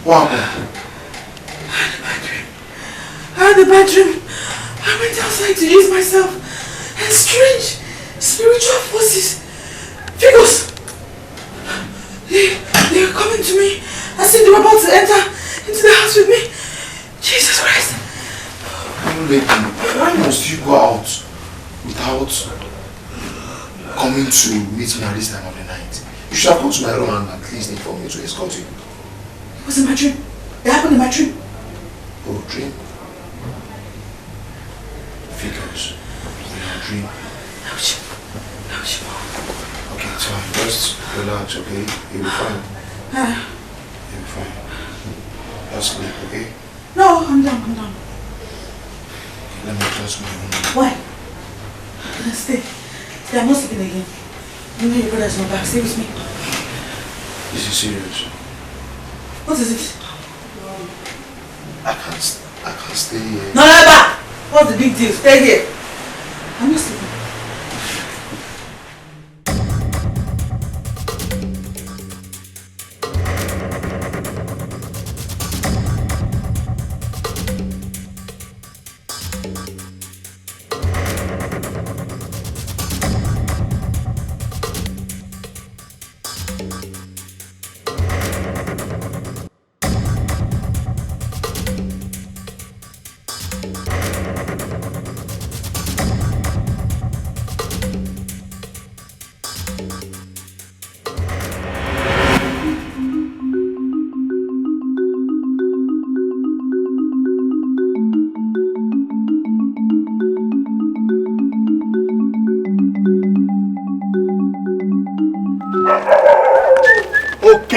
What happened? I had a bad dream. I went outside to use myself, and strange spiritual forces, figures, they were coming to me as if they were about to enter into the house with me. Jesus Christ. Lady, why must you go out without coming to meet me at this time of the night? You should have come to my room and at least inform me to escort you. It was in my dream. It happened in my dream. Oh, dream? Figures. In your dream. Okay, so just relax, okay? You'll be fine. You'll be fine. Just sleep, okay? No, I'm done. Let me close my room. Why? Can I stay? I'm not sleeping again. You know your brother's not back. Stay with me. This is serious. What is it? I can't stay here. No, never! What's the big deal? Stay here. I'm not sleeping.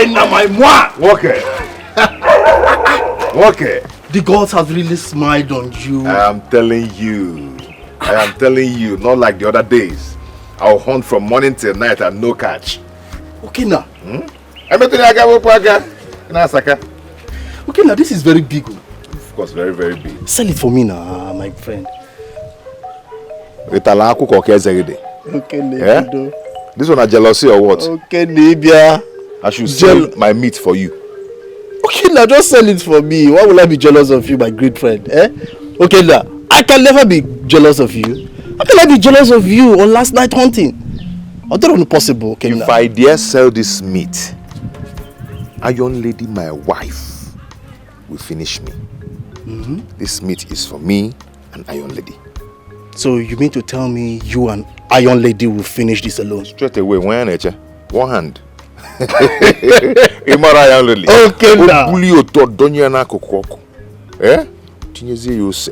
Now my moi! Okay. Okay. The gods have really smiled on you. I am telling you, not like the other days. I'll hunt from morning till night and no catch. Okay now. Okay now, this is very big. Of course, very, very big. Sell it for me now, my friend. Okay, yeah? This one a jealousy or what? Okay, Libya. I should sell my meat for you. Okay, now just sell it for me. Why will I be jealous of you, my great friend? Okay, now I can never be jealous of you. How can I be jealous of you on last night hunting? I don't know possible. Okay, if I dare sell this meat, a young lady, my wife, will finish me. This meat is for me and Iron Lady. So you mean to tell me you and Iron Lady will finish this alone? Straight away, one hand. Iron Lady. Okay now. Tinyezi yose.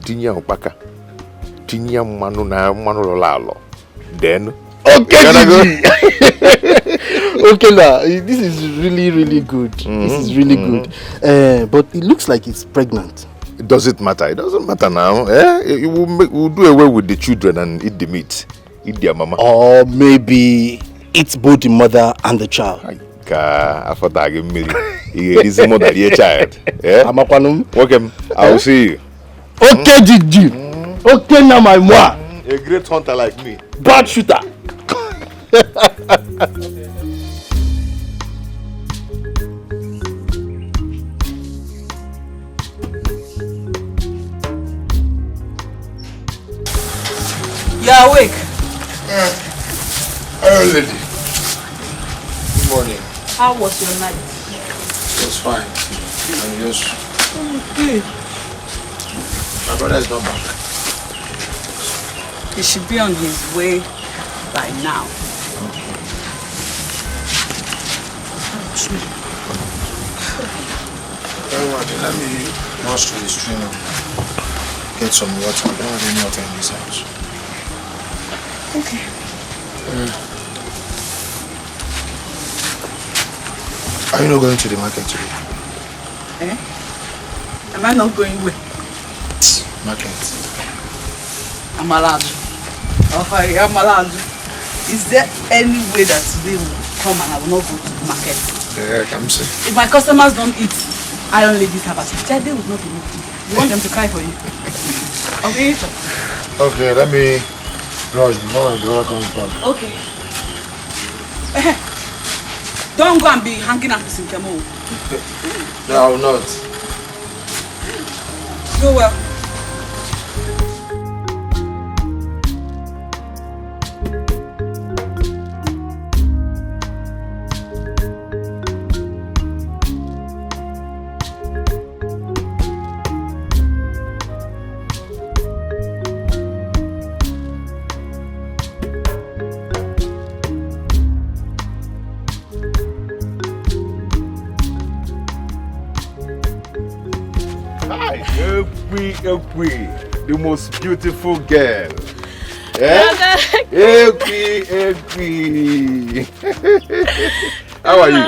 Tinya opaka. Tinya manu na manu lolalo. Then okay, okay now. This is really, really good. This is really good. But it looks like it's pregnant. Does it matter? It doesn't matter now. We'll do away with the children and eat the meat. Eat their mama. Or maybe it's both the mother and the child. I thought I gave me the mother and child. Welcome. I will see you. Okay, Gigi. Okay, now my moi. A great hunter like me. Bad shooter. You're awake. Iron Lady. Good morning. How was your night? It was fine. And yours? Good. My brother is not back. He should be on his way by now. Very well, let me rush to the stream and get some water. I don't have any water in this house. Okay. Are you not going to the market today? Am I not going where? Market. I'm allowed. Okay, I'm allowed. Is there any way that today will come and I will not go to the market? Yeah, come see. If my customers don't eat Iron Lady's harvest, they would not be eating. You want them to cry for you? Okay. Okay, let me rush before my brother comes back. Okay. Don't go and be hanging out with Nkemo. No, I will not. Go well. The most beautiful girl. Yeah? Ekwi. How are you?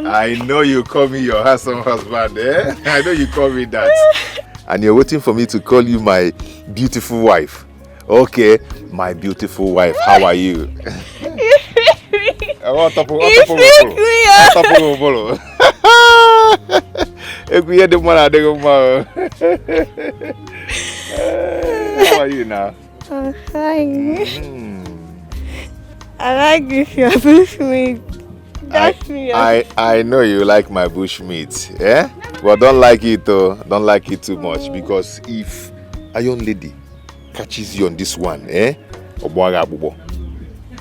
I know you call me your handsome husband, eh? I know you call me that. And you're waiting for me to call you my beautiful wife. Okay, my beautiful wife, how are you? How are you now? I'm fine. I like this, your bushmeat. That's me. I know you like my bushmeat, eh? Well, don't like it though. Don't like it too much, because if a young lady catches you on this one, eh?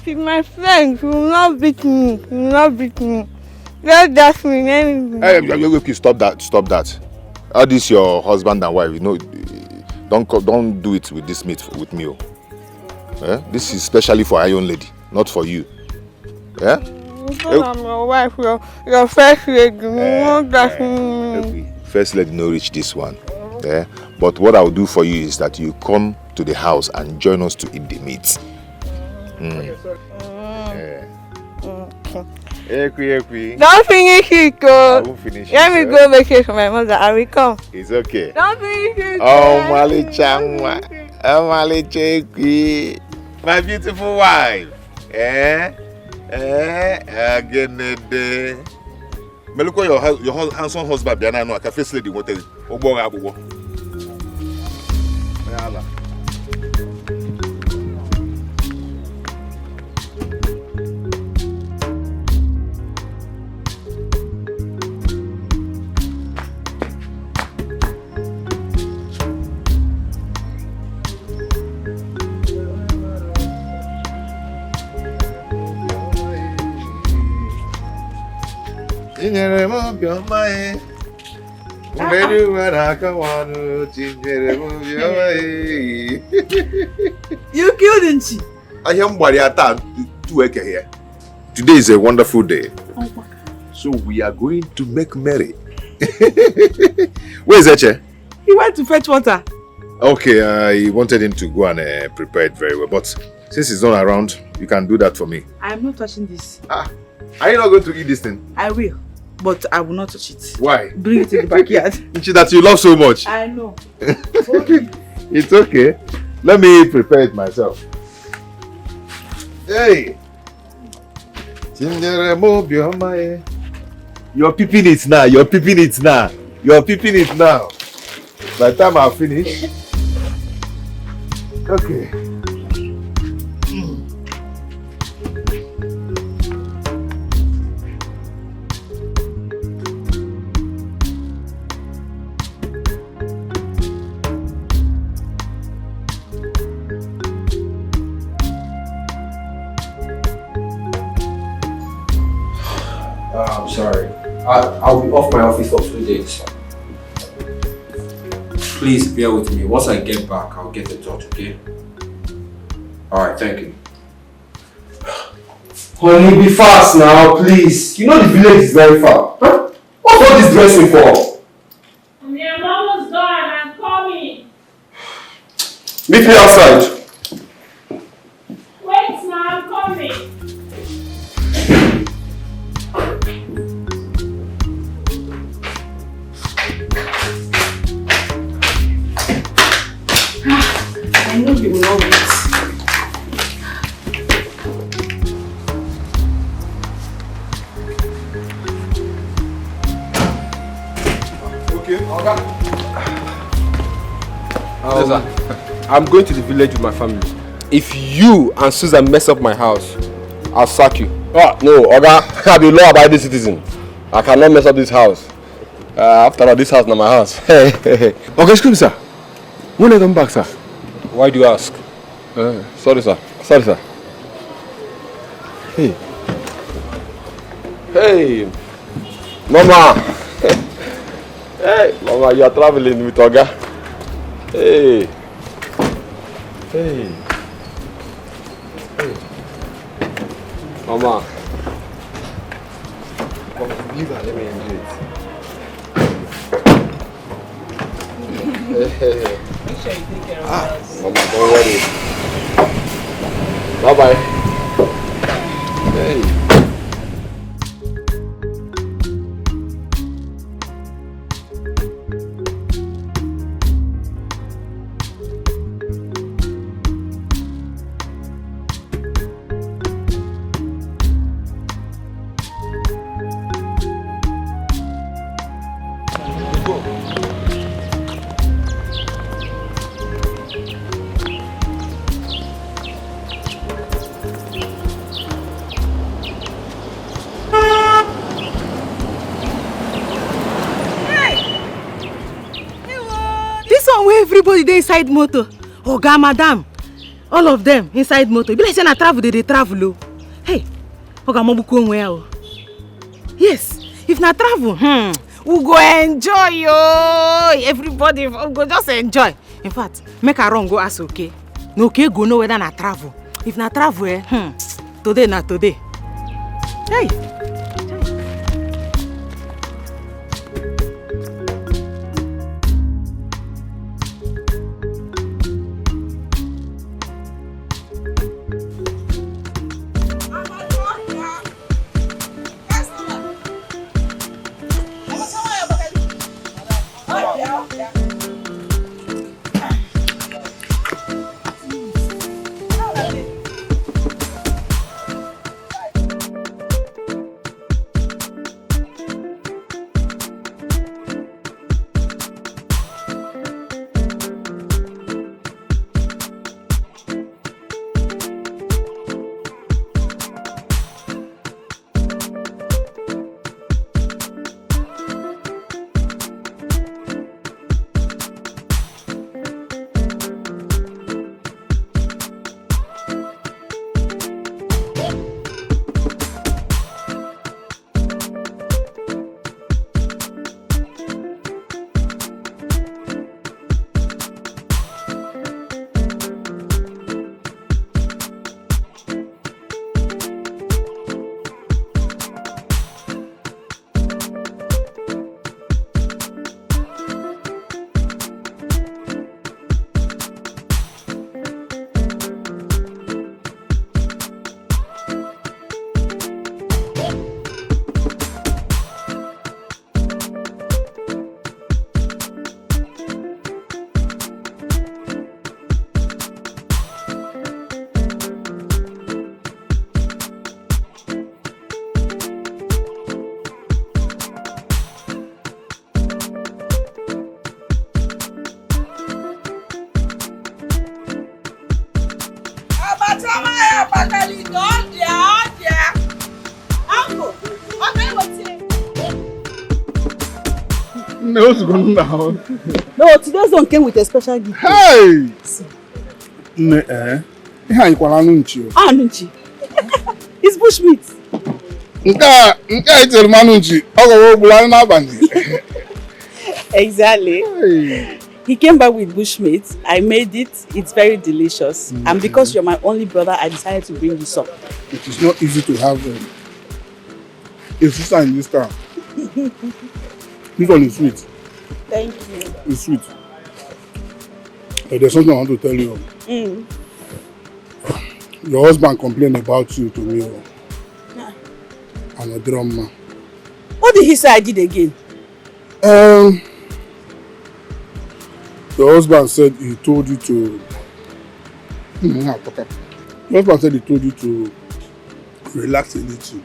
See, my friends will not beat me. Will not beat me. Just dash me anything. Hey, stop that. How this your husband and wife? You know, don't do it with this meat with me. Eh? This is specially for a young lady, not for you. Yeah? Because I'm your wife, your first lady. Won't dash me. First lady no reach this one. Yeah? But what I will do for you is that you come to the house and join us to eat the meat. Ekwi. Don't finish it, I won't finish it. Let me go make it for my mother. I will come. It's okay. Don't finish it. Oh, Malichangwa. Oh, Malichekwi. My beautiful wife. Agony. Me look at your handsome husband. Biana no, I can face lady wanted. Obo abubo. You killed Nchi. I am Marital to work here. Today is a wonderful day. So we are going to make merry. Where is Eche? He went to fetch water. Okay, he wanted him to go and prepare it very well. But since he's not around, you can do that for me. I am not touching this. Are you not going to eat this thing? I will, but I will not touch it. Why? Bring it to the backyard. That you love so much. I know. It's okay. Let me prepare it myself. Hey! You're peeping it now. You're peeping it now. You're peeping it now. By the time I finish. Okay. I'm sorry. I'll be off my office for 2 days. Please bear with me. Once I get back, I'll get in touch, okay? Alright, thank you. Honey, be fast now, please. You know the village is very far. Huh? What's all this dressing for? I'm almost done. I'm coming. Meet me outside. Wait now, I'm coming. I know you will not wait. Okay, I'm going to the village with my family. If you and Susan mess up my house, I'll sack you. Ah, no, Oga, I'm a law-abiding citizen. I cannot mess up this house. After all, this house is not my house. Okay, excuse me, sir. When I come back, sir? Why do you ask? Sorry, sir. Sorry, sir. Hey. Hey, Mama. Hey, Mama, you are traveling with Oga. Hey. Hey. Hey. Mama. Mama, leave her. Let me enjoy it. Hey. Make sure you take care of us. Mama, don't worry. Bye-bye. Hey. Everybody dey inside motor. Oga, madam, all of them inside motor. Be like say na travel they travel o. Hey, Oga Mobuku onwe ya o. Yes, if na travel, we go enjoy yo. Everybody go just enjoy. In fact, make a run go ask okay. No okay go know whether na travel. If na travel, today na today. Hey. No, what's going on now? No, today's one came with a special gift. Hey! Nunchi. It's bushmeat. Exactly. Hey. He came back with bushmeat. I made it. It's very delicious. And because you're my only brother, I decided to bring this up. It is not easy to have a sister in this town. This one is sweet. Thank you. It's sweet. There's something I want to tell you. Your husband complained about you to me. I'm a drummer. What did he say I did again? Your husband said he told you to... Your husband said he told you to relax a little.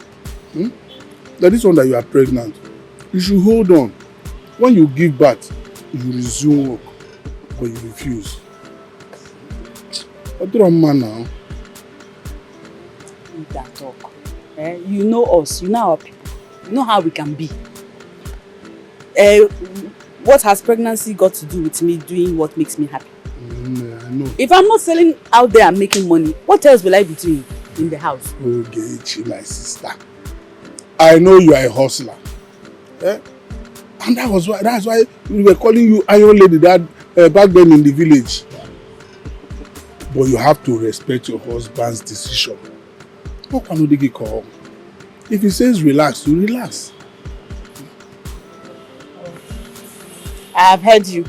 That this one that you are pregnant, you should hold on. When you give birth, you resume work, but you refuse. A drummer now. eat and talk. You know us, you know our people, you know how we can be. What has pregnancy got to do with me doing what makes me happy? I know. If I'm not selling out there and making money, what else will I be doing in the house? Okay, my sister. I know you are a hustler. And that's why we were calling you Iron Lady back then in the village. But you have to respect your husband's decision. If he says relax, you relax. I have heard you.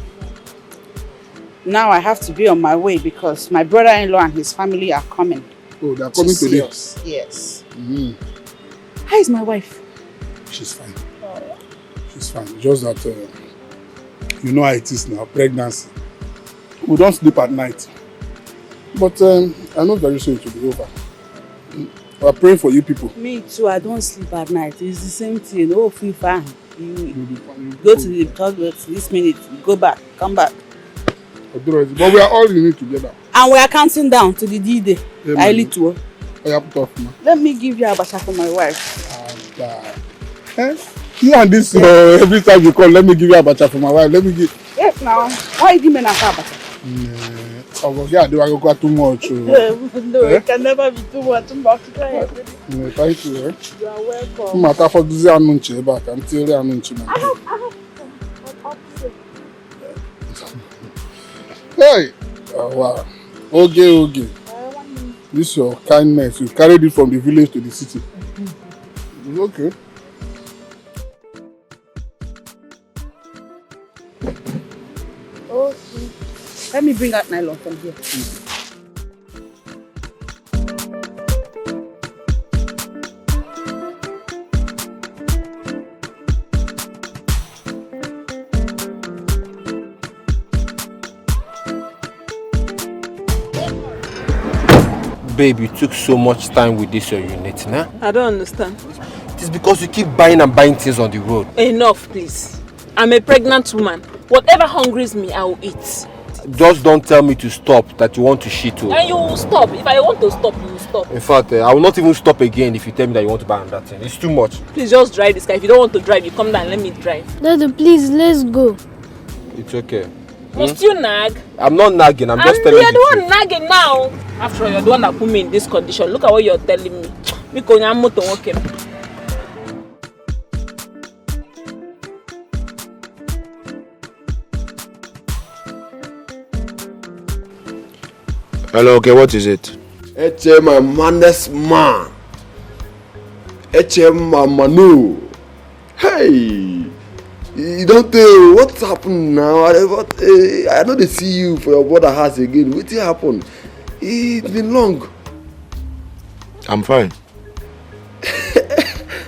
Now I have to be on my way because my brother-in-law and his family are coming. Oh, they are coming today? Yes. How is my wife? She's fine. She's fine. Just that, you know how it is now, pregnancy. We don't sleep at night. But I know very soon it will be over. We're praying for you people. Me too, I don't sleep at night. It's the same thing. Oh, feel fine. You go to the toilet this minute, go back, come back. But we are all in it together. And we are counting down to the D-Day. I lead to Let me give you abacha for my wife. You and this, every time you call, let me give you abacha for my wife. Let me give. Yes, now. Why you give me an abacha? Do I go too much? No, it can never be too much. Thank you. You are welcome. Matter for this anunchi back until the anunchi. Hey! Wow. Okay. This is your kindness. You carried it from the village to the city. It's okay. Okay. Let me bring out nylon from here. Babe, you took so much time with this your unit, nah? I don't understand. It is because you keep buying and buying things on the road. Enough, please. I'm a pregnant woman. Whatever hungries me, I will eat. Just don't tell me to stop, that you want to shit. And you will stop. If I want to stop, you will stop. In fact, I will not even stop again if you tell me that you want to buy that thing. It's too much. Please just drive this car. If you don't want to drive, you come down and let me drive. Daddy, please, let's go. It's okay. Must you nag? I'm not nagging, I'm just telling you. You're the one nagging now. After all, you're the one that put me in this condition. Look at what you're telling me. Hello, okay, what is it? Eche my maddest man. Eche my manu. Hey, you don't tell what's happened now. I know they see you for your brother house again. What happened? It's been long. I'm fine.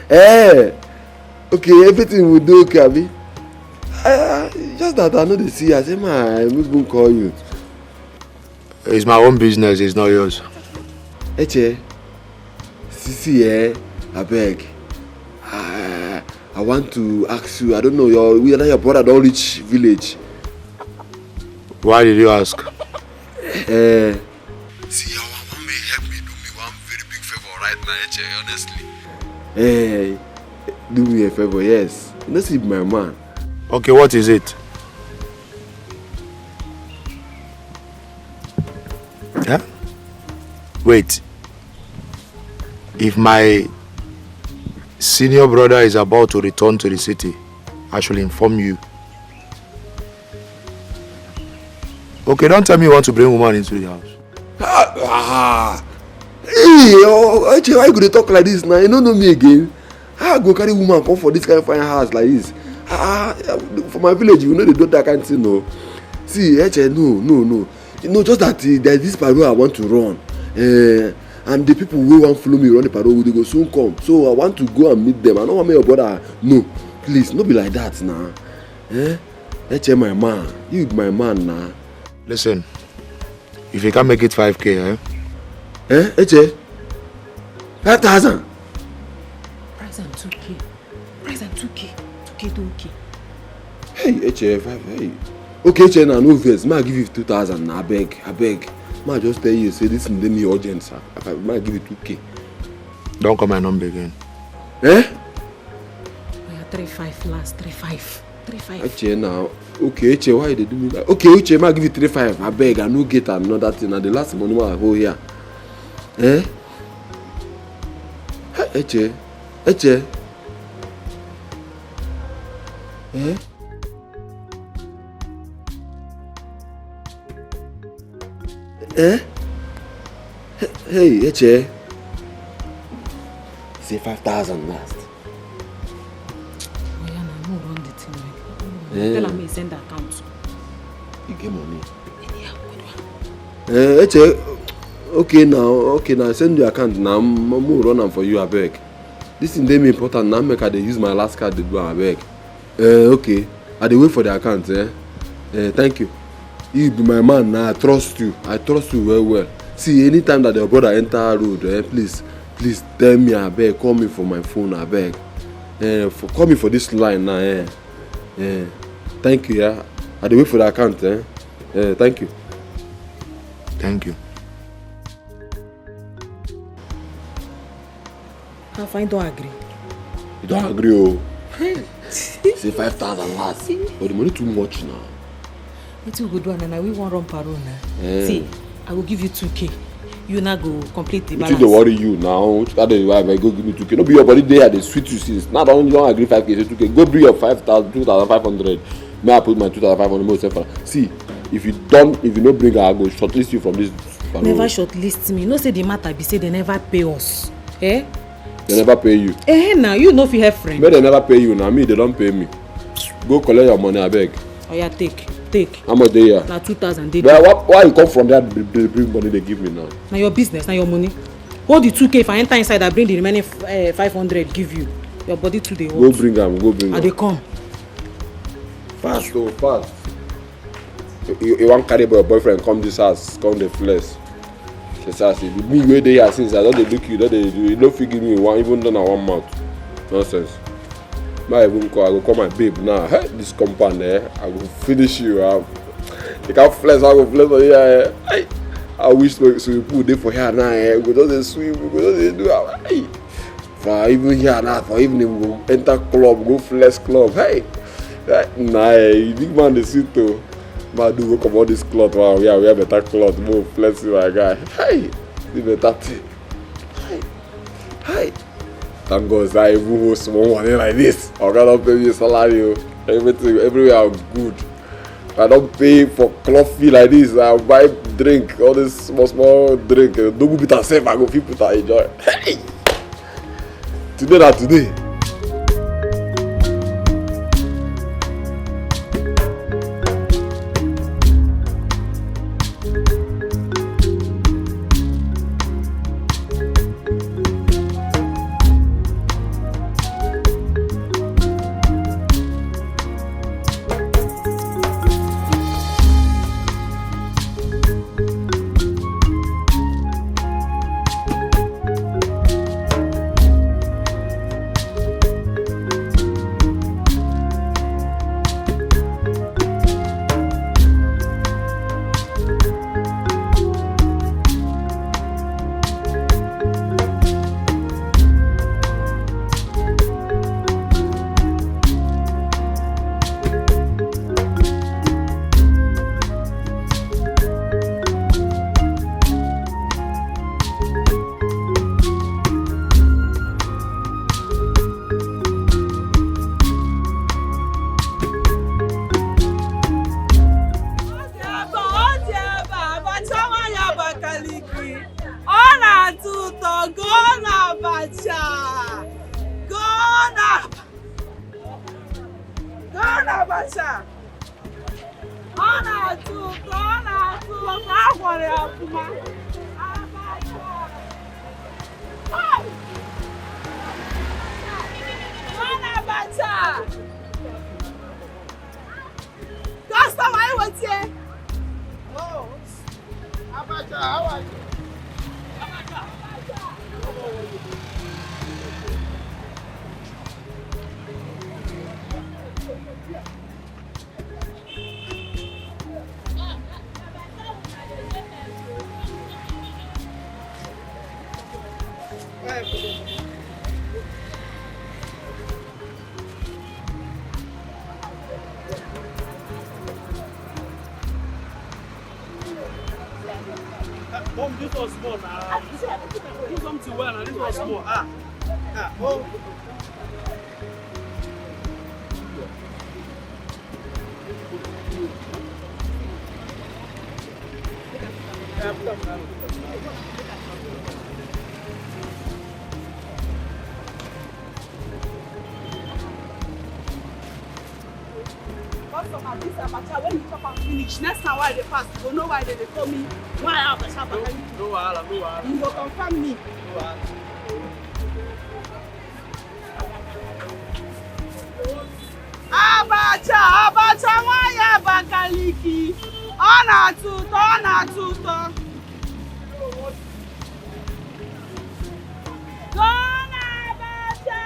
Hey, okay, everything will do okay, Abi. Just that I know they see you. I say, man, I'm going to call you. It's my own business, it's not yours. Eche, Sisi, I beg. I want to ask you, I don't know, whether your brother don't reach village. Why did you ask? See, your mama may help me do me one very big favor right now, Eche, honestly. Hey, do me a favor, yes. You know, see my man. Okay, what is it? Yeah? Wait. If my senior brother is about to return to the city, I shall inform you. Okay, don't tell me you want to bring woman into the house. Hey, why could they talk like this now? You don't know me again. How go carry woman come for this kind of fine house like this? For my village, you know they do that kind of thing, no. See, no. You know, just that there's this parole I want to run. And the people who want to follow me run the parole, they go soon come. So I want to go and meet them. I don't want my brother. No, please, don't be like that now. Eche, my man. You my man now. Listen, if you can make it 5K, Eche? 5,000? Price and 2K. Price and 2K. 2K to okay. Hey, Eche, 5, hey. Okay, Eche, now no verse. I'll give you 2,000. I beg. I just tell you, say this is me urgent, sir. I'll give you 2K. Don't call my number again. Eh? We are 35 last, 35. 35. Eche now. Okay, Eche, why they do me like? Okay, Eche, I give you 35. I beg, I no get another thing. And the last money I hold here. Eh? Eche. Eche. Eh? Eh? Hey, Eche. Say 5,000 last. Oh yeah, no run the thing. Tell him he send the account. You get money. Eche. Okay now, send your account now. I'm run am for you, I beg. This thing dey me important now. Make I dey use my last card to do, I beg. Okay. I dey wait for the account. Thank you. You be my man now. I trust you. I trust you well. See, anytime that your brother enter road, please tell me, I beg. Call me for my phone, I beg. Call me for this line now. Thank you. Yeah. I dey wait for the account. Thank you. Thank you. How far you don't agree? You don't agree, oh? Say 5,000 last. But the money too much now. What you go do and we won't run parole now. See, I will give you 2K. You now go complete the balance. You don't worry you now. That is why I go give me 2K. No be your body there. They sweet you since. Now don't agree 5K. Say 2K. Go bring your 5,000, 2,500. May I put my 2,500 more? See, if you don't bring her, I go shortlist you from this parole. Never shortlist me. No say the matter be say they never pay us. Eh? They never pay you. Now you know if you have friends. But they never pay you. Now me, they don't pay me. Go collect your money, I beg. Oh yeah, take. How much they here? Now 2,000. They why you come from that? They bring money they give me now. Now your business, now your money. Hold the 2K. If I enter inside, I bring the remaining 500. Give you. Your body to the hold. Go bring them. And they come. Fast. You want carry your boyfriend come this house, come the flesh. She says, me where they are since I don't look you, you don't figure me one even done 1 month. Nonsense. I go call my babe now. Hey, this compound I will finish you. You can't flex, I go flex on here. Hey. I wish so we put there for here now. We go just swim, we go just do hey. For even here now, for evening we go enter club, go flex club. Hey. Nah, big man the sit too. Man do go come out this cloth. Wow, yeah, we have better cloth. Move, flex you, my guy. Hey, the better thing. Hey. Thank God I even hold small money like this. I cannot pay me a salary. Everything, everywhere I'm good. I don't pay for coffee like this. I buy drink, all this small drink. Don't go beat yourself. I go people to enjoy. Hey, today. This was small now. Do something well and this was small. Oh. This abacha, when you chop and finish, next time why they pass, you don't know why they call me. Why abacha? No wahala. You go confirm me. No wahala. Abacha, why abakaliki? Ona tuto. Gonna abacha.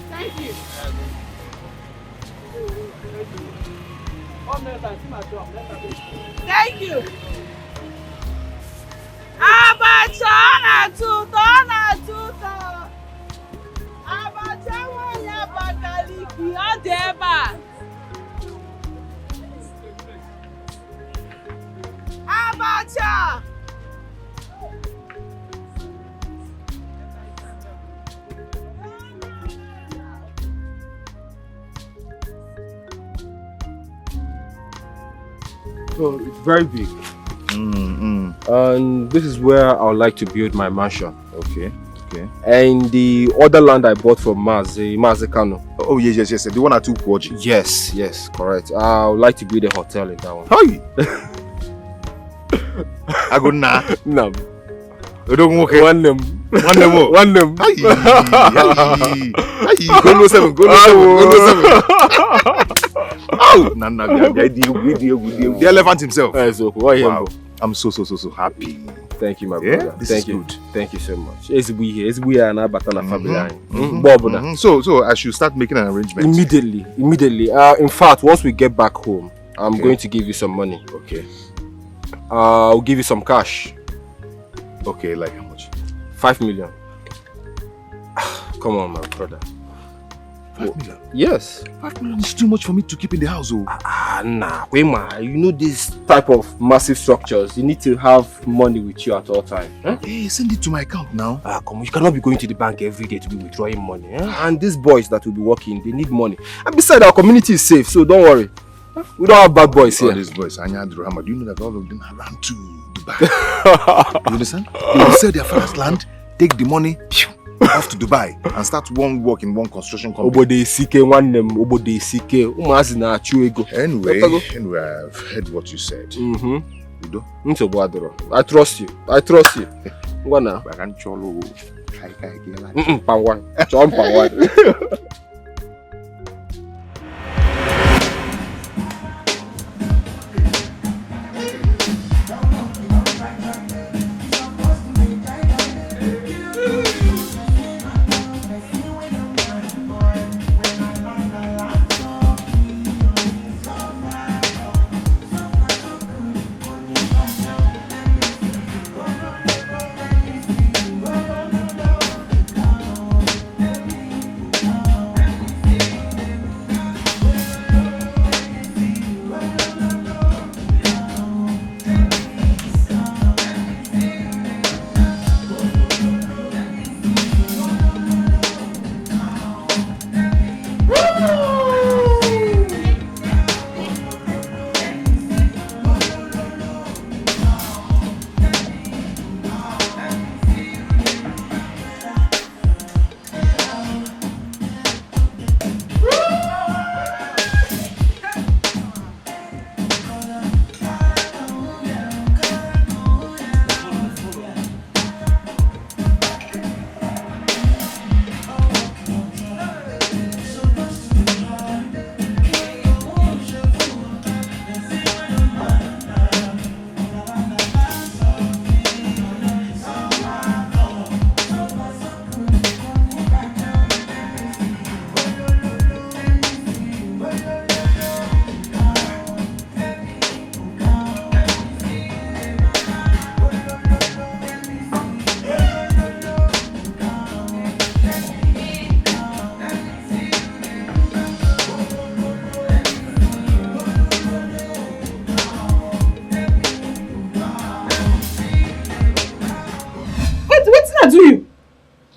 Thank you. Thank you. Abacha na tuto. Abacha wanya bakaliki odeba. Abacha. So it's very big. And this is where I would like to build my mansion. Okay. And the other land I bought from Kano. Oh, yes. The one at 2 Kwaji. Yes, correct. I would like to build a hotel in that one. Hi. Agony. No. You don't work. One them. Hi. Go 7. Oh, Nana, the elephant himself. Wow. I'm so happy. Thank you, my brother. This is good. Thank you so much. It's we are now Batana family. So I should start making an arrangement. Immediately. In fact, once we get back home, I'm going to give you some money. Okay. I'll give you some cash. Okay, like how much? 5 million. Come on, my brother. 5 million? Yes. 5 million is too much for me to keep in the house. Nah. You know this type of massive structures, you need to have money with you at all times. Huh? Hey, send it to my account now. Come on, you cannot be going to the bank every day to be withdrawing money. And these boys that will be working, they need money. And besides, our community is safe, so don't worry. We don't have bad boys here. All these boys, Anya and Rahama, do you know that all of them have run to Dubai? You understand? They will sell their father's land, take the money, off to Dubai, and start one work in one construction company. Anyway, I've heard what you said. I trust you.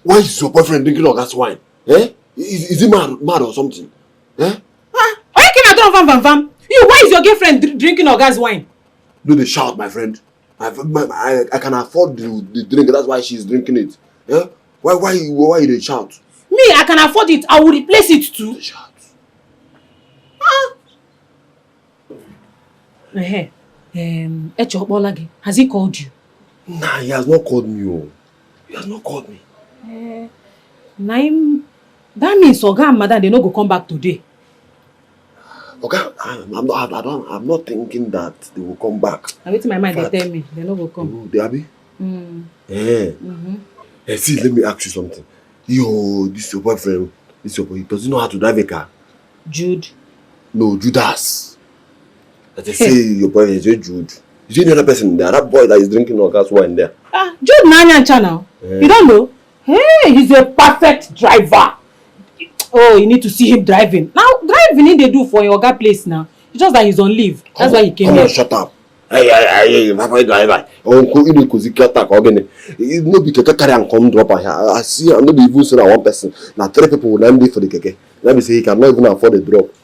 Why is your boyfriend drinking Oga's wine? Eh? Is he mad or something? Eh? Why you came out of vam? You, why is your girlfriend drinking Oga's wine? No, they shout, my friend. I can afford the drink. That's why she's drinking it. Yeah? Why they shout? Me, I can afford it. I will replace it too. They shout. Has he called you? Nah, he has not called me. Oh. He has not called me. That means Oga and Madam, they no go come back today. Okay, I'm not thinking that they will come back. I wait in my mind, they tell me they no go come. Oh, they are be? See, let me ask you something. Yo, this is your boyfriend. This your boy. Does he know how to drive a car? Jude. No, Judas. That they say your boy is Jude. Is there any other person there? That boy that is drinking Oga's wine there. Jude Nanyancha now. You don't know? Hey, he's a perfect driver. Oh, you need to see him driving. Now, driving they do for your Oga place now. It's just that he's on leave. That's why he came here. Shut up. Hey, Papa driver. Uncle, you know, cause he can't attack again. It no be keke carry and come drop here. I see, I'm not even saying one person. Now 3 people will land for the keke. Let me say he cannot even afford the drop.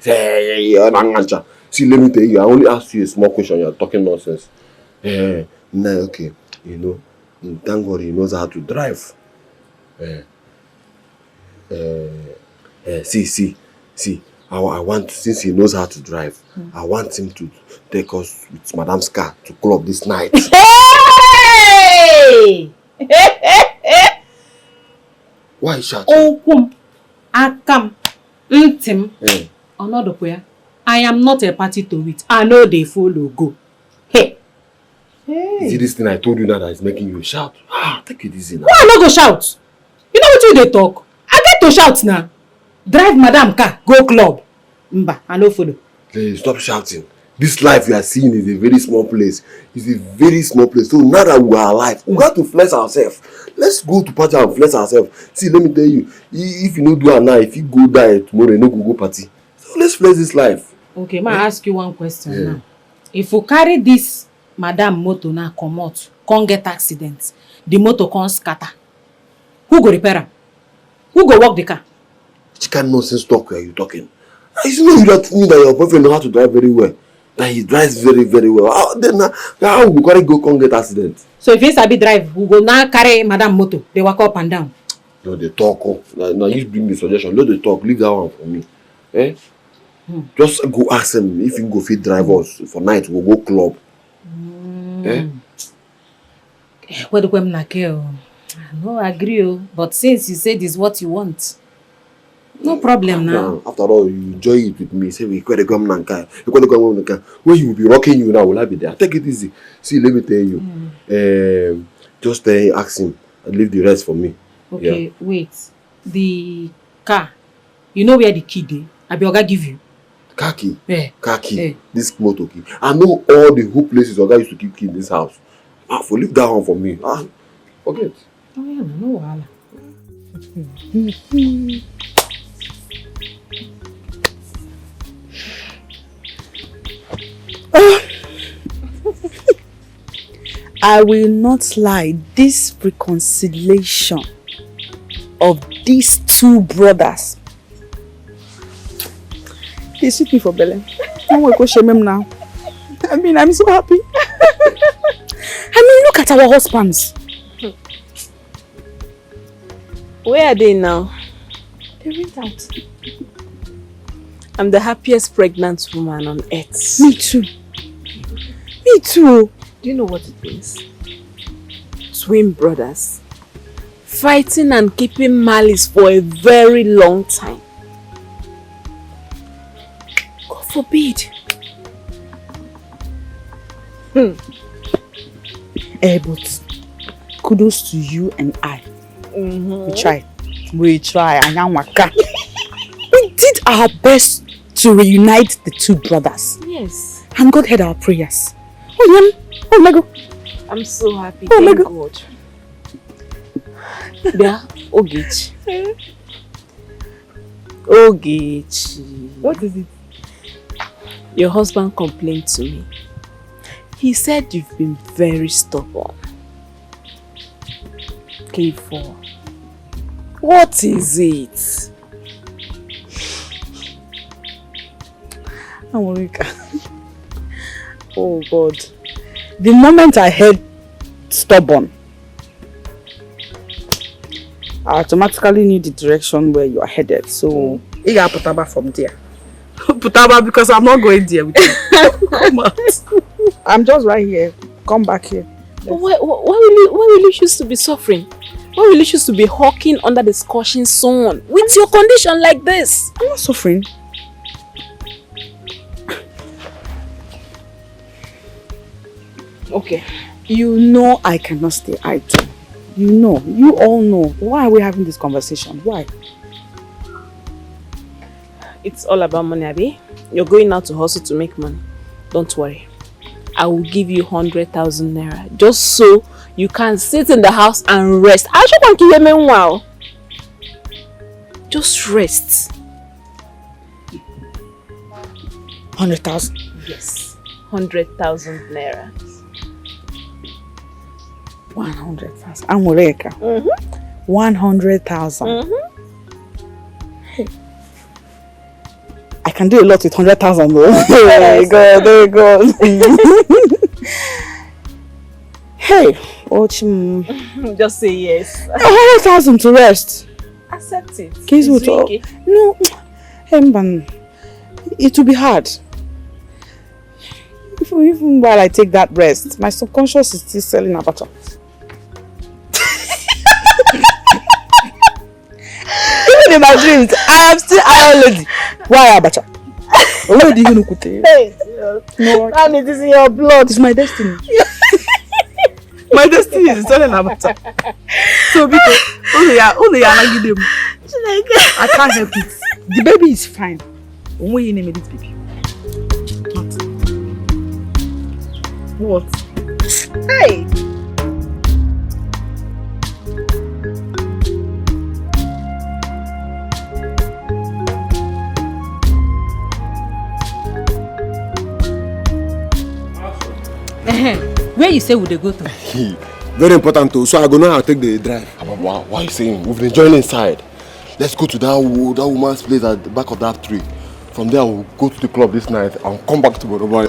See, let me tell you, I only asked you a small question. You're talking nonsense. Nah, okay. You know, thank God he knows how to drive. See. I want, since he knows how to drive, I want him to take us with Madam's car to club this night. Hey! Why is shouting? Okum, Akam, Ntim, Onodopoya. I am not a party to it. I know they follow go. Hey! Is it this thing I told you now that is making you shout? Take it easy now. Why I not go shout? You know what you they talk? I get to shout now. Drive Madam car, go club. Mba, I no follow. Hey, stop shouting. This life you are seeing is a very small place. It's a very small place. So now that we are alive, we got to flex ourselves. Let's go to party and flex ourselves. See, let me tell you, if you no do it now, if you go die tomorrow, you no go party. So let's flex this life. Okay, ma ask you one question now. If you carry this Madam motor now come out, can't get accident, the motor can't scatter. Who go repair am? Who go walk the car? Which kind of nonsense talk are you talking? It's not you that mean that your boyfriend knows how to drive very well. That he drives very, very well. Then how we gotta go can't get accident? So if you sabi drive, we go now carry Madam motor. They walk up and down. No, they talk. Now you bring the suggestion. Let the talk. Leave that one for me. Just go ask him if he go fit drive us for night. We'll go club. What do I no agree, but since you said this is what you want, no problem now. After all, you enjoy it with me. Say we gotta come nanka. When you will be rocking you now, will I be there? Take it easy. See, let me tell you. Just ask him and leave the rest for me. Okay, wait. The car, you know where the key is? I be Oga give you. Car key? Car key. Yeah. This motor key. I know all the whole places Oga used to keep key in this house. For leave that one for me. Forget. Oh yeah, no wahala. I will not lie, this reconciliation of these 2 brothers, they sweet me for belly. I will go shame him now. I mean, I'm so happy. Look at our husbands. Where are they now? They went out. I'm the happiest pregnant woman on earth. Me too. Me too. Do you know what it means? Twin brothers fighting and keeping malice for a very long time. God forbid. But kudos to you and I. We try. We did our best to reunite the 2 brothers. Yes. And God heard our prayers. Oh my God. I'm so happy. Thank God. Yeah, Ogechi. Ogechi. What is it? Your husband complained to me. He said you've been very stubborn. K4. What is it? Amorika. Oh God. The moment I heard stubborn, I automatically knew the direction where you are headed. So, you gotta put from there. Put because I'm not going there with you. Come out. I'm just right here. Come back here. But why will you choose to be suffering? Why will you choose to be hawking under the scorching sun with your condition like this? I'm not suffering. Okay. You know I cannot stay idle. You know. You all know. Why are we having this conversation? Why? It's all about money, Abi. You're going out to hustle to make money. Don't worry. I will give you 100,000 naira just so you can sit in the house and rest. I just want to hear me wow. Just rest. 100,000? Yes. 100,000 naira. 100,000. Amoreka. 100,000. Hey. I can do a lot with 100,000 though. There you go, there you go. Hey, just say yes. 100,000 to rest. Accept it. No, it will be hard. Even while I take that rest, my subconscious is still selling abacha. Even in my dreams, I am still Iron Lady. Why abacha? Why do you know Kute? No, and it is in your blood. It's my destiny. My destiny is selling abacha. So because only I give them. I can't help it. The baby is fine. When you name it baby. What? Hey! Where you say would they go to? Very important too. So I go know how to take the drive. Why are you saying? We've been joining inside. Let's go to that woman's place at the back of that tree. From there, we'll go to the club this night and come back to Borobari.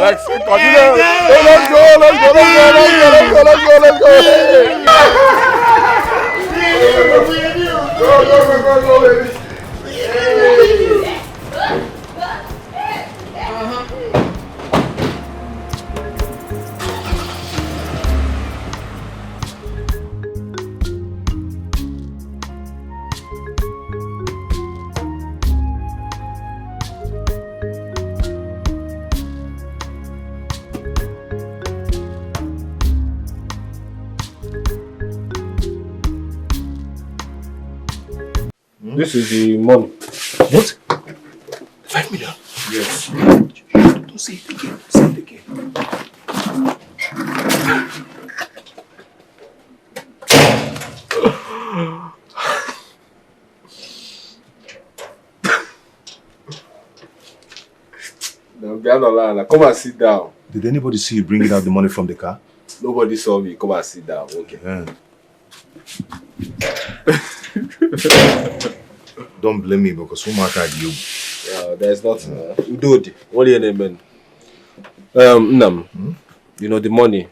Let's go. This is the money. What? 5 million? Yes. Don't say it again. Say it again. No, come and sit down. Did anybody see you bringing out the money from the car? Nobody saw me. Come and sit down. Okay. Don't blame me because who matter you? There's nothing. Udodi. Only an amen. Nam. You know the money.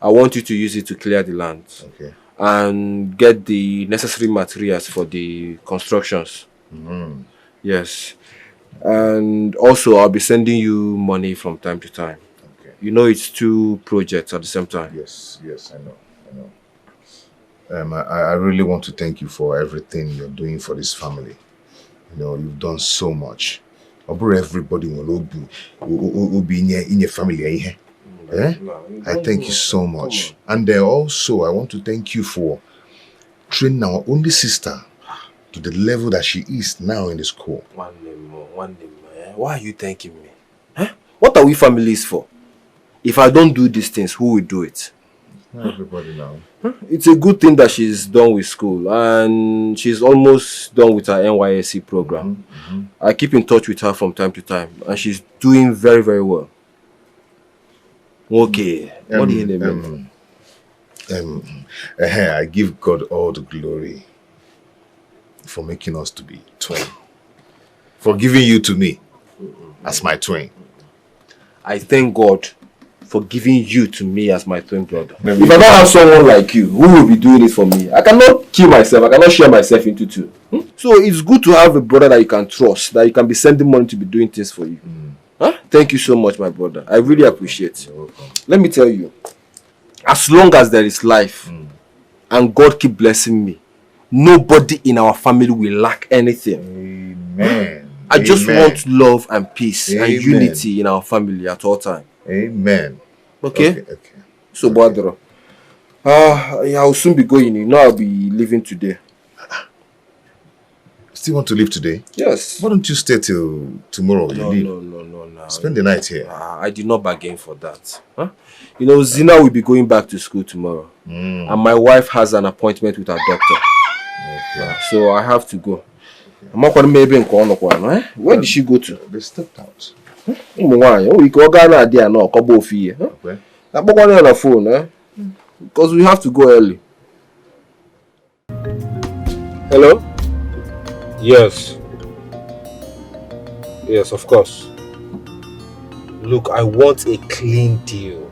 I want you to use it to clear the land. Okay. And get the necessary materials for the constructions. Yes. And also I'll be sending you money from time to time. Okay. You know it's 2 projects at the same time. Yes, I know. I really want to thank you for everything you're doing for this family. You know, you've done so much. Everybody will be in your family. I thank you so much. And also, I want to thank you for training our only sister to the level that she is now in the school. One name more. Why are you thanking me? What are we families for? If I don't do these things, who will do it? Not everybody now. It's a good thing that she's done with school and she's almost done with her NYSC program. I keep in touch with her from time to time and she's doing very, very well. Okay. What do you name? I give God all the glory. for making us to be twin. For giving you to me as my twin. I thank God for giving you to me as my twin brother. If I don't have someone like you, who will be doing it for me? I cannot kill myself. I cannot share myself into two. So it's good to have a brother that you can trust, that you can be sending money to be doing things for you. Huh? Thank you so much, my brother. I really appreciate it. Let me tell you, as long as there is life and God keep blessing me, nobody in our family will lack anything. Amen. I just want love and peace and unity in our family at all times. Amen. Okay? So, Badro, I will soon be going. You know, I'll be leaving today. Still want to leave today? Yes. Why don't you stay till tomorrow? No. Spend the night here. I did not bargain for that. Huh? You know, Zina will be going back to school tomorrow. And my wife has an appointment with her doctor. So I have to go. I'm not going to maybe in Corner. Where did she go to? They stepped out. We go Ghana there now, couple of years. I'm not on the phone, because we have to go early. Hello? Yes. Yes, of course. Look, I want a clean deal.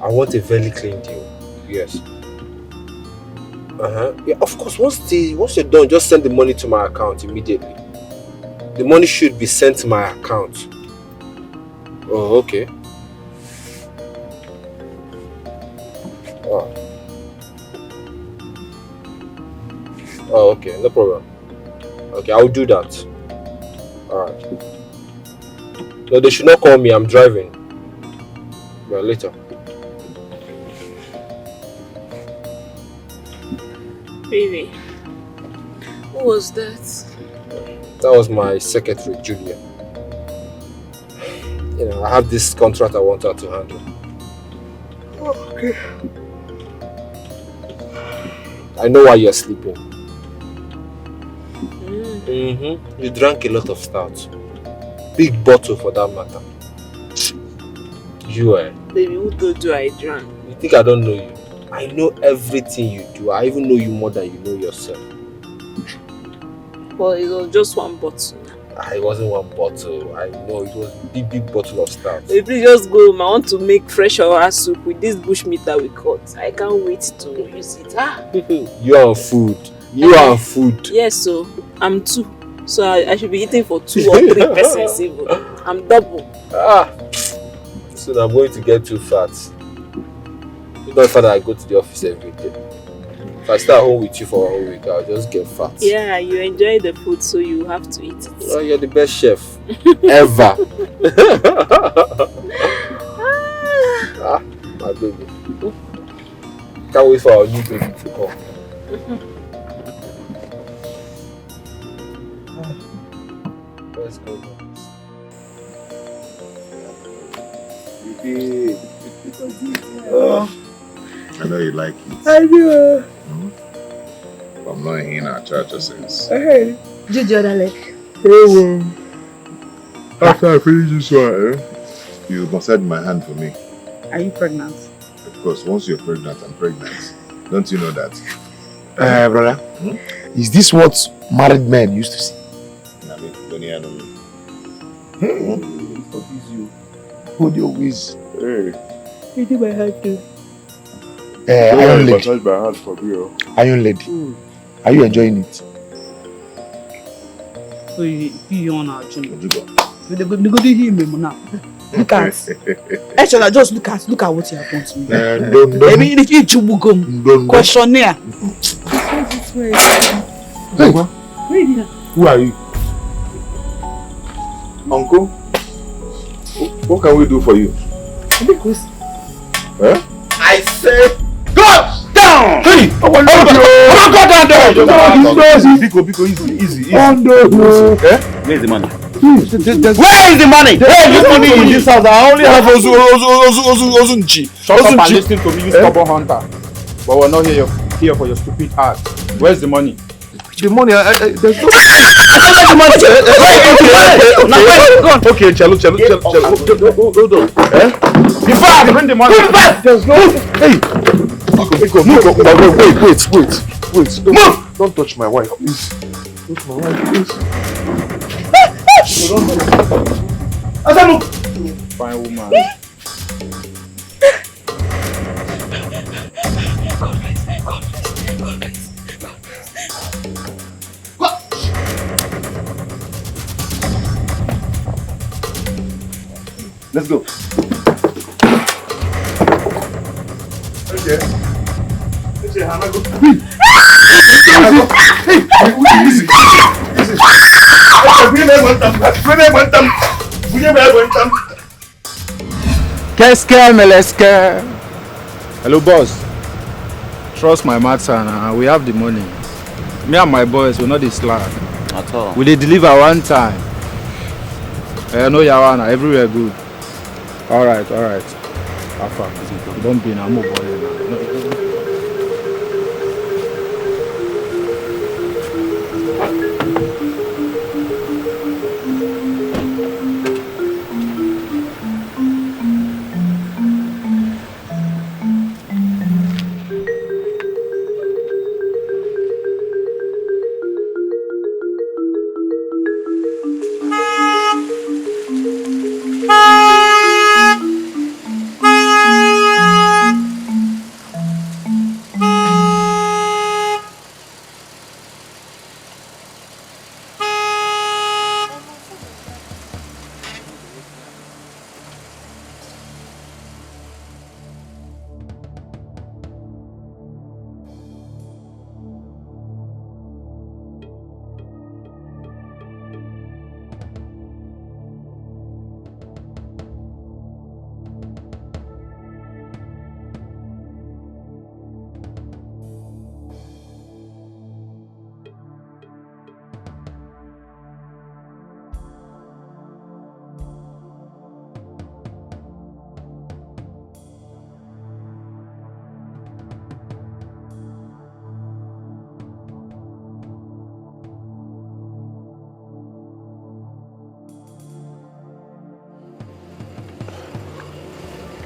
I want a very clean deal. Yes. Yeah, of course. Once you're done, just send the money to my account immediately. The money should be sent to my account. Oh, okay. Oh, okay, no problem. Okay, I'll do that. Alright. No, they should not call me, I'm driving. Well, later. Baby, who was that? That was my secretary, Julia. You know, I have this contract I want her to handle. Okay. I know why you're sleeping. You drank a lot of stout. Big bottle for that matter. You Baby, who told you I drank? You think I don't know you? I know everything you do. I even know you more than you know yourself. Well, it was just one bottle. It wasn't one bottle. I know it was a big bottle of stout. Baby, please just go home. I want to make fresh oil soup with this bushmeat that we caught. I can't wait to use it. You are on food. You are on food. Yes, so I'm 2. So I should be eating for 2 or 3 persons even. I'm double. So I'm going to get too fat. It's not fat that I go to the office every day. If I stay at home with you for 1 week, I'll just get fat. Yeah, you enjoy the food, so you have to eat it. Oh, you're the best chef ever. My baby. Can't wait for our new baby to come. Let's go. I know you like it. I do. I'm not hearing our Chacha says. I heard it. Did the other leg? After I finish this one, you massage my hand for me. Are you pregnant? Of course, once you're pregnant, I'm pregnant. Don't you know that? Brother, is this what married men used to see? What is you? Hold your whiz. You do my hand too. Iron lady. Massage my hand for me. Iron lady. Are you enjoying it? So you on our channel. They go to him now. Look at. Actually, just look at what you have done to me. Maybe if you chubugum questionnaire. Hey, who are you? Uncle? What can we do for you? I say, go down! Hey! Go down there! Easy. Where's the money? Where is the money? Where is money in this house? I only have Ozunchi. Shut up and listen to me, you stubborn hunter. But we're not here for your stupid heart. Where's the money? The money, there's no money. Okay, Chalo. Hold on. Before I bring the money. There's no. Hey. Wait. Move. Don't touch my wife, please. Touch my wife, please. Asanu! Fine woman. Let's go. Okay. Okay, Hannah, go. Hey, easy. Qu'est-ce que Meleske? Hello, boss. Trust my matter now. We have the money. Me and my boys will not be slack. At all. We dey deliver one time. No yawana, everywhere good. Alright. Alpha, don't be now, move on.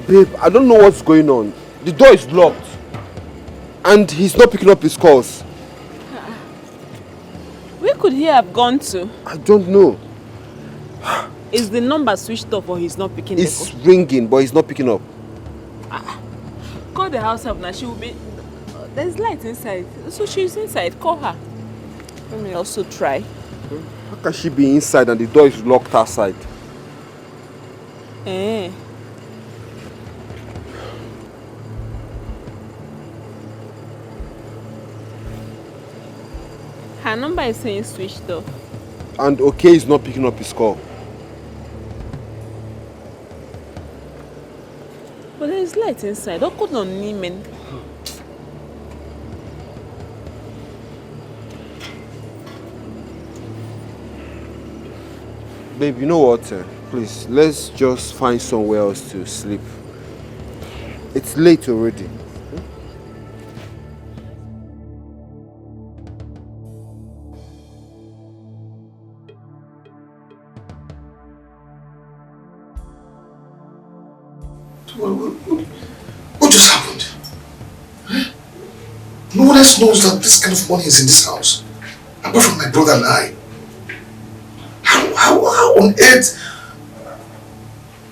Babe, I don't know what's going on. The door is locked. And he's not picking up his calls. Where could he have gone to? I don't know. Is the number switched off or he's not picking It's ringing, but he's not picking up. Call the house help now. She will be... There's light inside. So she's inside. Call her. Let me also try. How can she be inside and the door is locked outside? Eh. Her number is saying switched off. And okay is not picking up his call. But there is light inside. How could not Niemen? Babe, you know what? Please, let's just find somewhere else to sleep. It's late already. What just happened? Huh? No one else knows that this kind of money is in this house, apart from my brother and I. How on earth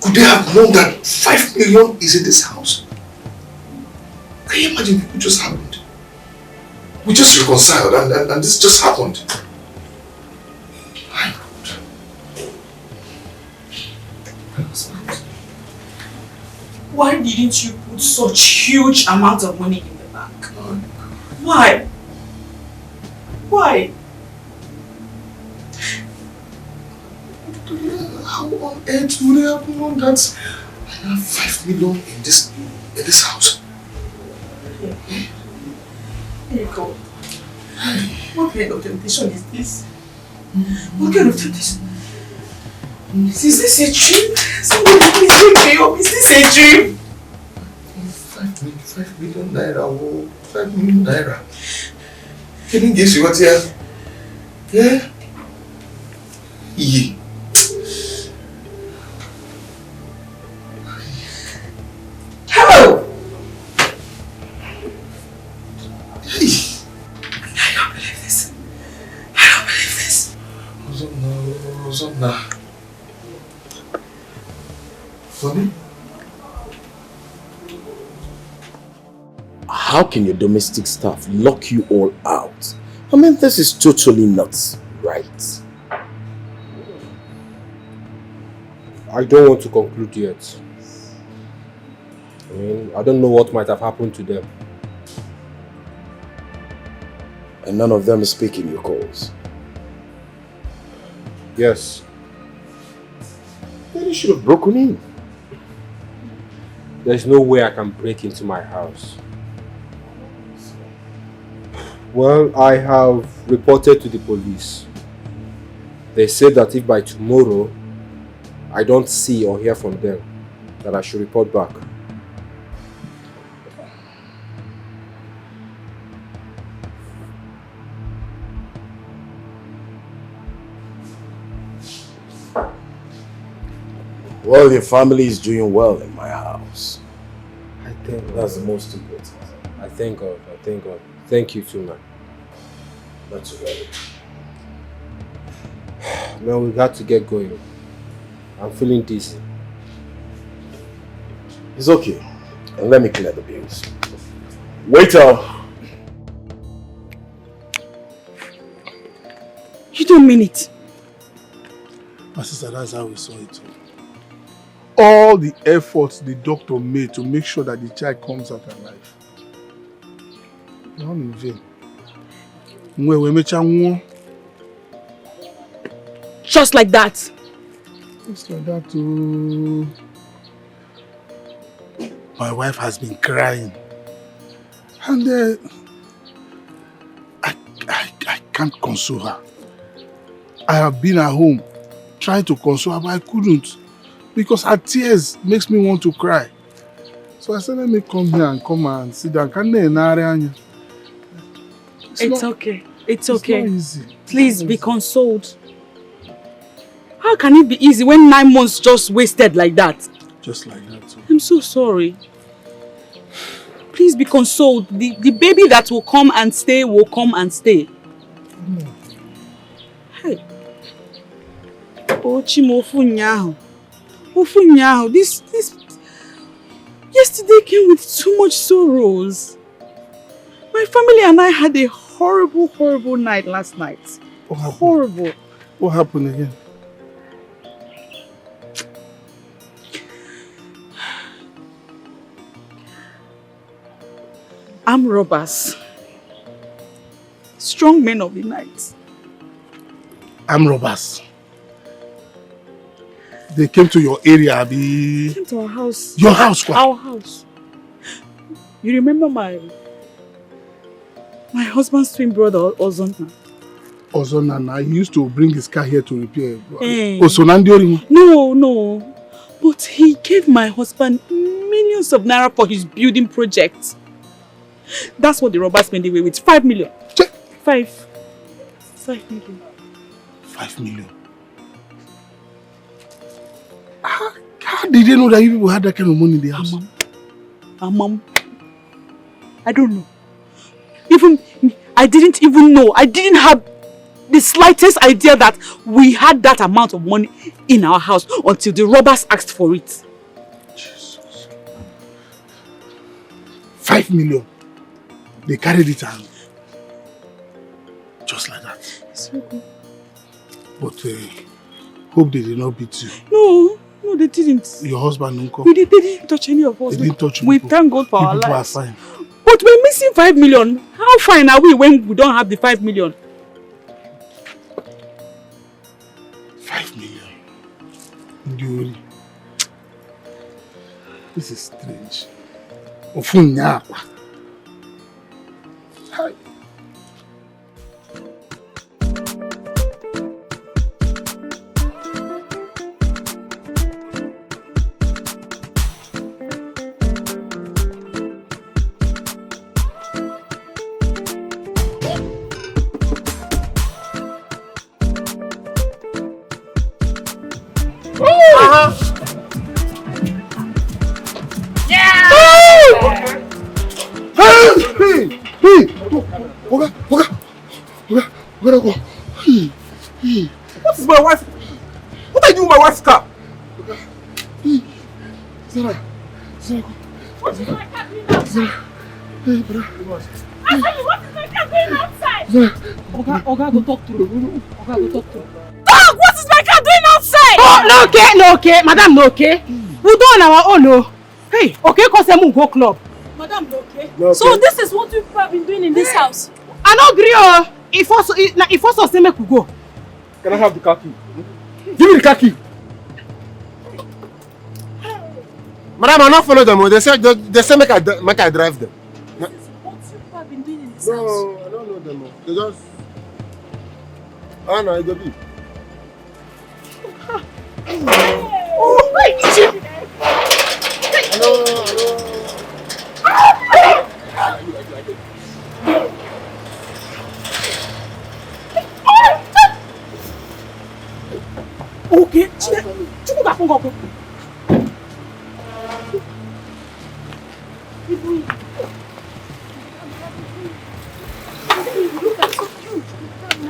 could they have known that 5 million is in this house? Can you imagine what just happened? We just reconciled and this just happened. Why didn't you put such huge amount of money in the bank? Why? Why? How on earth would they have known that I have 5 million in this house? There you go. What kind of temptation is this? What kind of temptation? Is this a dream? Somebody please wake me up. Is this a dream? 5 million naira. Oh, 5 million naira. Can you guess what here? Yeah? Yeah. Hello! Hey. I can't believe Nah. Sorry? How can your domestic staff lock you all out? I mean, this is totally not right. I don't want to conclude yet. I mean, I don't know what might have happened to them. And none of them is speaking your calls? Yes. Then you should have broken in. There's no way I can break into my house. Well, I have reported to the police. They said that if by tomorrow I don't see or hear from them, that I should report back. Well, your family is doing well in my house. I thank God. That's the most important. I thank God. I thank God. Thank you too, man. That's right. Man, we got to get going. I'm feeling dizzy. It's okay. And let me clear the bills. Waiter! You don't mean it. My sister, that's how we saw it. All the efforts the doctor made to make sure that the child comes out alive. Not in vain. Just like that. Just like that too. My wife has been crying. And I can't console her. I have been at home trying to console her, but I couldn't. Because her tears makes me want to cry. So I said, let me come here and come and sit down. It's okay. It's okay. Not easy. Please be consoled. How can it be easy when 9 months just wasted like that? Just like that too. I'm so sorry. Please be consoled. The baby that will come and stay will come and stay. Hey. Oh, Chimofunyahu. This yesterday came with too much sorrows. My family and I had a horrible night last night. What happened? Horrible. What happened again? Armed robbers. Strong men of the night. Armed robbers. They came to your area, They came to our house. Your house? What? Our house. You remember my husband's twin brother, Ozona? Ozona, he used to bring his car here to repair. Hey. No. But he gave my husband millions of naira for his building project. That's what the robbers made away with. 5 million. 5 million. 5 million. How did they know that you people had that kind of money in the house? Mom. I don't know. I didn't even know. I didn't have the slightest idea that we had that amount of money in our house until the robbers asked for it. Jesus. 5 million. They carried it out. Just like that. It's so good. But hope they did not beat you. No, they didn't. Your husband didn't come? They didn't touch any of us. They didn't touch you. We thank God for our people lives. are fine. But we're missing 5 million. How fine are we when we don't have the 5 million? 5 million. Nduri. This is strange. Ofunyakwa. Hi. What is my wife? Asami, what is my car doing outside? Oga, go talk through. Oga, go talk through. Dog, what is my car doing outside? Oh, no okay. Madam, no okay. We do on our own, no. Hey, okay, cause them go club. Madam, no okay. No, okay. So this is what you have been doing in this house? I no agree, oh. If also say make we go. Can I have the car key? Give me the car key. Madam, I not follow them. They say make I drive them. This is what you have been doing in this No, house? I don't know them. They just. Ah, no, it's a bit. Oh, wait, Hello. okay. Chuku ga fun go.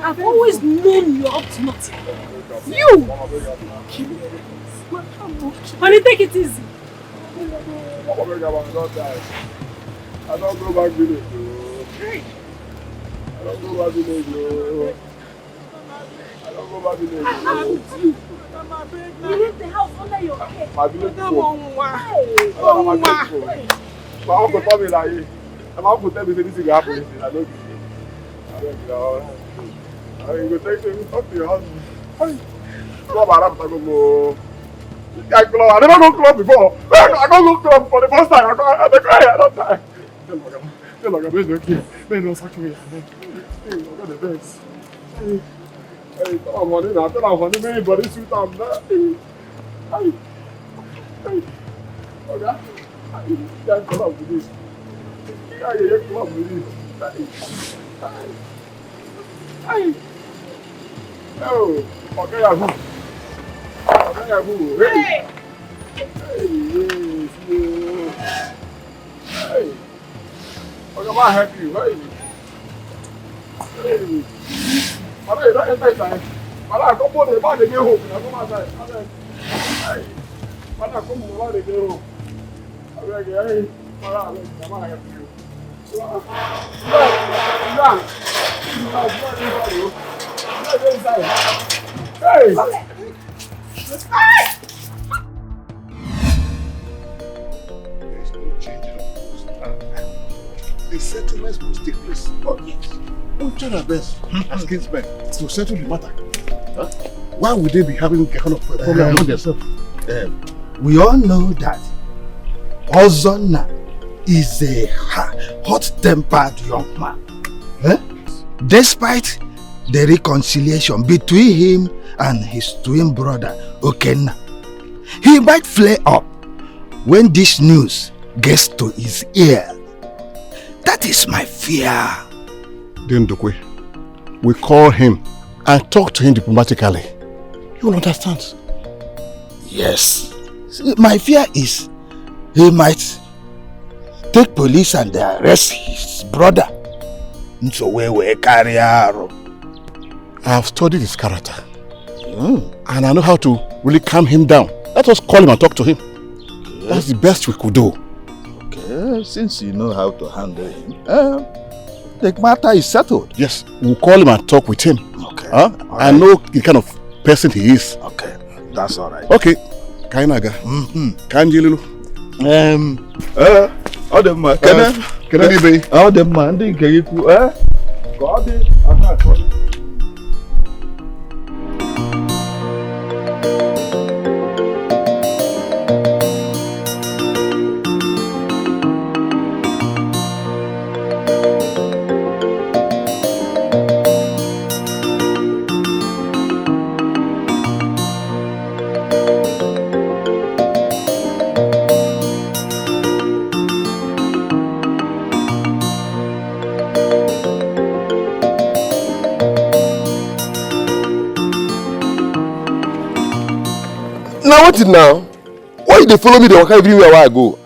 I've always known you're up to nothing. You. Honey, take it easy. I don't go back village. I don't go back village. You leave the house under your care. My village people. My uncle told me like, my uncle tell me this is happening. I don't I go take you talk to your husband. Club Arab to go. I never go club before. I don't go club for the first time. I don't die. Tell my God, okay. Man, no fuck me. Hey, got the best. Hey, tell my money now. Tell my money, man, but it's sweet on that. Hey. Okay. Can't club with this. Can't club with this. Hey. Oh, okay, Yahoo. Okay, Yahoo. Hey. Hey, yes, hey. Okay, I'm happy. Hey. Hey. Mother, you don't enter inside. Mother, come on, the man, they get home. Come outside. Hey. Mother, come on, the man, they get home. Hey. Mother, I'm happy. Hey! There's no change in course. The settlements must take place. Oh, yes. We'll try our best as kinsmen to settle the matter. Huh? Why would they be having a kind of problem among themselves? We all know that Ozonna is a hot-tempered young man. Despite the reconciliation between him and his twin brother, Okenna, he might flare up when this news gets to his ear. That is my fear. Then, Dokwe, we call him and talk to him diplomatically. You will understand. Yes. See, my fear is he might take police and arrest his brother. So we carry arrow. I have studied his character. And I know how to really calm him down. Let us call him and talk to him. Okay. That's the best we could do. Okay, since you know how to handle him, the matter is settled. Yes, we'll call him and talk with him. Okay. I know the kind of person he is. Okay, that's all right. Okay. Kainaga. Kanjililu. All the man. Can I be? All the man. They can you God. Now what is now? Why they follow me? They walk everywhere where I go.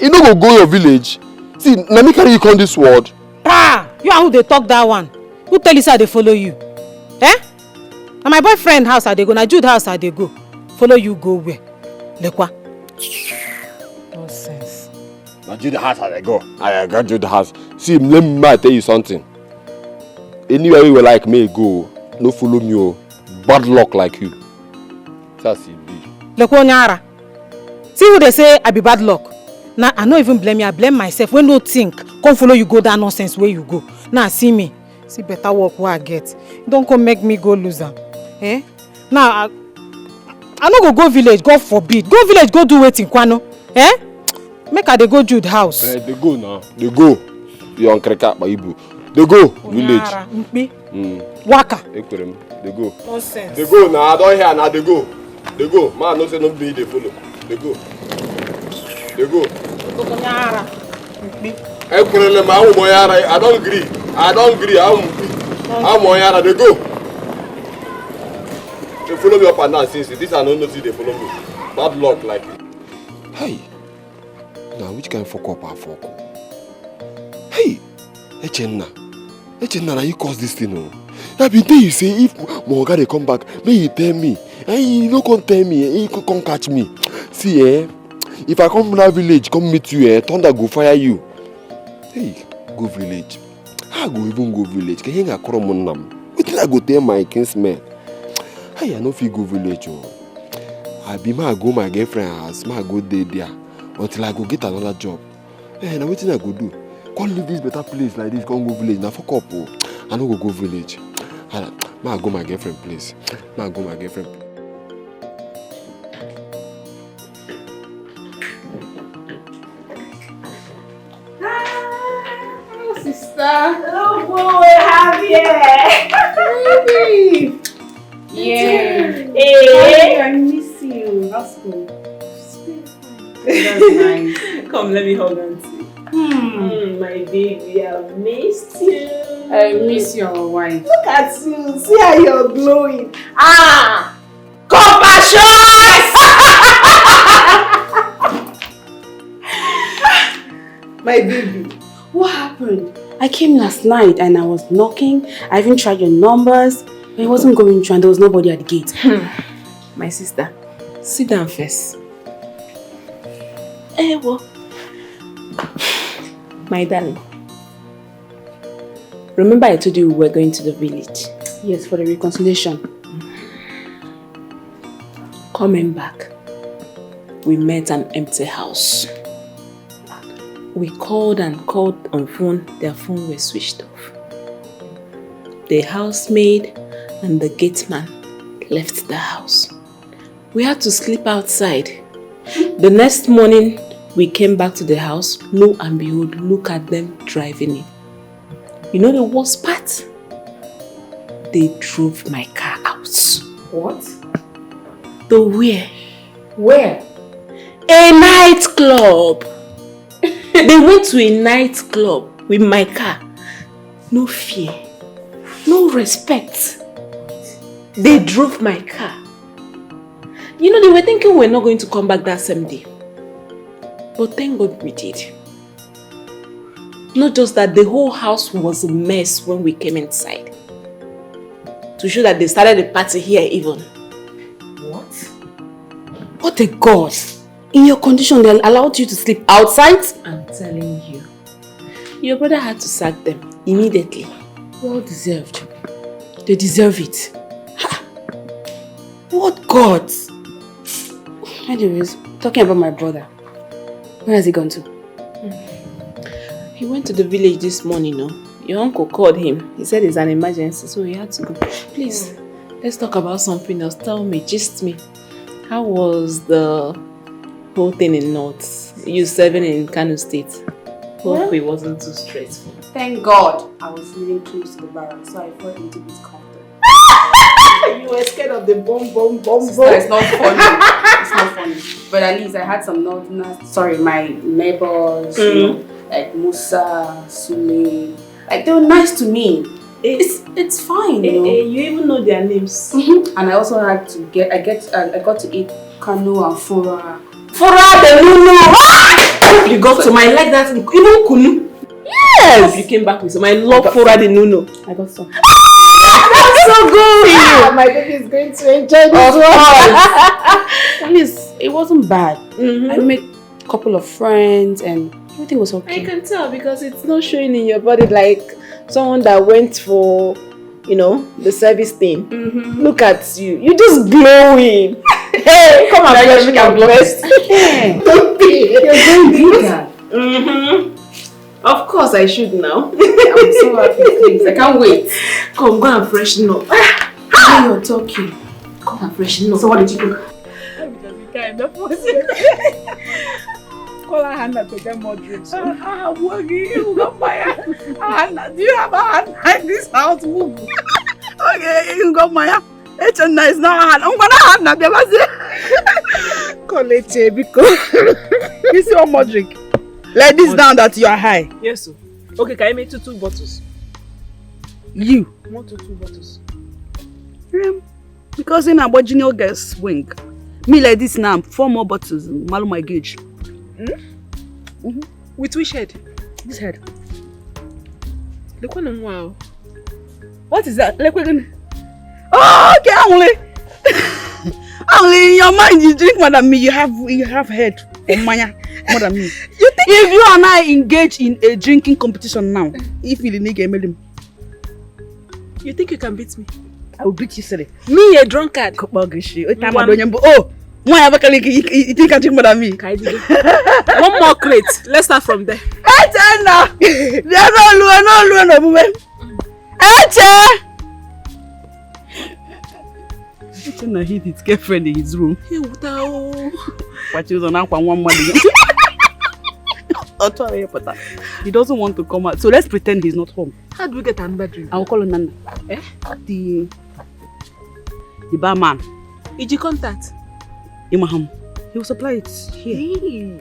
You don't go your village. See, let me carry you on this word. You and who they talk that one? Who tell you how they follow you? Now my boyfriend house how they go? Now Jude house how they go? Follow you go where? Lekwa. Nonsense. I do the house as I go. I got to the house. See, let me tell you something. Anywhere you like me go, no follow me. Oh. Bad luck like you. That's it. Look, Onyara. See who they say I be bad luck. Now I don't even blame you. I blame myself. When no think, come follow you go that nonsense where you go. Now see me. See better work where I get. Don't come make me go loser. Eh? Now I no go village. God forbid. Go village. Go do waiting, Kwano. Eh? Make her they go Jude house. They go now. They go. You on Kreka Baibu. They go village. Waka. They go. Nonsense. They go now. I don't hear now. They go. They go. Man, no say no be they follow. They go. They go. I don't agree. I don't agree. I'm Moyara. They go. They follow me up and down since this I don't know see they follow me. Bad luck like it. Hey. Now which kind of fuck up I fuck up? Hey. Echenna, now you cause this thing. Oh. I been tell you say if Moga they come back, may you tell me. Hey, you no come tell me. You come catch me. See, if I come from that village, come meet you, thunder go fire you. Hey, go village. I go even go village. Can you call on them? What did I go tell my kinsman? Hey, I no fit go village. Oh. I be ma go my girlfriend house, ma go there until I go get another job. Hey, now what did I go do? Can't leave this better place like this. Can't go village. Now fuck up. Oh. I no go village. Ma go my girlfriend place. Ma go my girlfriend place. Hello, sister. Hello, boy. Happy. Baby. Yeah. Hey. I miss you. That's cool. That's nice. Come, let me hold on to you. My baby, I missed you. I miss your wife. Look at you. See how you're glowing. Ah! Compassion! My baby, what happened? I came last night and I was knocking. I even tried your numbers. But it wasn't going through and there was nobody at the gate. My sister, sit down first. Well. My darling, remember I told you we were going to the village? Yes, for the reconciliation. Coming back, we met an empty house. We called and called on phone, their phone was switched off. The housemaid and the gateman left the house. We had to sleep outside. The next morning, we came back to the house, lo and behold, look at them driving in. You know the worst part? They drove my car out. What? The where? Where? A nightclub. They went to a nightclub with my car. No fear. No respect. They drove my car. You know, they were thinking we're not going to come back that same day. But thank God we did. Not just that, the whole house was a mess when we came inside. To show that they started the party here even. What? What a God! In your condition, they allowed you to sleep outside? I'm telling you. Your brother had to sack them immediately. Well deserved. They deserve it. Ha! What God? Anyways, talking about my brother. Where has he gone to? He went to the village this morning, no? Your uncle called him. He said it's an emergency, so he had to go. Please, let's talk about something else. Tell me, gist me. How was the whole thing in North? You serving in Kano State? Hope it wasn't too stressful. Thank God I was living close to the barrel, so I felt a little bit comfortable. You were scared of the bomb. Sister, it's not funny. It's not funny. But at least I had some my neighbors, you know, like Musa, Sule. Like they were nice to me. It's fine, you know. You even know their names. And I also had to I got to eat kanu and fura. Fura the Lulu! You got some. I like that. Even kunu. Yes! You came back with some. I love Fora the Nuno. I got some. That's so good! My baby is going to enjoy this one. At least it wasn't bad. I made a couple of friends and it Everything was okay. I can tell because it's not showing in your body like someone that went for, you know, the service thing. Look at you. You're just glowing. Hey, come and flesh me your breast. Don't be. You're going bigger. Of course I should now. I'm so happy, please. I can't wait. Come, go and freshen up. How you're talking? Come and freshen up. So what did you do? Call Hannah to get more drinks. Hannah, do you have a Hannah in this house? Move. Okay, you got Maya. It's a nice now. I'm gonna Hannah. Call it because you see one more drink. Let this down that you are high. Yes, sir. Okay, can I make two bottles? You? One to 2 bottles. Because in our junior girls swing. Me like this now, 4 more bottles. Malu my gauge. With which head? This head. Look one wow. What is that? Like we're gonna... Oh, okay, only in your mind you drink more than me. You have head for Maya more than me. You think if you and I engage in a drinking competition now, if you didn't get him, you think you can beat me? I will beat you, silly. Me, a drunkard. Oh, why you think you can drink more than me? One more crate. Let's start from there. They are not woman. He hid his girlfriend in his room. But he was on one money. He doesn't want to come out. So let's pretend he's not home. How do we get another drink? I'll call him Nana. The barman. Did you contact? Imaham. He will supply it here. Hey.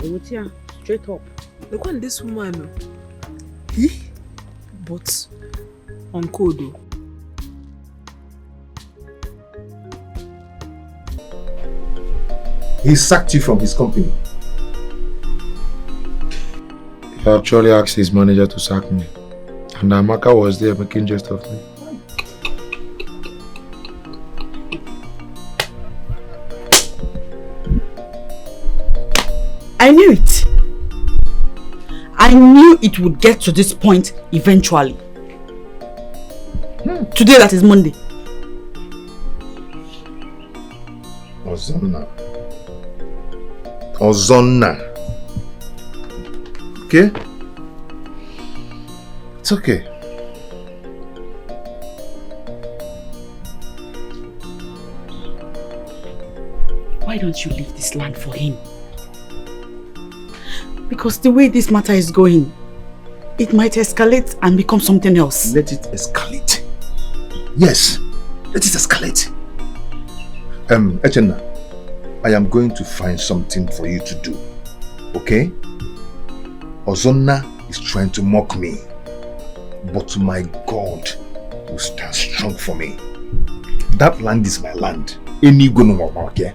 Straight up. Look at this woman. But on code. He sacked you from his company. He actually asked his manager to sack me. And Amaka was there making jest of me. I knew it. I knew it would get to this point eventually. Today, that is Monday. Ozonna. Okay? It's okay. Why don't you leave this land for him? Because the way this matter is going, it might escalate and become something else. Let it escalate. Yes, let it escalate. Echenna, I am going to find something for you to do. Okay? Ozonna is trying to mock me. But my God will stand strong for me. That land is my land. Any go no more, okay?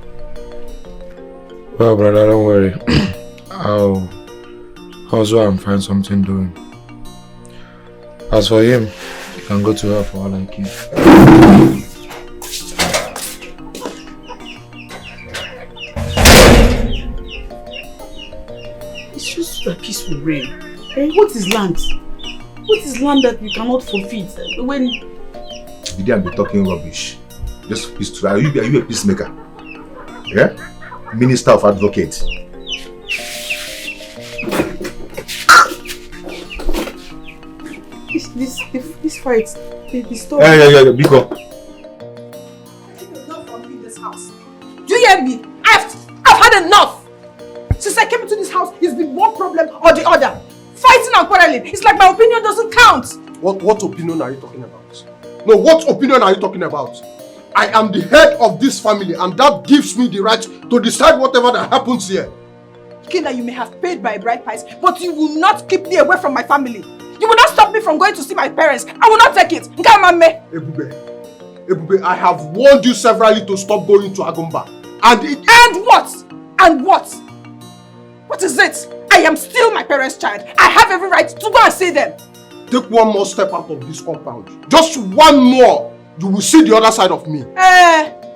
Well, brother, don't worry. I'll also find something doing. As for him, you can go to her for all I care. It's just a peaceful reign. Hey, what is land? What is land that you cannot forfeit? When You didn't be talking rubbish. Just peace to. Are you a peacemaker? Yeah? Minister of Advocates. This fight, the story. Yeah, Biko. Enough from me in this house. Do you hear me? I've had enough. Since I came into this house, it's been one problem or the other. Fighting and quarreling. It's like my opinion doesn't count. What opinion are you talking about? No, what opinion are you talking about? I am the head of this family and that gives me the right to decide whatever that happens here. Kina, you may have paid my bride price, but you will not keep me away from my family. You will not stop me from going to see my parents. I will not take it. Ebube, I have warned you severally to stop going to Agumba. And what? And what? What is it? I am still my parents' child. I have every right to go and see them. Take one more step out of this compound. Just one more. You will see the other side of me.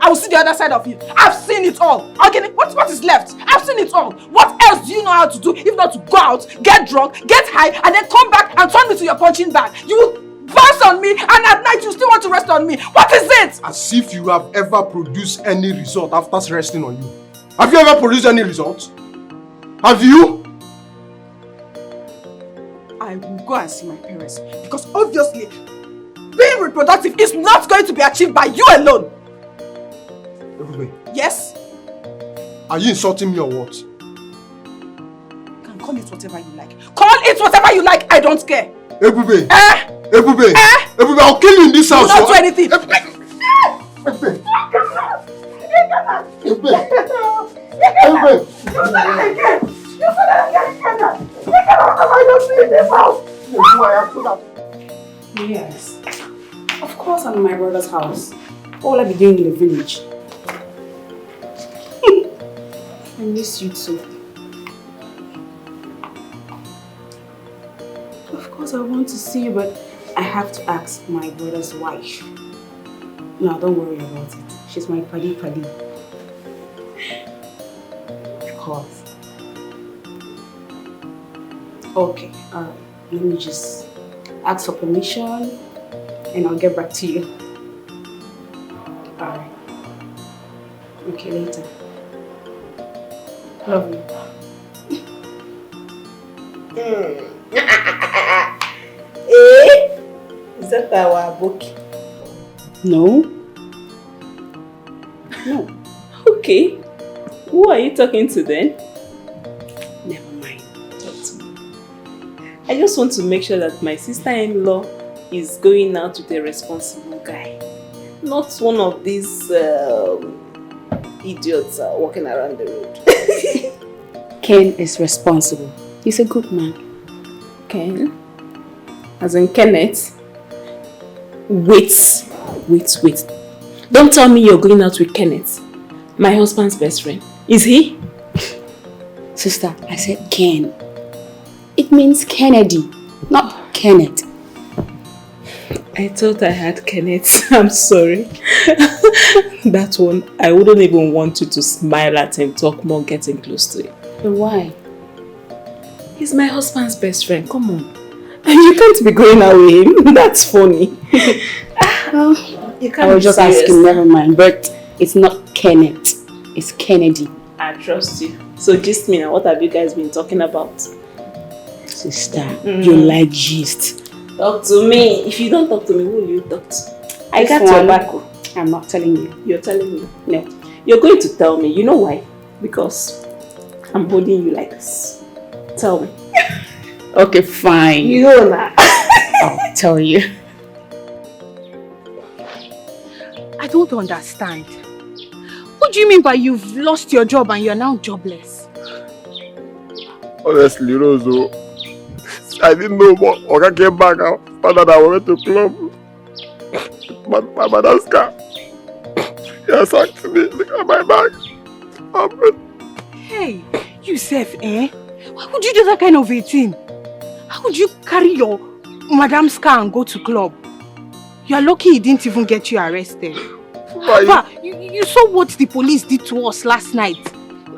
I will see the other side of you. I've seen it all. Okay, what is left? I've seen it all. What else do you know how to do if not to go out, get drunk, get high, and then come back and turn me to your punching bag? You will bounce on me, and at night you still want to rest on me. What is it? As if you have ever produced any result after resting on you. Have you ever produced any result? Have you? I will go and see my parents because obviously being reproductive is not going to be achieved by you alone. Ebube, Yes? are you insulting me or what? You can call it whatever you like. Call it whatever you like. I don't care. Ebube! Ebube! Ebube, I'll kill you in this house. Do not do anything. Ebube! Yes. Of course I'm in my brother's house. What will I be doing in the village? I miss you too. Of course I want to see you, but I have to ask my brother's wife. No, don't worry about it. She's my paddy. Of course. Okay, alright. Let me just ask for permission and I'll get back to you. Alright. Okay, later. Love you. Is that our book? No. No. Okay. Who are you talking to then? Never mind. Talk to me. I just want to make sure that my sister-in-law is going out with a responsible guy. Not one of these idiots walking around the road. Ken is responsible. He's a good man. Ken? As in Kenneth? Wait. Don't tell me you're going out with Kenneth. My husband's best friend. Is he? Sister, I said Ken. It means Kennedy, not Kenneth. I thought I had Kenneth. I'm sorry. That one, I wouldn't even want you to smile at him, talk more, getting close to him. But why? He's my husband's best friend. Come on. And you can't be going out with him. That's funny. You can't I was just asking, never mind. But it's not Kenneth. It's Kennedy. I trust you. So gist me now, what have you guys been talking about? Sister, you like gist. Talk to me. If you don't talk to me, who will you talk to? I This got one, your back. I'm not telling you. You're telling me? No. You're going to tell me. You know why? Because I'm holding you like this. Tell me. Okay, fine. You know that. I'll tell you. I don't understand. What do you mean by you've lost your job and you're now jobless? Honestly, Roso, I didn't know what Oga came back out. Found out I went to club. My mother's car. He attacked me. Look at my bag. Hey, you self, eh? Why would you do that kind of a thing? How would you carry your madam's car and go to club? You're lucky he didn't even get you arrested. Papa, you saw what the police did to us last night.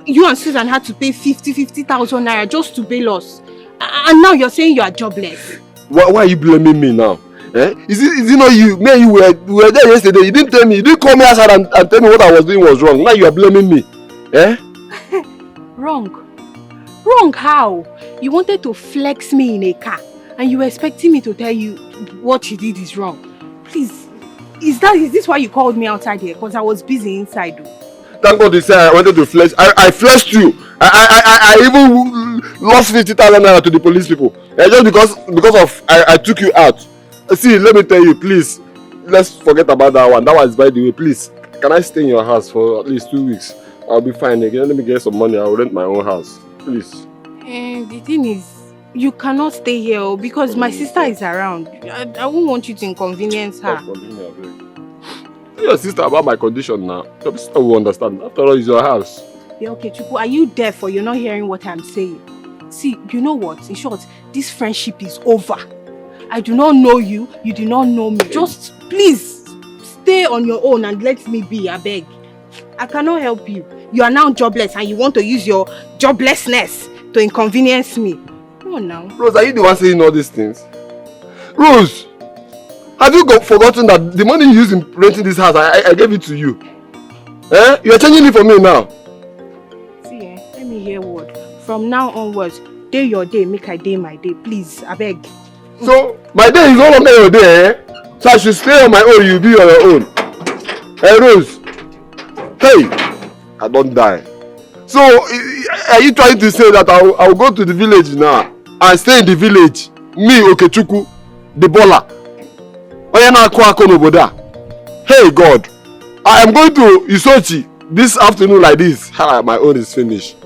You and Susan had to pay 50,000 naira just to bail us. And now you're saying you are jobless. Why are you blaming me now? Eh? Is it not you? Me and you were there yesterday. You didn't tell me. You didn't call me outside and tell me what I was doing was wrong. Now you are blaming me. Eh? Wrong. Wrong how? You wanted to flex me in a car and you were expecting me to tell you what you did is wrong. Please, is this why you called me outside here? Because I was busy inside. Thank God you said I wanted to flex. I flexed you. I even lost 50,000 naira to the police people. Just because of I took you out. See, let me tell you, please. Let's forget about that one. That one is by the way. Please, can I stay in your house for at least 2 weeks? I'll be fine again. Let me get some money. I'll rent my own house. Please. The thing is, you cannot stay here because my sister is around. I won't want you to inconvenience her. Tell your sister about my condition now. Your sister will understand. After all, it's your house. Yeah, okay, Chuku, are you deaf or you're not hearing what I'm saying? See, you know what? In short, this friendship is over. I do not know you. You do not know me. Just please stay stay on your own and let me be, I beg. I cannot help you. You are now jobless and you want to use your joblessness to inconvenience me. Come on now. Rose, are you the one saying all these things? Rose, have you forgotten that the money you used in renting this house, I gave it to you? Eh? You are changing it for me now. See, let me hear word. From now onwards, day your day, make I day my day. Please, I beg. So, my day is no longer your day, eh? So I should stay on my own, you be on your own. Hey, Rose. Hey, I don't die. So, are you trying to say that I will go to the village now and stay in the village? Me, Okechukwu, the baller. Hey, God. I am going to Isochi this afternoon like this. My own is finished.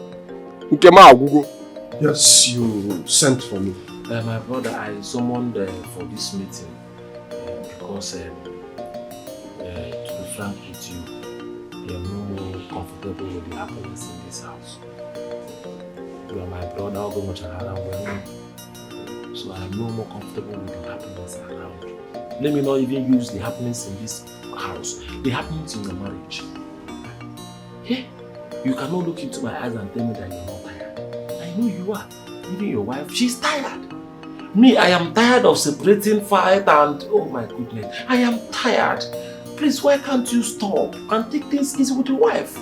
Yes, you sent for me. My brother, I summoned for this meeting because, to be frank with you, I am no more comfortable with the happiness in this house. You are my brother, I'll go much around, so I am no more comfortable with the happiness around. Let me not even use the happiness in this house, the happiness in your marriage. Hey, you cannot look into my eyes and tell me that you are not tired. I know you are. Even your wife, she's tired. Me, I am tired of separating, fight, and oh my goodness, I am tired. Please, why can't you stop and take things easy with your wife?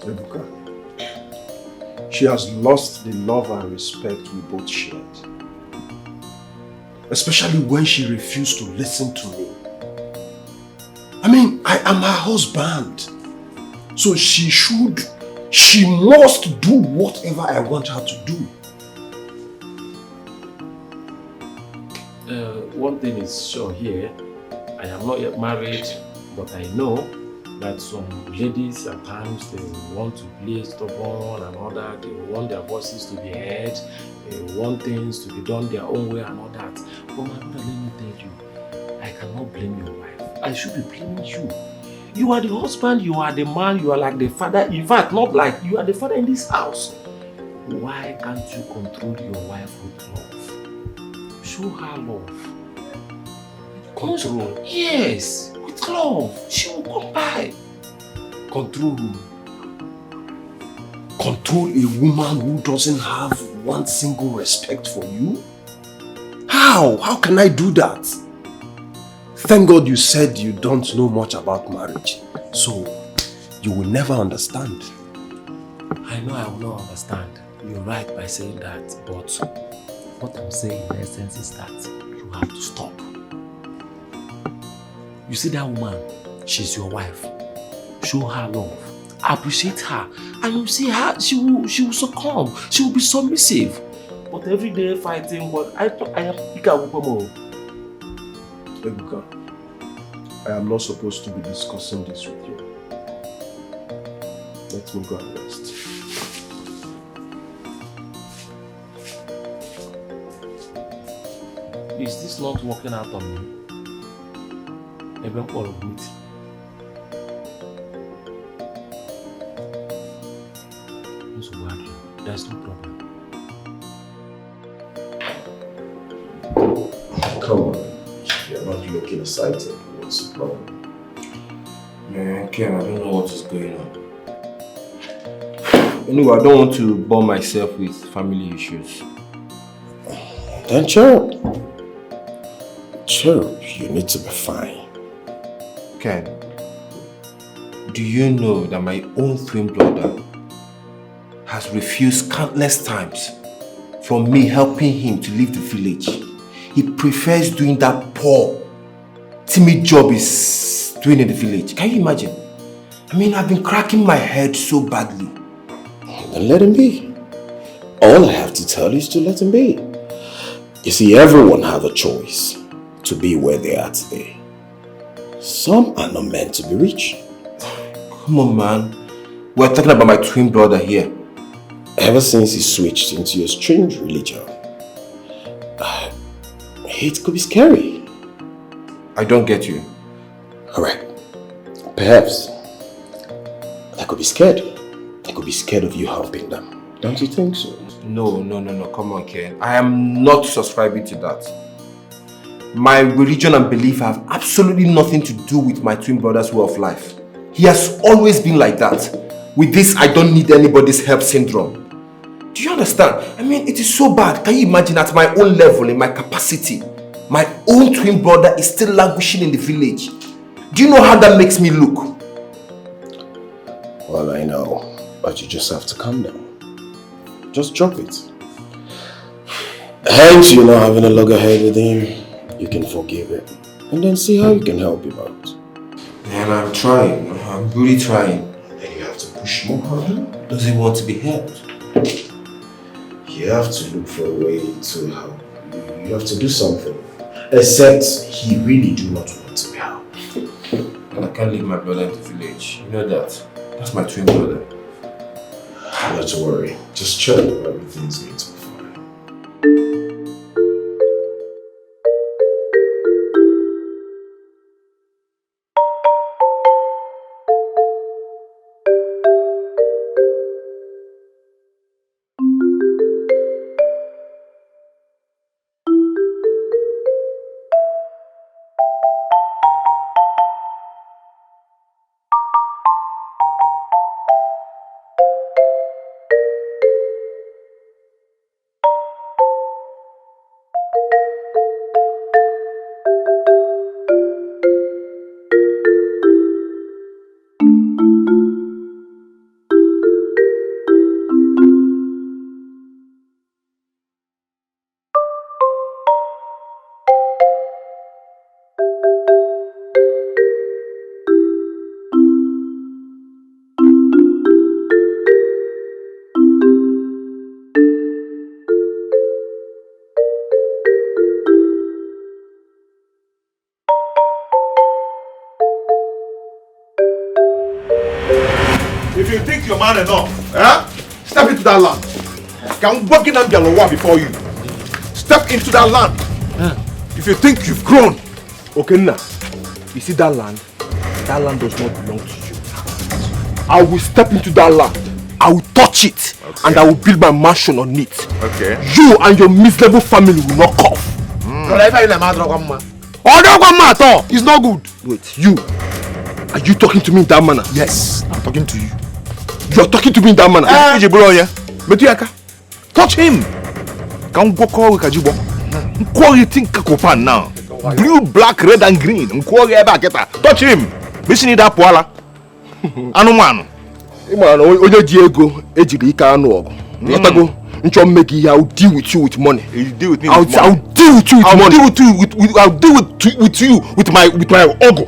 Ebuka, she has lost the love and respect we both shared. Especially when she refused to listen to me. I mean, I am her husband. So she must do whatever I want her to do. One thing is sure here, I am not yet married, but I know that some ladies at times they want to play stubborn and all that. They want their voices to be heard. They want things to be done their own way and all that. But my brother, let me tell you, I cannot blame your wife. I should be blaming you. You are the husband, you are the man, you are like the father. In fact, not like you are the father in this house. Why can't you control your wife with love? Show her love. Control? Yes, with love. She will come by. Control who? Control a woman who doesn't have one single respect for you? How? How can I do that? Thank God you said you don't know much about marriage. So, you will never understand. I know I will not understand. You're right by saying that, but what I'm saying in essence is that you have to stop. You see that woman, she's your wife. Show her love. Appreciate her. And you see her, she will succumb. She will be submissive. But every day fighting, what I am Ebuka, I am not supposed to be discussing this with you. Let me go and rest. Is this not working out on me? Even all of it. There's no problem. Come on. You're not looking excited. What's the problem? Man, Ken, I don't know what is going on. Anyway, I don't want to bore myself with family issues. Then chill. Chill. You need to be fine. Ken, do you know that my own twin brother has refused countless times from me helping him to leave the village? He prefers doing that poor, timid job he's doing in the village. Can you imagine? I mean, I've been cracking my head so badly. Then let him be. All I have to tell you is to let him be. You see, everyone has a choice to be where they are today. Some are not meant to be rich. Come on, man. We're talking about my twin brother here. Ever since he switched into a strange religion, it could be scary. I don't get you. Alright. Perhaps they could be scared. They could be scared of you helping them. Don't you think so? No. Come on, Ken. I am not subscribing to that. my religion and belief have absolutely nothing to do with my twin brother's way of life. He has always been like that. With this, I don't need anybody's help syndrome. Do you understand? I mean, it is so bad. Can you imagine at my own level, in my capacity, my own twin brother is still languishing in the village? Do you know how that makes me look? Well, I know, but you just have to calm down. Just drop it. Hence, you know, having a loggerhead with him, you can forgive it. And then see how you can help him out. Man, I'm trying. I'm really trying. And you have to push more harder. Does he want to be helped? You have to look for a way to help. You have to do something. Except he really do not want to be helped. And I can't leave my brother in the village. You know that. That's my twin brother. Not to worry. Just chill. Everything's going to be fine. If you think you're man enough, step into that land. Can walk in and before you. Step into that land. If you think you've grown, okay now. You see that land? That land does not belong to you. I will step into that land. I will touch it, and I will build my mansion on it. Okay. You and your miserable family will not cough. It's not good. Wait, you. Are you talking to me in that manner? Yes, I'm talking to you. You are talking to me in that manner? Touch him. Can go call Kajibo. Quality Kakopan now. Blue, black, red, and green. Touch him. Listen to that poala. Anuman. Oye Diego, Ejika Anuogo. Notago. I'll deal with you with money. You deal with me I'll with money. I'll deal with you with money. I'll deal with you with my ogo.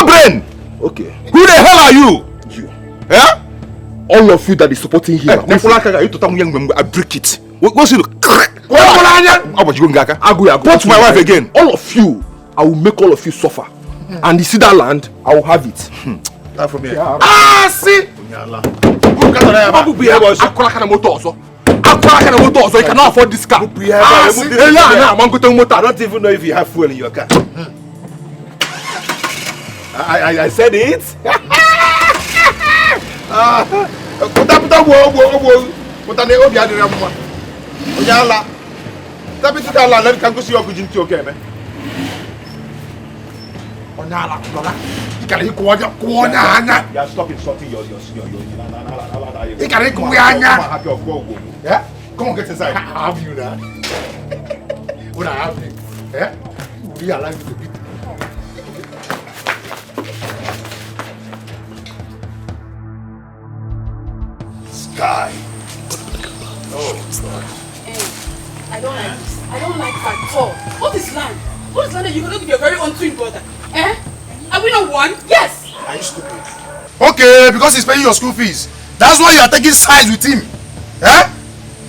Brain. Okay. Who the hell are you? You. Yeah? All of you that is supporting him. I break it. What's it? Touch my wife again. All of you, I will make all of you suffer. And you see that land, I will have it. That from here. See? You cannot afford this car. I don't even know if you have fuel in your car. I said it. Stop insulting your yeah? Come on, get inside. I have you now. What I have you. Yeah? We are alive to beat. Sky. Oh, God. I don't like this. I don't like that at all. What is land? What is land that you're going to give your very own twin brother? Are we not one? Yes! Are you stupid? Okay, because he's paying your school fees. That's why you are taking sides with him.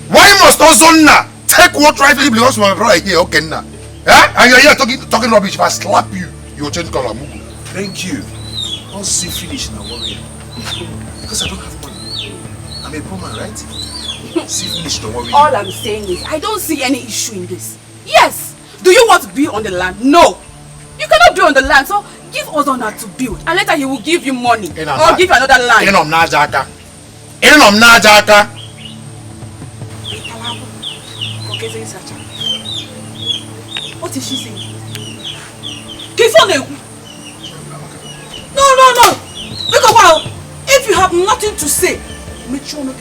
Why must also now take what rightfully belongs to my brother here? Okay, now. And you're here talking rubbish. If I slap you, you will change color. Thank you. I'll see finish now, warrior. Because I don't have money. I'm a poor man, right? See finish the warrior. All I'm saying is, I don't see any issue in this. Yes! Do you want to be on the land? No! You cannot be on the land, so give us honor to build. And later he will give you money. Or give you another land. Okay, say Chacha. What is she saying? No. Look a while. If you have nothing to say, make sure you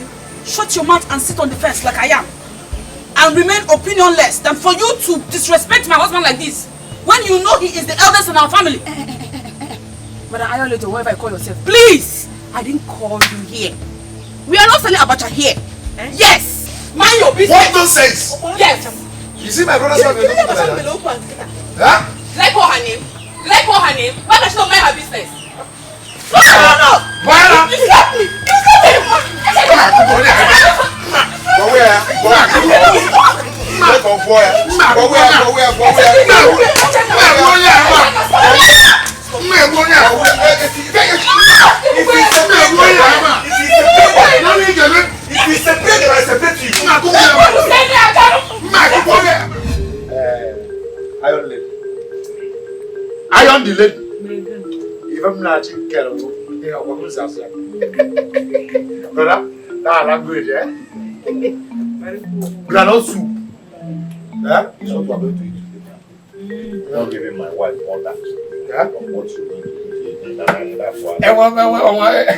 shut your mouth and sit on the fence like I am. And remain opinionless than for you to disrespect my husband like this. When you know he is the eldest in our family. Madam Ayolete, whoever you call yourself, please! I didn't call you here. We are not selling abacha here. Yes! Mind your business! What nonsense? Yes! You see my brother's son? Huh? Let go her name. Why does she not mind her business? No! Why? You slapped me! Iron the lady. If I'm not you, Carol, what was that? Brother, that language, eh? Granite soup. Yeah? It's what we're going to eat today. Don't give him my wife all that. Yeah? Of what you going to eat.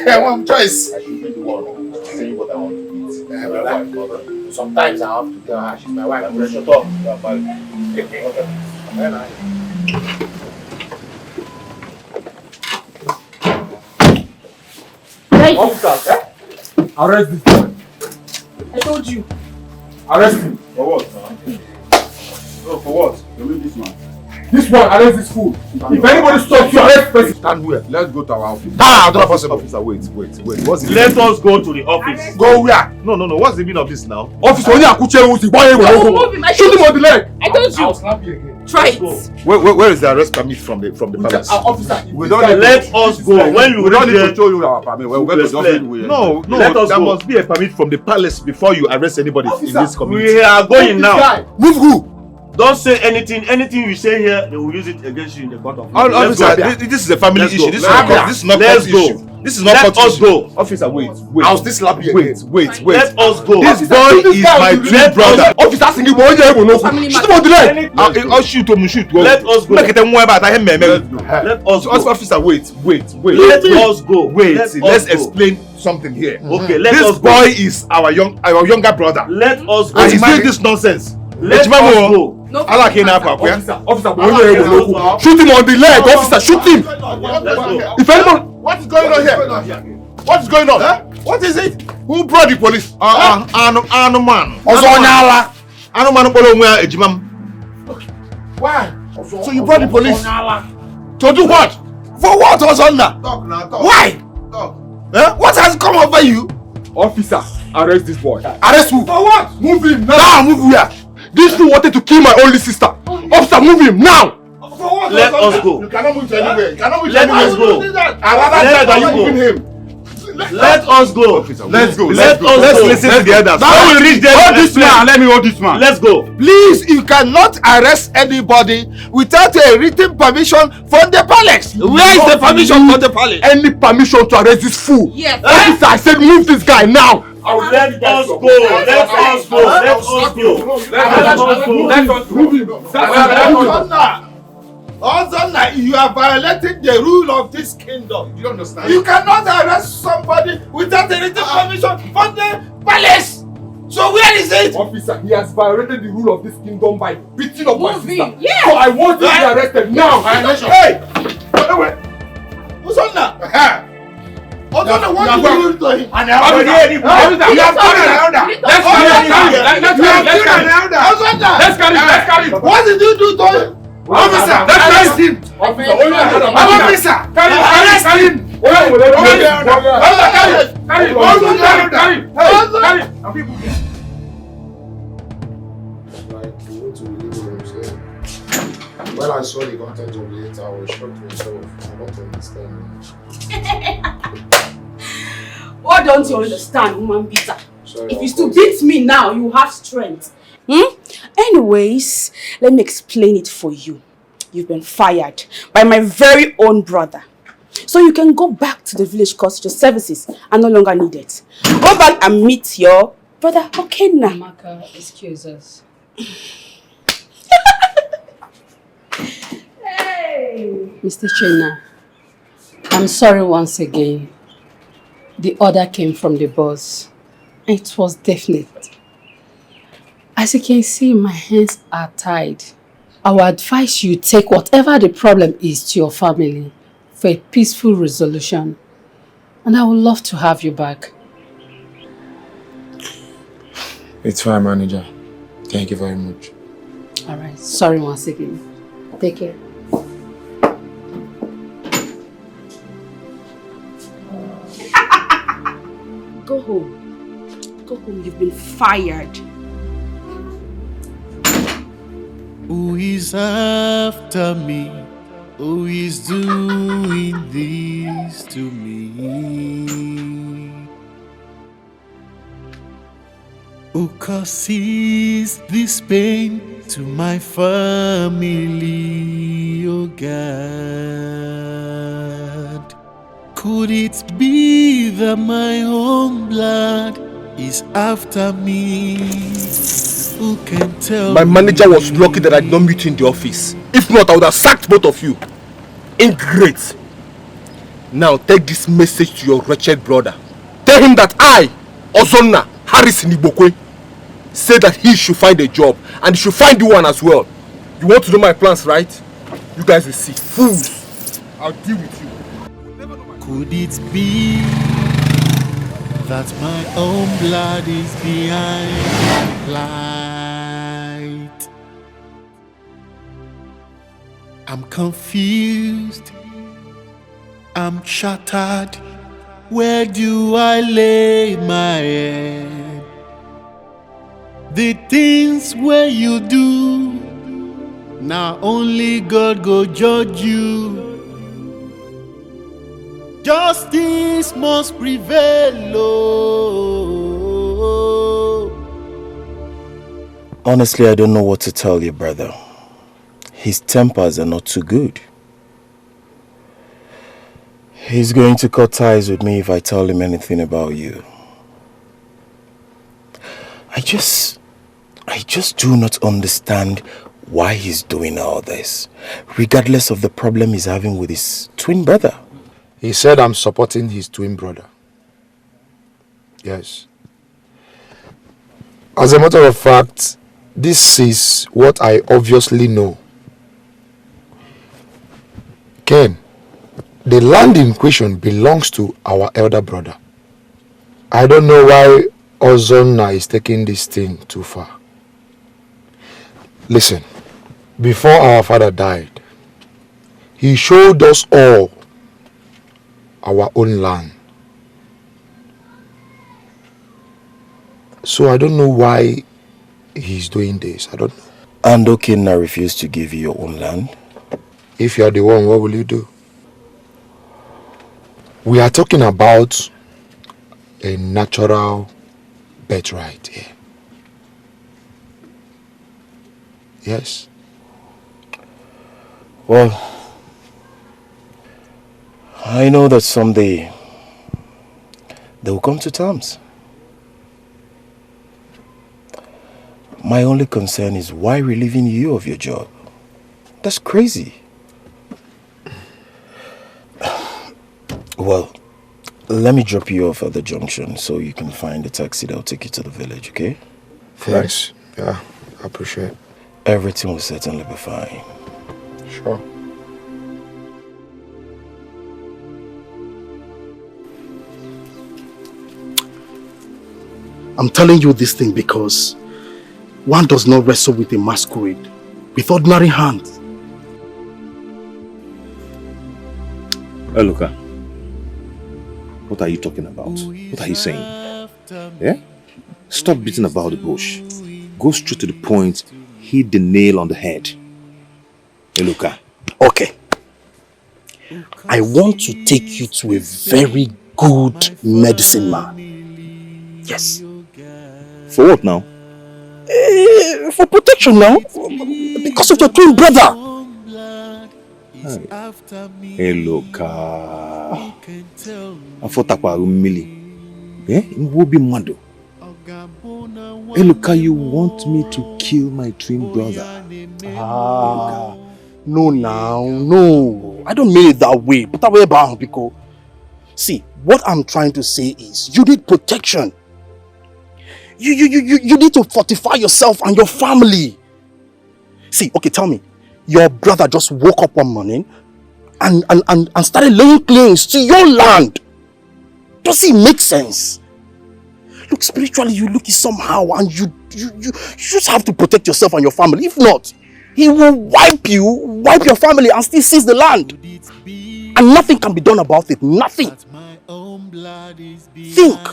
I want choice. I should be the one saying what I want to eat. My wife, mother. Sometimes I have to tell her she's my wife. I'm going to shut up. Officers, arrest this boy. I told you. Arrest him. For what? No, for what? You leave this man. This one, arrest this fool. If anybody stops you, arrest person. Stand where? Let's go to our office. Ah, don't possible. Officer, wait. What's the Let us go to the office. Go where? No. What's the meaning of this now? Officer, only Akuche who's the boy. Shoot him on the leg. I told you. I'll slap you again. Try it. Where is the arrest permit from the palace? Officer, We don't Let us go. When you we don't need reach to show you our permit. We're going to just No, Let us there go. must be a permit from the palace before you arrest anybody in this community. We are going now. Move who? Don't say anything. Anything you say here, they will use it against you in the court of law. Officer, this is a family issue. This is not court issue. This is not Let court us issue. go. Officer, wait. I'll still slap you again. Wait. Let us go. This boy is my twin brother. Officer, singing boy, shoot him on the leg. I'll shoot. Let us go. Make it more about him. Let us go. Officer, wait. Let us go. Wait. Let's explain something here. Okay, let This us go. boy is our younger brother. Let us go. And he's doing this nonsense. Let us go. Officer, shoot him on the leg. Officer, shoot him. If anyone, What is going on here? What is going on? What is it? Who brought the police? Anuman. Ozonyala. Anuman polo mwe ejimam. Why? So you brought the police To do what? For what, Ozonna? Talk now, talk. Why? What has come over you? officer, arrest this boy. Arrest who? For what? Move him now. Now, move where? This fool wanted to kill my only sister. Officer, move him now. For what? Let us go. You cannot move to anywhere. You cannot move to Let anywhere. us go. I rather die than you moving him. Let us go. Let's go. Let's listen to the others. Now we reach there. Hold this man. Let me hold this man. Let's go. Please, you cannot arrest anybody without a written permission from the palace. Where is the permission from the palace? Any permission to arrest this fool? Yes. Officer, I said move this guy now. Let us go. Let us go. Let us go. Let us move him. Ozonna, you are violating the rule of this kingdom. You don't understand? You cannot arrest somebody without a written permission from the palace. So where is it? Officer, he has violated the rule of this kingdom by beating up my Move sister. him. Yes. So I want him to be arrested now. Hey! Ozonna! Ozonna, what did you do to him? And I have Let's carry him. What did you do to him? Officer, arrest him. Officer, only Officer, arrest him. When I saw the content of the letter, I was shocked myself. I don't understand. What don't you understand, woman beater? Sorry, If you still beat me now, you have strength. Anyways, let me explain it for you. You've been fired by my very own brother. So you can go back to the village because your services are no longer needed. Go back and meet your brother Okenna. Amaka, excuse us. Mr. Chena, I'm sorry once again. The order came from the boss. It was definite. As you can see, my hands are tied. I would advise you take whatever the problem is to your family for a peaceful resolution. And I would love to have you back. It's fine, manager. Thank you very much. Alright, sorry once again. Take care. Go home. Go home, you've been fired. Who is after me? Who is doing this to me? Who causes this pain to my family, oh God? Could it be that my own blood is after me? Who can tell My manager me? was lucky that I did not meet you in the office. If not, I would have sacked both of you. Ingrate. Now take this message to your wretched brother. Tell him that I, Ozonna Harris Nibokwe, say that he should find a job and he should find you one as well. You want to know my plans, right? You guys will see. Fools. I'll deal with you. Could it be that my own blood is behind light? I'm confused. I'm shattered. Where do I lay my head? The things where you do, now only God go judge you. Justice must prevail, oh. Honestly, I don't know what to tell you, brother. His tempers are not too good. He's going to cut ties with me if I tell him anything about you. I just do not understand why he's doing all this, regardless of the problem he's having with his twin brother. He said I'm supporting his twin brother. Yes. As a matter of fact, this is what I obviously know. Ken, the land in question belongs to our elder brother. I don't know why Ozonna is taking this thing too far. Listen, before our father died, he showed us all our own land. So I don't know why he's doing this. I don't know. And Okinna refused to give you your own land? If you are the one, what will you do? We are talking about a natural birthright here. Yes. Well, I know that someday they will come to terms. My only concern is why relieving you of your job. That's crazy. Well, let me drop you off at the junction so you can find a taxi that will take you to the village, okay? Thanks. Yeah, I appreciate it. Everything will certainly be fine. Sure. I'm telling you this thing because one does not wrestle with a masquerade with ordinary hands. Hey, Luca. What are you talking about? What are you saying? Yeah? Stop beating about the bush. Go straight to the point. Hit the nail on the head. Hey, Luca. Okay. I want to take you to a very good medicine man. Yes. For what now? For protection now. Because of your twin brother. Hey, Luca. Afotakwa umili. Eh? Mwobi mado. Eluka, you want me to kill my twin brother? No now, no. I don't mean it that way. But that way about because see, what I'm trying to say is you need protection. You need to fortify yourself and your family. See, okay, tell me, your brother just woke up one morning and started laying claims to your land. Does it make sense? Look, spiritually you look it somehow and you just have to protect yourself and your family. If not, he will wipe your family and still seize the land. And nothing can be done about it. Nothing. Think.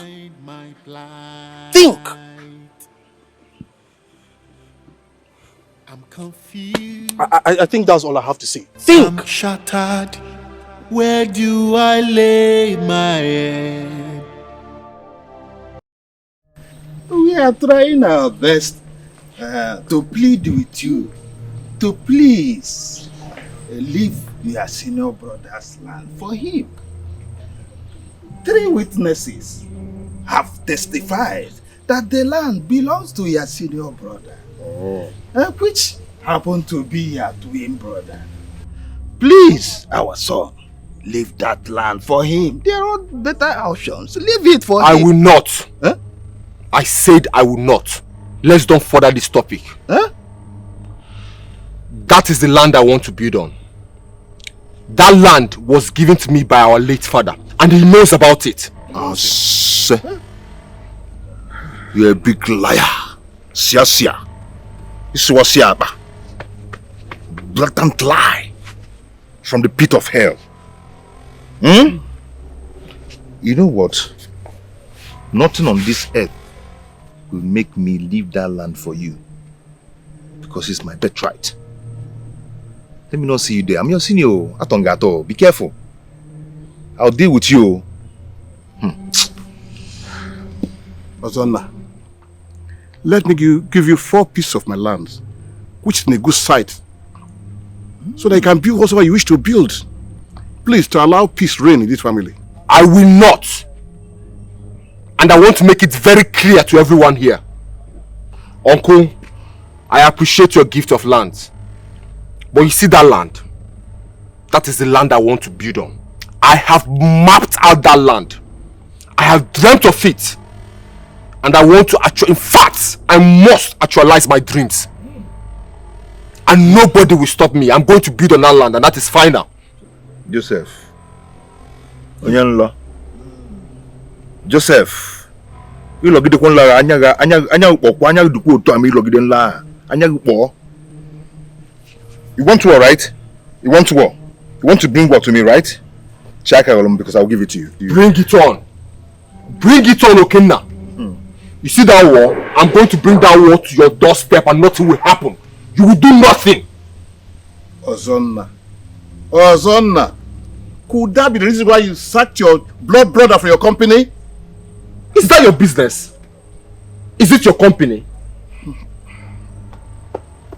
Think. I'm confused. I think that's all I have to say. Think. I'm shattered. Where do I lay my head? We are trying our best to plead with you to please leave your senior brother's land for him. 3 witnesses have testified that the land belongs to your senior brother, which happened to be your twin brother. Please, our son, leave that land for him. There are better options. Leave it for him. I will not. I said I will not. Let's don't further this topic. That is the land I want to build on. That land was given to me by our late father, and he knows about it. You're a big liar. Sia. This was Siaba. Blatant lie from the pit of hell. You know what? Nothing on this earth will make me leave that land for you, because it's my birthright. Let me not see you there. I'm your senior. Atongato. Be careful. I'll deal with you. Ozonna, let me give you 4 pieces of my land, which is in a good site, so that you can build whatever you wish to build. Please, to allow peace reign in this family. I will not. And I want to make it very clear to everyone here. Uncle, I appreciate your gift of land. But you see that land? That is the land I want to build on. I have mapped out that land. I have dreamt of it. And I want to in fact, I must actualize my dreams. And nobody will stop me. I'm going to build on that land, and that is final. Joseph. Onyanlo. Joseph. You look at the one la anya duku to ami look la anya po. You want to war, right? You want to war? You want to bring war to me, right? Chacha, because I'll give it to you. Bring it on. Bring it on, Okenna. You see that war? I'm going to bring that war to your doorstep and nothing will happen. You will do nothing. Ozonna. Could that be the reason why you sacked your blood brother for your company? Is that your business? Is it your company?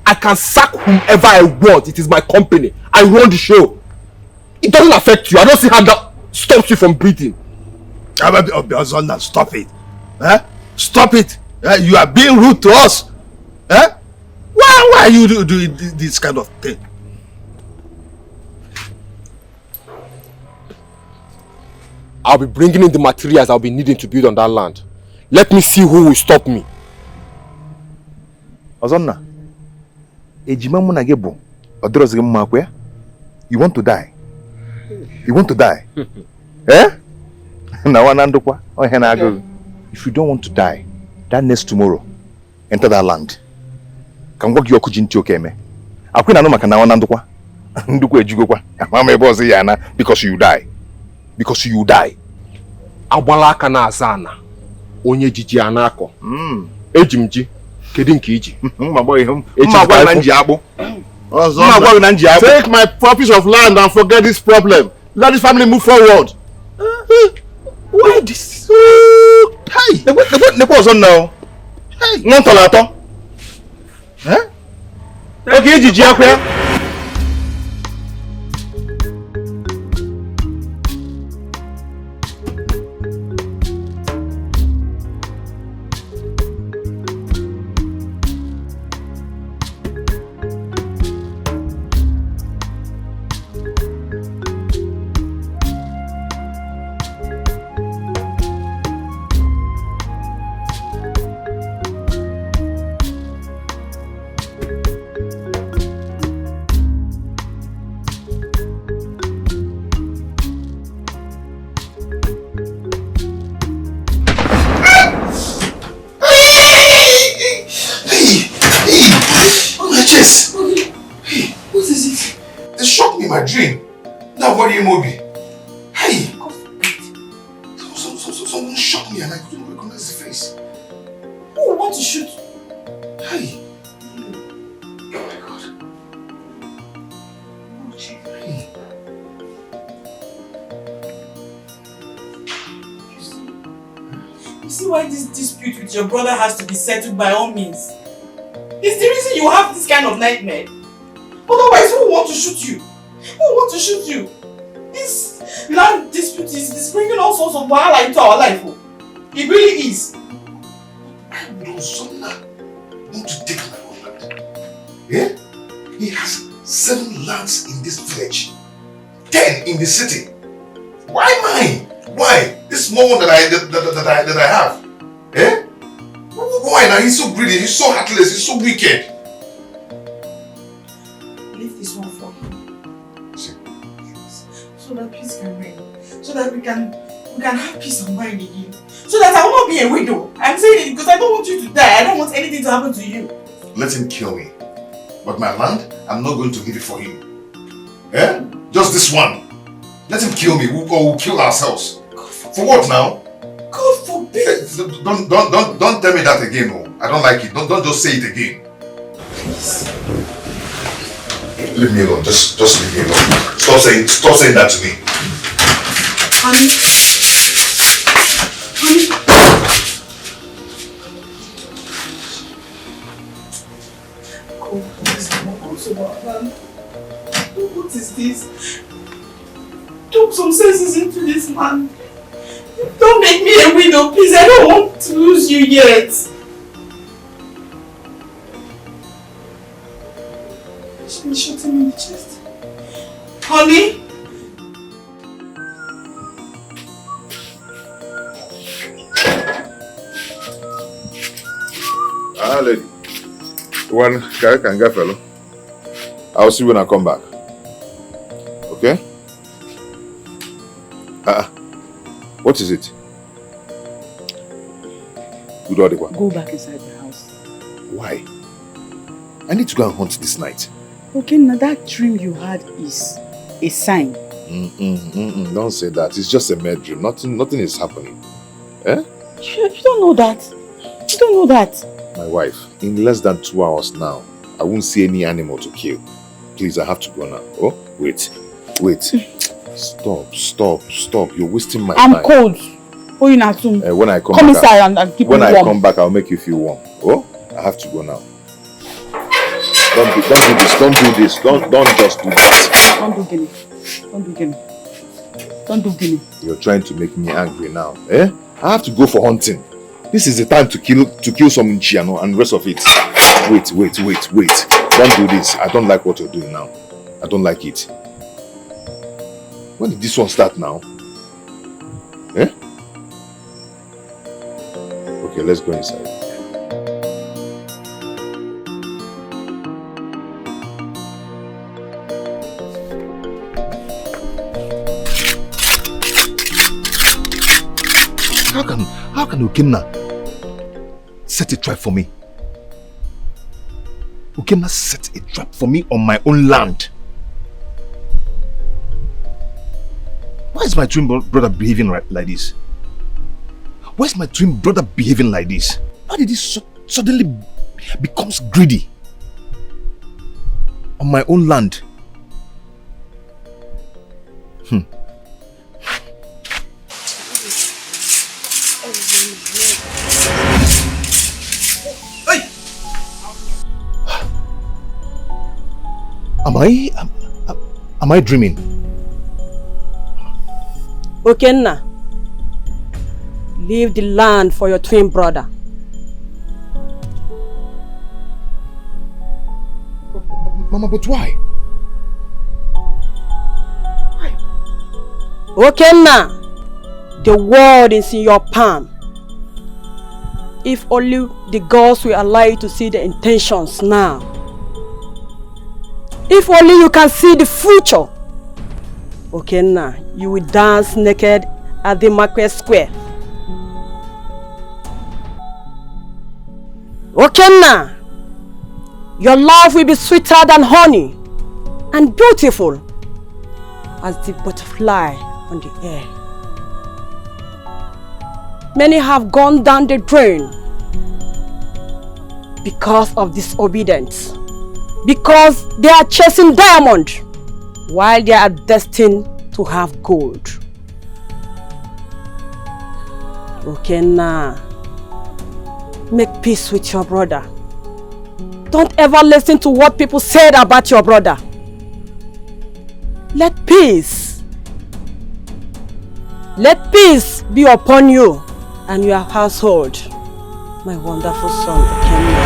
I can sack whomever I want. It is my company. I run the show. It doesn't affect you. I don't see how that stops you from breathing. Ozonna, stop it. Stop it. You are being rude to us. Why are you doing this kind of thing? I'll be bringing in the materials I'll be needing to build on that land. Let me see who will stop me. Ozonna, you want to die? You want to die? If you don't want to die, that next tomorrow, enter that land. Can work your kujinti okeme. Akwina no makana wanandukwa. Ndukwa ejugokwa. Mama ebozi yana because you die. Because you die. Agbala na azana. Onye jiji anako. Ejimji. Kedu nke iji? Take my piece of land and forget this problem. Let this family move forward. Why this? Hey, the boss on now. Hey, non tolato. Okay, Gigi, in my dream. Now what do you Mobi? Hey! Someone shot me and I couldn't recognize the face. Who would want to shoot? Hey! Oh my God. Oh gee, hey. You see why this dispute with your brother has to be settled by all means? It's the reason you have this kind of nightmare. Otherwise, who would want to shoot you? Who would want to shoot you? This land dispute is bringing all sorts of wahala into our life. Oh. It really is. I know Zonna want to take my own land. Yeah? He has 7 lands in this village. 10 in the city. Why mine? Why? This small one that I have. Eh? Why now? He's so greedy, he's so heartless, he's so wicked. Leave this one for him. So that peace can reign. So that we can have peace of mind again. So that I will not be a widow. I'm saying it because I don't want you to die. I don't want anything to happen to you. Let him kill me. But my land, I'm not going to give it for him. Eh? Just this one. Let him kill me, or we'll kill ourselves. For what now? God forbid. Don't tell me that again. Oh. I don't like it. Don't just say it again. Please. Leave me alone. Just leave me alone. Stop saying that to me. Honey. What is this? Talk some senses into this man. Don't make me a widow, please. I don't want to lose you yet. She shot him in the chest. Honey? Ah, lady. One guy can get fellow. I'll see you when I come back. Okay? What is it? Go back inside the house. Why? I need to go and hunt this night. Okay, now that dream you had is a sign. Don't say that. It's just a mere dream. Nothing is happening. Eh? You don't know that. You don't know that. My wife, in less than 2 hours now, I won't see any animal to kill. Please, I have to go now. Oh, wait. Stop. You're wasting my time. I'm cold. Oh, you're not soon. When I come inside and keep me warm. When I come back, I'll make you feel warm. Oh, I have to go now. Don't do this. Don't just do this. Don't do Guinea. You're trying to make me angry now. Eh? I have to go for hunting. This is the time to kill some Nchiano and the rest of it. Wait. Don't do this. I don't like what you're doing now. I don't like it. When did this one start now? Eh? Okay, let's go inside. How can Ukinna set a trap for me? Ukinna set a trap for me on my own land. Why is my twin brother behaving like this? Why is my twin brother behaving like this? How did he suddenly becomes greedy on my own land? Am I dreaming? Ukinna, leave the land for your twin brother. Mama, but why? Ukinna, the world is in your palm. If only the gods will allow you to see the intentions now. If only you can see the future. Ukinna, you will dance naked at the market square. Ukinna, your love will be sweeter than honey and beautiful as the butterfly on the air. Many have gone down the drain because of disobedience, because they are chasing diamond while they are destined to have gold. Okay, now make peace with your brother. Don't ever listen to what people said about your brother. Let peace be upon you and your household, my wonderful son, Okenna.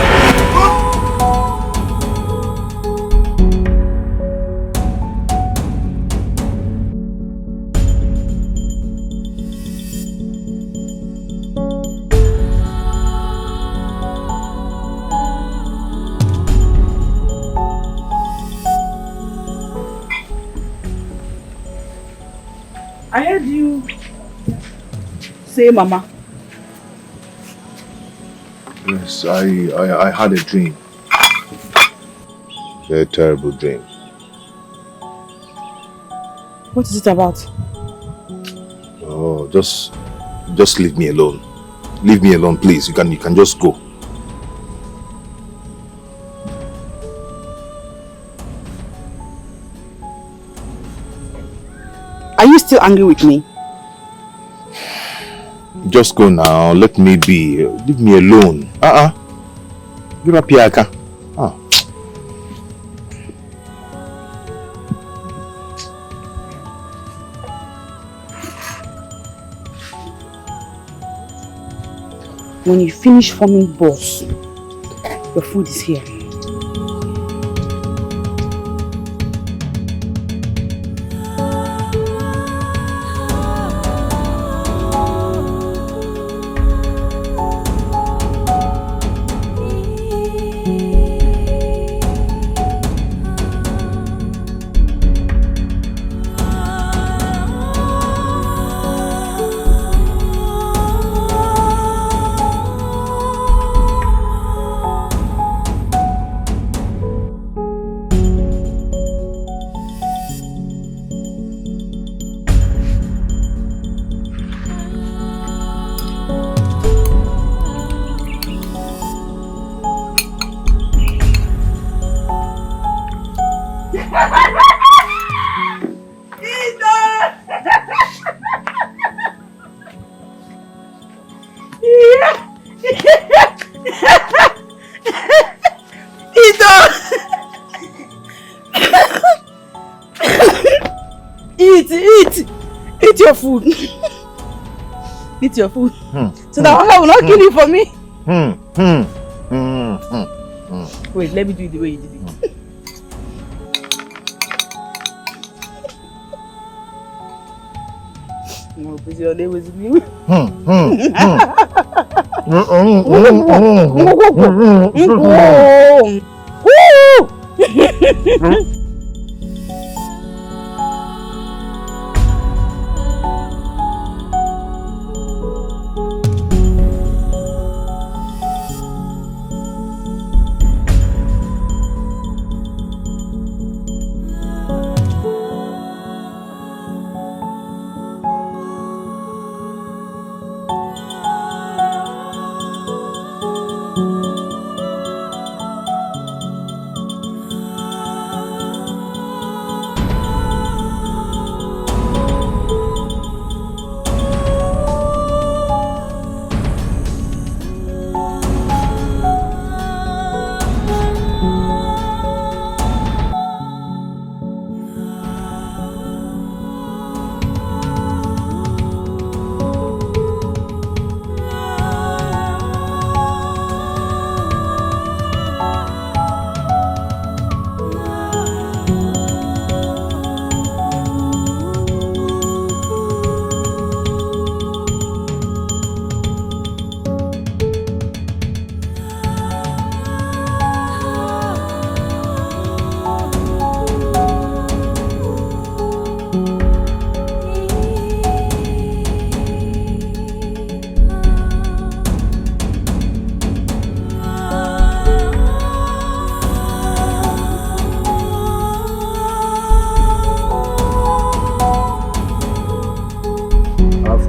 I heard you say mama. Yes, I had a dream. A terrible dream. What is it about? Oh, just leave me alone. Leave me alone, please. You can just go. Are you still angry with me? Just go now. Let me be. Leave me alone. You're a piaka. When you finish forming balls, your food is here. Eat your food. Eat your food. So that hunger will not kill you for me. Wait, let me do it the way you did it. No, but your name was me.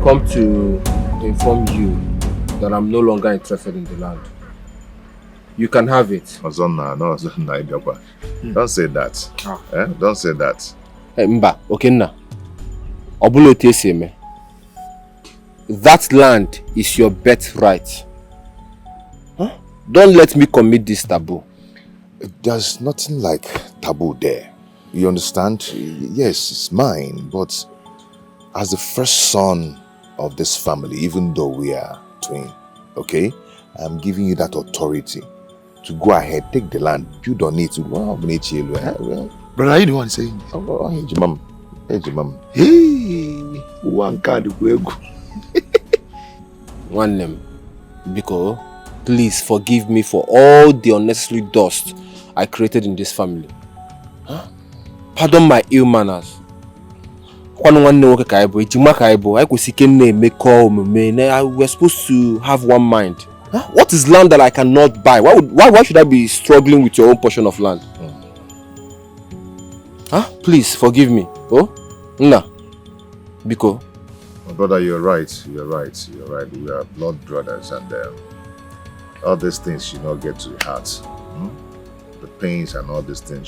come to inform you that I'm no longer interested in the land. You can have it. Ozonna, no, Ozonna, don't say that. Don't say that. Mba, Okenna. Obulo teseme. That land is your birthright. Huh? Don't let me commit this taboo. There's nothing like taboo there. You understand? Yes, it's mine, but as the first son of this family, even though we are twin, okay, I'm giving you that authority to go ahead, take the land, build on it. Brother, are you the one saying this? Hey, one card. One name. Biko, please forgive me for all the unnecessary dust I created in this family. Huh? Pardon my ill manners. We're supposed to have one mind. Huh? What is land that I cannot buy? Why should I be struggling with your own portion of land? Huh? Please forgive me. Oh? Nah. Biko. My brother, you're right. You're right. You're right. We are blood brothers, and all these things should not get to the heart. The pains and all these things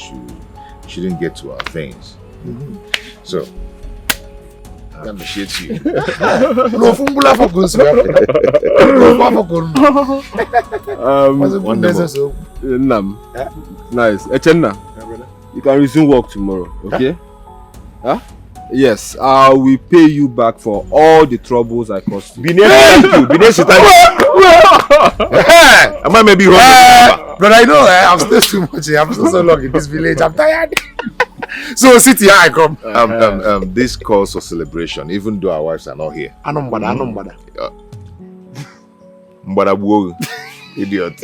shouldn't get to our veins. So, I appreciate you. Nice. Echenna, you can resume work tomorrow, okay? Huh? Yes, I will pay you back for all the troubles I caused you. Thank you. Am I maybe wrong? But I know I'm still too much. I'm still so long in this village. I'm tired. So sit here, I come. This calls for celebration, even though our wives are not here. Mbada. Idiot.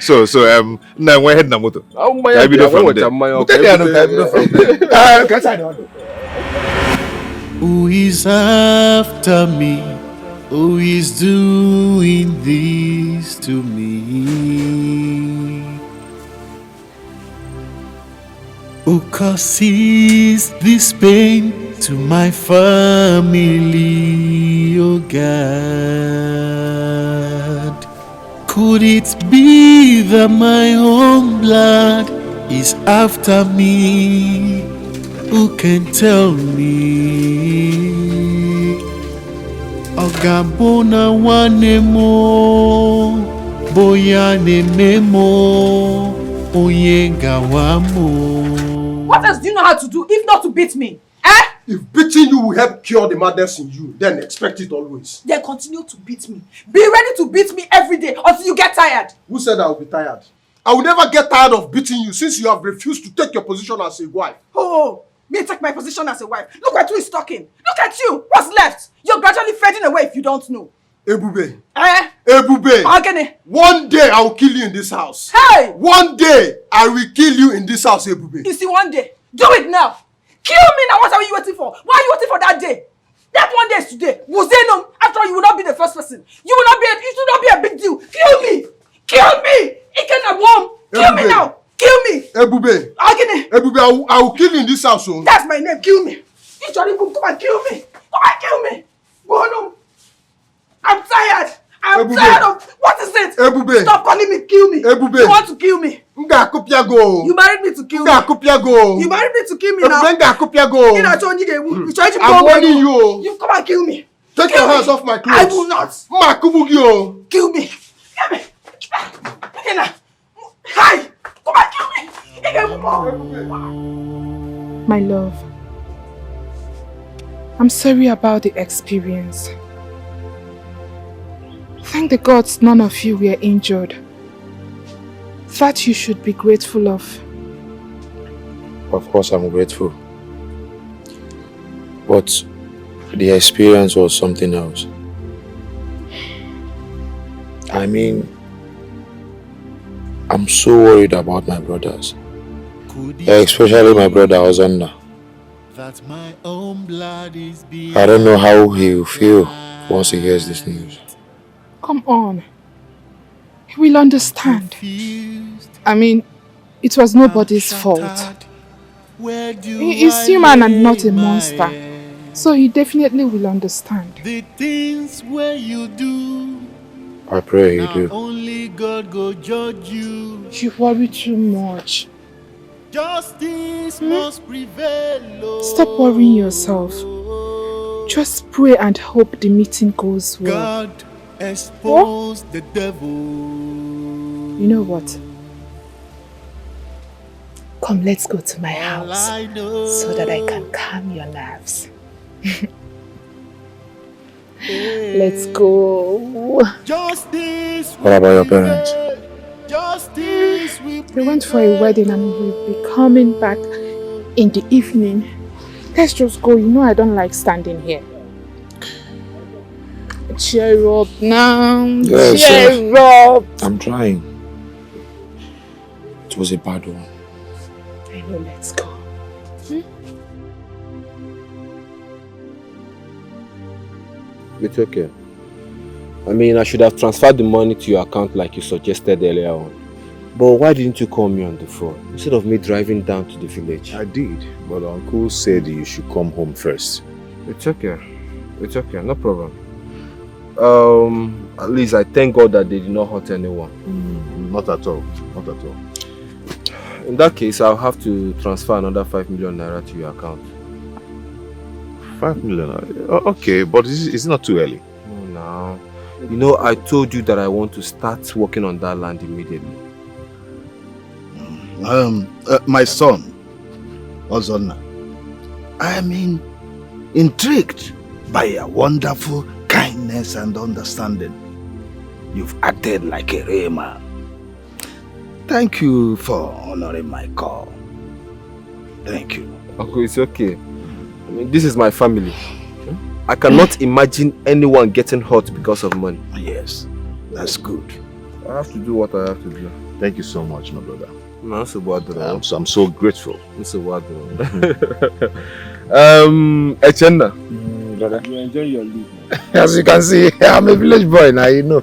so now we're heading to moto. Who is after me? Who is doing this to me? Who causes this pain to my family, oh God? Could it be that my own blood is after me? Who can tell me? Ogabona wanemo, boyane memo, oyenga wamo. What else do you know how to do if not to beat me? Eh? If beating you will help cure the madness in you, then expect it always. Then continue to beat me. Be ready to beat me every day until you get tired. Who said I will be tired? I will never get tired of beating you since you have refused to take your position as a wife. Oh, me take my position as a wife. Look at who is talking. Look at you. What's left? You're gradually fading away if you don't know. Ebube. Eh? Ebube. Agony. One day I will kill you in this house. Hey! One day I will kill you in this house, Ebube. You see, one day. Do it now. Kill me now. What are you waiting for? Why are you waiting for that day? That one day is today. Muzenum. After all, you will not be the first person. You will not be. It should not be a big deal. Kill me. Kill me. It cannot warm. Kill me now. Kill me. Ebube. Agony. Ebube, I will kill you in this house. Oh. That's my name. Kill me. You Johnny Boom, come and kill me. Come and kill me. Go on. I'm tired. I'm tired of. What is it? Ebube. Stop calling me. Kill me. Ebube. You want to kill me? You married me to kill me. You married me to kill me now. I'm warning you. You come and kill me. Take your hands off my clothes. I will not. Kill me. Kill me. Hi. Come and kill me. My love, I'm sorry about the experience. Thank the gods none of you were injured. That you should be grateful of. Of course I'm grateful. But the experience was something else. I mean, I'm so worried about my brothers. Especially my brother Ozonna. I don't know how he will feel once he hears this news. Come on. He will understand. I mean, it was nobody's fault. He is human and not a monster. So he definitely will understand. The things where you do, I pray you do. only God go judge you. You worry too much. Justice must prevail. Stop worrying yourself. Just pray and hope the meeting goes well. God expose the devil. You know what? Come, let's go to my house so that I can calm your nerves. Let's go. Justice. What about your parents? Justice. They went for a wedding and we'll be coming back in the evening. Let's just go. You know I don't like standing here. Cheer up now. Yes, Cheer up. I'm trying. It was a bad one. I know, let's go. It's okay. I mean, I should have transferred the money to your account like you suggested earlier on. But why didn't you call me on the phone instead of me driving down to the village? I did, but Uncle said you should come home first. It's okay. It's okay, no problem. At least I thank God that they did not hurt anyone. Not at all. Not at all. In that case, I'll have to transfer another 5 million naira to your account. 5 million? Okay, but is it not too early? No. You know, I told you that I want to start working on that land immediately. My son, Ozonna, I am intrigued by your wonderful kindness and understanding. You've acted like a real man. Thank you for honoring my call. Thank you. Uncle, it's okay. I mean, this is my family. I cannot imagine anyone getting hurt because of money. Yes, that's good. I have to do what I have to do. Thank you so much, my brother. I'm so grateful. Echenna. Brother. You enjoy your leave. As you can see, I'm a village boy now, you know.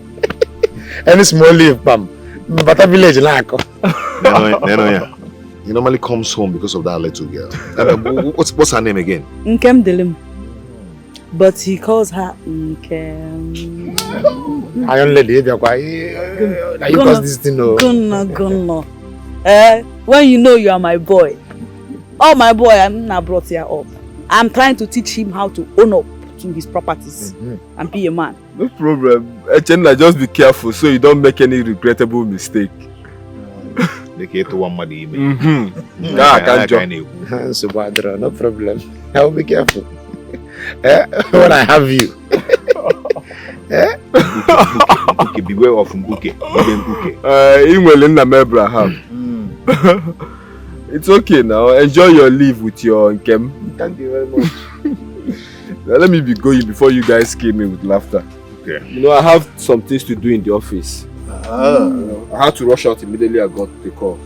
Any small leave, Pam. But a village like. He normally comes home because of that little girl. What's her name again? Nkem Delim. But he calls her Nkem. Iron lady, you cause this thing. Gunno. When you know you are my boy. Oh, my boy, I'm not brought here up. I'm trying to teach him how to own up to his properties and be a man. No problem. Echenna, just be careful so you don't make any regrettable mistake. No problem. I will be careful. When I have you. Beware of Mbuke. It's okay now. Enjoy your leave with your Nkem. Thank you very much. Now, let me be going before you guys kill me with laughter. Okay. You know, I have some things to do in the office. I had to rush out immediately I got the call.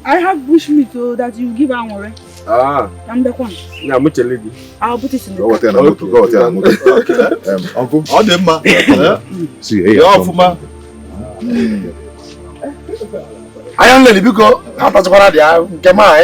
I have wish me to that you give her more. I'm the one. Yeah, I'm a lady. I'll put it in the Uncle. See, hey, Iron lady, because I'm not going to get my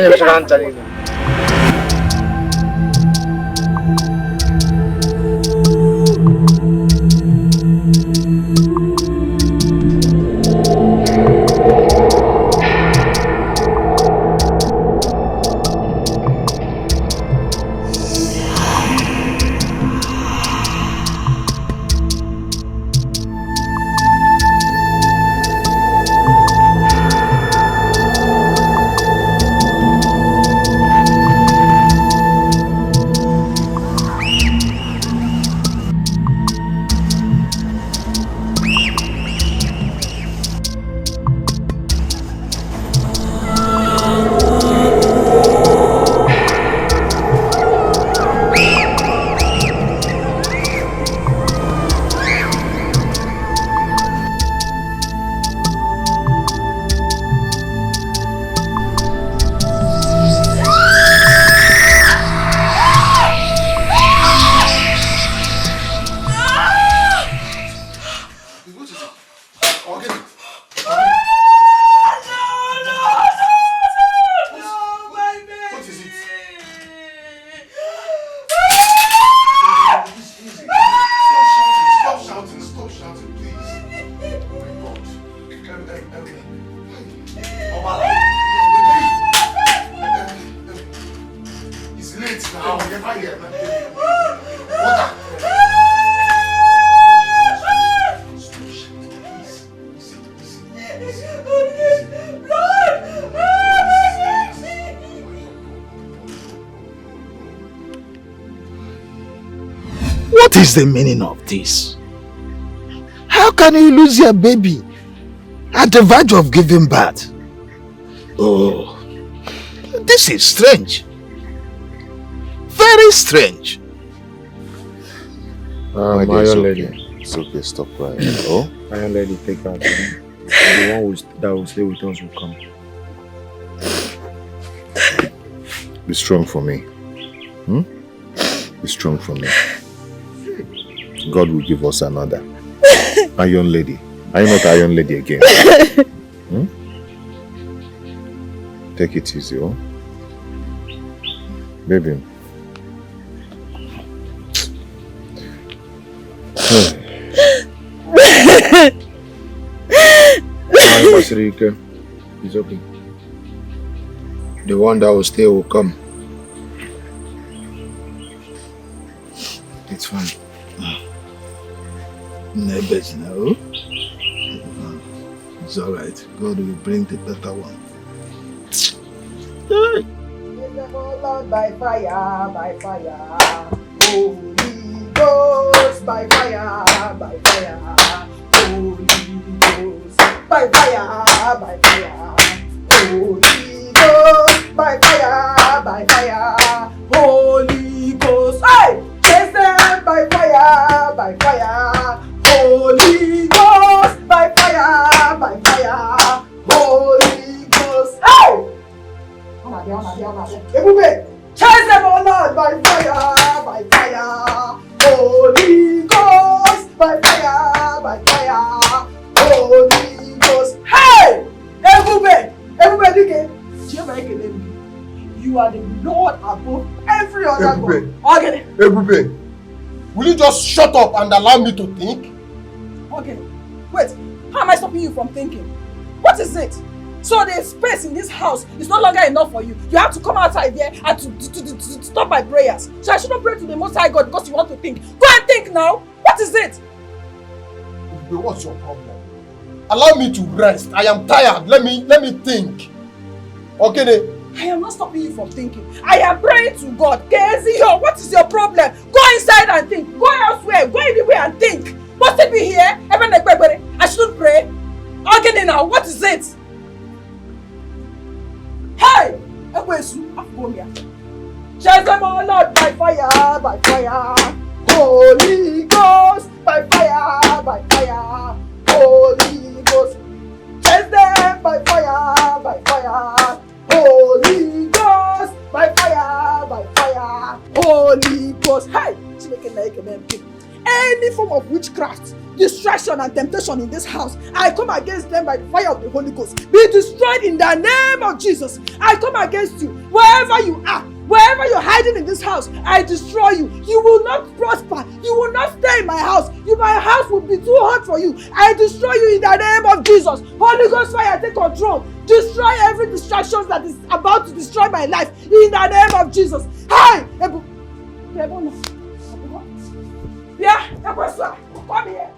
is the meaning of this? How can you lose your baby at the verge of giving birth? Oh, this is strange. Very strange. My dear, Iron lady. It's okay, stop crying. Oh? Iron lady, take her. The one that will stay with us will come. Be strong for me. Be strong for me. God will give us another. Iron lady. Are you not Iron lady again? Take it easy, oh? Baby. It's okay. The one that will stay will come. It's fine. Neighbors now. It's alright. God will bring the better one. By fire, by fire. Holy Ghost, by fire, by fire. Holy Ghost, by fire, by fire. Holy Ghost, by fire, by fire. Holy Ghost, hey! Chase them by fire, by fire. Holy Ghost, by fire, by fire. Holy Ghost, hey! Chase them, oh Lord, by fire, by fire. Holy Ghost, by fire, by fire. Holy Ghost, hey! Everybody, you are the Lord above every other God. Okay. Everybody, will you just shut up and allow me to think? Okay. Wait, how am I stopping you from thinking? What is it? So the space in this house is no longer enough for you. You have to come outside there and to stop my prayers. So I shouldn't pray to the Most High God because you want to think. Go and think now. What is it? What's your problem? Allow me to rest. I am tired. Let me think. Okay, then. I am not stopping you from thinking. I am praying to God. Kezio, what is your problem? Go inside and think. Go elsewhere. Go anywhere and think. Must it be here? I shouldn't pray. Okay, now. What is it? Hey! Chase them all Lord by fire, by fire. Holy Ghost, by fire, by fire. Holy Ghost, chase them by fire, by fire. Holy Ghost, by fire, by fire. Holy Ghost, hey! Any form of witchcraft, distraction and temptation in this house, I come against them by the fire of the Holy Ghost. Be destroyed in the name of Jesus. I come against you wherever you are, wherever you're hiding in this house. I destroy you. You will not prosper. You will not stay in my house. My house will be too hot for you. I destroy you in the name of Jesus. Holy Ghost fire, take control. Destroy every distraction that is about to destroy my life in the name of Jesus. Hey! Yeah, come here.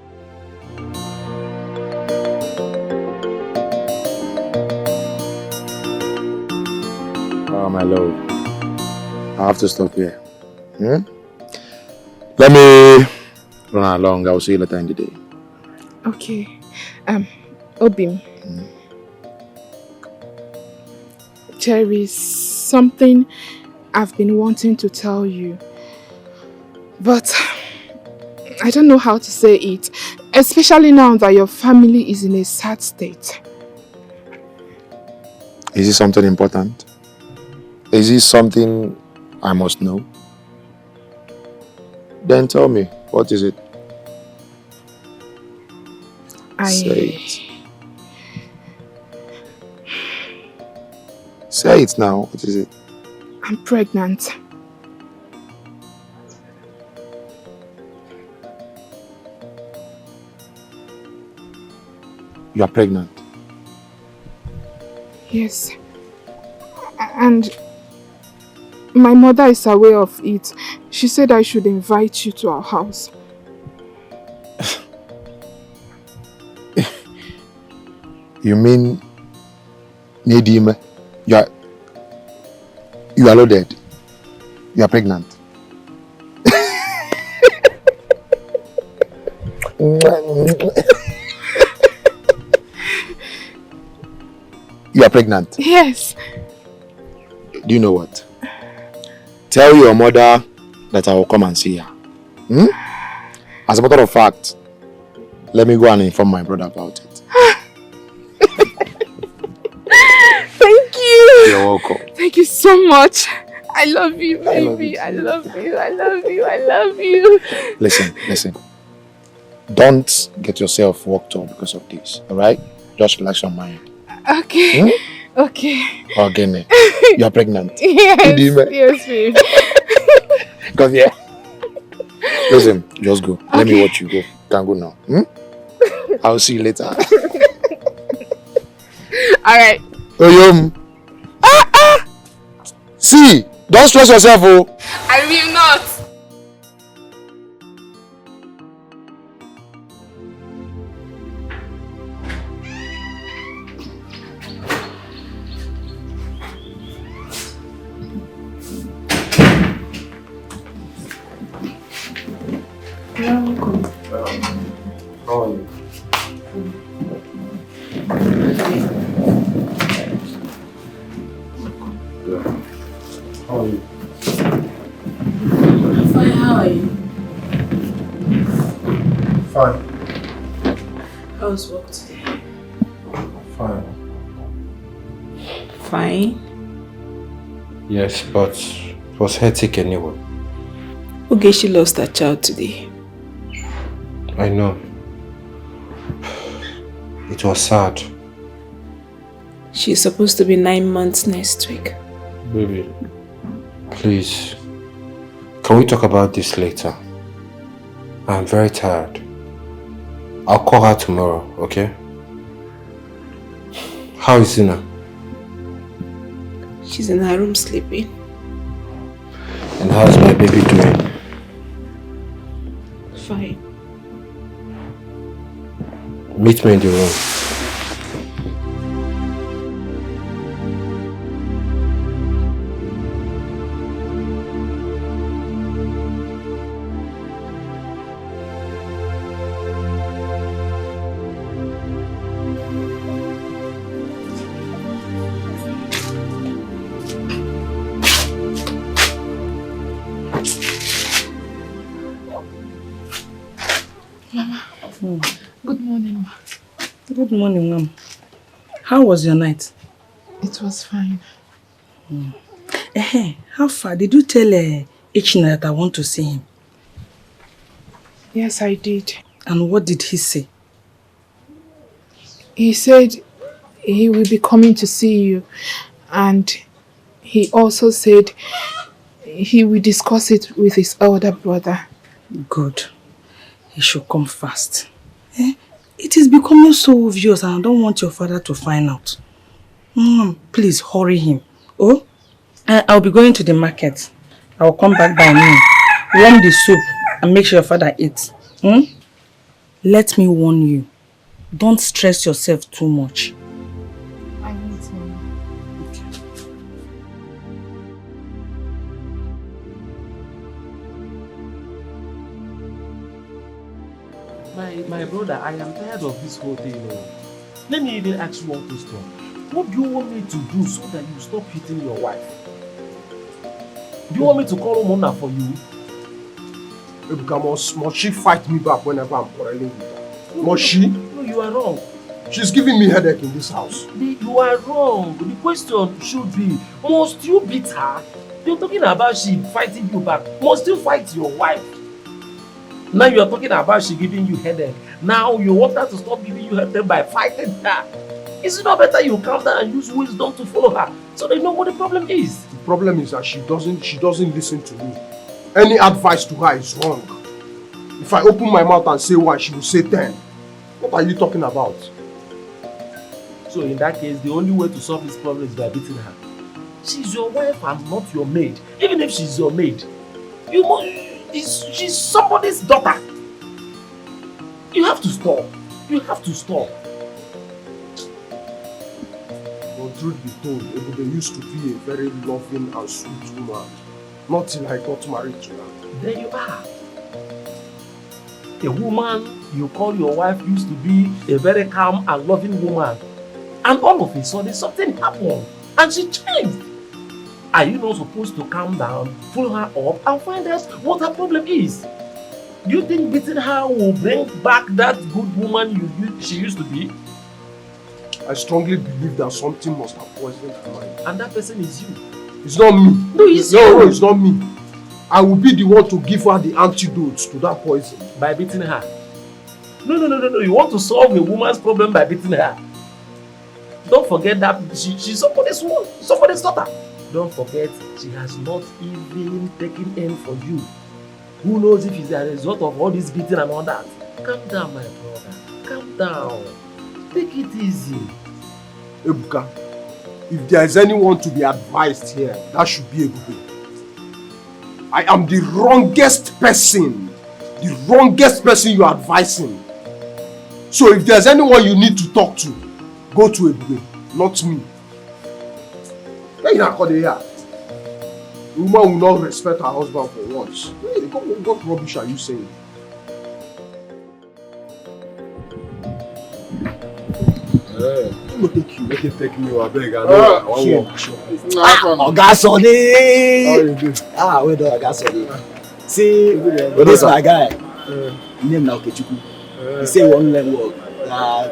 Oh, my lord. I have to stop here. Let me run along. I will see you later in the day. Okay. Obim. There is something I've been wanting to tell you, but I don't know how to say it, especially now that your family is in a sad state. Is it something important? Is it something I must know? Then tell me, what is it? Say it. Say it now, what is it? I'm pregnant. You are pregnant? Yes. And my mother is aware of it. She said I should invite you to our house. You mean Nedima? You are loaded. You are pregnant. You are pregnant? Yes. Do you know what? Tell your mother that I will come and see her. As a matter of fact, let me go and inform my brother about it. Thank you. You're welcome. Thank you so much. I love you, baby. I love you. I love you. I love you. Listen. Don't get yourself worked up because of this, alright? Just relax your mind. Okay. Okay. Agony. You are pregnant. Yes. Yes, babe. Come here. Listen, just go. Let me watch you go. You can go now. I'll see you later. Alright. Oyom. See, don't stress yourself, oh. I will not. How are you? How are you? Fine, how are you? Fine. How's work today? Fine. Fine? Yes, but it was hectic anyway. Okay, she lost her child today. I know. It was sad. She's supposed to be 9 months next week. Baby, please, can we talk about this later? I'm very tired. I'll call her tomorrow, okay? How is Zina? She's in her room sleeping. And how's my baby doing? Fine. Meet me in the room. Good morning, ma. Good morning, Mom. How was your night? It was fine. How far? Did you tell Echina that I want to see him? Yes, I did. And what did he say? He said he will be coming to see you, and he also said he will discuss it with his elder brother. Good. He should come fast. It is becoming so obvious and I don't want your father to find out. Please hurry him. Oh, I'll be going to the market. I'll come back by noon. Warm the soup and make sure your father eats. Let me warn you. Don't stress yourself too much. I need to. My brother, I am tired of this whole thing. Let me even ask you one question. What do you want me to do so that you stop hitting your wife? Do you want me to call Mona for you? Must she fight me back whenever I'm quarreling with her? Must she? No, you are wrong. She's giving me headache in this house. You are wrong. The question should be, must you beat her? You're talking about she fighting you back. Must you fight your wife? Now you are talking about she giving you headache. Now you want her to stop giving you headache by fighting her. Is it not better you calm down and use wisdom to follow her so they know what the problem is? The problem is that she doesn't listen to me. Any advice to her is wrong. If I open my mouth and say 1, she will say 10. What are you talking about? So in that case, the only way to solve this problem is by beating her. She's your wife and not your maid. Even if she's your maid, she's somebody's daughter. You have to stop. You have to stop. Well, truth be told, Ebube used to be a very loving and sweet woman. Not till I got married to her. There you are. A woman you call your wife used to be a very calm and loving woman. And all of a sudden something happened and she changed. Are you not supposed to calm down, pull her up and find out what her problem is? Do you think beating her will bring back that good woman she used to be? I strongly believe that something must have poisoned her mind. And that person is you. It's not me. No, it's no, you. No, it's not me. I will be the one to give her the antidotes to that poison. By beating her? No. You want to solve a woman's problem by beating her. Don't forget that she's somebody's daughter. Don't forget, she has not even taken in for you. Who knows if it's a result of all this beating and all that? Calm down, my brother. Calm down. Take it easy. Ebuka, if there is anyone to be advised here, that should be Ebuka. I am the wrongest person. The wrongest person you are advising. So if there's anyone you need to talk to, go to Ebuka, not me. Why you not call here? The woman will not respect her husband for once. What rubbish are you saying? Make it take me, I beg. I know. Oga Sonny! How you doing? Well done, Oga Sonny. See, this my guy. Name now Okechukwu. He say he wan learn work.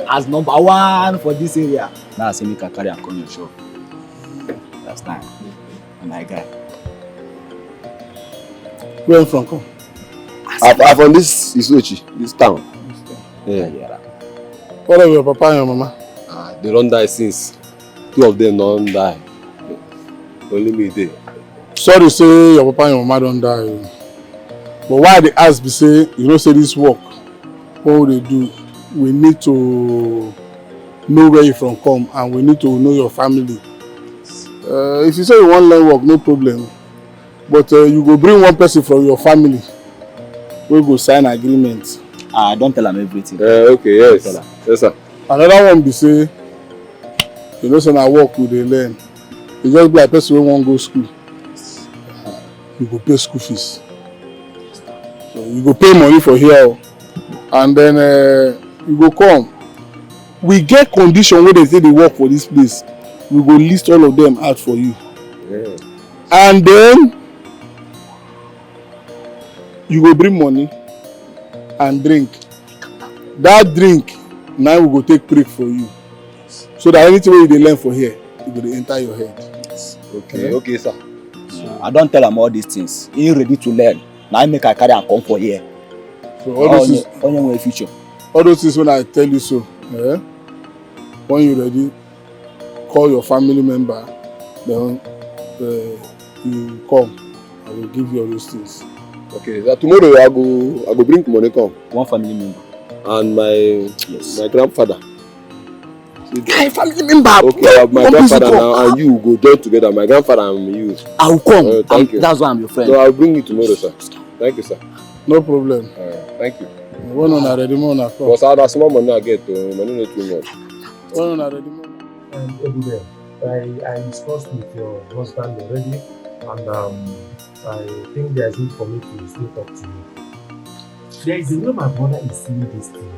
As number 1 for this area. Now I say make I carry am come your shop. That's time. My guy. Where you from? Come. I'm from this Isuochi, this town. Yeah. What are your papa and your mama? They don't die since. 2 of them don't die. Only me there. Sorry say your papa and your mama don't die. But why they ask be say, you know say this work, what they do, we need to know where you from come and we need to know your family. If you say you want learn work, no problem. But you go bring one person from your family. We go sign agreement. Don't tell them everything. Okay, yes. Yes, sir. Another one be say, you know say na work we dey learn. You just be like person wey wan go school. You go pay school fees. So you go pay money for here and then you go come. We get condition wey dey say dey work for this place. We go list all of them out for you. Yeah. And then you go bring money and drink. That drink now we go take break for you. So that anything wey you dey learn for here, it go dey enter your head. Okay, okay, sir. I don't tell am all these things. He ready to learn. Now I make I carry am come for here. So all those things, only future. All those things when I tell you so, when you ready, call your family member, then you come. I will give you all those things. Okay, so tomorrow I go bring money come. One family member. And my grandfather. My family member. Okay, my grandfather now and you go join together. My grandfather and you. I will come. Thank you. That's why I'm your friend. So I'll bring you tomorrow, sir. Thank you, sir. No problem. Thank you. When on ready money come. Because I have small money I get, money not too much. When on ready money. Everywhere. I discussed with your husband already, and I think there's need for me to still talk to you. There is a way my brother is seeing this thing,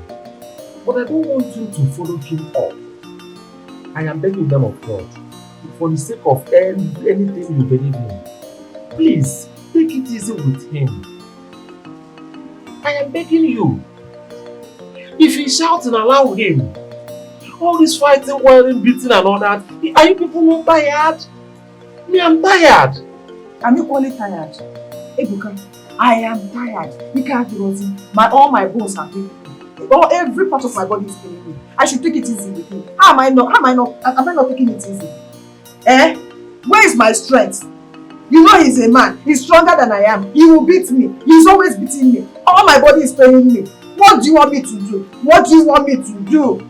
but I don't want you to follow him up. I am begging them of God, for the sake of anything you believe in, please take it easy with him. I am begging you. If he shouts and allow him, all this fighting, whirling, beating and all that, are you people not tired? Me, I'm tired. I'm equally tired. Ebuka, I am tired. You can't do nothing. All my bones are paining me. Every part of my body is paining me. I should take it easy with me. Am I not taking it easy? Where is my strength? You know he's a man. He's stronger than I am. He will beat me. He's always beating me. All my body is paining me. What do you want me to do? What do you want me to do?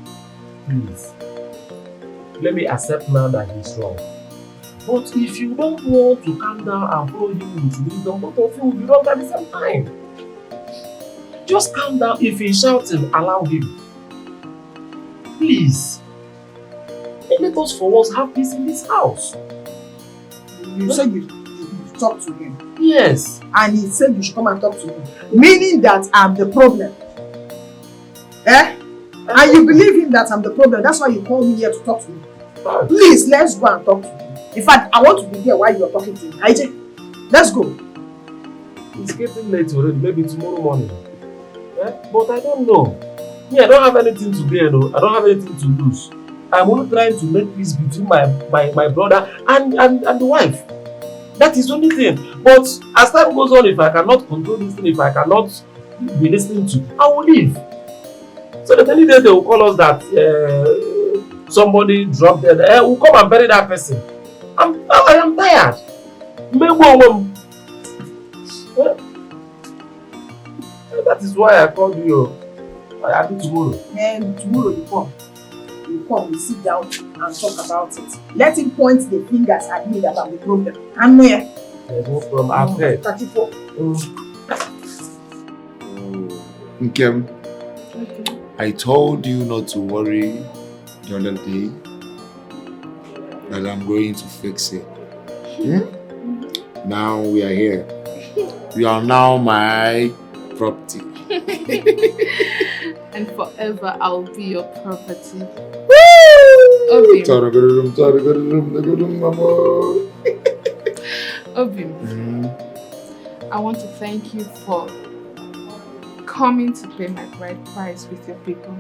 Please, let me accept now that he's wrong. But if you don't want to calm down and follow him with wisdom, both of you will be wrong at the same time. Just calm down. If he's shouting, allow him. Please. And let us for once have peace in this house. You said you talk to him. Yes. And he said you should come and talk to him. Meaning that I'm the problem. Eh? And you believe him that I'm the problem. That's why you called me here to talk to me. Please, let's go and talk to him. In fact, I want to be here while you're talking to him. IJ, let's go. It's getting late already, maybe tomorrow morning. But I don't know. Me, I don't have anything to gain, no. I don't have anything to lose. I'm only trying to make peace between my brother and the wife. That is the only thing. But as time goes on, if I cannot control this thing, if I cannot be listening to, I will leave. So the any day they will call us that somebody dropped dead, we'll come and bury that person. I am tired. That is why I called you. I do tomorrow. And tomorrow you come. You come, we sit down and talk about it. Let him point the fingers at me that I'm the problem. I'm here. There's no problem. I've heard. 34. Nkem, I told you not to worry the other day that I'm going to fix it. Now we are here. You are now my property. And forever I'll be your property. Obim, I want to thank you for coming to pay my bride price with your people.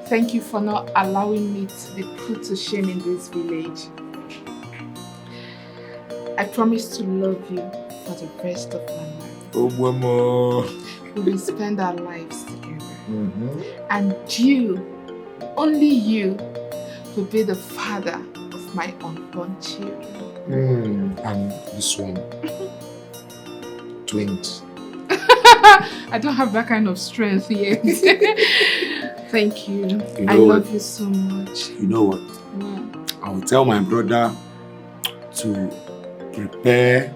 Thank you for not allowing me to be put to shame in this village. I promise to love you for the rest of my life. Oh, mama. We will spend our lives together. And you, only you, will be the father of my unborn children. And this one. Twins. I don't have that kind of strength yet. Thank you. You know I love what? you so much. You know what? What? I will tell my brother to prepare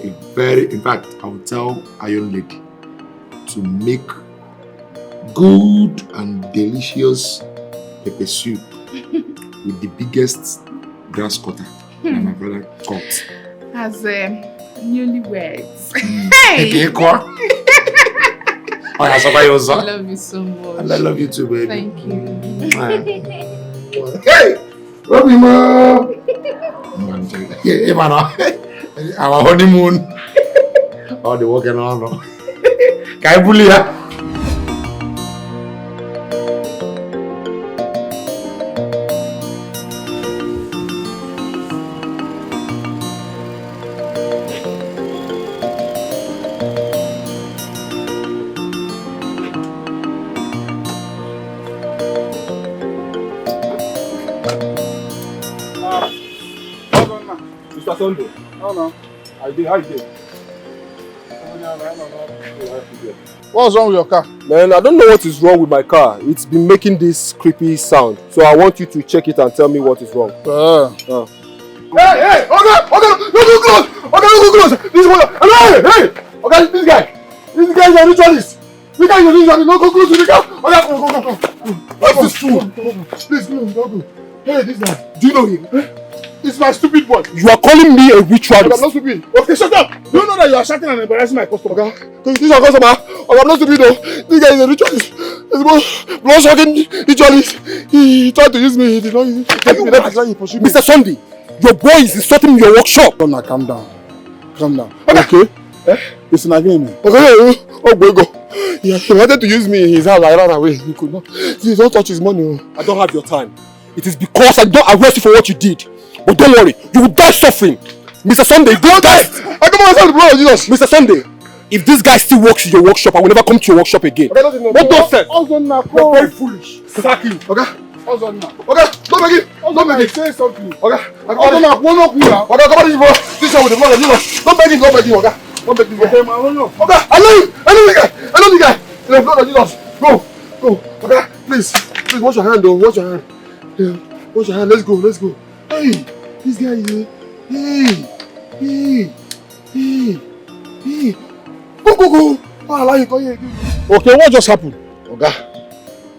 in fact, I will tell Iron Lady to make good and delicious pepper soup with the biggest grass cutter that my brother caught. As newlyweds. Hey! I love you so much. And I love you too, baby. Thank you. Hey! Love you, ma! Hey, man, our honeymoon. Oh, they're walking on. Can I bully ya? Mr. Sunday. Oh no. I did. How you did? What's wrong with your car? Man, I don't know what is wrong with my car. It's been making this creepy sound. So I want you to check it and tell me what is wrong. Hey! Okay! Don't go close! Okay, don't go close! This one! Hey! Okay, this guy! This guy is a ritualist! This guy is a ritualist! Don't go close to the car! Okay, go! What's this fool? Please, don't go. Hey, this guy. Do you know him? It's my stupid boy. You are calling me a ritualist? I'm not stupid. Okay, shut up! Do you know that you are shouting and embarrassing my customer? Okay, this is your customer. Okay, I'm not stupid though. This guy is a ritualist. He's a blood-sucking ritualist. He tried to use me. He did not use me. Mr. Sunday, your boy is insulting your workshop. Now, calm down. Calm down. Okay? It's an agreement. Okay, oh boy, go. Yeah, he wanted to use me in his house. I ran away. He could not. Please don't touch his money. I don't have your time. It is because I don't arrest you for what you did. But don't worry, you will die suffering. Mr. Sunday, don't die. I come myself, bro, Jesus. Mr. Sunday, if this guy still works in your workshop, I will never come to your workshop again. Okay, what don't say? You're very foolish. Sack him. Okay? Okay, don't make it. Don't make it. Say something. Okay? Come on, this, bro. This one with the blood of Jesus. Don't make him, okay? Don't make him, okay, man, I don't know. Okay, I know you. I know the guy. In the blood of Jesus. Go. Okay? Please, wash your hand, though. Wash your hand. Yeah. Wash your hand. Let's go. Hey, this guy is Go. Allow you go here. Okay, what just happened? Okay,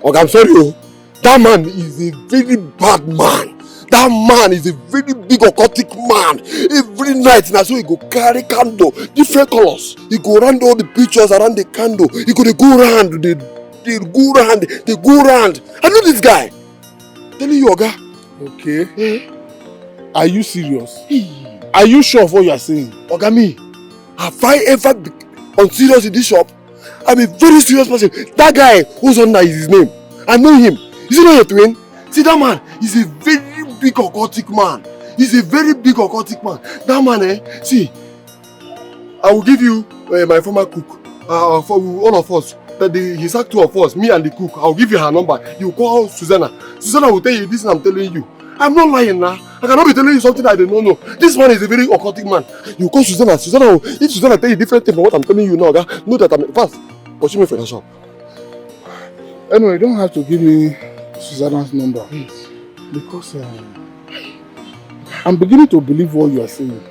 I'm sorry. That man is a very bad man. That man is a very big occultic man. Every night now, so he go carry candle, different colors. He go around all the pictures around the candle. He go go round, they go round. I know this guy. Telling you, Oga. Okay. Are you serious? Are you sure of what you are saying? Oga, me, have I ever been unserious in this shop? I'm a very serious person. That guy who's on that is his name. I know him. Is he not your twin? See, that man is a very big occultic man. He's a very big occultic man. That man, see, I will give you my former cook. For all of us. He sacked 2 of us, me and the cook. I will give you her number. You call Susanna. Susanna will tell you this, and I'm telling you. I'm not lying now. I cannot be telling you something I don't know. This man is a very occultic man. You call Susanna. If Susanna tell you different thing from what I'm telling you now, know that I'm fast. Pursue me for the shop. Anyway, you don't have to give me Susanna's number. Yes. Because I'm beginning to believe what you are saying.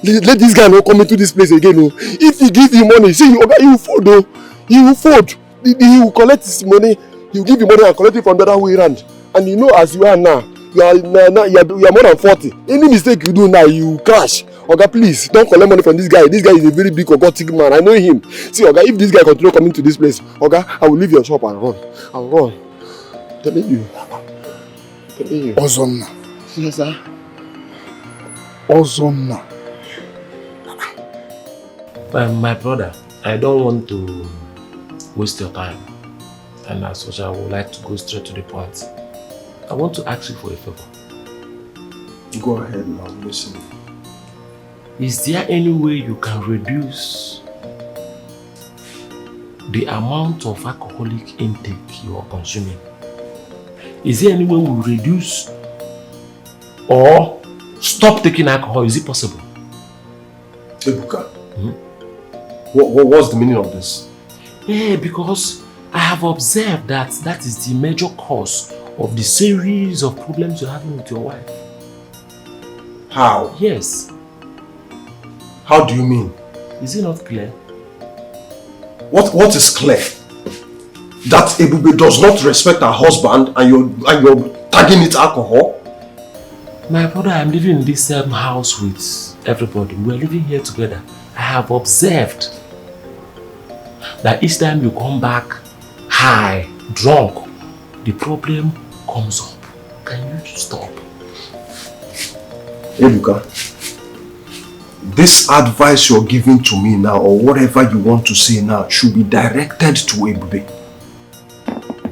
Let this guy not come into this place again. No. If he give you money, see, he will fold though. He will fold. He will collect his money. He will give you money and collect it from the other way around. And you know, as you are now, you are more than 40. Any mistake you do now, you will crash. Oga, please don't collect money from this guy. This guy is a very big occultic man. I know him. See, Oga, if this guy continue coming to this place, Oga, I will leave your shop and run. I will run. Telling you. Ozonna. Yes, sir. Ozonna. My brother, I don't want to waste your time. And as such, I would like to go straight to the point. I want to ask you for a favor. Go ahead now, listen. Is there any way you can reduce the amount of alcoholic intake you are consuming? Is there any way we reduce or stop taking alcohol? Is it possible? Ebuka, what's the meaning of this? Yeah, because I have observed that is the major cause of the series of problems you're having with your wife. How? Yes. How do you mean? Is it not clear? What is clear? That Ebube does not respect her husband and you're tagging it alcohol? My brother, I'm living in this same house with everybody. We're living here together. I have observed that each time you come back high, drunk, the problem comes up. Can you stop? Ebuka, this advice you're giving to me now, or whatever you want to say now, should be directed to Ebube.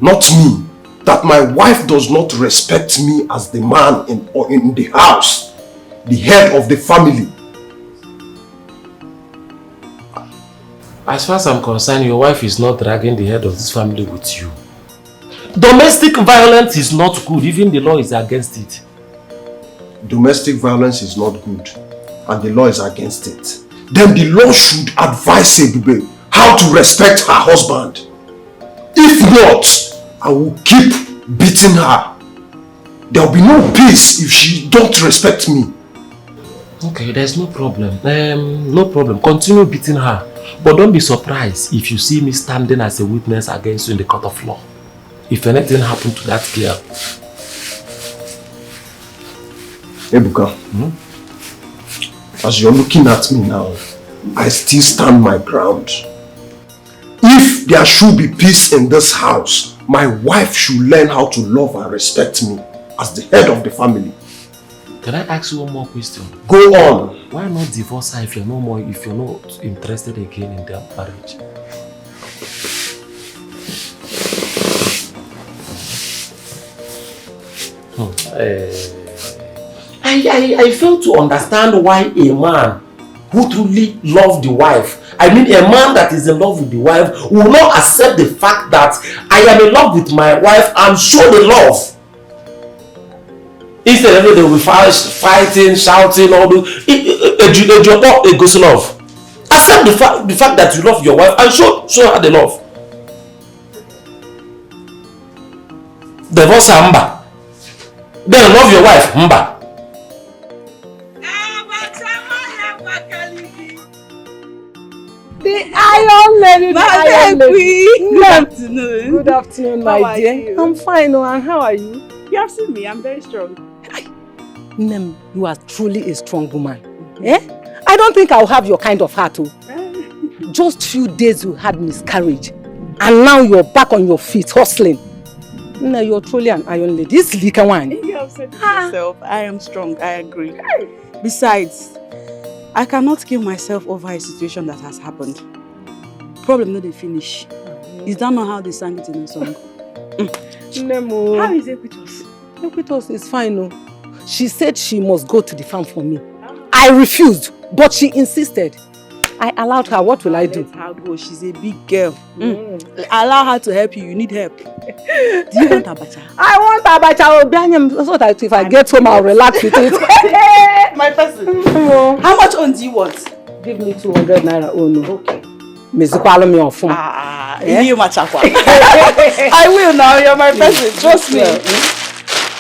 Not me. That my wife does not respect me as the man in the house, the head of the family. As far as I'm concerned, your wife is not dragging the head of this family with you. Domestic violence is not good, even the law is against it. Domestic violence is not good, and the law is against it. Then the law should advise Ebube how to respect her husband. If not, I will keep beating her. There will be no peace if she don't respect me. Okay, there's no problem. No problem. Continue beating her. But don't be surprised if you see me standing as a witness against you in the court of law. If anything happened to that girl. Ebuka, as you're looking at me now, I still stand my ground. If there should be peace in this house, my wife should learn how to love and respect me as the head of the family. Can I ask you one more question? Go on. Why not divorce her if you're not interested again in their marriage? I fail to understand why a man who truly loves the wife, I mean a man that is in love with the wife, will not accept the fact that I am in love with my wife and show the love. Instead of they will be fighting, shouting, all those. It goes love. Accept the fact that you love your wife and show her the love. Divorce her, mba. Then love your wife, mba. The Iron Lady, the Iron Lady. Good afternoon. Good afternoon, my dear. I'm fine, and how are you? You have seen me, I'm very strong. Nem, you are truly a strong woman. Eh? I don't think I'll have your kind of heart. Oh. Just few days you had miscarriage. And now you're back on your feet, hustling. No, you're truly an iron lady. This Lika one. You have said it yourself. I am strong, I agree. Besides, I cannot kill myself over a situation that has happened. Problem not they finish. Is that not how they sang it in the song? Nemo. How is Equitos? Equitos is fine. No. She said she must go to the farm for me. I refused, but she insisted. I allowed her. What will I do? Let her go. She's a big girl. Allow her to help you. You need help. Do you want abacha? I want abacha. So that if I get home, I'll relax with it. My person. How much on do you want? Give me 200 naira. Oh no. Okay. Mezukwalo me on phone. You machakwa. I will now. You're my person. Trust me.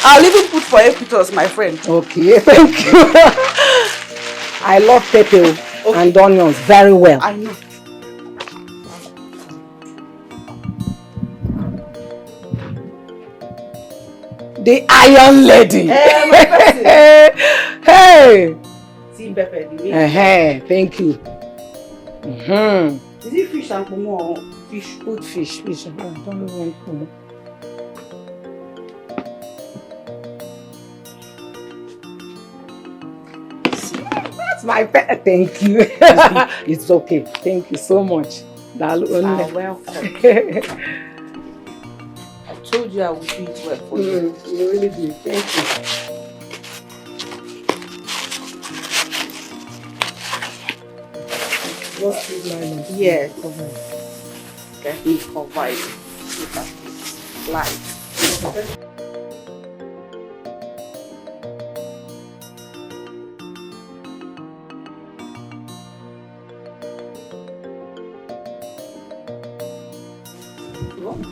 I'll even put for Equitos, my friend. Okay. Thank you. I love pepper and onions very well. I know. The Iron Lady. My person. Hey. See pepper. Thank you. Is it fish and pomo or fish? Good fish. I don't want pomo. That's my pet. Thank you. It's okay. Thank you so much. Welcome. I told you I would do it well for you. You really do. Thank you. What's this line? Yes. Get me covered. Look at this. Light.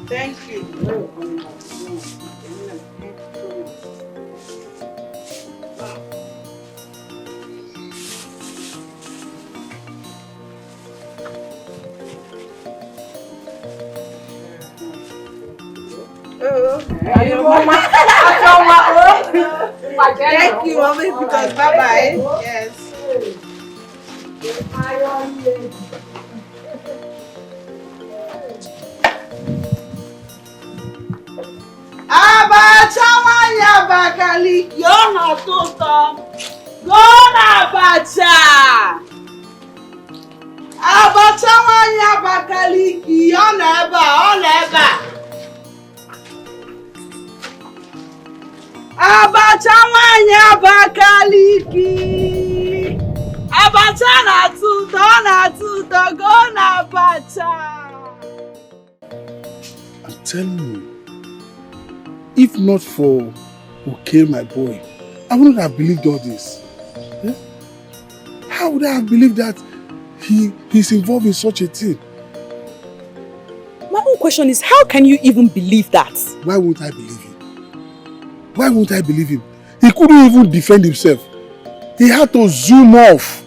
Thank you. Thank you, mommy, because bye-bye. Yes. Abacha wanya bakaliki ona toto. Gona abacha. Abacha wanya bakaliki ona eba. Abacha wanya bakaliki. Abacha na tuto gona abacha. I'm telling you. If not for who killed my boy, I wouldn't have believed all this. Yeah? How would I have believed that he's involved in such a thing? My own question is, how can you even believe that? Why won't I believe him? Why won't I believe him? He couldn't even defend himself. He had to zoom off.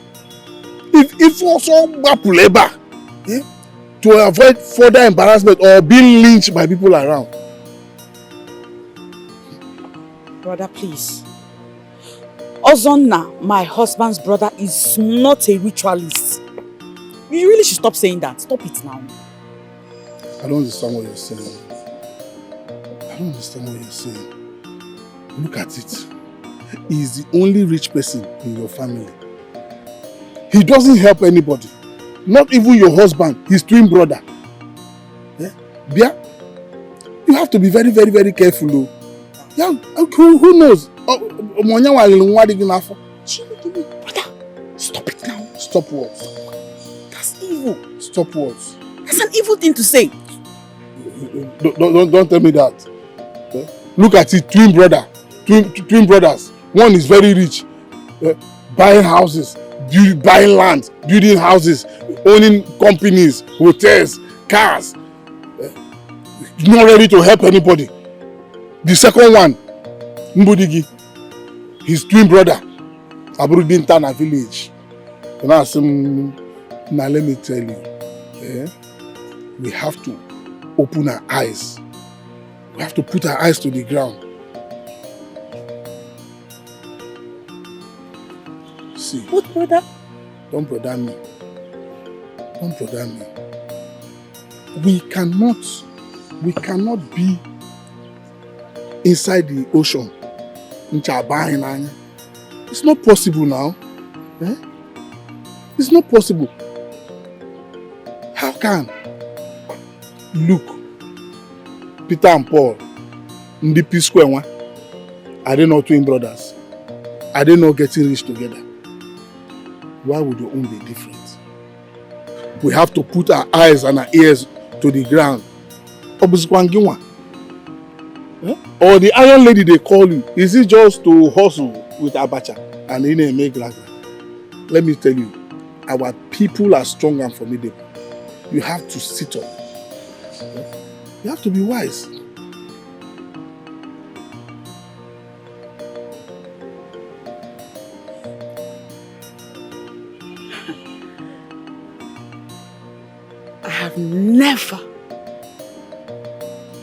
If also Mapuleba, to avoid further embarrassment or being lynched by people around. Brother, please. Ozonna, my husband's brother, is not a ritualist. You really should stop saying that. Stop it now. I don't understand what you're saying. I don't understand what you're saying. Look at it. He's the only rich person in your family. He doesn't help anybody. Not even your husband, his twin brother. Bia, you have to be very, very, very careful though. Yeah, who knows? Brother, stop it now. Stop what? That's evil. Stop what? That's an evil thing to say. Don't tell me that. Look at it, twin brothers. One is very rich, buying houses, buying land, building houses, owning companies, hotels, cars. Not ready to help anybody. The second one, Mbudigi, his twin brother, Abrudintana village. Now let me tell you, we have to open our eyes. We have to put our eyes to the ground. See. What brother? Don't brother me. Don't brother me. We cannot be inside the ocean. It's not possible now. Eh? It's not possible. How can? Look, Peter and Paul, in the P Square one, are they not twin brothers? Are they not getting rich together? Why would your own be different? We have to put our eyes and our ears to the ground. Or the iron lady they call you, is it just to hustle with abacha and in a make like that? Let me tell you, our people are strong and formidable. You have to sit up. You have to be wise. I have never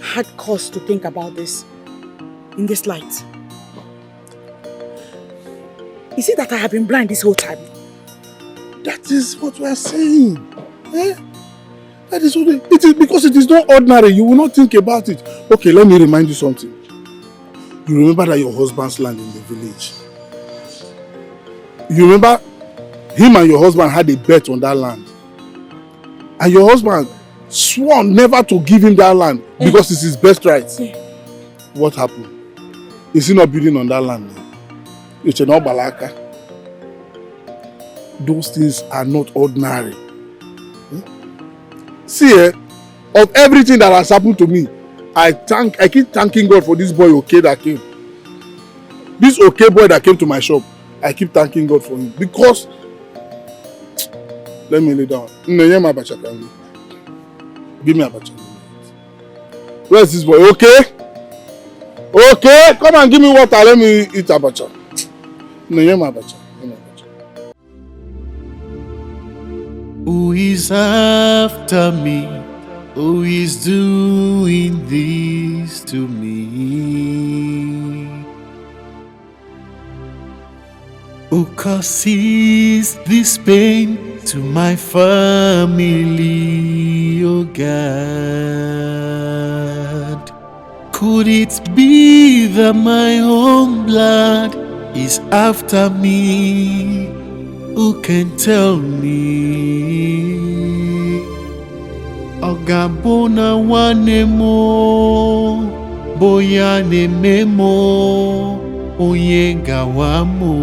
had cause to think about this in this light. Is it that I have been blind this whole time? That is what we are saying. Eh? That is what it is, because it is not ordinary. You will not think about it. Okay, let me remind you something. You remember that your husband's land in the village. You remember him and your husband had a bet on that land. And your husband swore never to give him that land because it's his best right. What happened? Is he not building on that land now? It's not balaka. Those things are not ordinary. See, of everything that has happened to me, I keep thanking God for this boy okay that came. This okay boy that came to my shop, I keep thanking God for him. Because, let me lay down. Give me a bacha. Where is this boy? Okay? Okay, come and give me water. Let me eat abacha. Who is after me? Who is doing this to me? Who causes this pain to my family, oh God? Could it be that my own blood is after me? Who can tell me? Ogabona wanemo, boya nememo, oyenga wamo.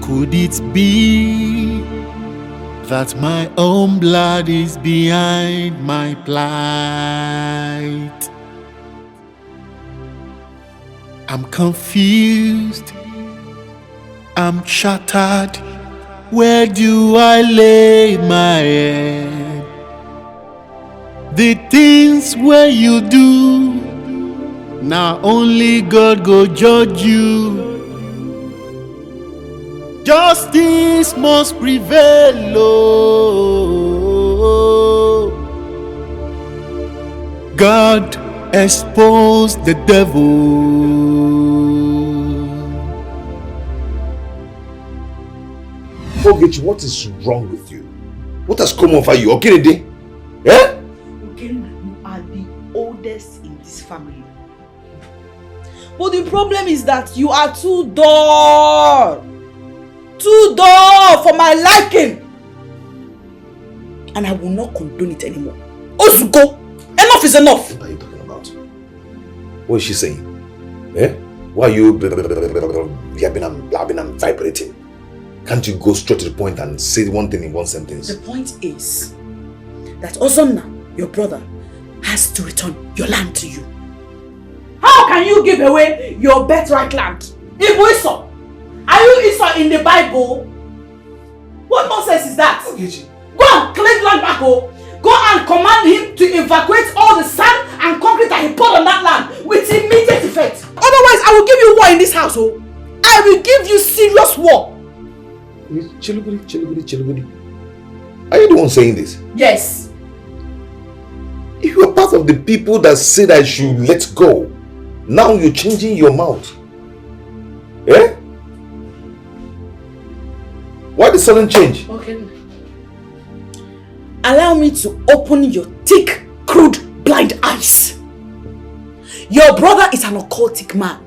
Could it be that my own blood is behind my plight? I'm confused, I'm shattered. Where do I lay my head? The things where you do, now only God go judge you. Justice must prevail, oh. God expose the devil. Ogechi, what is wrong with you? What has come over you? Okenede? Eh? Okenna, you are the oldest in this family. But the problem is that you are too dull. Too dull for my liking. And I will not condone it anymore. Ozuko, enough is enough. What are you talking about? What is she saying? Eh? Why are you yapping and blabbing and vibrating? Can't you go straight to the point and say one thing in one sentence? The point is that Ozonna, your brother, has to return your land to you. How can you give away your birthright land? Ibu Esau, are you Esau in the Bible? What nonsense is that? Ogechi. Go and collect land back, oh. Go and command him to evacuate all the sand and concrete that he poured on that land with immediate effect. Otherwise, I will give you war in this house, oh. I will give you serious war. Chilugudi. Are you the one saying this? Yes. You are part of the people that said I should let go. Now you're changing your mouth. Eh? Why the sudden change? Okay. Allow me to open your thick, crude, blind eyes. Your brother is an occultic man.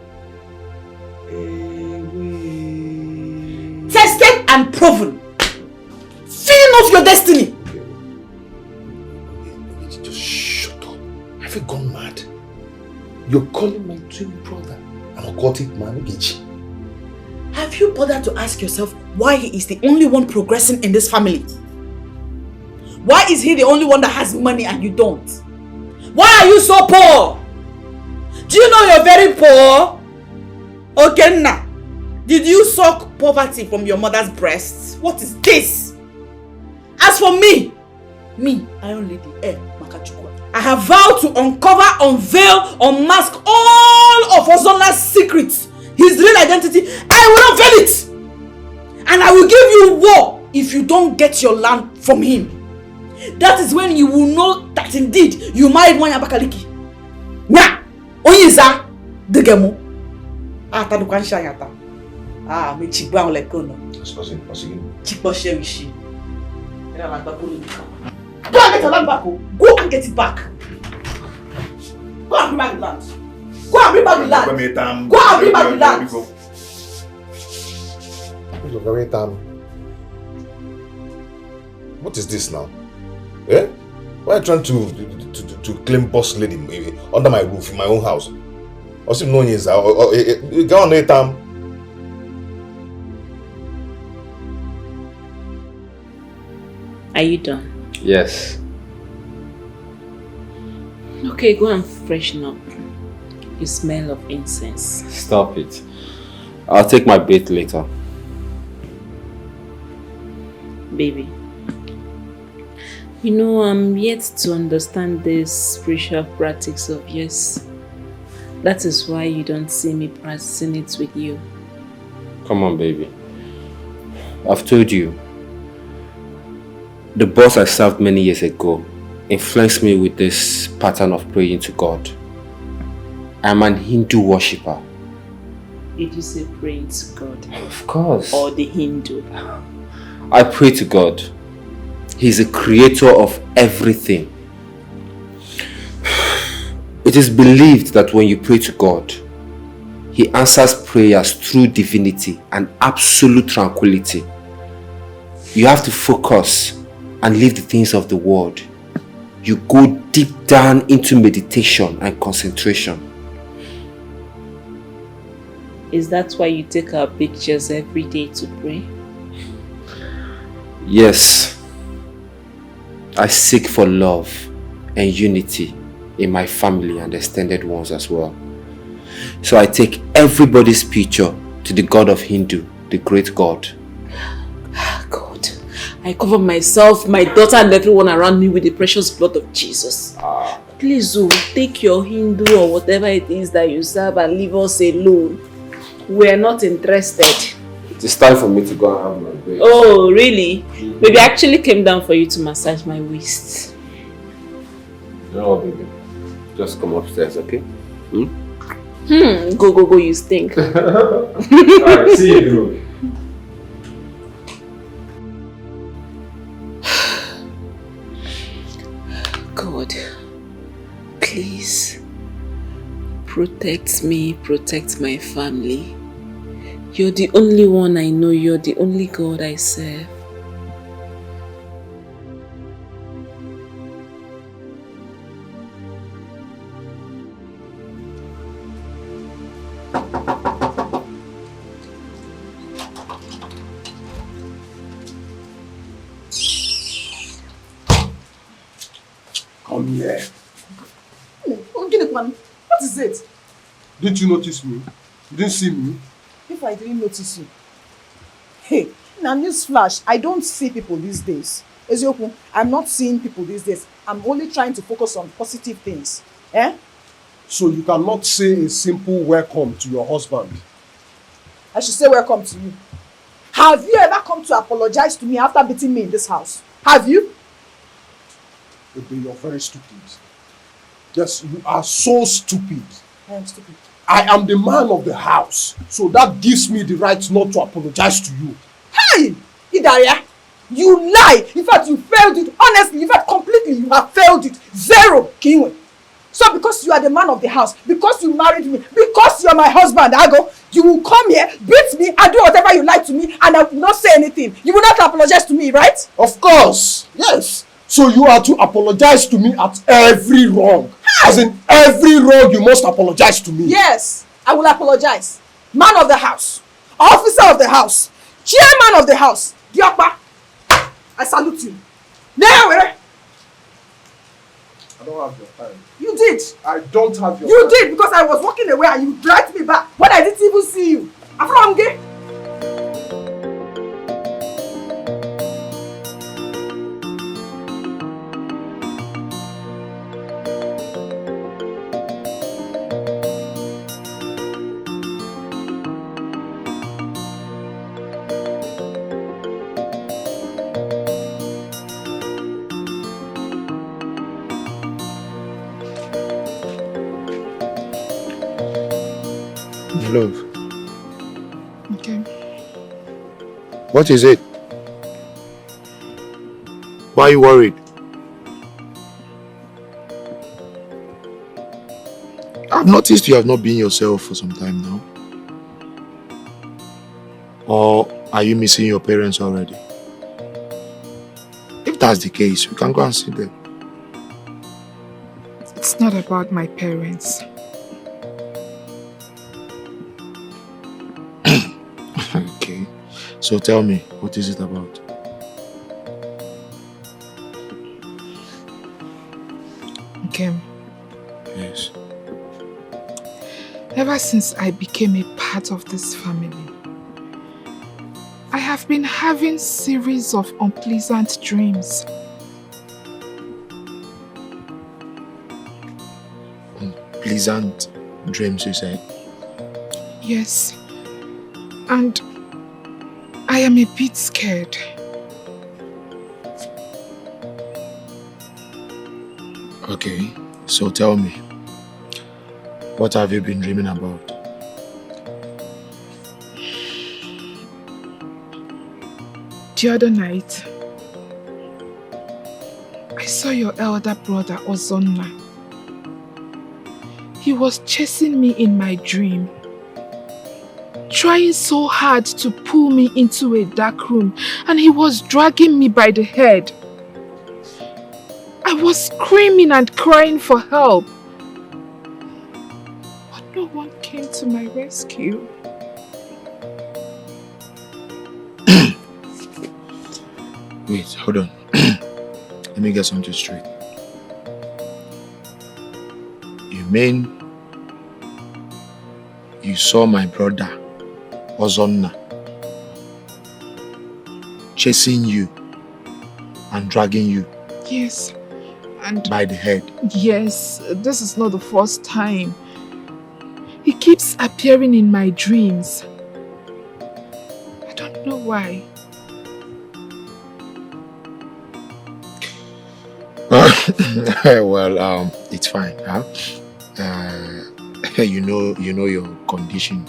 Tested and proven. Fear not your destiny. Just shut up. Have you gone mad? You're calling my twin brother an occultic man, Ogechi. Have you bothered to ask yourself why he is the only one progressing in this family? Why is he the only one that has money and you don't? Why are you so poor? Do you know you're very poor? Okay, now. Did you suck poverty from your mother's breasts? What is this? As for me, Iron Lady Makachukwu, I have vowed to uncover, unveil, unmask all of Ozola's secrets, his real identity. I will unveil it! And I will give you war if you don't get your land from him. That is when you will know that indeed you married Mwanya Bakaliki. Nya! Onyiza! Degemo! Tadukansha yata. Me chikba on lekono. Chikbo sherishi. Go and get your land back. Go and get it back. Go and bring back the land. Go and bring back the land. Go and bring back the land. What is this now? Eh? Why are you trying to claim boss lady under my roof in my own house? Or no news? Go on time. Are you done? Yes. Okay, go and freshen up. You smell of incense. Stop it. I'll take my bath later. Baby, you know, I'm yet to understand this spiritual practice of yours. That is why you don't see me practicing it with you. Come on, baby. I've told you. The boss I served many years ago influenced me with this pattern of praying to God. I'm an Hindu worshipper. Did you say praying to God? Of course. Or the Hindu? I pray to God. He's the creator of everything. It is believed that when you pray to God, He answers prayers through divinity and absolute tranquility. You have to focus and leave the things of the world. You go deep down into meditation and concentration. Is that why you take our pictures every day to pray? Yes. I seek for love and unity in my family and extended ones as well. So I take everybody's picture to the God of Hindu, the great God. God, I cover myself, my daughter and everyone around me with the precious blood of Jesus. Please, take your Hindu or whatever it is that you serve and leave us alone. We're not interested. It's time for me to go and have my break. Oh, really? Maybe I actually came down for you to massage my waist. No, baby. Just come upstairs, okay? Go, you stink. Alright, see you. God, please protect me, protect my family. You're the only one I know, you're the only God I serve. Come here. What is it? Didn't you notice me? You didn't see me? If I didn't notice you. Hey, now newsflash, I don't see people these days. Ezioku, I'm not seeing people these days. I'm only trying to focus on positive things. Eh? So you cannot say a simple welcome to your husband? I should say welcome to you. Have you ever come to apologize to me after beating me in this house? Have you? Ebe, you're very stupid. Yes, you are so stupid. I am stupid. I am the man of the house, so that gives me the right not to apologize to you. Hey! Idaria! You lie! In fact, you failed it. Honestly, in fact, completely, you have failed it. 0, Kinwe. So because you are the man of the house, because you married me, because you're my husband, Ago, you will come here, beat me, and do whatever you like to me, and I will not say anything. You will not apologize to me, right? Of course, yes. So you are to apologize to me at every wrong. As in every wrong, you must apologize to me. Yes, I will apologize. Man of the house, officer of the house, chairman of the house, Diokpa, I salute you. Now, I don't have your time. You did. I don't have your time. You did, because I was walking away and you dragged me back when I didn't even see you. I'm from gay. Love. Okay. What is it? Why are you worried? I've noticed you have not been yourself for some time now. Or are you missing your parents already? If that's the case, we can go and see them. It's not about my parents. Okay. So tell me, what is it about? Okay. Yes. Ever since I became a part of this family, I have been having series of unpleasant dreams. Unpleasant dreams, you said? Yes. And I am a bit scared. Okay, so tell me, what have you been dreaming about? The other night, I saw your elder brother, Ozonna. He was chasing me in my dream, trying so hard to pull me into a dark room, and he was dragging me by the head. I was screaming and crying for help, but no one came to my rescue. Wait, hold on. Let me get something straight. You mean you saw my brother, Ozonna, chasing you and dragging you? Yes, and by the head? Yes, this is not the first time. He keeps appearing in my dreams. I don't know why. Well, it's fine, huh? You know your condition.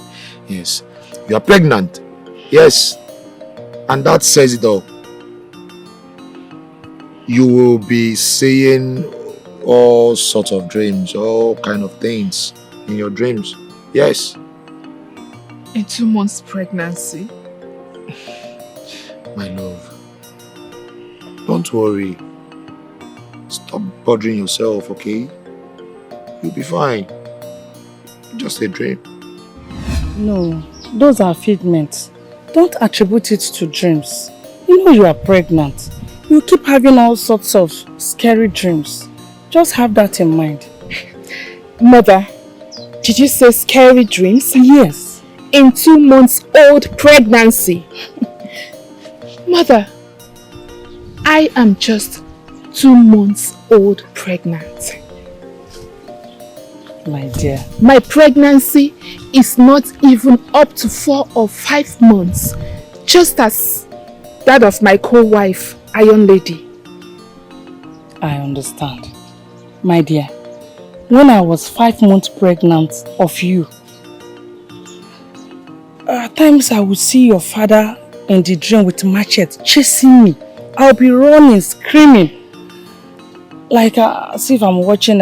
Yes, you are pregnant. Yes, and that says it all. You will be seeing all sorts of dreams, all kind of things in your dreams. Yes. A 2 months pregnancy. My love, don't worry. Stop bothering yourself, okay? You'll be fine. Just a dream. No, those are figments. Don't attribute it to dreams. You know you are pregnant. You keep having all sorts of scary dreams. Just have that in mind. Mother, did you say scary dreams? Yes. In 2 months old pregnancy. Mother, I am just 2 months old pregnant. My dear. My pregnancy is not even up to 4 or 5 months, just as that of my co-wife, Iron Lady. I understand. My dear, when I was 5 months pregnant of you, at times I would see your father in the dream with machete chasing me. I'll be running, screaming. Like as if I'm watching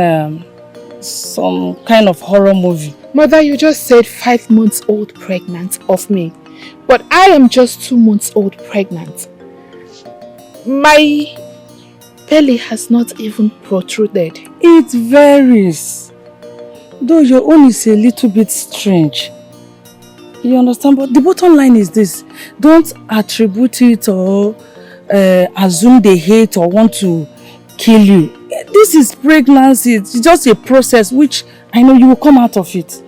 some kind of horror movie. Mother, you just said 5 months old pregnant of me. But I am just 2 months old pregnant. My belly has not even protruded. It varies. Though your own is a little bit strange. You understand? But the bottom line is this. Don't attribute it or assume they hate or want to kill you. This is pregnancy. It's just a process which I know you will come out of it.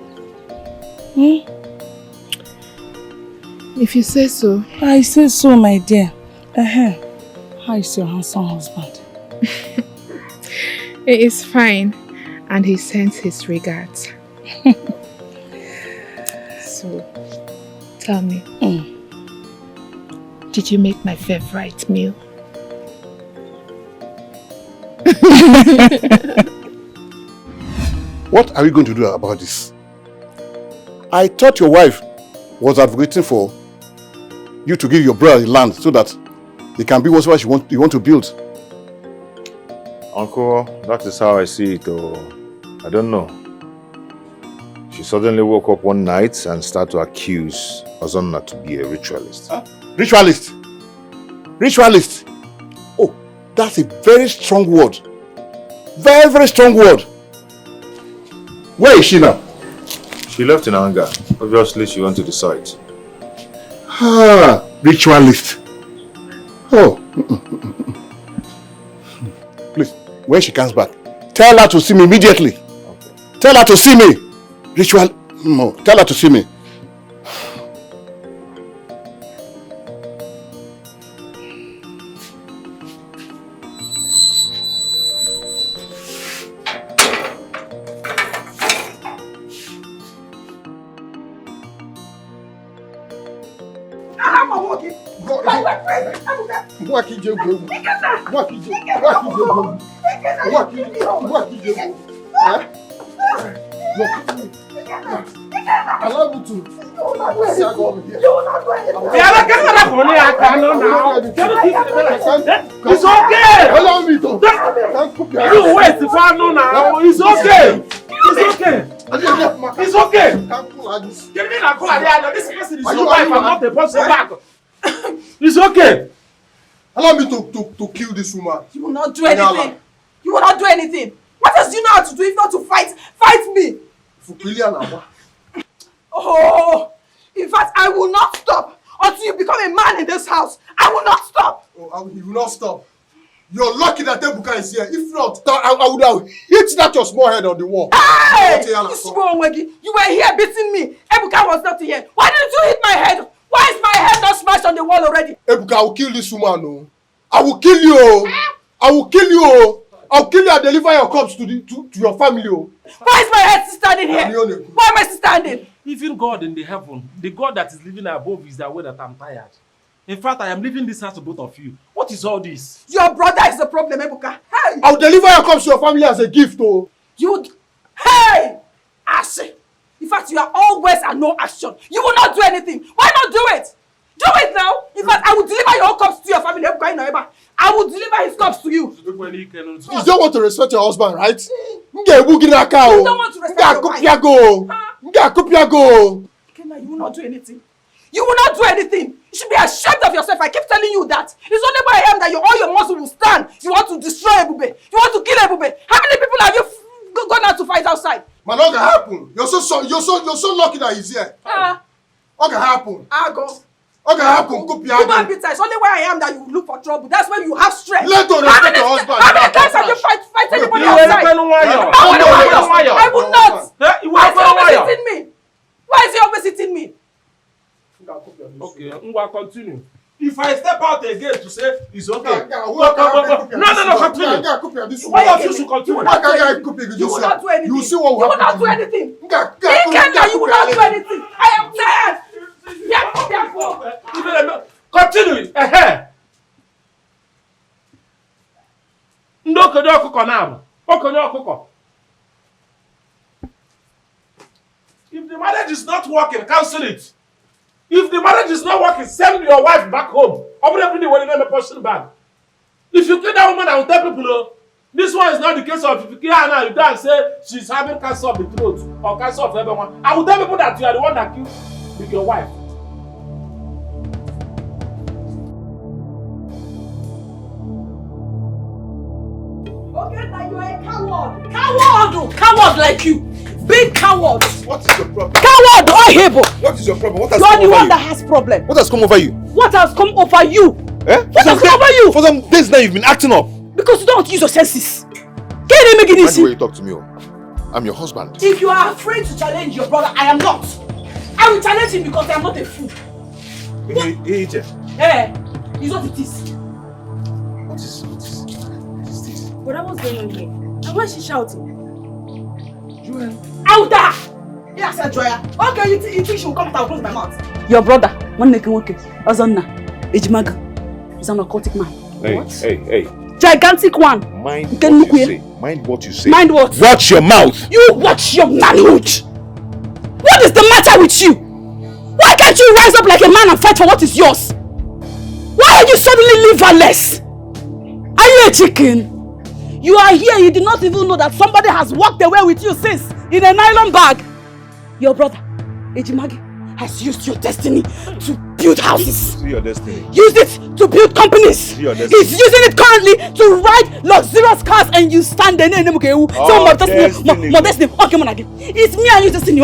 If you say so. I say so, my dear. How is your handsome husband? He is fine, and he sends his regards. So, tell me, did you make my favorite meal? What are we going to do about this? I thought your wife was advocating for you to give your brother land so that he can build whatever you want to build. Uncle, that is how I see it. I don't know. She suddenly woke up one night and started to accuse Ozonna to be a ritualist. Huh? Ritualist? Ritualist? Oh, that's a very strong word. Very, very strong word. Where is she now? She left in anger. Obviously, she went to the site. Ah, ritualist. Oh. Please, when she comes back, tell her to see me immediately. Okay. Tell her to see me. No, tell her to see me. Allow me to. It's okay. Allow me to. You wait if I know now. It's okay. It's okay. It's okay. Give me that call. This person is your wife. I'm not the person back. It's okay. Allow me to kill this woman. You will not do anything. You will not do anything. What else do you know how to do if not to fight? Fight me. Oh, in fact, I will not stop until you become a man in this house. I will not stop. Oh, you will not stop. You're lucky that Ebuka is here. If not, I would have hit that your small head on the wall. Hey! You were here beating me. Ebuka was not here. Why didn't you hit my head? Why is my head not smashed on the wall already? Ebuka, I will kill this woman. No. I will kill you. I will kill you. I'll kill you and deliver your corpse to your family. Why is my head still standing here? Why am I still standing? Even God in the heaven, the God that is living above is aware that I'm tired. In fact, I am leaving this house to both of you. What is all this? Your brother is the problem, Ebuka. Hey! I'll deliver your corpse to your family as a gift. Hey! Ashi! In fact, you are all words and no action. You will not do anything. Why not do it? Do it now! In fact, I will deliver your corpse to your family, Ebuka. I will deliver his corpse to you. You don't want to respect your husband, right? You don't want to respect your wife. Kenna, you will not do anything. You will not do anything. You should be ashamed of yourself. I keep telling you that. It's only by him that all your muscle will stand. You want to destroy Ebube. You want to kill Ebube. How many people have you gone out to fight outside? Man, what can happen? You're so lucky that he's here. What can happen? Okay, happen. Human beings, it's only where I am that you look for trouble. That's when you have strength. Let her respect your husband. How many times have you fight anybody outside? I will not. Why is he always hitting me? Why is he always hitting me? Okay, Ngwa, continue. If I step out again to say it's okay. No, continue. Why don't you should continue? You will not do anything. You see what will happen. You will not do anything. You will not do anything. I am tired. Continue. If the marriage is not working, cancel it. If the marriage is not working, send your wife back home. Open every day when you name a person back. If you kill that woman, I will tell people, oh, this one is not the case of if you kill her now, you go and say she's having cancer of the throat or cancer of everyone. I will tell people that you are the one that killed with your wife. Okay, now you are a coward. Coward like you. Big coward. What is your problem? Coward or Hebo. What is your problem? What has You are come the over one you? that has problem. What has come over you? What has come over you? Eh? What has come over you? For some days now you've been acting up. Because you don't use your senses. Can you make it Mind the easy? way you talk to me, oh. I'm your husband. If you are afraid to challenge your brother, I am not. I will challenge him because I am not a fool. Hey, Eh, it's what it is. What is this? But what's going on here? And why is she shouting? Out there! Yes, Joya. Okay, you think she will come out and close my mouth? Your brother, one neck and one Azonna, Ejimaga, is an occultic man. Hey. Gigantic one. Mind what you say. Mind what you say. Mind what? Watch your mouth. You watch your manhood. What is the matter with you? Why can't you rise up like a man and fight for what is yours? Why are you suddenly liverless? Are you a chicken? You are here, you did not even know that somebody has walked away with you since in a nylon bag. Your brother, Ejimagi, has used your destiny to build houses. See your destiny. Used it to build companies. See your destiny. He's using it currently to ride luxurious cars and you stand there and okay, so my destiny. Okay, Monagi. It's me and you destiny.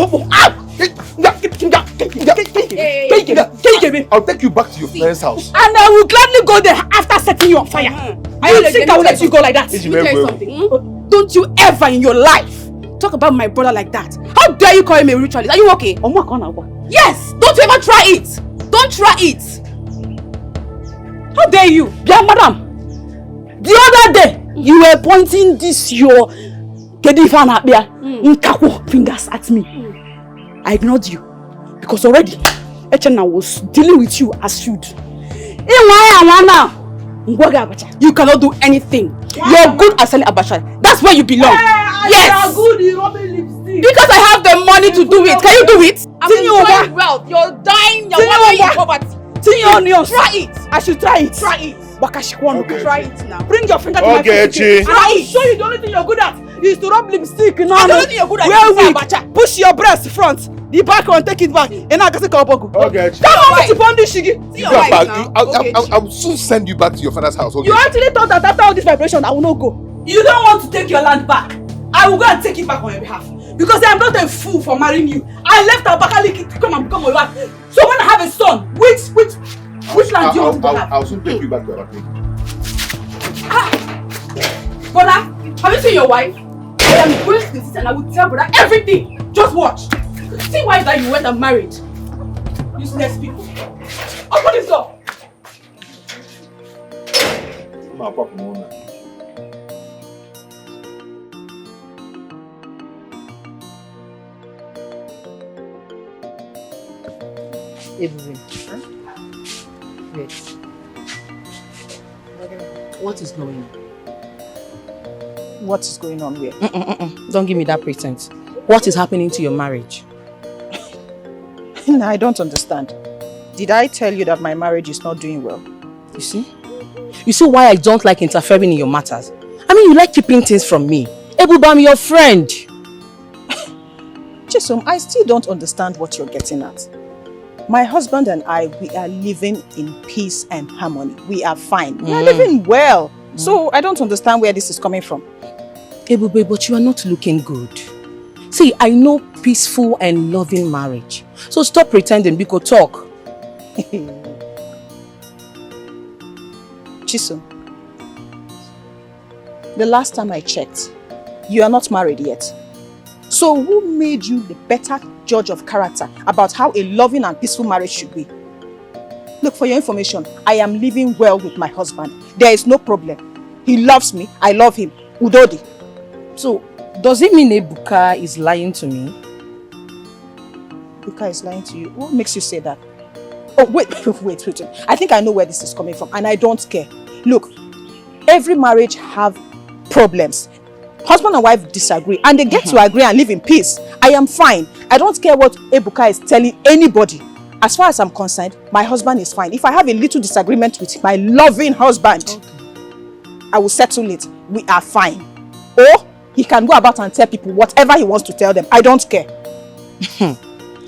I'll take you back to your parents' house. And I will gladly go there after setting you on fire. I don't think I will let you go like that. Let me tell you something. Don't you ever in your life talk about my brother like that. How dare you call him a ritualist? Are you okay? Yes! Don't you ever try it! Don't try it! How dare you? Yeah, madam. The other day, you were pointing this your fingers at me. I ignored you. Because already, Echena was dealing with you as should. You cannot do anything. You're good at selling abacha. That's where you belong. Yes. You are good in rubbing lipstick. Because I have the money to do it. Can you do it? I'm enjoying wealth. You're dying. You're wondering in poverty. Try it. I should try it. Try it. Okay. Try it now. Bring your finger to my face. And I will show you the only thing you're good at is to rub lipstick. No, the only thing you're good at is abacha. Push your breast front. The back one, take it back. And I can say Kaboku. Okay. Come on, what's upon this shigi? I will soon send you back to your father's house. Okay? You actually thought that after all this vibration, I will not go. You don't want to take your land back. I will go and take it back on your behalf. Because I am not a fool for marrying you. I left Abakaliki to come and become my wife. So when I have a son, which land do you want to have? I'll soon take you back to Abakaliki. Brother, have you seen your wife? I am going to visit and I will tell brother everything. Just watch. See why that you went and married. Useless people. Open this door. Wait. What is going on? What is going on where? Don't give me that pretense. What is happening to your marriage? No, I don't understand. Did I tell you that my marriage is not doing well? You see? You see why I don't like interfering in your matters? I mean, you like keeping things from me. Ebube, I'm your friend. Chisom, I still don't understand what you're getting at. My husband and I, we are living in peace and harmony. We are fine. We are living well. So I don't understand where this is coming from. Ebube, but you are not looking good. See, I know peaceful and loving marriage. So stop pretending, we could talk. Chisom, the last time I checked, you are not married yet. So who made you the better judge of character about how a loving and peaceful marriage should be? Look, for your information, I am living well with my husband. There is no problem. He loves me, I love him. Udodi. So, does it mean Ebuka is lying to me? Ebuka is lying to you? What makes you say that? Oh, wait. I think I know where this is coming from, and I don't care. Look, every marriage have problems. Husband and wife disagree, and they get to agree and live in peace. I am fine. I don't care what Ebuka is telling anybody. As far as I'm concerned, my husband is fine. If I have a little disagreement with my loving husband, I will settle it. We are fine. Or he can go about and tell people whatever he wants to tell them. I don't care.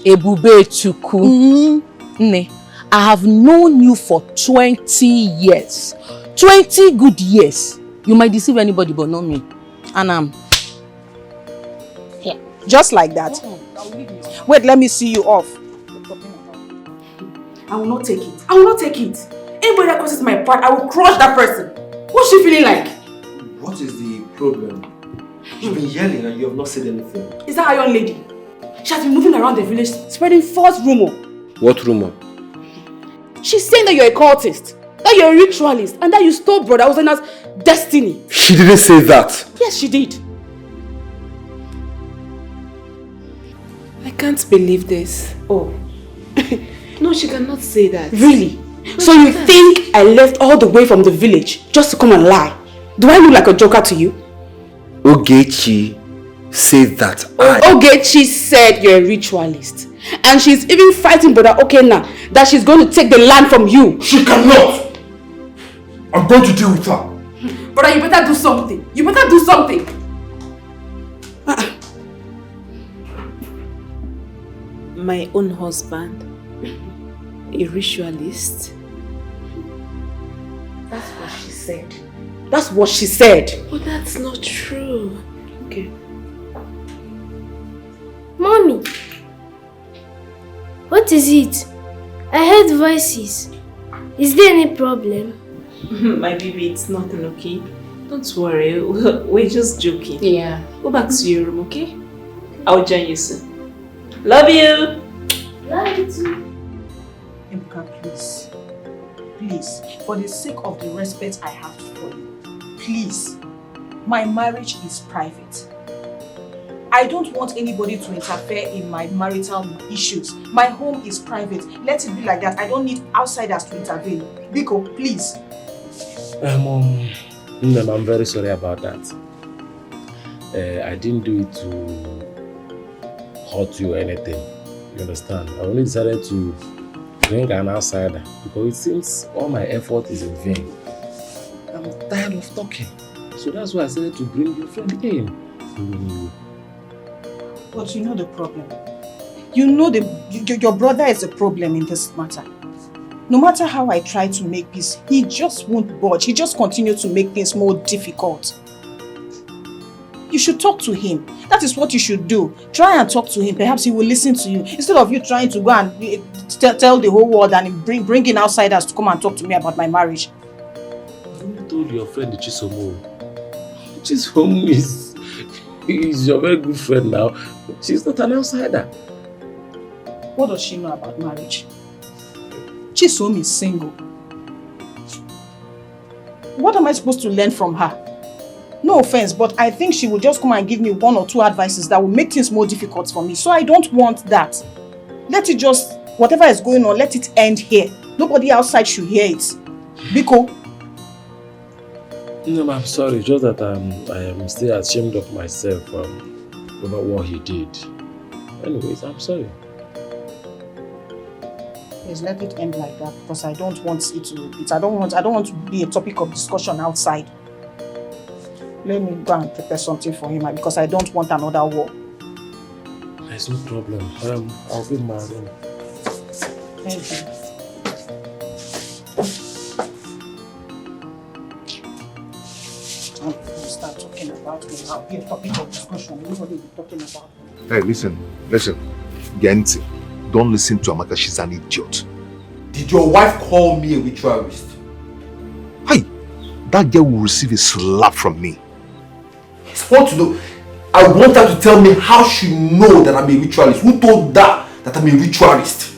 Ebube Chuku. Ne, I have known you for 20 years. 20 good years. You might deceive anybody but not me. And I'm here. Just like that. Wait, let me see you off. I will not take it. I will not take it. Anybody that crosses my path, I will crush that person. What's she feeling like? What is the problem? You've been yelling and you have not said anything. Is that Iron Lady? She has been moving around the village spreading false rumor. What rumor? She's saying that you're a cultist, that you're a ritualist, and that you stole Brother Hosanna's destiny. She didn't say that. Yes, she did. I can't believe this. Oh. No, she cannot say that. Really? So you think I left all the way from the village just to come and lie? Do I look like a joker to you? Ogechi said that Ogechi said you're a ritualist. And she's even fighting Brother Okenna that she's going to take the land from you. She cannot! I'm going to deal with her. Brother, you better do something. You better do something. My own husband, a ritualist. That's what she said. That's what she said. But that's not true. Okay. Mommy, what is it? I heard voices. Is there any problem? My baby, it's nothing, okay? Don't worry, we're just joking. Yeah. Go back to your room, okay? I'll join you soon. Love you! Love you too. Ebuka, please. Please, for the sake of the respect I have for you, please, my marriage is private. I don't want anybody to interfere in my marital issues. My home is private. Let it be like that. I don't need outsiders to intervene. Biko, please. I'm very sorry about that. I didn't do it to hurt you or anything. You understand? I only decided to bring an outsider because it seems all my effort is in vain. I'm tired of talking. So that's why I decided to bring your friend in. But you know the problem. You know your brother is a problem in this matter. No matter how I try to make peace, he just won't budge. He just continues to make things more difficult. You should talk to him. That is what you should do. Try and talk to him. Perhaps he will listen to you. Instead of you trying to go and tell the whole world and bring in outsiders to come and talk to me about my marriage. You told your friend Chisomo. Chisomo is your very good friend now. She's not an outsider. What does she know about marriage? Chisom is single. What am I supposed to learn from her? No offense, but I think she will just come and give me one or two advices that will make things more difficult for me. So I don't want that. Let it just, whatever is going on, let it end here. Nobody outside should hear it. Biko. No, I'm sorry. Just that I am still ashamed of myself over what he did. Anyways, I'm sorry. Please let it end like that because I don't want it to. I don't want to be a topic of discussion outside. Let me go and prepare something for him because I don't want another war. There's no problem. I'll be in my room. Thank you. Start talking about me. I'll be a topic of discussion. Nobody will be talking about me. Hey, listen. Genti, don't listen to Amaka. She's an idiot. Did your wife call me a ritualist? Hey, that girl will receive a slap from me. I want to know. I want her to tell me how she knows that I'm a ritualist. Who told her that I'm a ritualist?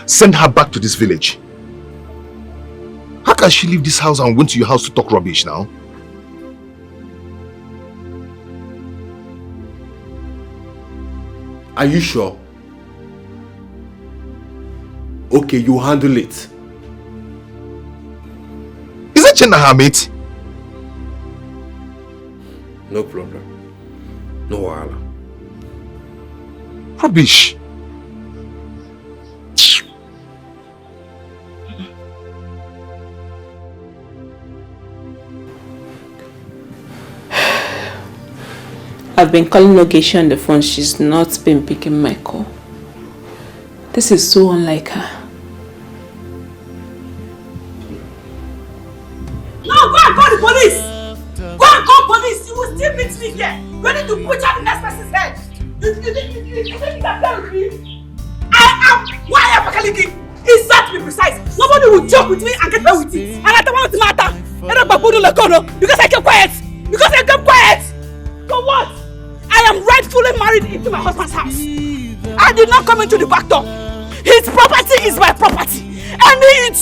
Send her back to this village. can she leave this house and went to your house to talk rubbish now? Are you sure? Okay, you handle it. Is that Chenna her mate? No problem. No wahala. Rubbish. I've been calling Ogechi on the phone. She's not been picking my call. This is so unlike her. No, go and call the police! Go and call police! You will still meet me here, ready to put out the next person's head! You think you can play with me? I am why Abakaliki! Exactly precise! Nobody will joke with me and get away with it! And I don't want to matter! Because I kept quiet! Because I kept quiet! For what? I am rightfully married into my husband's house. I did not come into the back door. His property is my property. Any idiot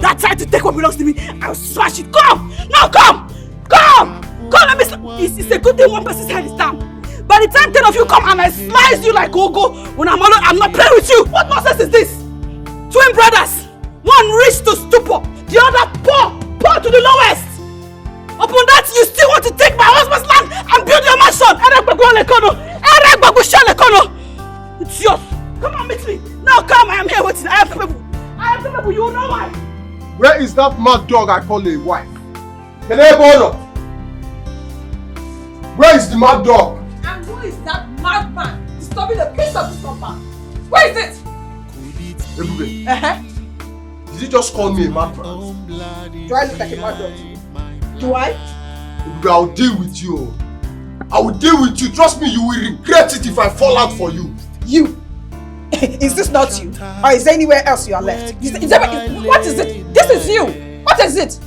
that tried to take what belongs to me, I'll smash it. Come! Now come! Come! Come, let me it's a good thing one person's head is down. By the time 10 of you come and I slice you like Gogo, when I'm alone, I'm not playing with you. What nonsense is this? Twin brothers. One rich to stupor, the other poor to the lowest. Upon that, you still want to take my husband's land and build your mansion. It's yours. Come on, meet me. Now come, I am here waiting. I am capable. You know why. Where is that mad dog I call a wife? Where is the mad dog? And who is that madman disturbing the peace of this compound? Where is it? Ebube. Did you just call me a madman? Do I look like a mad dog? Do I? Ebube, I'll deal with you. I will deal with you. Trust me, you will regret it if I fall out for you. You? Is this not you? Or is there anywhere else you are left? What is it? This is you. What is it?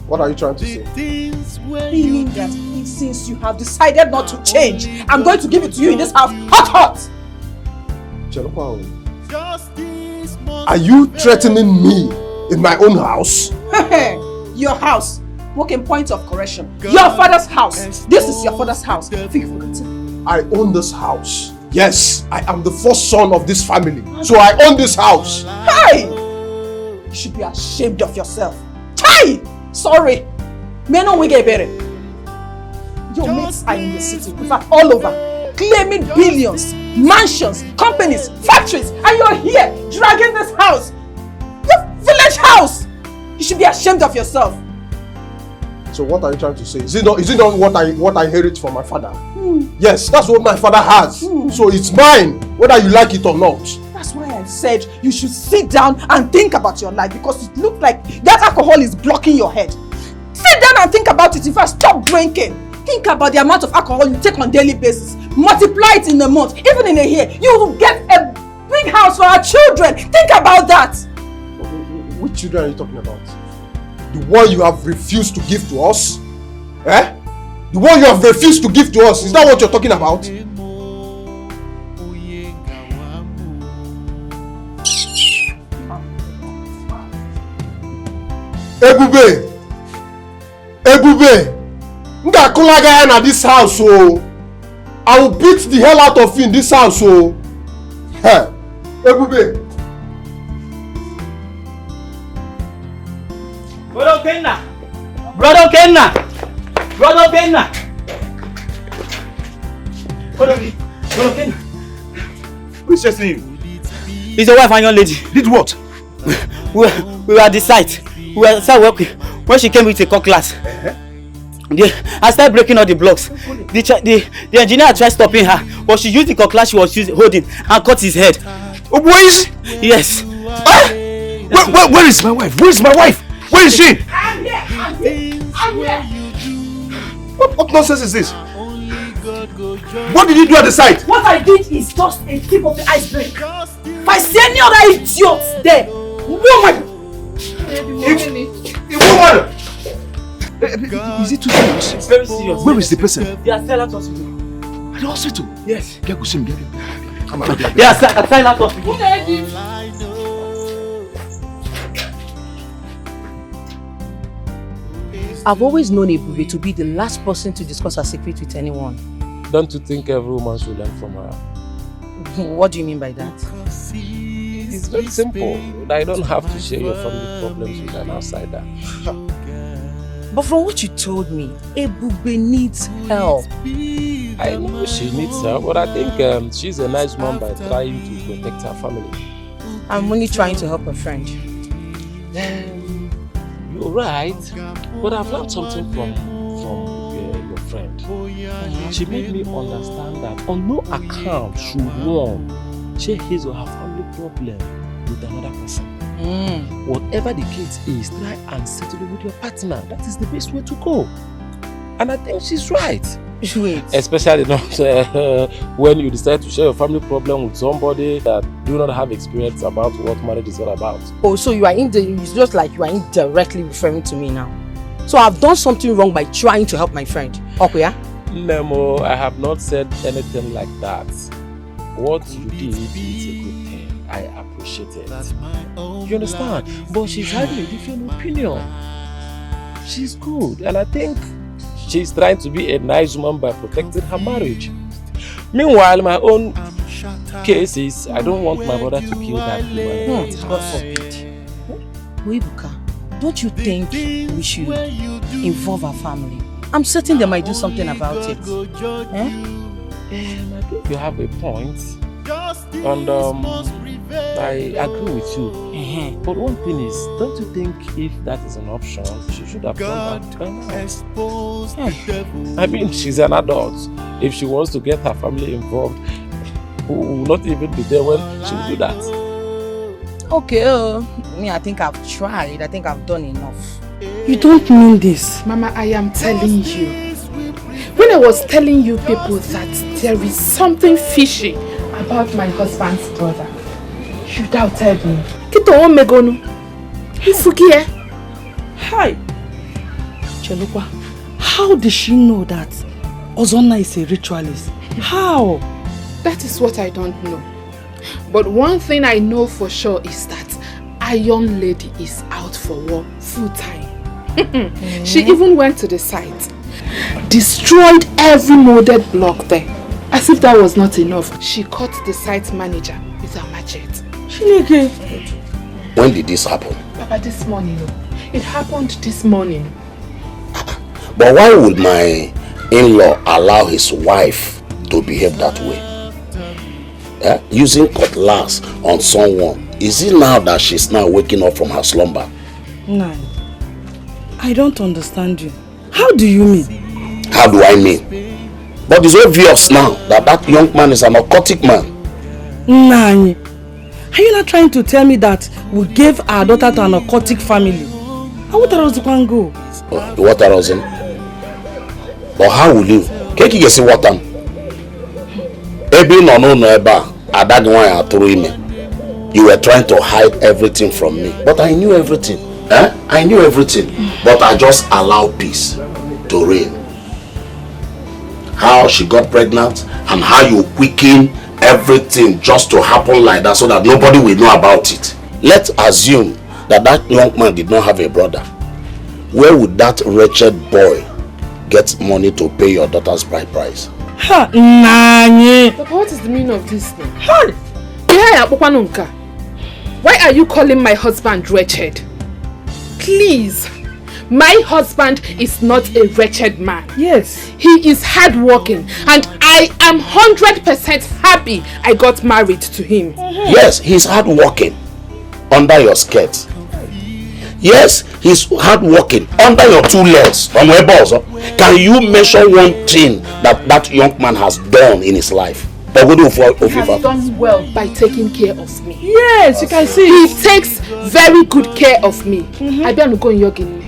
What are you trying to say? Meaning that since you have decided not to change, I'm going to give it to you in this house, hot! Are you threatening me in my own house? Your house. Working point of correction. Your father's house. This is your father's house. I own this house. Yes, I am the first son of this family. So I own this house. Hey! You should be ashamed of yourself. Hey! Sorry. Your mates are in the city, in fact all over, claiming billions, mansions, companies, factories, and you're here dragging this house. Your village house. You should be ashamed of yourself. So what are you trying to say? Is it not what I inherit from my father? Yes, that's what my father has. So it's mine, whether you like it or not. That's why I said you should sit down and think about your life, because it looks like that alcohol is blocking your head. Sit down and think about it. In fact, stop drinking. Think about the amount of alcohol you take on a daily basis. Multiply it in a month, even in a year. You will get a big house for our children. Think about that. Which children are you talking about? The one you have refused to give to us? Eh? The one you have refused to give to us, is that what you're talking about? Ebube! Nga this house, oh! I will beat the hell out of you in this house, oh! Hey! Ebube! Brother Kenna! Who's chasing you? It's your wife and your lady. Did what? We were at the site. We were started working when she came with a cutlass. I started breaking all the blocks. The engineer tried stopping her, but she used the cutlass she was holding and cut his head. Oh, where is? Yes. Where is my wife? Where is my wife? Where is she? I'm here. What nonsense is this? What did you do at the site? What I did is just a tip of the iceberg. If I see any other idiots there, Is it too serious? It's very serious. Where is the person? They are still at hospital. At the hospital? Yes. Get him. Come on. They are still at hospital. I've always known Ebube to be the last person to discuss her secret with anyone. Don't you think every woman should learn from her? What do you mean by that? It's very simple. I don't have to share your family problems with an outsider. But from what you told me, Ebube needs help. I know she needs help, but I think she's a nice mom by trying to protect her family. I'm only trying to help a friend. You're right, but I've learned something from your friend. She made me understand that on no account should one share his or her family problem with another person. Whatever the case is, try and settle it with your partner. That is the best way to go. And I think she's right. Wait. Especially not when you decide to share your family problem with somebody that do not have experience about what marriage is all about. Oh, so you are it's just like you are indirectly referring to me now. So I've done something wrong by trying to help my friend. Okay, yeah? Nemo, I have not said anything like that. What you did is a good thing. I appreciate it. You understand? But she's having a different opinion. She's good, and I think she's trying to be a nice woman by protecting her marriage. Meanwhile, my own case is I don't want my brother to kill that woman. God forbid. Ibuka, don't you think we should involve our family? I'm certain they might do something about it. I think you have a point. And I agree with you. But one thing is, don't you think if that is an option, she should have done that by now? I mean, she's an adult. If she wants to get her family involved, who will not even be there when she will do that. Okay, I think I've tried. I think I've done enough. You don't mean this. Mama, I am telling you. When I was telling you people that there is something fishy about my husband's brother, you doubted me. Kito o megonu. Ifukie. Hi. Chelukwa, how did she know that Ozonna is a ritualist? How? That is what I don't know. But one thing I know for sure is that Iron Lady is out for war full time. She even went to the site, destroyed every molded block there. As if that was not enough, she caught the site manager with a machete. When did this happen? Papa, this morning. It happened this morning. But why would my in-law allow his wife to behave that way? Using cutlass on someone. Is it now that she's now waking up from her slumber? No, I don't understand you. How do you mean? How do I mean? But it's obvious now that that young man is an occultic man. Nani, are you not trying to tell me that we gave our daughter to an occultic family? How would I go? What I was in? But how will you? Keki gesi watam. Ebi no eba adagwa aturu ime. You were trying to hide everything from me, but I knew everything. I knew everything, but I just allowed peace to reign. How she got pregnant and how you quicken everything just to happen like that so that nobody will know about it. Let's assume that that young man did not have a brother. Where would that wretched boy get money to pay your daughter's bride price? Ha, Nani. Papa, what is the meaning of this thing? Why are you calling my husband wretched? Please. My husband is not a wretched man. Yes. He is hardworking and I am 100% happy I got married to him. Yes, he's hardworking under your skirt. Yes, he's hardworking under your two legs. Can you mention one thing that that young man has done in his life? He has done well by taking care of me. Yes, you can see. He takes very good care of me. I better go in your guinea.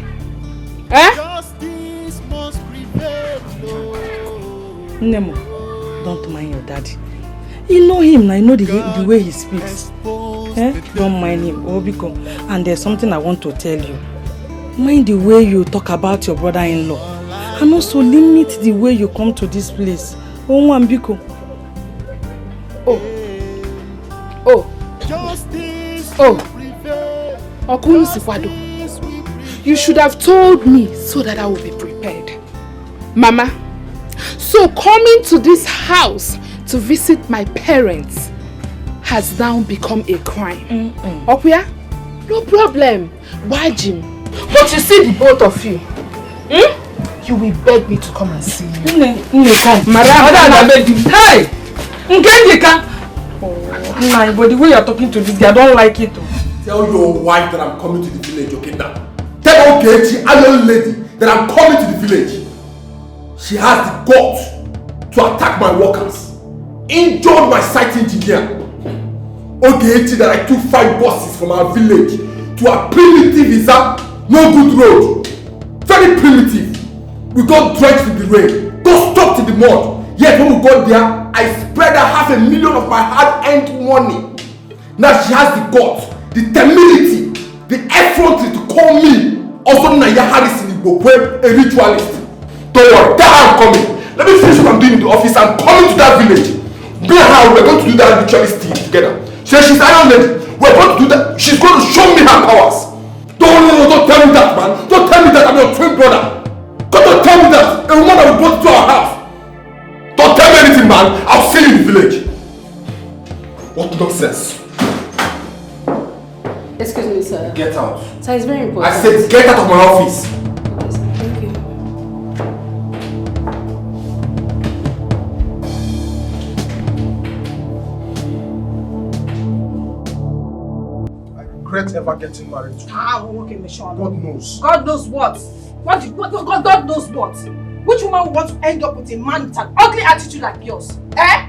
Nemo, don't mind your daddy. You know him, I know the way he speaks. Don't mind him, Obiko. And there's something I want to tell you. Mind the way you talk about your brother-in-law. And also limit the way you come to this place. Obiko. You should have told me so that I would be prepared. Mama, so coming to this house to visit my parents has now become a crime. Okuya? No problem. Why, Jim? But you see the both of you. You will beg me to come and see you. Hey! Oh, but the way you're talking to this guy, I don't like it. Tell your wife that I'm coming to the village, okay now? Tell Ogechi, Iron Lady, that I'm coming to the village. She has the guts to attack my workers, injured my site engineer. Ogechi, that I took 5 buses from our village to a primitive no good road. Very primitive. We got drenched in the rain, got stuck in the mud. Yet when we got there, I spread her $500,000 of my hard-earned money. Now she has the guts, the temerity, the effrontery to call me also Naija Harrison Igbo, a ritualist. Don't worry, that's how I'm coming. Let me finish what I'm doing in the office. I'm coming to that village. Me and her, we're going to do that ritualist thing together. So she's Iron Lady. We're going to do that. She's going to show me her powers. Don't tell me that, man. Don't tell me that I'm your twin brother. Don't tell me that a woman that we brought to our house. Don't tell me anything, man. I'll see you in the village. What nonsense. Excuse me, sir. Get out. Sir, it's very important. I said get out of my office. Okay, sir. Thank you. I regret ever getting married to you. Okay, Michelle. God knows. God knows what? God knows what? Which woman would want to end up with a man with an ugly attitude like yours? Eh?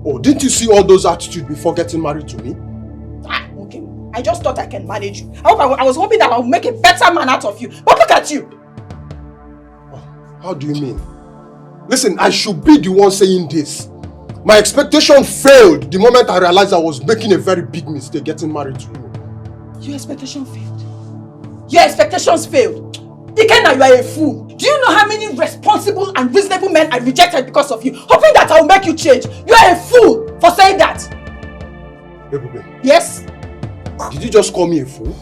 Oh, didn't you see all those attitudes before getting married to me? Okay. I just thought I can manage you. I was hoping that I would make a better man out of you. But look at you. How do you mean? Listen, I should be the one saying this. My expectation failed the moment I realized I was making a very big mistake getting married to you. Your expectation failed? Your expectations failed? Ikenna, you are a fool. Do you know how many responsible and reasonable men I rejected because of you? Hoping that I will make you change. You are a fool for saying that. Ebube. Yes? Did you just call me a fool?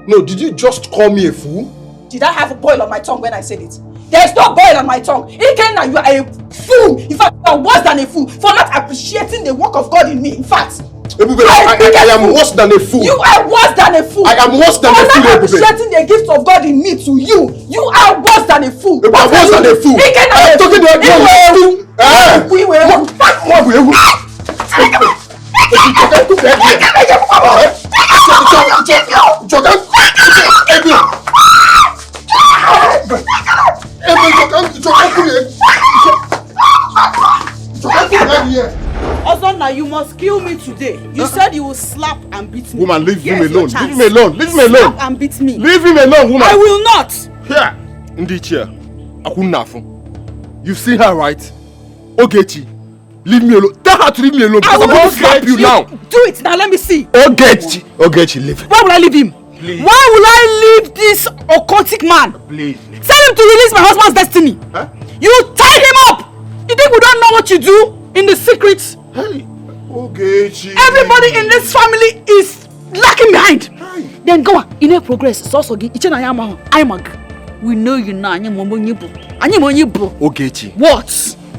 No, did you just call me a fool? Did I have a boil on my tongue when I said it? There is no boil on my tongue. Ikenna, you are a fool. In fact, you are worse than a fool for not appreciating the work of God in me. In fact, Ebube, I am worse than a fool. You are worse than a fool. I am worse than a fool, for not Ebube. appreciating the gift of God in me to you. You are worse than a fool. Ebube, I'm worse than a fool. I'm talking to you. We will. Ozonna, you must kill me today. You said you will slap and beat me. Woman, leave him alone. Your Leave him alone. Leave him alone. Slap and beat me. Leave him alone, woman. I will not. Here, in the chair. You've seen her, right? Ogechi, leave me alone. Tell her to leave me alone because I'm going to slap you now. Do it now. Let me see. Ogechi, leave him. Why will I leave him? Please. Why will I leave this occultic man? Please. Tell him to release my husband's destiny. Huh? You tied him up. You think we don't know what you do in the secrets? Hey, Ogechi. Everybody in this family is lacking behind. Then go on. In a progress, it's also we know you now. Ogechi. What?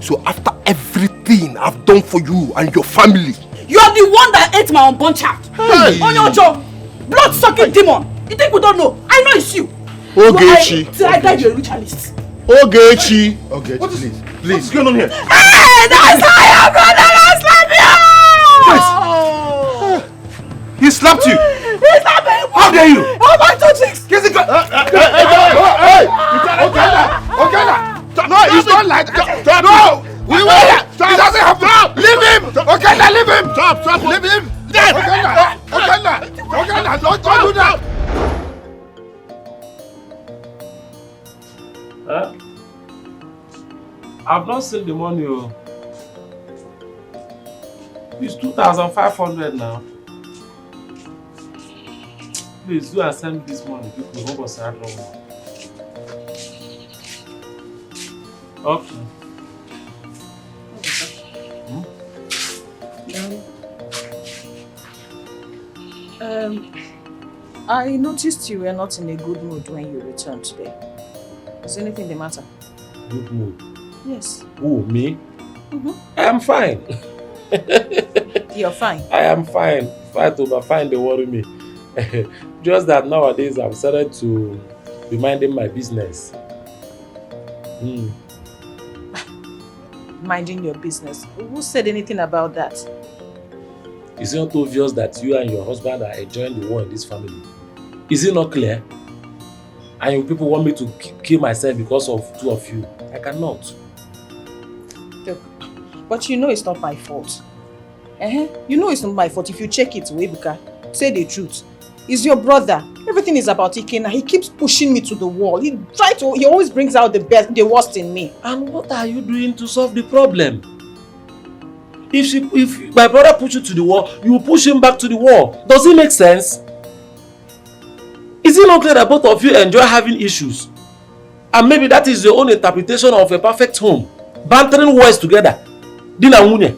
So after everything I've done for you and your family, You are the one that ate my unborn child. Hey. On your job. Blood-sucking demon. You think we don't know? I know it's you. Ogechi. Till I die, you're a ritualist. Ogechi. Ogechi, please. Please. What's going on here? Hey, that's how your brother has slapped you! He slapped you. He slapped me! How dare you? Oh, my 2 chicks! Kiss it. Hey! No, it's not like that. No! We will. It doesn't happen. Leave him. Okay, now leave him. Stop. Leave him. Okay, don't do that. I've not seen the money. It's 2,500 now. Please do and send me this money. People hope us out long. Okay. I noticed you were not in a good mood when you returned today. Is anything the matter? Good mood? Yes. Who, me? Mm-hmm. I am fine. You're fine? I am fine. Fine, they worry me. Just that nowadays I've started to be minding my business. Minding your business. Who said anything about that? Is it not obvious that you and your husband are enjoying the war in this family? Is it not clear? And you people want me to kill myself because of two of you? I cannot. Look, but you know it's not my fault. You know it's not my fault. If you check it, Webuka, say the truth. He's your brother. Everything is about Ikenna. He keeps pushing me to the wall. He always brings out the worst in me. And what are you doing to solve the problem? If my brother pushes you to the wall, you push him back to the wall. Does it make sense? Is it not clear that both of you enjoy having issues? And maybe that is your own interpretation of a perfect home. Bantering words together. Dina Munye.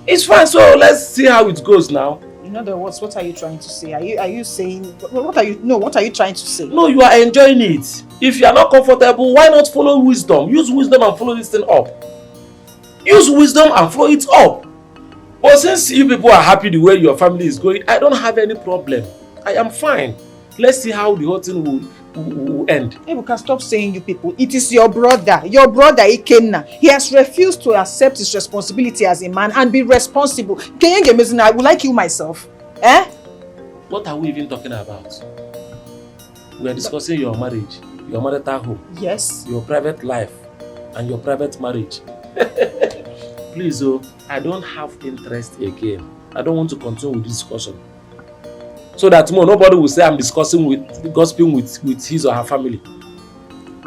It's fine, so let's see how it goes now. In other words, what are you trying to say? Are you saying what are you trying to say? No, you are enjoying it. If you are not comfortable, why not follow wisdom? Use wisdom and follow this thing up. Use wisdom and follow it up. But since you people are happy the way your family is going, I don't have any problem. I am fine. Let's see how the whole thing will end. Ebuka, stop saying you people. It is your brother Ikenna. He has refused to accept his responsibility as a man and be responsible. I would like you myself. What are we even talking about? We are discussing your marriage, your marital home. Yes. Your private life and your private marriage. Please, I don't have interest again. I don't want to continue with this discussion. So that tomorrow nobody will say I'm gossiping with his or her family.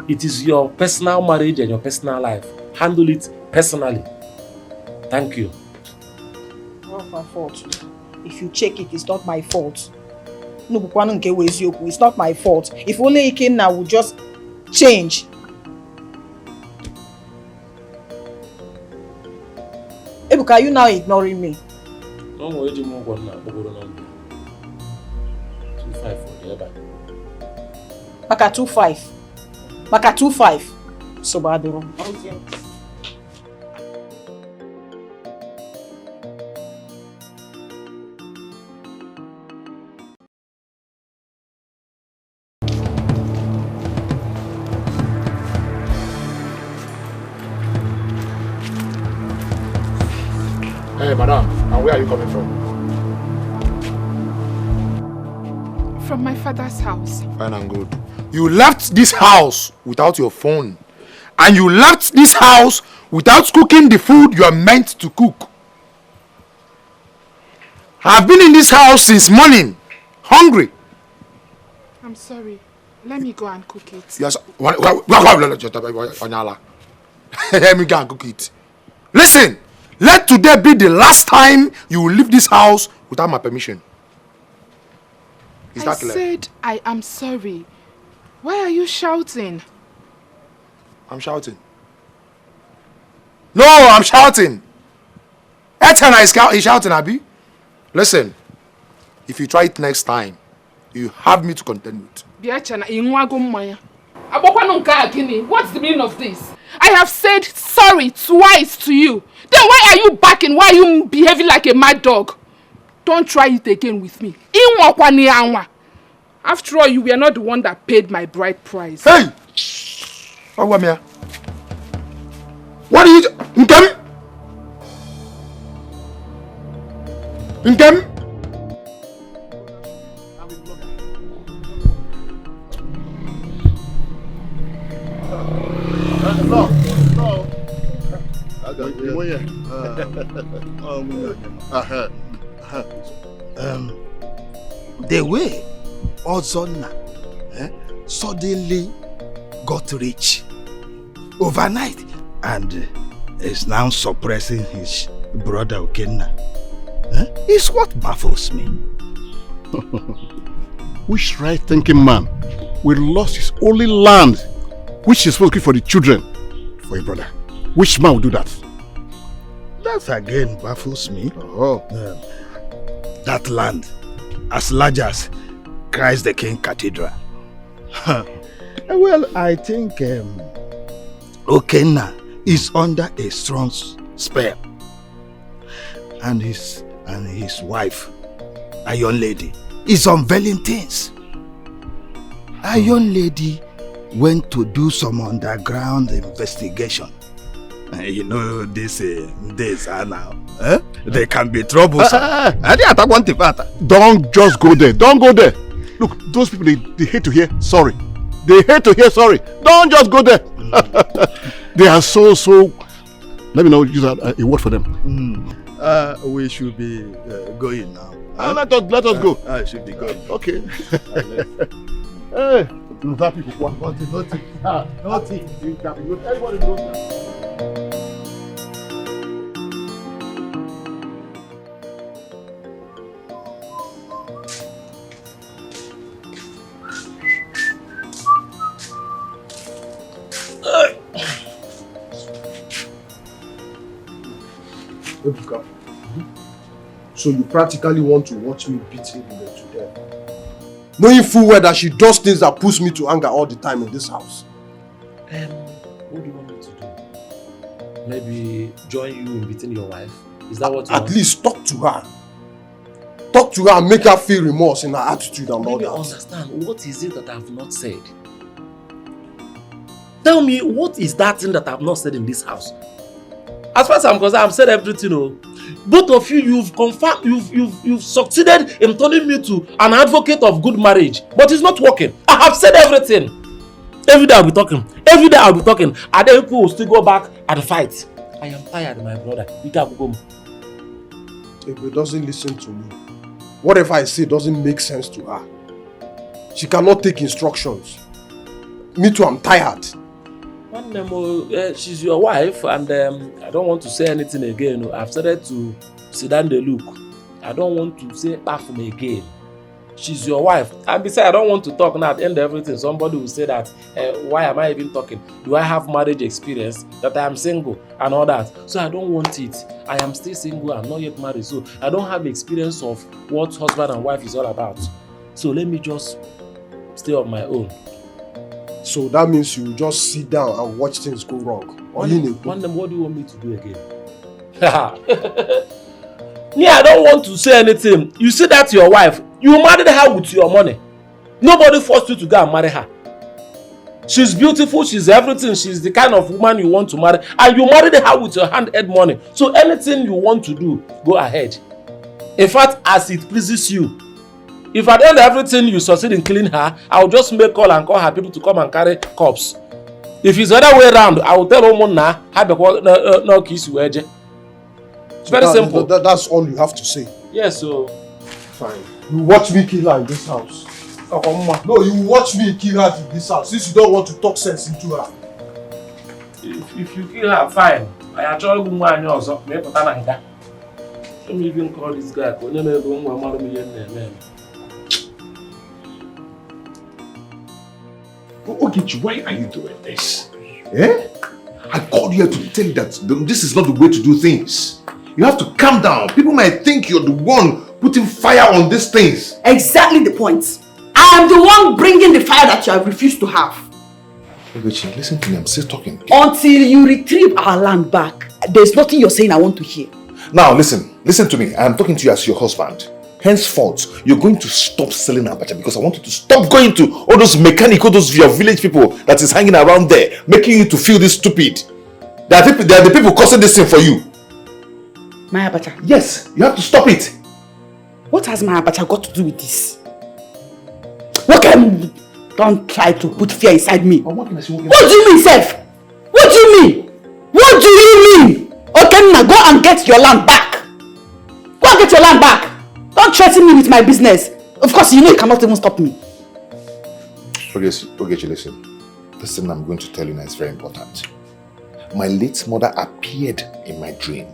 It is your personal marriage and your personal life. Handle it personally. Thank you. Not my fault. If you check it, it's not my fault. It's not my fault. If only Ikenna would just change. Ebuka, are you now ignoring me? No more. 2-5 for the other. Maka 2-5. Maka 2-5. So bad. Okay. Hey, madam, and where are you coming from? From my father's house. Fine and good. You left this house without your phone. And you left this house without cooking the food you are meant to cook. I've been in this house since morning, hungry. I'm sorry. Let me go and cook it. Yes. Let me go and cook it. Listen, let today be the last time you will leave this house without my permission. Is that clear? I said I am sorry. Why are you shouting? I'm shouting. No, I'm shouting. Etana is shouting, Abi. Listen, if you try it next time, you have me to contend with. What's the meaning of this? I have said sorry twice to you. Then why are you backing? Why are you behaving like a mad dog? Don't try it again with me. After all, you were not the one that paid my bride price. Hey! What are you doing? Intem? The way Ozonna suddenly got rich overnight and is now suppressing his brother Ikenna is what baffles me. Which right-thinking man will lose his only land, which is supposed to be for the children, for a brother? Which man will do that? That again baffles me. Oh. That land as large as Christ the King Cathedral. Well, I think Okenna is under a strong spell. And his wife, a young lady, is unveiling things. A young lady went to do some underground investigation. You know, these days are now. They can be troublesome. Don't just go there. Don't go there. Look, those people, they hate to hear sorry. They hate to hear sorry. Don't just go there. They are so... Let me know, use a word for them. We should be going now. Let us go. I should be going. Okay. Hey, everybody knows that. Ebuka, so you practically want to watch me beat Ebube to death, knowing full well that she does things that puts me to anger all the time in this house. What do you want me to do? Maybe join you in beating your wife? Is that what you want? At least talk to her. Talk to her and make her feel remorse in her attitude and all that. Understand, what is it that I have not said? Tell me, what is that thing that I have not said in this house? As far as I'm concerned, I've said everything. Both of you, you've confirmed, you've succeeded in turning me to an advocate of good marriage, but it's not working. I have said everything. Every day I'll be talking. Every day I'll be talking. And then people will still go back and fight. I am tired, my brother. You can go. If he doesn't listen to me, whatever I say doesn't make sense to her. She cannot take instructions. Me too, I'm tired. She's your wife, and I don't want to say anything again. I've started to sit down the look. I don't want to say bathroom again. She's your wife. And besides, I don't want to talk now. At the end of everything, somebody will say that, why am I even talking? Do I have marriage experience? That I am single and all that. So I don't want it. I am still single. I'm not yet married. So I don't have experience of what husband and wife is all about. So let me just stay on my own. So that means you just sit down and watch things go wrong. What do you want me to do again? Me, I don't want to say anything. You see that your wife, you married her with your money. Nobody forced you to go and marry her. She's beautiful, she's everything, she's the kind of woman you want to marry. And you married her with your hand-earned money. So anything you want to do, go ahead. In fact, as it pleases you. If at the end of everything you succeed in killing her, I'll just make call and call her people to come and carry corpse. If it's the other way around, I will tell Omona, no kiss you. It's very simple. That's all you have to say. Yes, so. Fine. You watch me kill her in this house. No, you watch me kill her in this house since you don't want to talk sense into her. If you kill her, fine. I actually go and also. Let me even call this guy. Ogechi, why are you doing this? I called you here to tell you that this is not the way to do things. You have to calm down. People might think you're the one putting fire on these things. Exactly the point. I am the one bringing the fire that you have refused to have. Ogechi, listen to me. I'm still talking. Until you retrieve our land back, there's nothing you're saying I want to hear. Now listen to me. I'm talking to you as your husband. Henceforth, you're going to stop selling abacha because I want you to stop going to all those mechanical, those your village people that is hanging around there, making you to feel this stupid. They are the people causing this thing for you. My abacha? Yes, you have to stop it. What has my abacha got to do with this? Don't try to put fear inside me. What do you mean, Seth? What do you mean? What do you mean? Okay, now go and get your land back. Go and get your land back. Don't threaten me with my business. Of course, you know you cannot even stop me. Ogechi, listen. This thing I'm going to tell you now is very important. My late mother appeared in my dream.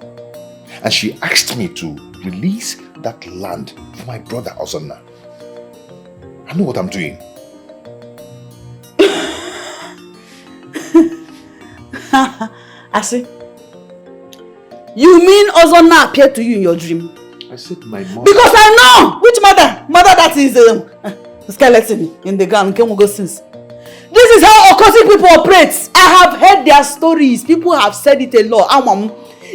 And she asked me to release that land for my brother, Ozonna. I know what I'm doing. I see. You mean Ozonna appeared to you in your dream? I said my mother. Because I know which mother. Mother that is skeleton in the ground. Can we go since? This is how occultic people operate. I have heard their stories. People have said it a lot.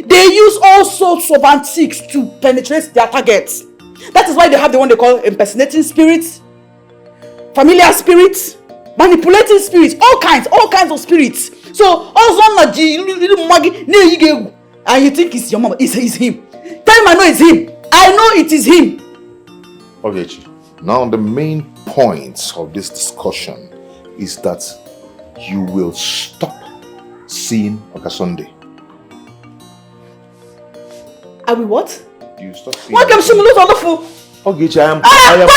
They use all sorts of antiques to penetrate their targets. That is why they have the one they call impersonating spirits, familiar spirits, manipulating spirits, all kinds of spirits. So also and you think it's your mama, it's him. Tell him I know it's him. I know it is him. Okay, now the main point of this discussion is that you will stop seeing Sunday. I will what? You stop seeing. What can she lose on the fool? Okay, I am. Go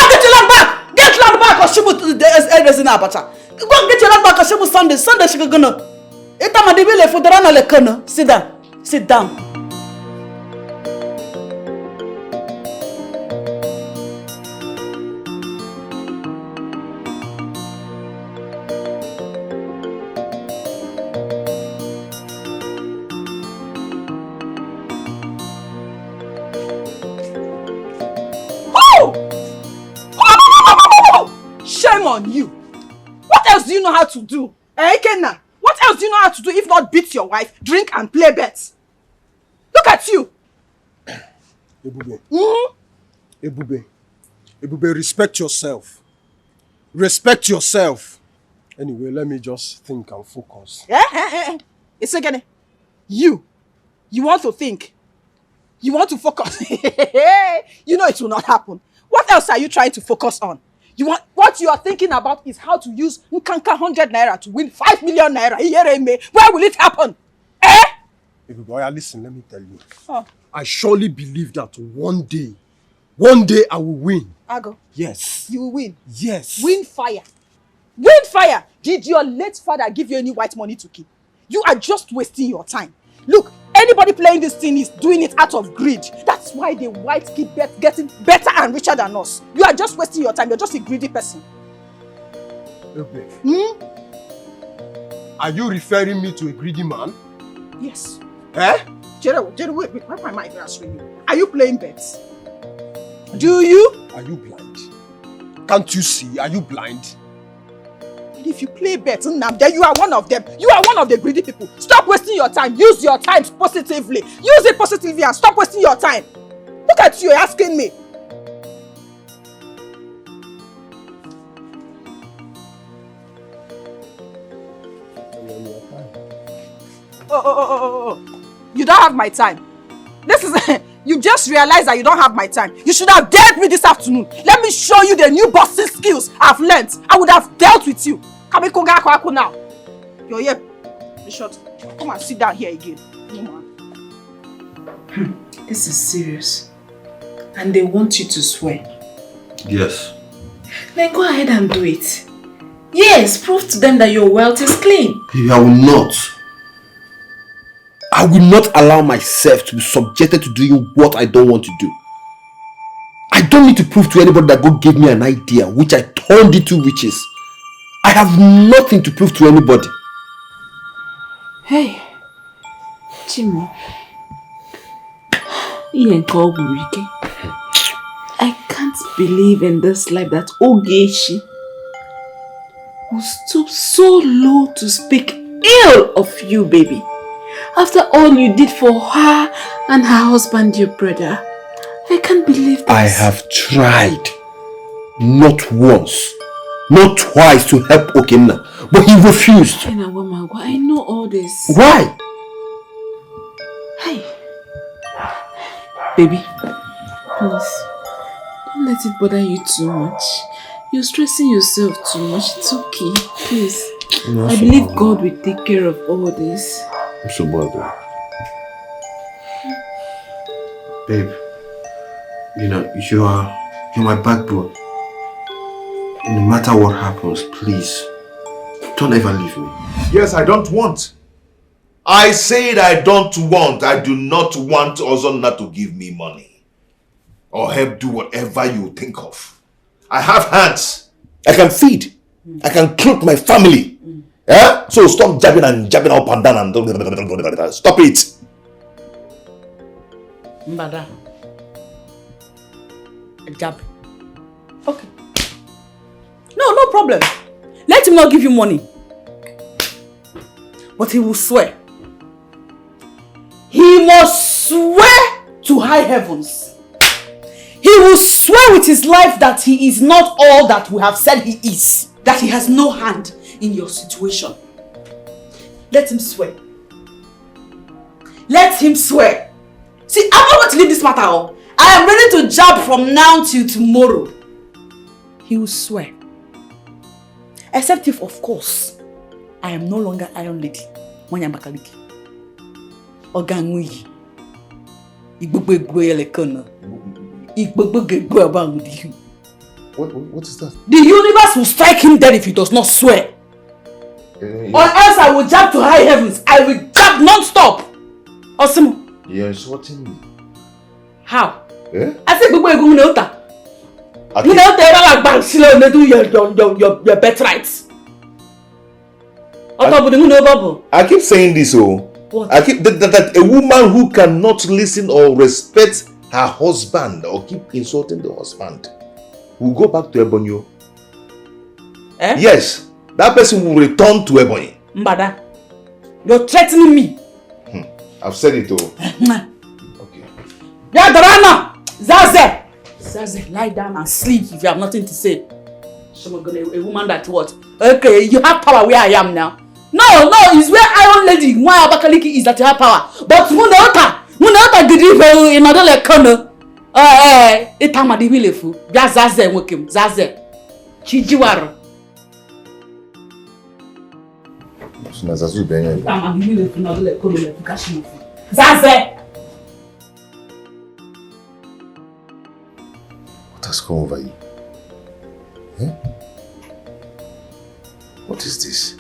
get your land back! Get land back or she will the elders in Abacha. Go get your land back or she will Sunday she gonna. Sit down. Sit down. Shame on you. What else do you know how to do? Kenna? What else do you know how to do if not beat your wife, drink and play bets? Look at you. Ebube. Ebube, respect yourself. Respect yourself. Anyway, let me just think and focus. It's again. You want to think. You want to focus. You know it will not happen. What else are you trying to focus on? What you are thinking about is how to use Nkanka 100 naira to win 5 million naira. Where will it happen? Ebube, listen, let me tell you. Oh. I surely believe that one day I will win. Ago. Yes. You will win. Yes. Win fire. Win fire. Did your late father give you any white money to keep? You are just wasting your time. Look, anybody playing this thing is doing it out of greed. That's why the whites keep getting better and richer than us. You are just wasting your time. You're just a greedy person. Okay. Are you referring me to a greedy man? Yes. Jerry, wait. Why am I answering you? Are you playing bets? Do you? Are you blind? Can't you see? Are you blind? And if you play bets, then you are one of them. You are one of the greedy people. Stop wasting your time. Use your time positively. Use it positively and stop wasting your time. Look at you asking me. Oh. You don't have my time. This is... You just realized that you don't have my time. You should have dealt with this afternoon. Let me show you the new boxing skills I've learnt. I would have dealt with you. Come now. You're here. Be short. Come and sit down here again. This is serious. And they want you to swear. Yes. Then go ahead and do it. Yes, prove to them that your wealth is clean. I will not. I will not allow myself to be subjected to doing what I don't want to do. I don't need to prove to anybody that God gave me an idea which I turned into riches. I have nothing to prove to anybody. Hey, Chimo. I can't believe in this life that Ogechi will stoop so low to speak ill of you, baby. After all you did for her and her husband, your brother. I can't believe this. I have tried. Not once, not twice to help Okenna, but he refused. I know all this. Why? Hey. Baby, please, don't let it bother you too much. You're stressing yourself too much. It's okay. Please. I believe God will take care of all this. I'm so bothered. Babe, you know, you're my backbone. No matter what happens, please, don't ever leave me. Yes, I don't want. I said I don't want. I do not want Ozonna to give me money. Or help do whatever you think of. I have hands. I can feed. I can clothe my family. Yeah? So stop jabbing up and down and stop it. Mbada, A jab. Okay. No problem. Let him not give you money. But he will swear. He must swear to high heavens. He will swear with his life that he is not all that we have said he is. That he has no hand in your situation. Let him swear. Let him swear. See, I'm not going to leave this matter on. I am ready to jab from now till tomorrow. He will swear. Except if, of course, I am no longer Iron Lady. Mwanya Bakaliki. Ogangui. What is that? The universe will strike him dead if he does not swear. Or else I will jab to high heavens. I will jab non-stop. Awesome. You're insulting me. How? Eh? I said you know that. You know they do your birthright. I keep saying this, What? I keep that a woman who cannot listen or respect her husband or keep insulting the husband will go back to Ebonyi. Eh? Yes, that person will return to Ebonyi. Mbada, you're threatening me. I've said it all. Okay. Yadarana! Zaze! Zaze, lie down and sleep if you have nothing to say. A woman that what? Okay, you have power where I am now. No, it's where Iron Lady, why Abakaliki is that you have power. But Munota did it in another corner. It's time at the wheel. Zaze, Wokim, Zaze. Chijiwaro. Zaze! What has come over you? Eh? What is this?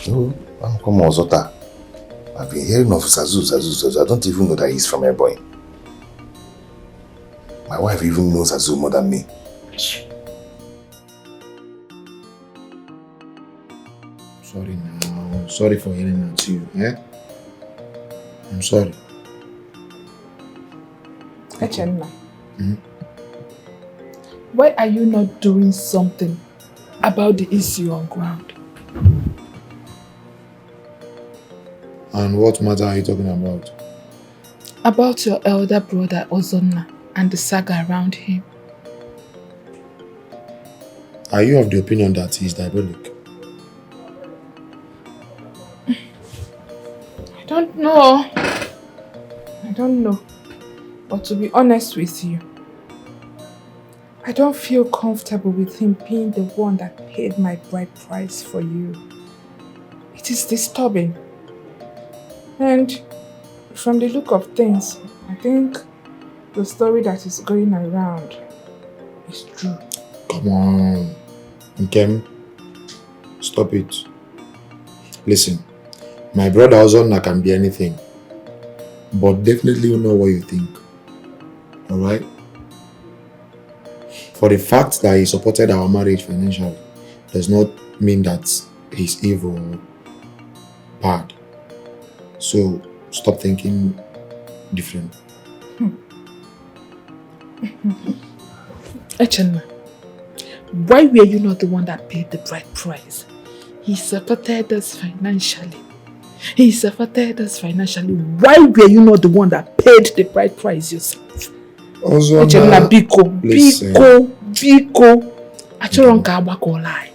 No, I'm come on, Zota. I've been hearing of Zazu. I don't even know that he's from Ebonyi. My wife even knows Zazu more than me. Sorry now. Sorry for hearing that to you. Eh? I'm sorry. Echenna. Why are you not doing something about the issue on ground? And what matter are you talking about? About your elder brother Ozonna and the saga around him. Are you of the opinion that he is diabolic? I don't know. But to be honest with you, I don't feel comfortable with him being the one that paid my bride price for you. It is disturbing. And from the look of things, I think the story that is going around is true. Come on. Nkem, stop it. Listen, my brother Ozonna can be anything. But definitely you know what you think. Alright? For the fact that he supported our marriage financially does not mean that he's evil or bad. So stop thinking different. Echenna, why were you not the one that paid the bride price? He supported us financially. Why were you not the one that paid the bride price yourself? Echenna, Biko. Achoronka abako lie.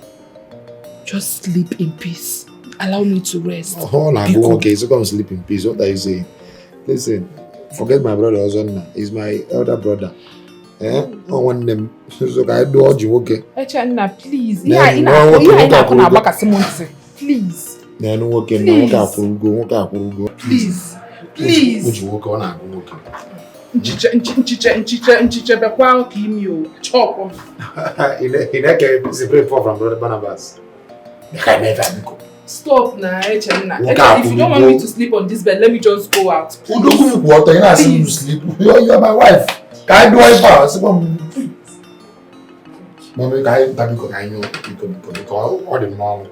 Just sleep in peace. Allow me to rest. Okay, so come sleep in peace. What are you saying? Listen, forget my brother Ozonna. He's my elder brother. I want them. So I do all you okay? Echenna, please. Please. Please. Nchiche bekwa kimi o chop. Separate from brother Barnabas. Stop now, Echenna. If you don't want me to sleep on this bed, let me just go out. Please. Sleep. You are my wife. Can I do it fast? Mommy, I know because all the mom.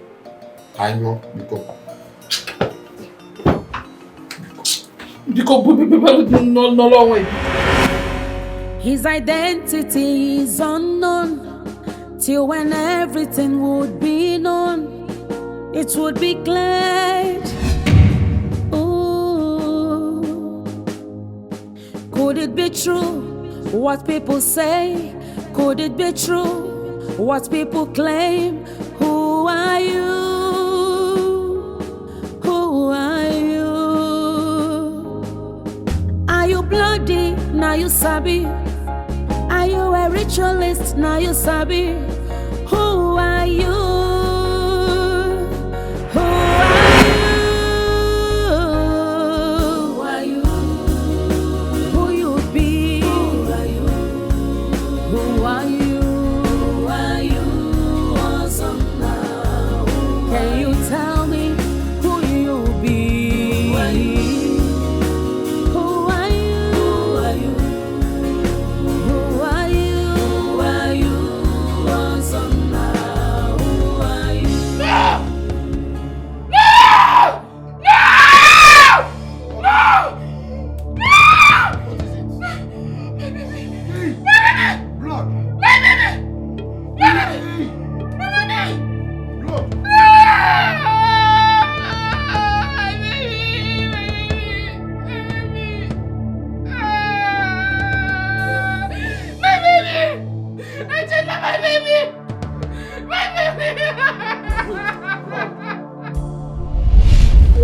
I know because. His identity is unknown. Till when everything would be known, it would be glad. Ooh. Could it be true what people say? Could it be true what people claim? Who are you? Who are you? Are you bloody? Now you sabi. Are you a ritualist? Now you sabi. Who are you? Who are you? Who you be? Who are you? Who are you? Who are you? Awesome now. Can you tell me who you be? Who are you? Who are you? Who are you? Who are you? Who are you? Awesome now. Who are you?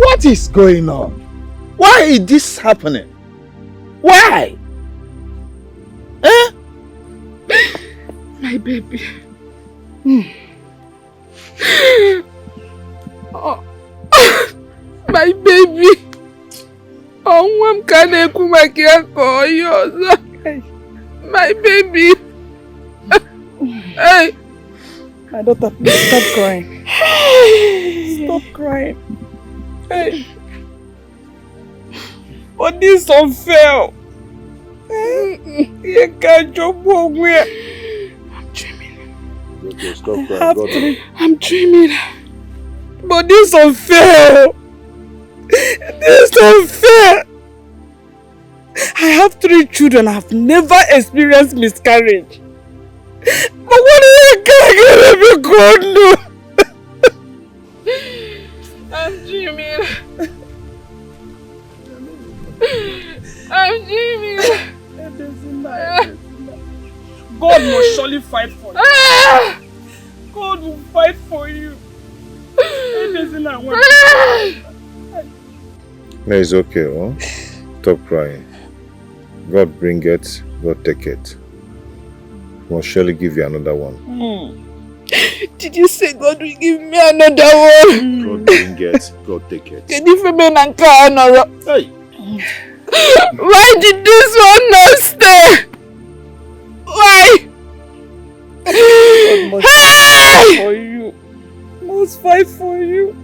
What is going on? Why is this happening? Why? Eh? My baby. Oh, my baby. Oh, I'm gonna come back here for you. My baby. Hey. My daughter, please stop crying. Stop crying. Hey. But this is unfair. You can't jump away. I'm dreaming. Okay, stop crying. I'm dreaming. But this is unfair. This is unfair. I have 3 children. I have never experienced miscarriage. But what is it gonna be good? No. I'm dreaming. I'm dreaming. God must surely fight for you. God will fight for you. No, it's okay, huh? Stop crying. God bring it, God take it. We'll surely give you another one. Did you say God will give me another one? God bring it, God take it. Hey. Why did this one not stay? Why? God must fight for you. Must fight for you.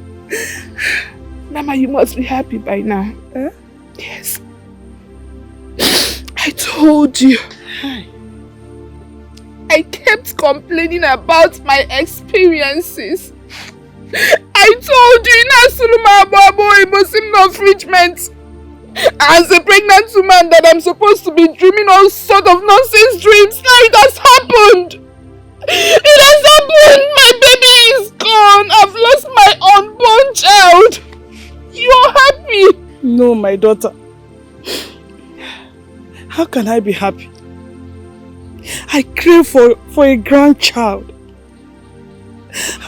Mama, you must be happy by now. Huh? Yes. I told you. I kept complaining about my experiences. I told you as a pregnant woman that I'm supposed to be dreaming all sort of nonsense dreams. Now it has happened. It has happened. My baby is gone. I've lost my unborn child. You're happy? No, my daughter. How can I be happy? I crave for a grandchild.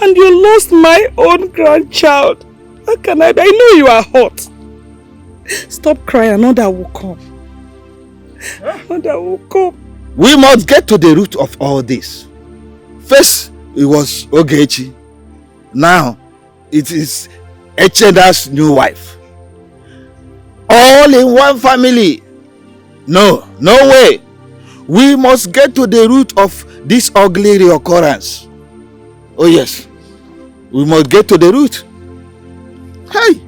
And you lost my own grandchild. How can I know you are hot. Stop crying, another will come. Another will come. We must get to the root of all this. First, it was Ogechi. Now, it is Echeda's new wife. All in one family. No way. We must get to the root of this ugly reoccurrence. Oh yes, we must get to the root. Hey!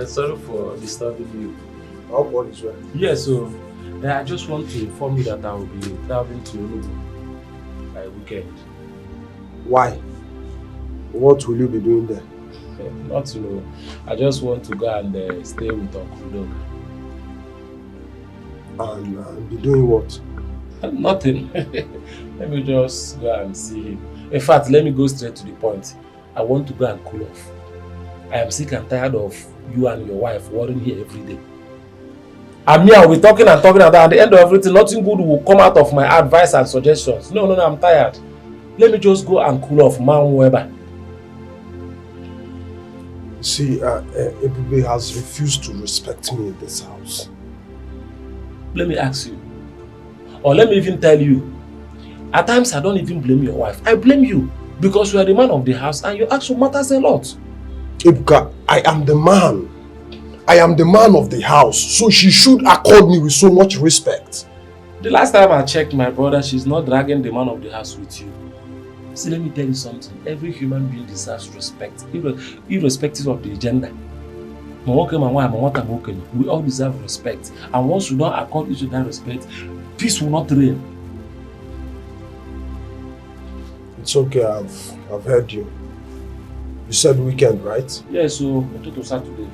Sorry for disturbing you. How all is well? Yes, so I just want to inform you that I will be traveling to Nollywood by weekend. Why? What will you be doing there? Not to know. I just want to go and stay with Uncle Dog. And be doing what? Nothing. Let me just go and see him. In fact, let me go straight to the point. I want to go and cool off. I am sick and tired of you and your wife worrying here every day. And me, I'll be talking and talking, and at the end of everything, nothing good will come out of my advice and suggestions. No, I'm tired. Let me just go and cool off, man. Weber. See, Ebube has refused to respect me in this house. Let me ask you, or let me even tell you, at times I don't even blame your wife. I blame you because you are the man of the house and your action matters a lot. Ebuka, I am the man. I am the man of the house, so she should accord me with so much respect. The last time I checked my brother, she's not dragging the man of the house with you. See, let me tell you something. Every human being deserves respect, irrespective of the gender. We all deserve respect. And once we don't accord each other respect, peace will not reign. It's okay, I've heard you. You said weekend, right? Yes, so to Saturday.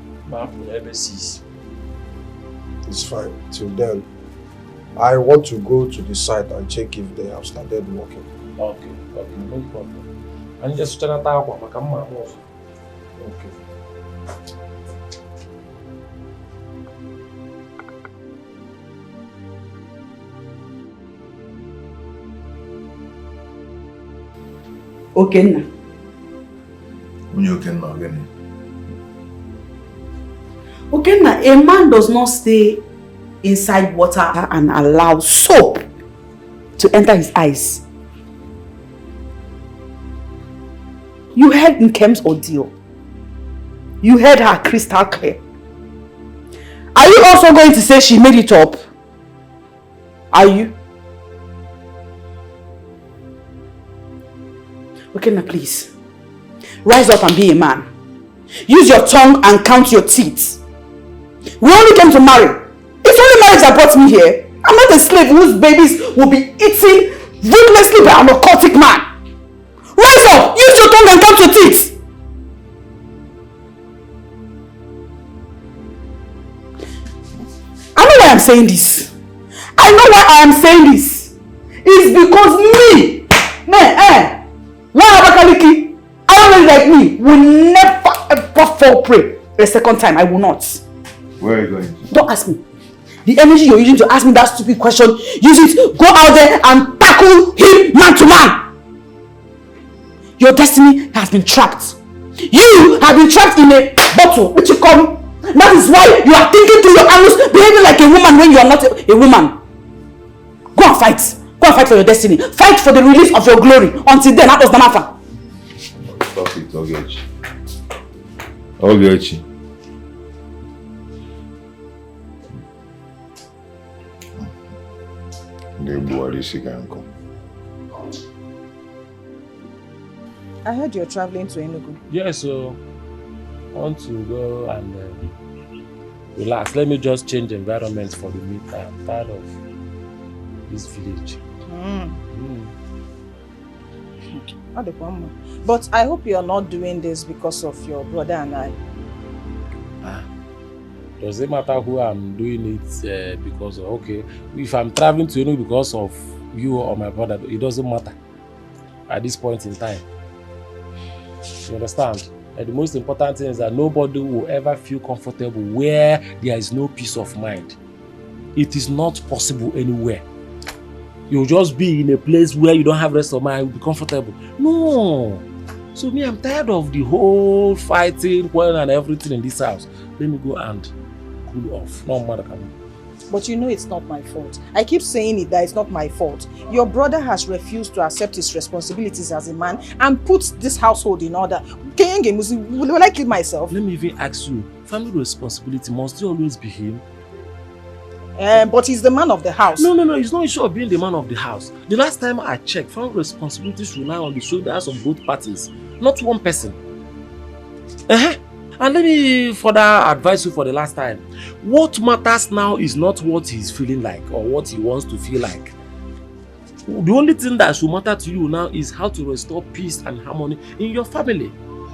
It's fine. Till then, I want to go to the site and check if they have started working. Okay, no problem. And just tell her okay. Okenna. Okenna, a man does not stay inside water and allow soap to enter his eyes. You heard Nkem's ordeal. You heard her crystal clear. Are you also going to say she made it up? Are you? Okenna, please. Rise up and be a man. Use your tongue and count your teeth. We only came to marry. It's only marriage that brought me here. I'm not a slave whose babies will be eaten ruthlessly by an occultic man. Rise up! Use your tongue and count your teeth! I know why I'm saying this. I know why I am saying this. It's because me, I don't like me, will never ever fall prey a second time. I will not. Where are you going? Don't ask me. The energy you're using to ask me that stupid question, use it, go out there and tackle him man to man. Your destiny has been trapped. You have been trapped in a bottle, which you call. That is why you are thinking through your angles, behaving like a woman when you are not a woman. Go and fight. Go and fight for your destiny. Fight for the release of your glory. Until then, that does not matter. Stop it, Ogechi. Ogechi. I heard you're traveling to Enugu. Yes, so I want to go and relax. Let me just change environment for the meantime. I'm tired of this village. But I hope you're not doing this because of your brother and I. Does it matter who I'm doing it because of? Okay, if I'm traveling to Enugu because of you or my brother, it doesn't matter at this point in time. You understand? And the most important thing is that nobody will ever feel comfortable where there is no peace of mind. It is not possible anywhere. You'll just be in a place where you don't have rest of mind, you'll be comfortable. No. So me, I'm tired of the whole fighting, quarreling and everything in this house. Let me go and cool off. No matter coming. But you know it's not my fault. I keep saying it that it's not my fault. Your brother has refused to accept his responsibilities as a man and put this household in order. Will I kill myself? Let me even ask you, family responsibility must always be him? But he's the man of the house. No, it's not issue of being the man of the house. The last time I checked, family responsibilities rely on the shoulders of both parties, not one person. And let me further advise you for the last time. What matters now is not what he's feeling like or what he wants to feel like. The only thing that should matter to you now is how to restore peace and harmony in your family.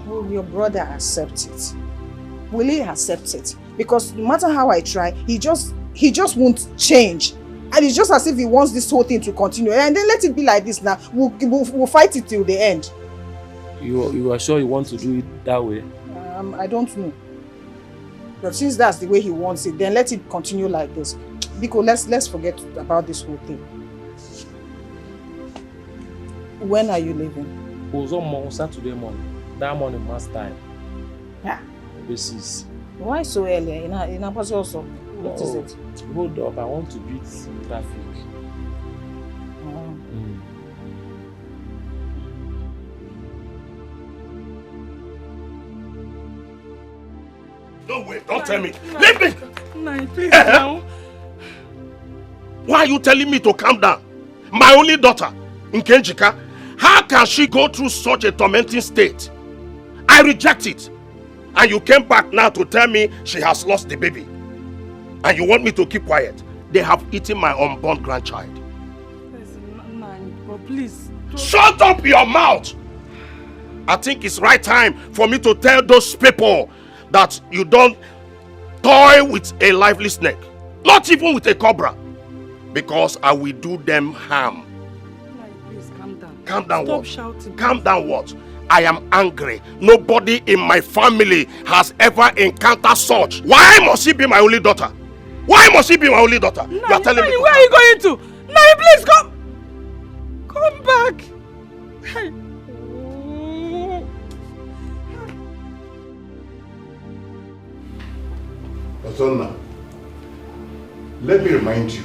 Will your brother accept it? Will he accept it? Because no matter how I try, he just won't change. And it's just as if he wants this whole thing to continue. And then let it be like this now. We'll fight it till the end. You are sure you want to do it that way? I don't know. But since that's the way he wants it, then let it continue like this. Because let's forget about this whole thing. When are you leaving? On Saturday morning. That morning must time. Yeah. Basis. Why so early? In Apostle also. What is it? Hold up, I want to beat traffic. No way, don't tell me. Leave me! Nai, please now. Why are you telling me to calm down? My only daughter, Nkenjika, how can she go through such a tormenting state? I reject it. And you came back now to tell me she has lost the baby. And you want me to keep quiet? They have eaten my unborn grandchild. But please. Shut up your mouth! I think it's right time for me to tell those people that you don't toy with a lively snake. Not even with a cobra. Because I will do them harm. Please calm down. Calm down. Stop what? Shouting. Calm down what? I am angry. Nobody in my family has ever encountered such. Why must she be my only daughter? Why must she be my only daughter? You are telling me. Where are you going to? Nai, please come. Come back. Hey. Ozonna, let me remind you,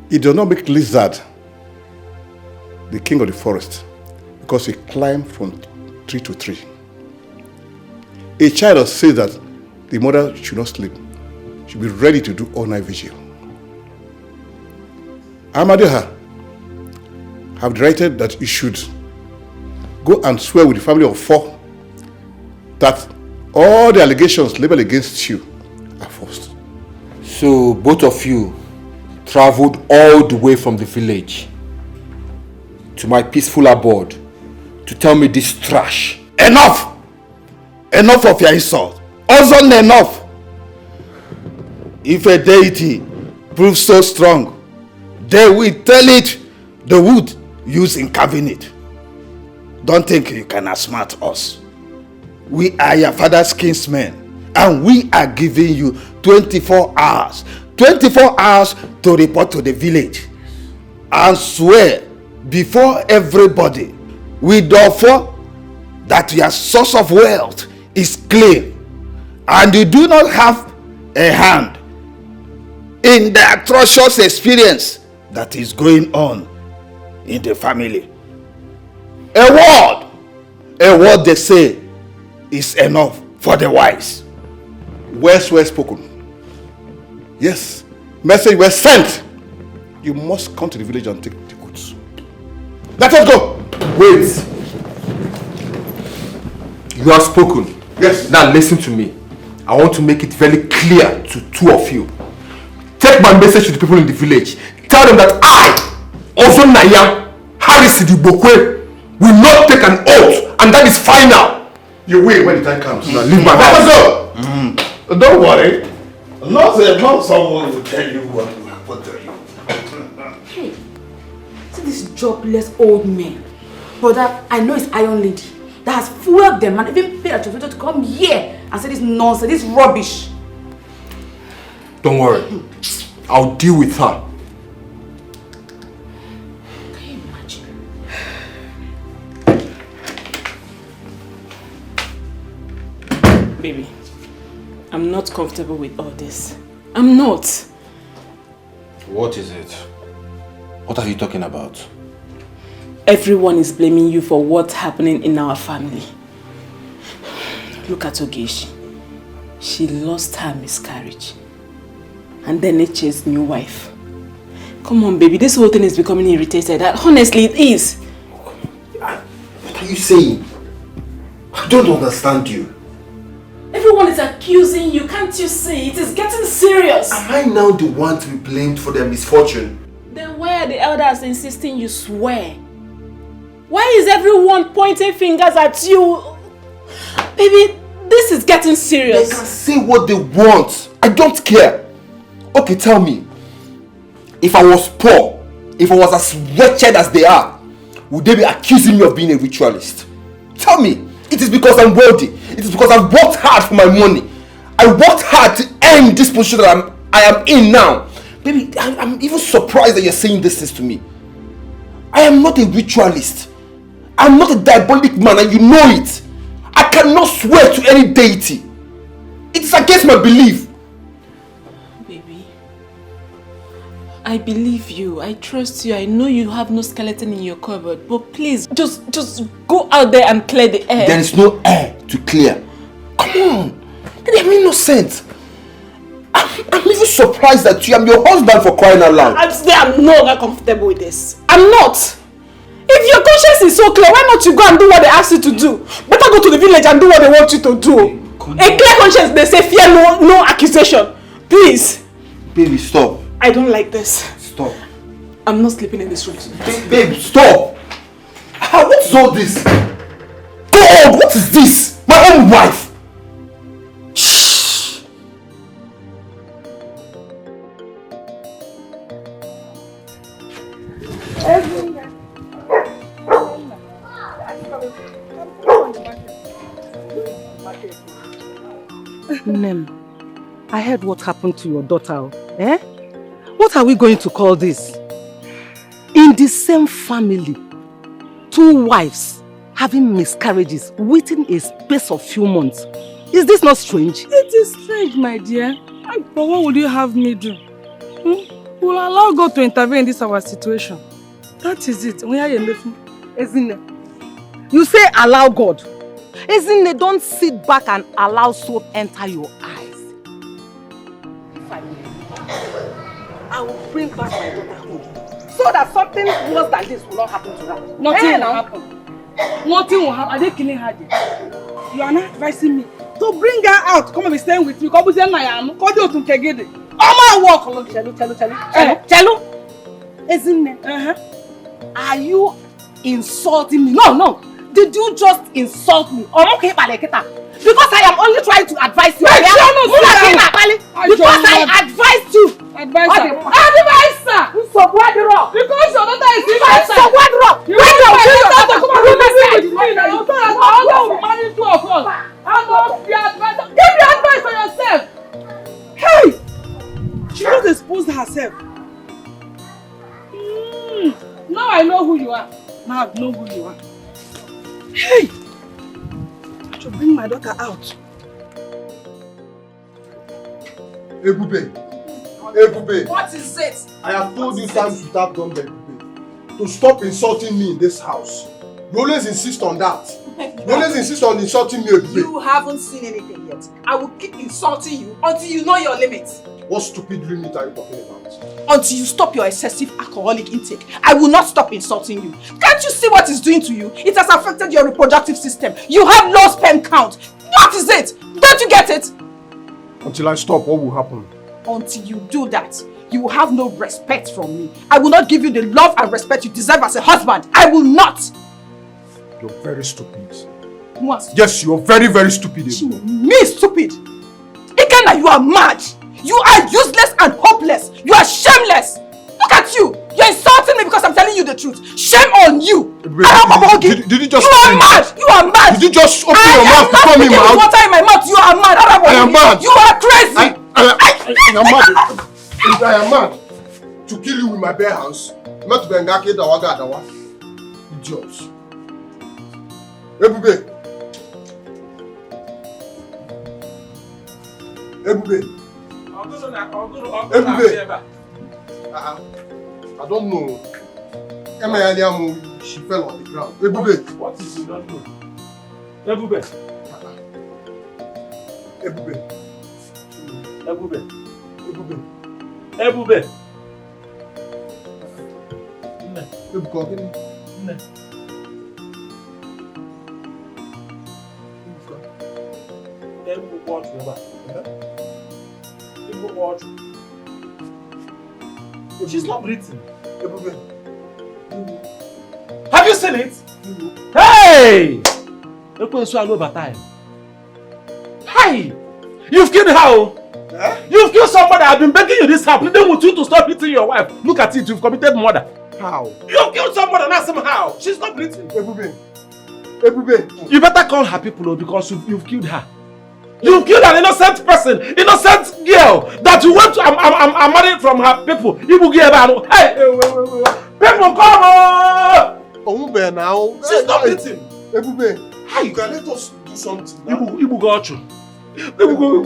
it does not make lizard the king of the forest because he climbed from tree to tree. A child says that the mother should not sleep, should be ready to do all-night vigil. Amadeha have directed that you should go and swear with the family of 4 that all the allegations leveled against you are false. So both of you traveled all the way from the village to my peaceful abode to tell me this trash. Enough! Enough of your insult. Also enough. If a deity proves so strong, they will tell it the wood used in carving it. Don't think you can outsmart us. We are your father's kinsmen, and we are giving you 24 hours. 24 hours to report to the village and swear before everybody with offer that your source of wealth is clean and you do not have a hand in the atrocious experience that is going on in the family. A word they say is enough for the wise. Words were spoken. Yes, message was sent. You must come to the village and take the goods. Let us go. Wait. You have spoken. Yes. Now listen to me. I want to make it very clear to 2 of you. Take my message to the people in the village. Tell them that I, Ozonna, Harris Idibokwe, will not take an oath, and that is final. You will when the time comes. Now leave my house. house. Let us go. Don't worry. Not someone will tell you what will happen to you. Hey, see this jobless old man. Brother, I know it's Iron Lady that has fueled them and even paid a translator to come here and say this nonsense, this rubbish. Don't worry. I'll deal with her. Can you imagine? Baby, I'm not comfortable with all this. I'm not. What is it? What are you talking about? Everyone is blaming you for what's happening in our family. Look at Ogechi. She lost her miscarriage. And then Neche's new wife. Come on, baby. This whole thing is becoming irritated. Honestly, it is. What are you saying? I don't understand you. Everyone is accusing you, can't you see? It is getting serious. Am I now the one to be blamed for their misfortune? Then why are the elders insisting you swear? Why is everyone pointing fingers at you? Baby, this is getting serious. They can say what they want. I don't care. Okay, tell me. If I was poor, if I was as wretched as they are, would they be accusing me of being a ritualist? Tell me. It is because I'm wealthy. It is because I've worked hard for my money. I worked hard to earn this position that I am in now. Baby, I'm even surprised that you're saying this things to me. I am not a ritualist. I'm not a diabolic man, and you know it. I cannot swear to any deity. It is against my belief. Baby, I believe you. I trust you. I know you have no skeleton in your cupboard. But please, just go out there and clear the air. There is no air to clear. Come on. They are innocent. I'm even surprised that you am your husband for crying out loud. I'm no longer comfortable with this. I'm not. If your conscience is so clear, why not you go and do what they ask you to do? Better go to the village and do what they want you to do. A clear conscience, they say fear no accusation. Please. Baby, stop. I don't like this. Stop. I'm not sleeping in this room. Babe, stop. What is all this? God, what is this? My own wife. Shh. Nem, I heard what happened to your daughter. Eh? What are we going to call this? In the same family, 2 wives having miscarriages within a space of few months. Is this not strange? It is strange, my dear. But what would you have me do? We'll allow God to intervene in this our situation. That is it. You say allow God. Isn't don't sit back and allow soap enter your eyes. If I may, I will bring back my daughter home. So that something worse than this will not happen to her. Nothing will happen. Nothing will happen. Are they killing her? You are not advising me to bring her out. Come and be staying with me. Come and say, Are you insulting me? No. Did you just insult me? Because I am only trying to advise you. Because I advised you. Advisor. So what the rock? Because your daughter is inside. So what the rock? You marry 2 of us. Give me advice for yourself. Hey! She just exposed herself. Now I know who you are. Now I know who you are. Hey! I should bring my daughter out. Ebube. What is it? I have told you times without number, Ebube, to stop insulting me in this house. You always insist on that. You always insist on insulting me, Ebube. You haven't seen anything yet. I will keep insulting you until you know your limits. What stupid limit are you talking about? Until you stop your excessive alcoholic intake, I will not stop insulting you. Can't you see what it's doing to you? It has affected your reproductive system. You have low sperm count. What is it? Don't you get it? Until I stop, what will happen? Until you do that, you will have no respect from me. I will not give you the love and respect you deserve as a husband. I will not. You're very stupid. What? Yes, you're very, very stupid. Ebube. Me stupid? Ikenna, you are mad. You are useless and hopeless. You are shameless. Look at you. You're insulting me because I'm telling you the truth. Shame on you. Did you just... You are mad. You are mad. Did you just open your mouth to call me mad? Water in my mouth. You are mad. I am mad. You are crazy. I am mad. If I am mad to kill you with my bare hands, not to be engaged dawa. Idiots. Ebube. I don't know. She fell on the ground. Ebube. What is you don't know? Ebube. She's not breathing. Have you seen it? Hey! Hey! You've killed her! You've killed somebody. I've been begging you this help. Pleading with you to stop hitting your wife. Look at it. You've committed murder. How? You've killed somebody and ask him how. She's not breathing. Ebube. You better call her people because you've killed her. You've killed an innocent person, innocent girl that you went to I'm married from her people. Hey, people come on! Now. She's not breathing. Ebube. How you can let us do something now? Ibu go out. Ibu go.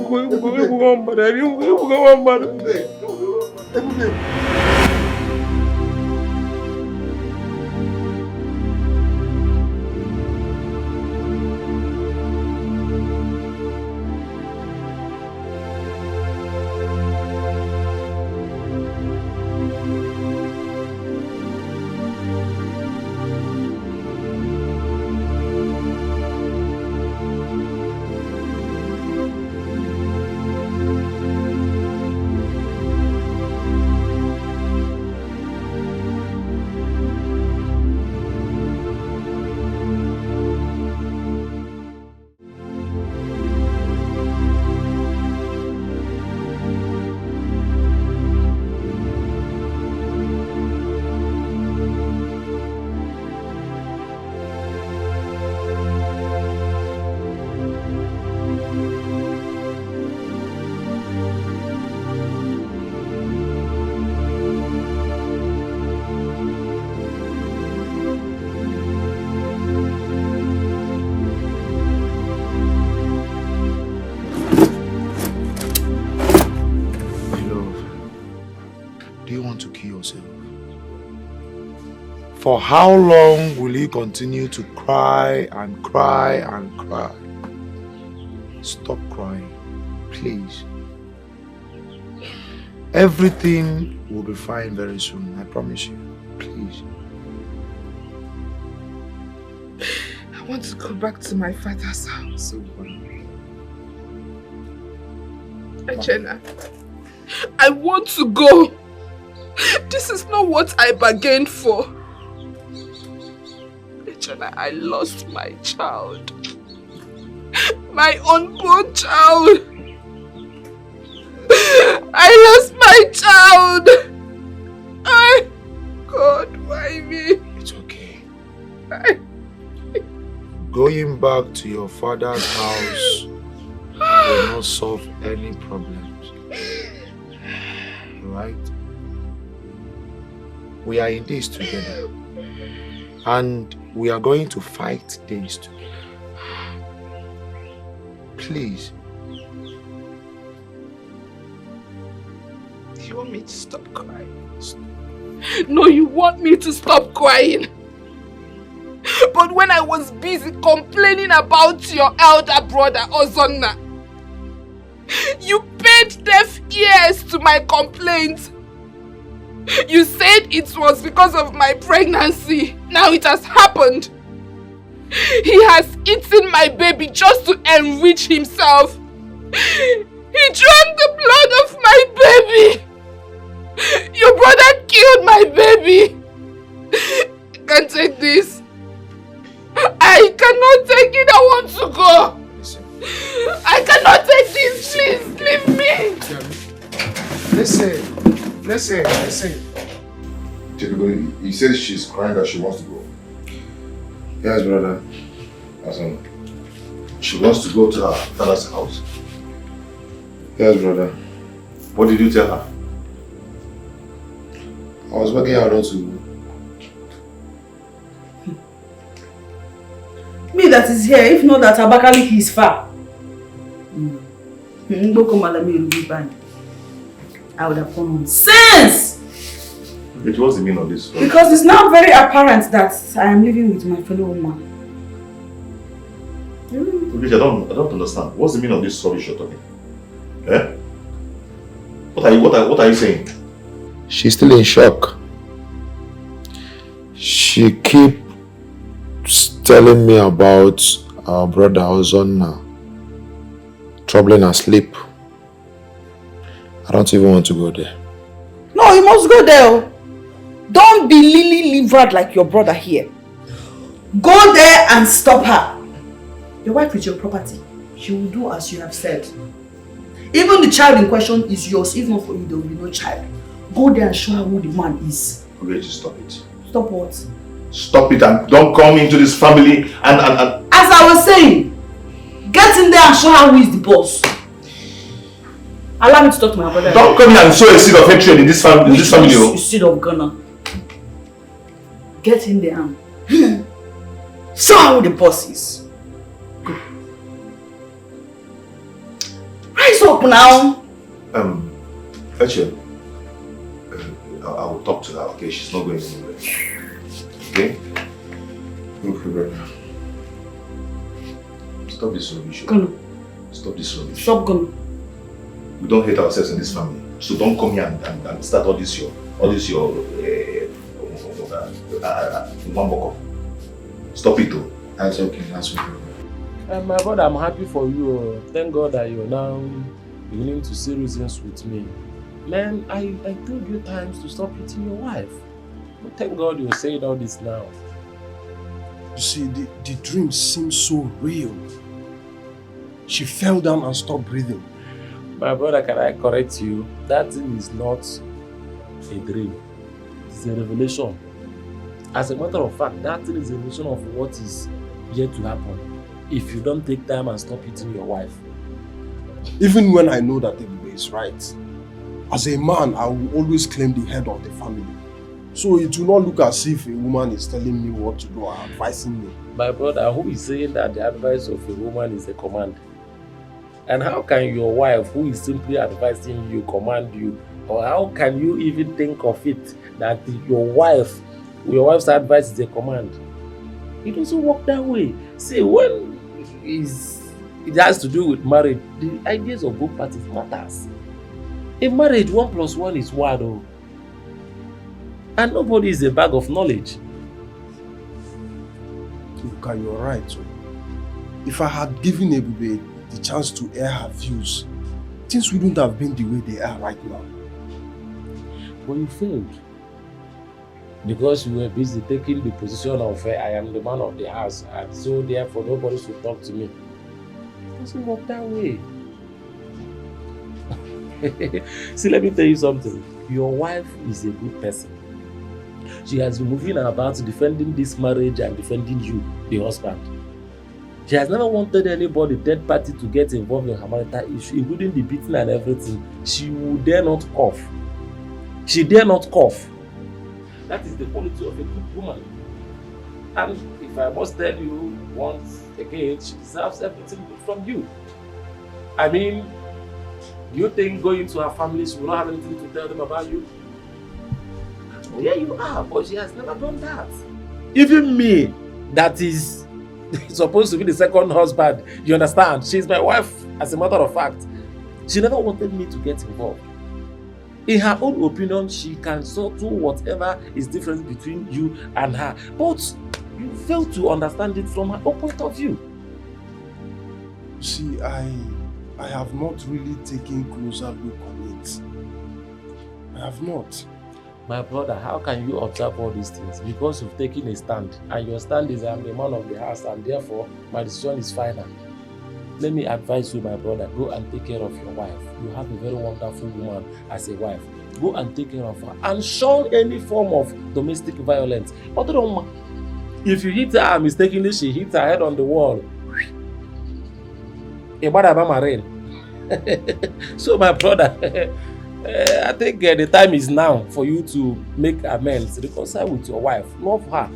For how long will you continue to cry and cry and cry? Stop crying, please. Everything will be fine very soon, I promise you. Please. I want to go back to my father's house. Jenna, I want to go. This is not what I bargained for. Jenna, I lost my child. My unborn child. I lost my child. God, why me? It's okay. Going back to your father's house will not solve any problems. Right? We are in this together. And we are going to fight this together. Please. You want me to stop crying? No, you want me to stop crying. But when I was busy complaining about your elder brother, Ozonna, you paid deaf ears to my complaints. You said it was because of my pregnancy. Now it has happened. He has eaten my baby just to enrich himself. He drank the blood of my baby. Your brother killed my baby. I can't take this. I cannot take it. I want to go. I cannot take this. Please, leave me. Listen. You said she's crying that she wants to go. Yes, brother. She wants to go to her father's house. Yes, brother. What did you tell her? I was working out to. Me that is here, if not that Abakaliki is far. I would have come home since! Wait, what's the meaning of this? Because it's now very apparent that I am living with my fellow woman. I don't understand. What's the meaning of this rubbish you're talking? Eh? What are you saying? She's still in shock. She keeps telling me about our brother Ozonna troubling her sleep. I don't even want to go there. No, you must go there. Don't be lily-livered like your brother here. Go there and stop her. Your wife is your property. She will do as you have said. Even the child in question is yours. If not for you, there will be no child. Go there and show her who the man is. Okay, just stop it. Stop what? Stop it and don't come into this family and... As I was saying, get in there and show her who is the boss. Allow me to talk to my brother. Don't come here and sow a seed of hatred in this family. Which seed of Ghana? Get in there and show her who the boss is. Go. Rise up now. Actually, I will talk to her, okay? She's not going anywhere. Okay? Okay, brother. Stop this rubbish. Ghana. Stop this rubbish. Stop Ghana. We don't hate ourselves in this family. So don't come here and start all this your stop it though. That's okay, that's okay. My brother, I'm happy for you. Thank God that you're now beginning to see reasons with me. Man, I told you times to stop hitting your wife. But thank God you're saying all this now. You see, the dream seems so real. She fell down and stopped breathing. My brother, can I correct you? That thing is not a dream. It's a revelation. As a matter of fact, that thing is a revelation of what is yet to happen if you don't take time and stop hitting your wife. Even when I know that Ebube is right, as a man, I will always claim the head of the family. So it will not look as if a woman is telling me what to do or advising me. My brother, who is saying that the advice of a woman is a command? And how can your wife, who is simply advising you, command you? Or how can you even think of it that your wife's advice is a command? It doesn't work that way. See, when it has to do with marriage, the ideas of both parties matters. In marriage, 1 + 1 is 1. Oh. And nobody is a bag of knowledge. Luka, you're right. If I had given Ebube the chance to air her views, things wouldn't have been the way they are right now. But you failed. Because you were busy taking the position of I am the man of the house, and so therefore nobody should talk to me. It doesn't work that way. See, let me tell you something. Your wife is a good person. She has been moving about defending this marriage and defending you, the husband. She has never wanted anybody, third party, to get involved in her marital issue, including the beating and everything. She would dare not cough. She dare not cough. That is the quality of a good woman. And if I must tell you once again, she deserves everything good from you. I mean, do you think going to her family, she will not have anything to tell them about you? There you are, but she has never done that. Even me, that is supposed to be the second husband, you understand? She's my wife, as a matter of fact. She never wanted me to get involved. In her own opinion, she can settle whatever is different between you and her. But you fail to understand it from her own point of view. See, I have not really taken closer look on it. I have not. My brother, how can you observe all these things? Because you've taken a stand, and your stand is I'm the man of the house, and therefore my decision is final. Let me advise you, my brother, go and take care of your wife. You have a very wonderful woman as a wife. Go and take care of her and shun any form of domestic violence. If you hit her and mistakenly she hits her head on the wall, so my brother, I think the time is now for you to make amends, reconcile with your wife, love her.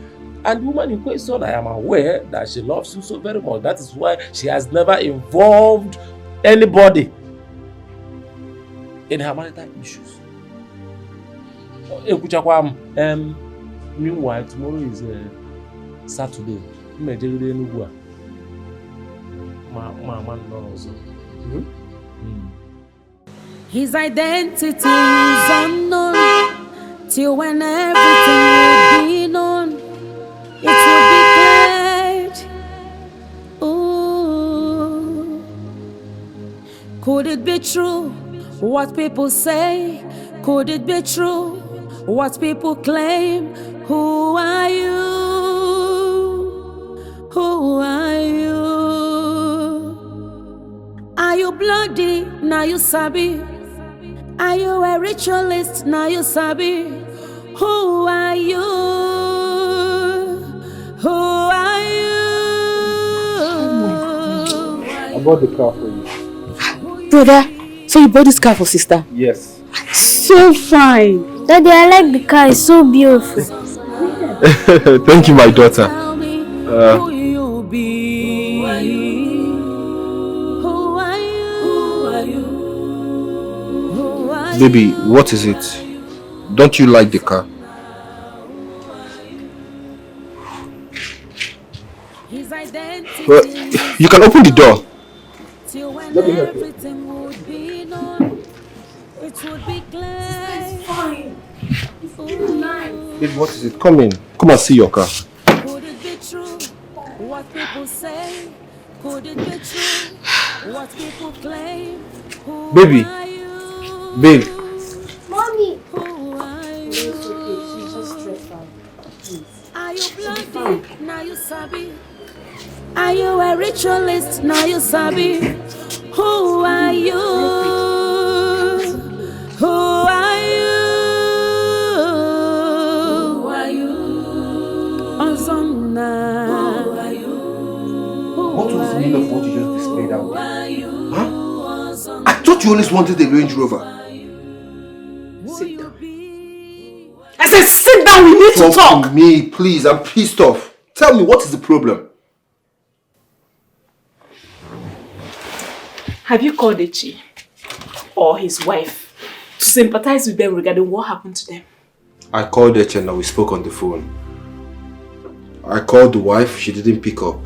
And the woman in question, I am aware that she loves you so very much. That is why she has never involved anybody in her marital issues. Meanwhile, tomorrow is Saturday. His identity is unknown till when everything will be known. It will be cleared. Ooh. it be true? What people say? Could it be true? What people claim? Who are you? Who are you? Are you bloody? Now you sabi. Are you a ritualist? Now you sabi. Who are you? Who are you? I bought the car for you. Brother, so you bought this car for sister? Yes. So fine. Daddy, I like the car. It's so beautiful. Thank you, my daughter. Who you be? Who are you? Who are you? Who are you? Baby, what is it? Don't you like the car? Well, you can open the door. Let me help you. Baby, what is it? Come in. Come and see your car. Could it be true? What people say? Could it be true? What people claim? Who Baby. are you? Babe. Mommy. Who are you? It's okay. She's just stressed out. Please. Are you bloody? Now you sabi. Are you a ritualist? Now you sabi. Who are you? Who are you? Who are you? Ozonna. Who are you? What was the meaning of what you just displayed out there? Huh? I thought you always wanted a Range Rover. Sit down. I said sit down, we need to talk. Talk to me, please. I'm pissed off. Tell me, what is the problem? Have you called Echi or his wife to sympathize with them regarding what happened to them? I called Echen and we spoke on the phone. I called the wife, she didn't pick up.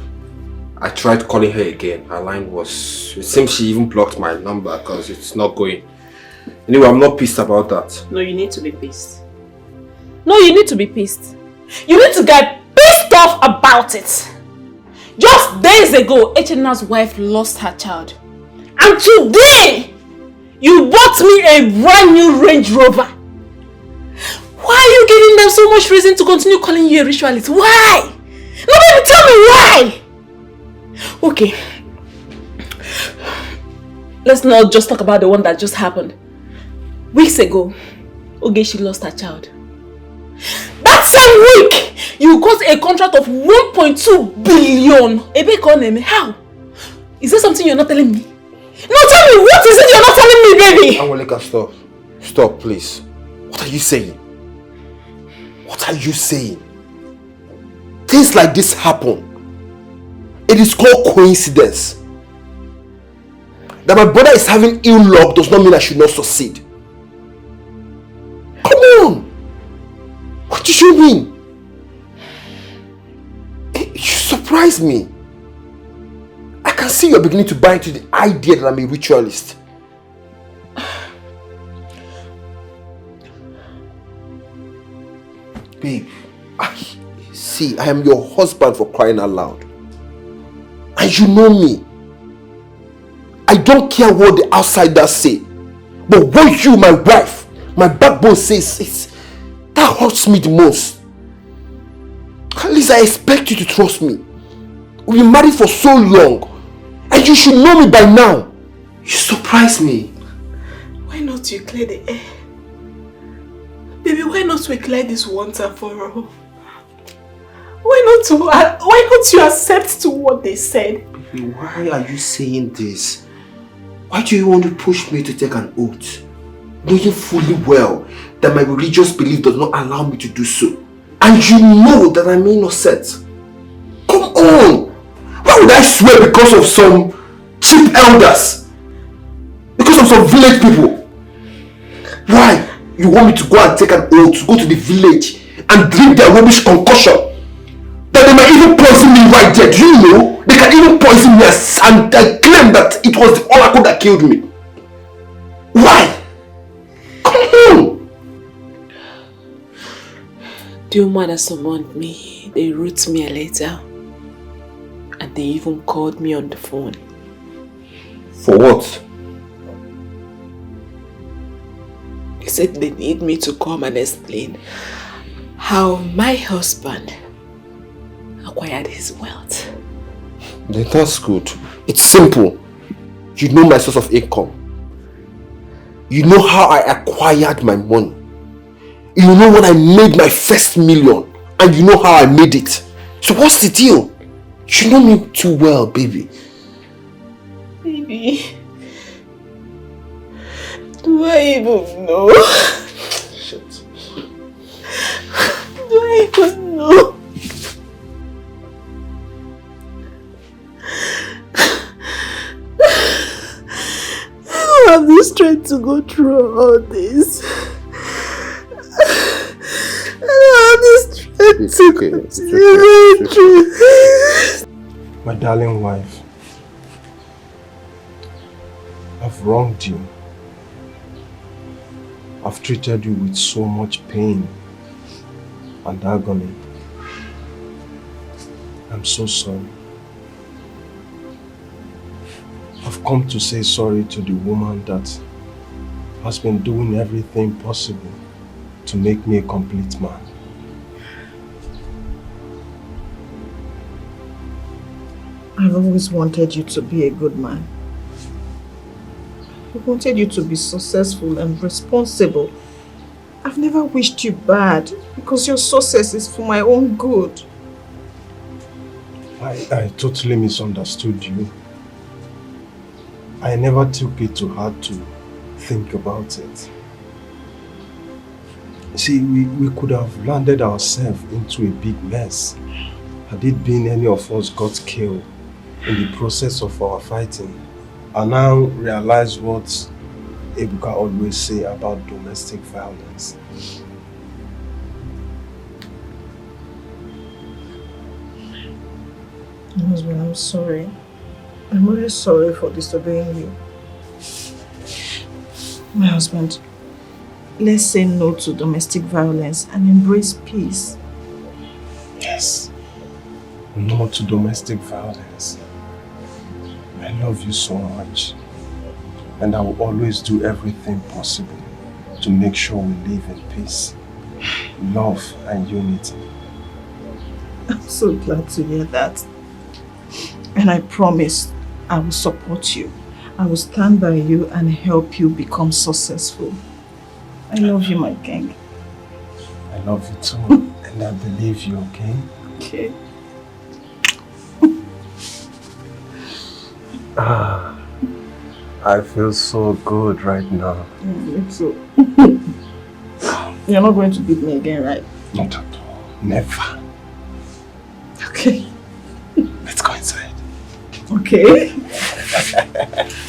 I tried calling her again. Her line was... It seems she even blocked my number because it's not going. Anyway, I'm not pissed about that. No, you need to be pissed. No, you need to be pissed. You need to get pissed off about it. Just days ago, Echena's wife lost her child. And today, you bought me a brand new Range Rover. Why are you giving them so much reason to continue calling you a ritualist? Why? No, baby, tell me why! Okay. Let's not just talk about the one that just happened. Weeks ago, Ogechi lost her child. That same week, you got a contract of 1.2 billion. How? Is there something you're not telling me? No, tell me, what is it you're not telling me, baby? Awoleka, stop. Stop, please. What are you saying? What are you saying? Things like this happen. It is called coincidence. That my brother is having ill luck does not mean I should not succeed. Come on! What do you mean? You surprise me. I can see you're beginning to buy into the idea that I'm a ritualist. Babe, I am your husband, for crying out loud. And you know me. I don't care what the outsiders say. But what you, my wife, my backbone says, that hurts me the most. At least I expect you to trust me. We've been married for so long. And you should know me by now. You surprise me. Why not you clear the air? Baby, why not we clear this once and for all? Why not you accept to what they said? Baby, why are you saying this? Why do you want to push me to take an oath? Knowing fully well that my religious belief does not allow me to do so. And you know that I'm innocent. Come on! Why would I swear because of some cheap elders? Because of some village people? Why? You want me to go and take an oath, to go to the village and drink their rubbish concoction? That they might even poison me right there. Do you know? They can even poison me and claim that it was the oracle that killed me. Why? Come on! Do you mind that someone me? They wrote me a letter. And they even called me on the phone. For what? said they need me to come and explain how my husband acquired his wealth. Then that's good. It's simple. You know my source of income. You know how I acquired my money. You know when I made my first million. And you know how I made it. So what's the deal? You know me too well, baby. Baby, do I even know? Shit. Do I even know? I don't have the strength to go through all this. I don't have the strength to go through this. My darling wife, I've wronged you. I've treated you with so much pain and agony. I'm so sorry. I've come to say sorry to the woman that has been doing everything possible to make me a complete man. I've always wanted you to be a good man. I wanted you to be successful and responsible. I've never wished you bad because your success is for my own good. I totally misunderstood you. I never took it to heart to think about it. See, we could have landed ourselves into a big mess had it been any of us got killed in the process of our fighting. I now realize what Ebuka always say about domestic violence. My husband, I'm sorry. I'm really sorry for disobeying you. My husband, let's say no to domestic violence and embrace peace. Yes. No to domestic violence. I love you so much. And I will always do everything possible to make sure we live in peace, love and unity. I'm so glad to hear that. And I promise I will support you. I will stand by you and help you become successful. I love you, my king. I love you too. And I believe you, okay? Okay. I feel so good right now. Me too. You're not going to beat me again, right? Not at all. Never. Okay. Let's go inside. Okay.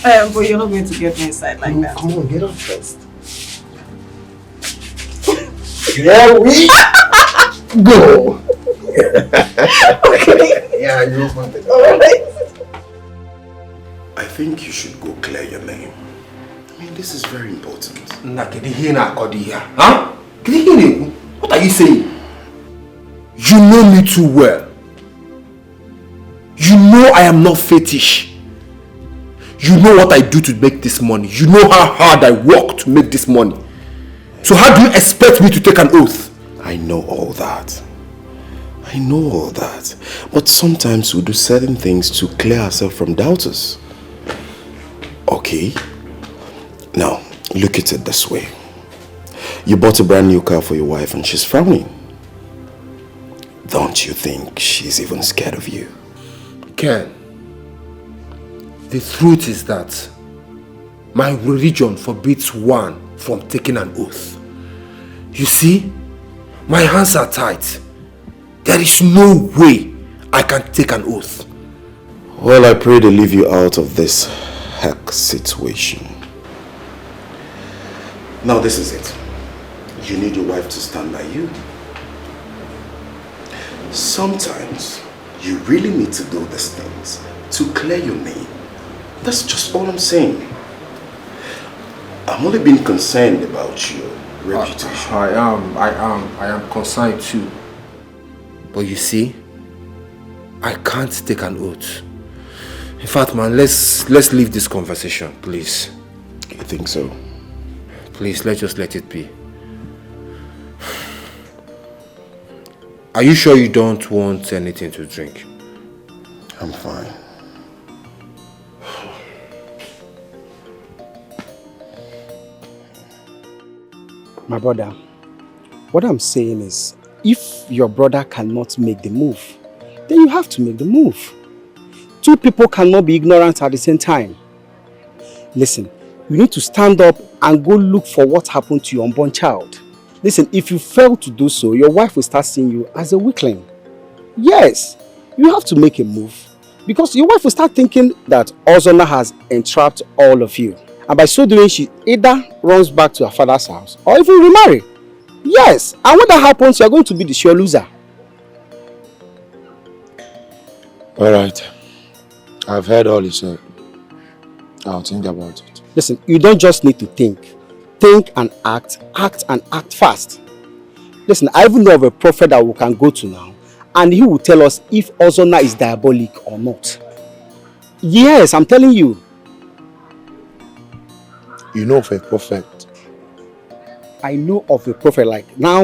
But you're not going to get me inside like that. Come on, get up first. Here we go. Okay. Yeah, you open it. Alright. I think you should go clear your name. I mean, this is very important. Huh? What are you saying? You know me too well. You know I am not fetish. You know what I do to make this money. You know how hard I work to make this money. So how do you expect me to take an oath? I know all that. I know all that. But sometimes we do certain things to clear ourselves from doubters. Okay. Now, look at it this way. You bought a brand new car for your wife and she's frowning. Don't you think she's even scared of you? Ken, the truth is that my religion forbids one from taking an oath. You see, my hands are tied. There is no way I can take an oath. Well, I pray they leave you out of this heck situation. Now this is it. You need your wife to stand by you. Sometimes you really need to do these things to clear your name. That's just all I'm saying. I'm only being concerned about your reputation. I am concerned too. But you see, I can't take an oath. In fact, man, let's leave this conversation, please. You think so? Please, let's just let it be. Are you sure you don't want anything to drink? I'm fine. My brother, what I'm saying is, if your brother cannot make the move, then you have to make the move. Two people cannot be ignorant at the same time. Listen, you need to stand up and go look for what happened to your unborn child. Listen, if you fail to do so, your wife will start seeing you as a weakling. Yes, you have to make a move. Because your wife will start thinking that Ozona has entrapped all of you. And by so doing, she either runs back to her father's house or even remarry. Yes, and when that happens, you are going to be the sure loser. Alright. I've heard all you said. I'll think about it. Listen, you don't just need to think. Think and act and act fast. Listen, I even know of a prophet that we can go to now, and he will tell us if Ozona is diabolic or not. Yes, I'm telling you. You know of a prophet? I know of a prophet like now.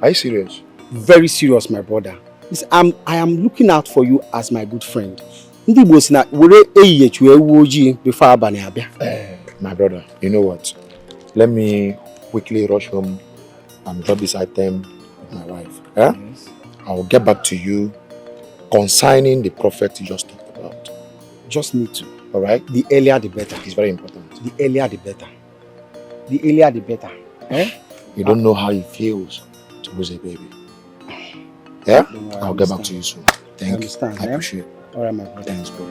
Are you serious? Very serious, my brother. Listen, I am looking out for you as my good friend. My brother, you know what? Let me quickly rush home and drop this item with my wife. Yeah? Yes. I'll get back to you concerning the prophet you just talked about. Just need to. Alright? The earlier the better. It's very important. The earlier the better. The earlier the better. Eh? You don't know how it feels to lose a baby. Yeah? I'll get back to you soon. Thank you. I appreciate it. Alright, my brother. Thanks, bro.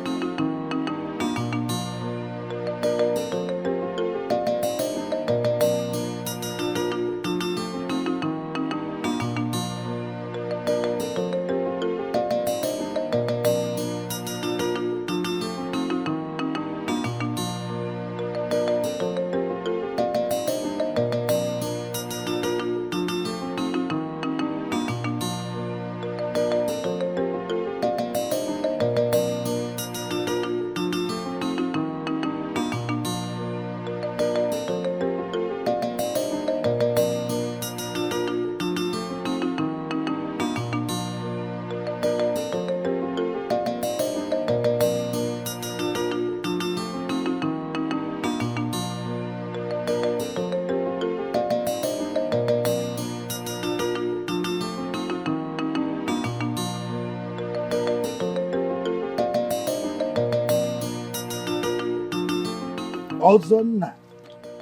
Ozona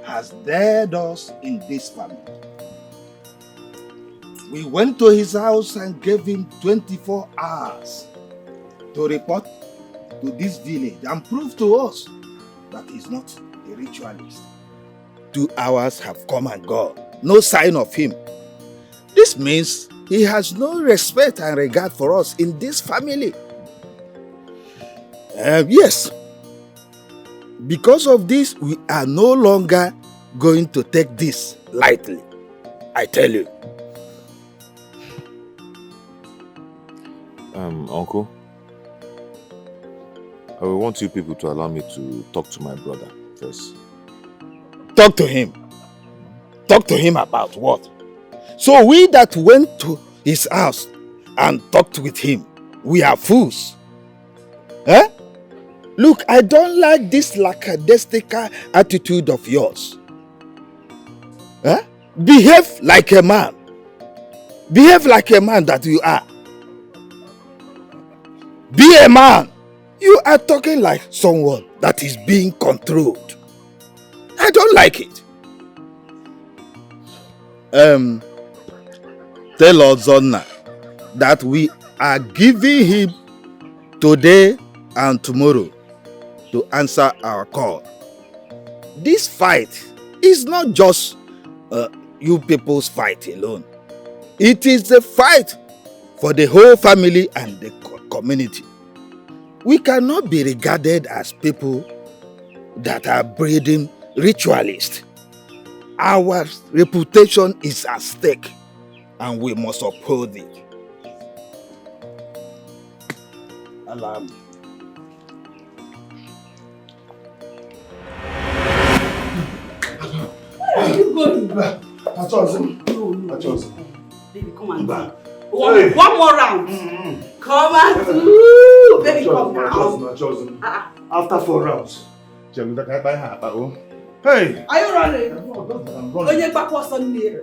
has dared us in this family. We went to his house and gave him 24 hours to report to this village and prove to us that he's not a ritualist. 2 hours have come and gone. No sign of him. This means he has no respect and regard for us in this family. Yes. Because of this, we are no longer going to take this lightly. I tell you. Uncle, I will want you people to allow me to talk to my brother first. Talk to him. Talk to him about what? So we that went to his house and talked with him, we are fools. Eh? Look, I don't like this lackadaisical attitude of yours. Eh? Behave like a man. Behave like a man that you are. Be a man. You are talking like someone that is being controlled. I don't like it. Tell Ozona that we are giving him today and tomorrow to answer our call. This fight is not just you people's fight alone. It is a fight for the whole family and the community. We cannot be regarded as people that are breeding ritualists. Our reputation is at stake and we must uphold it. Alarm. going? I chose him. I chose him. Baby, come and do. One more round. Come and do. Baby, come now. I chose him. After 4 rounds. Hey! Are you running? I'm running. Onye backwards on there.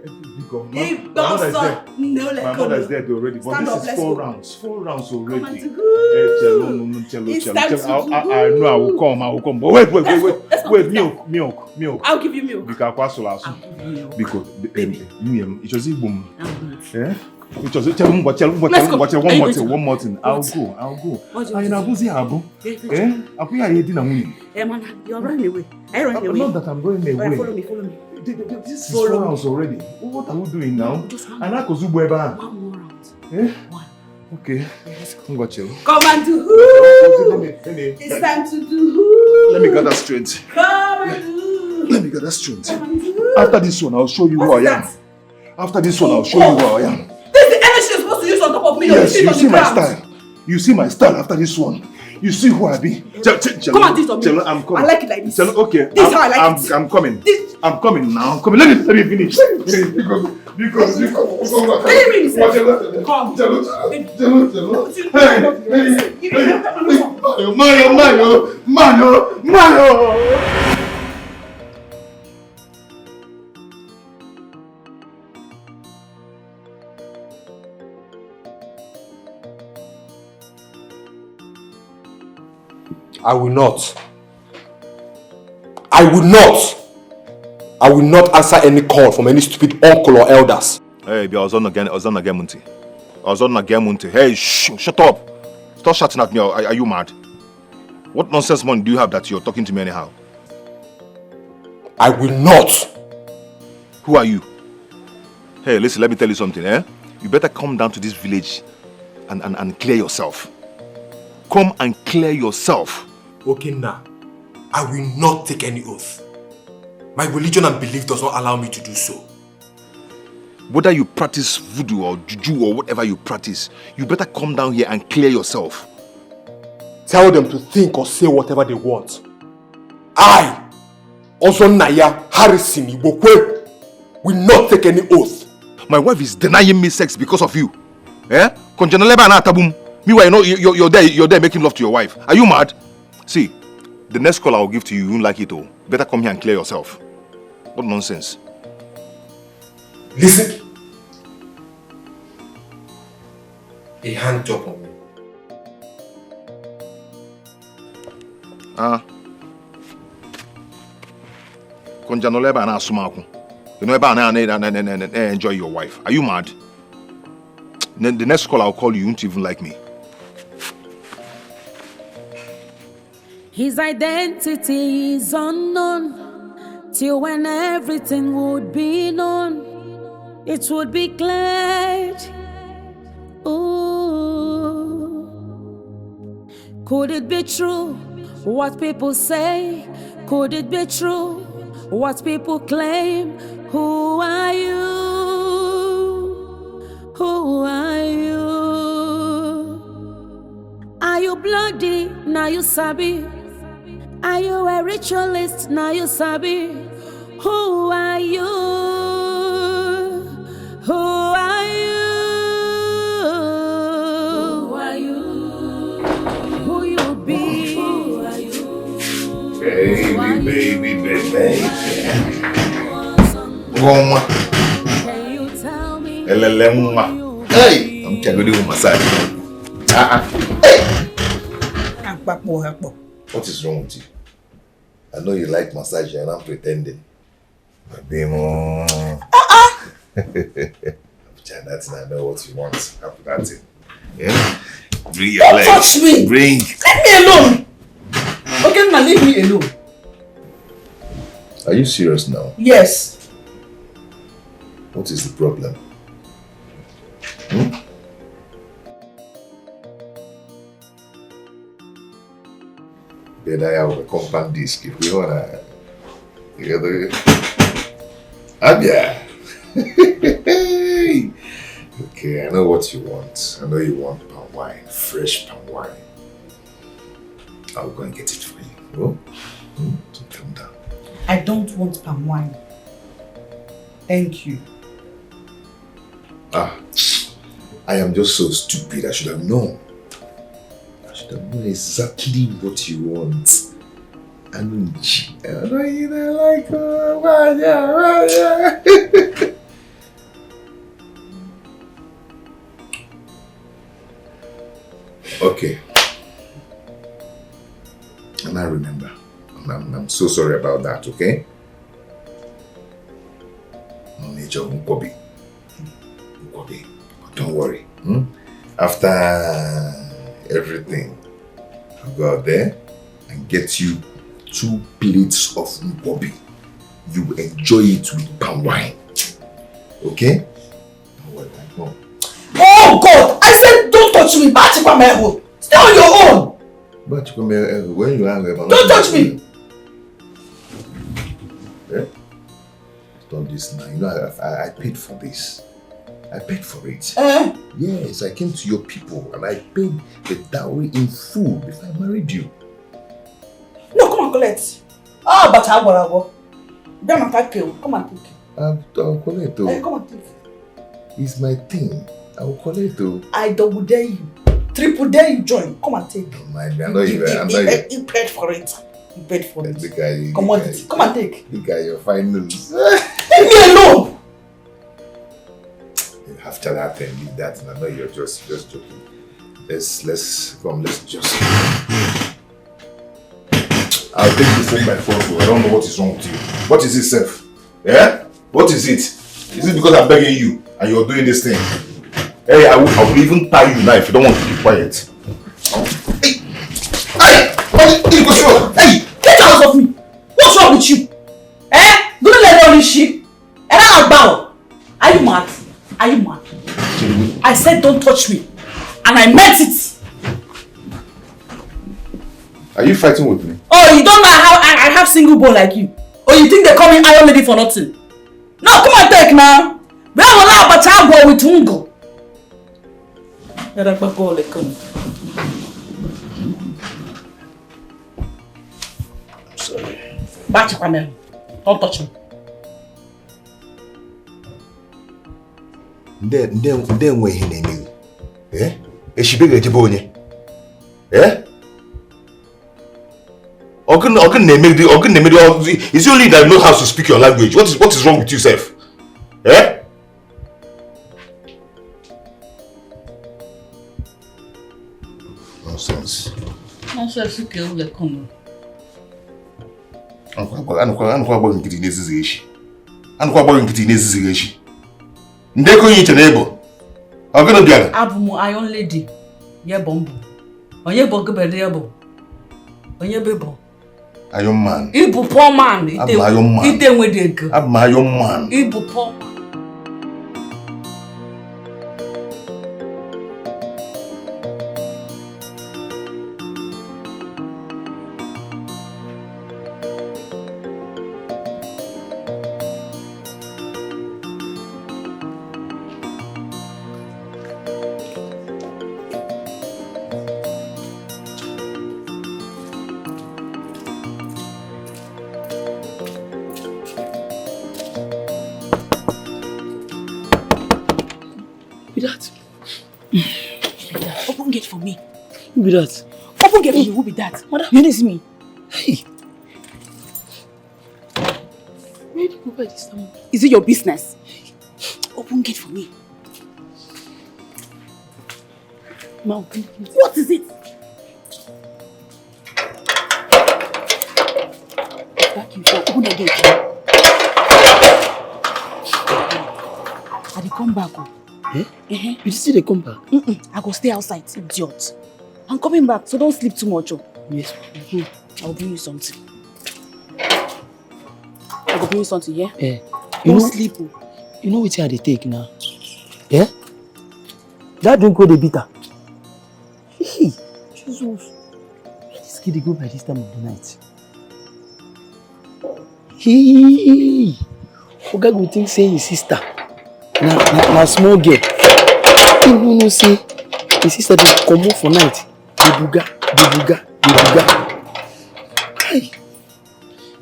My mother is dead already, but Stand this up, is let's 4 go. rounds. 4 rounds already. Come on, to It's time to go. I know I will come. But wait, milk. I'll give you milk. Because it was boom. Yeah? It was one more thing. I'll go. I know You're running away. I run away. Not that I'm running away. Follow me. This is 4 rounds already. What are we doing now? And I could do one more round. One. Okay. Come and do. It's time to do. Let me get that straight. Come and do. Let me get that straight. After this one, I'll show you who I am. After this one, I'll show you who I am. This is the energy you're supposed to use on top of me. Yes, you see my style. You see my style after this one. You see who I be. Come and do it on me. I'm coming. I like it like this. Okay. This is how I like it. I'm coming. I'm coming now. Let me finish. Because. Come. Mario. I will not answer any call from any stupid uncle or elders. Hey, I was on again, Munti. Hey, shut up. Stop shouting at me. Are you mad? What nonsense money do you have that you're talking to me anyhow? I will not. Who are you? Hey, listen, let me tell you something, eh? You better come down to this village and clear yourself. Come and clear yourself. Okay, now. I will not take any oath. My religion and belief does not allow me to do so. Whether you practice voodoo or juju or whatever you practice, you better come down here and clear yourself. Tell them to think or say whatever they want. I, also Naya Harrison Ibokwe, will not take any oath. My wife is denying me sex because of you. Eh? Meanwhile, you're there making love to your wife. Are you mad? See, the next call I will give to you, you won't like it all. Better come here and clear yourself. What nonsense. Listen. A hand job on me. Enjoy your wife. Are you mad? The next call I'll call you won't even like me. His identity is unknown, till when everything would be known, it would be clear. Ooh. Could it be true what people say? Could it be true what people claim? Who are you? Who are you? Are you bloody? Now you sabi. Are you a ritualist? Now you sabi. Who are you? Who are you? Who are you? Who you be? Who are you? Baby. Can you tell me? Hey, I'm going to do massage. What is wrong with you? I know you like massage and I'm pretending. That's not know what you want. After that thing. Yeah? Bring your Don't legs. touch me! Bring. Leave me alone! Okay, now leave me alone. Are you serious now? Yes. What is the problem? Then I have a compact disc. If we wanna, Abia. Okay, I know what you want. I know you want palm wine, fresh palm wine. I'll go and get it for you. So calm down. I don't want palm wine. Thank you. I am just so stupid. I should have known. I should have known exactly what you want. And I like Okay. And I remember. I'm so sorry about that, okay? No nature won't But don't worry. After everything, I'll go out there and get you 2 plates of Nkwobi. You enjoy it with palm wine. Okay? Don't worry, I know. Oh God! I said don't touch me! Stay on your own! But when you are don't touch me! Eh? Stop this now. You know, I paid for this. I paid for it. Yes, I came to your people and I paid the dowry in full before I married you. No, come and collect. But I will. Come and take it. Come and take it. I'll collect it. Come and take it. It's my thing. I will collect it. I double dare you. Triple dare you join. Come and take it. Don't mind me. I'm not even. You paid for it. You paid for it. The guy, come and take. The guy, your fine news. Leave me alone. After that, then leave that. And I know you're just joking. Let's just. I'll take the phone by phone. I don't know what is wrong with you. What is it, Seth? Yeah? What is it? Is it because I'm begging you and you're doing this thing? Hey, I will even tie you now if you don't want to keep quiet. Hey! Hey! Get out of me! What's wrong with you? Don't let all this shit. And I'm about. Are you mad? Are you mad? I said don't touch me. And I meant it. Are you fighting with me? Oh, you don't know how I have single bone like you? Or you think they call me Iron Lady for nothing? No, come on, take now. We have a lot of battle with Ungo. I'm sorry. Back Panel. Don't touch me. Then when he knew. Eh? Is she bigger to Bonnie? Eh? It's only that you know how to speak your language. What is wrong with you, Seth? Eh? Nonsense. Nonsense, you kill the common. I'm going to get in this issue. I'm going to get in this issue. Ndeko you to neighbor. I'm going to be Abumu Iron Lady. Yeah, bomb. Onye bogabede yabo. Onye bebo. Iron Man. Ibu poor man. I'm Iron Man. Ite nwedego. I'm Iron Man. Ibu poor man. Open gate for me. Who be that? Open gate for me. Who be that? You didn't see me. Hey. Where did you go by this time? Is it your business? Open gate for me. Ma, open gate. What is it? Back you. Open the gate. I will come back. Eh? You still come back? I go stay outside, idiot. I'm coming back, so don't sleep too much. Yes. I'll bring you something. I will bring you something, yeah? Eh. Don't sleep. You know what they take now? Yeah? That drink go the bitter. Hey, Jesus. Where this kid go by this time of the night? Hey, Oga go think say his sister. Na small girl. You know say his sister dey come for night. The buga. Hey,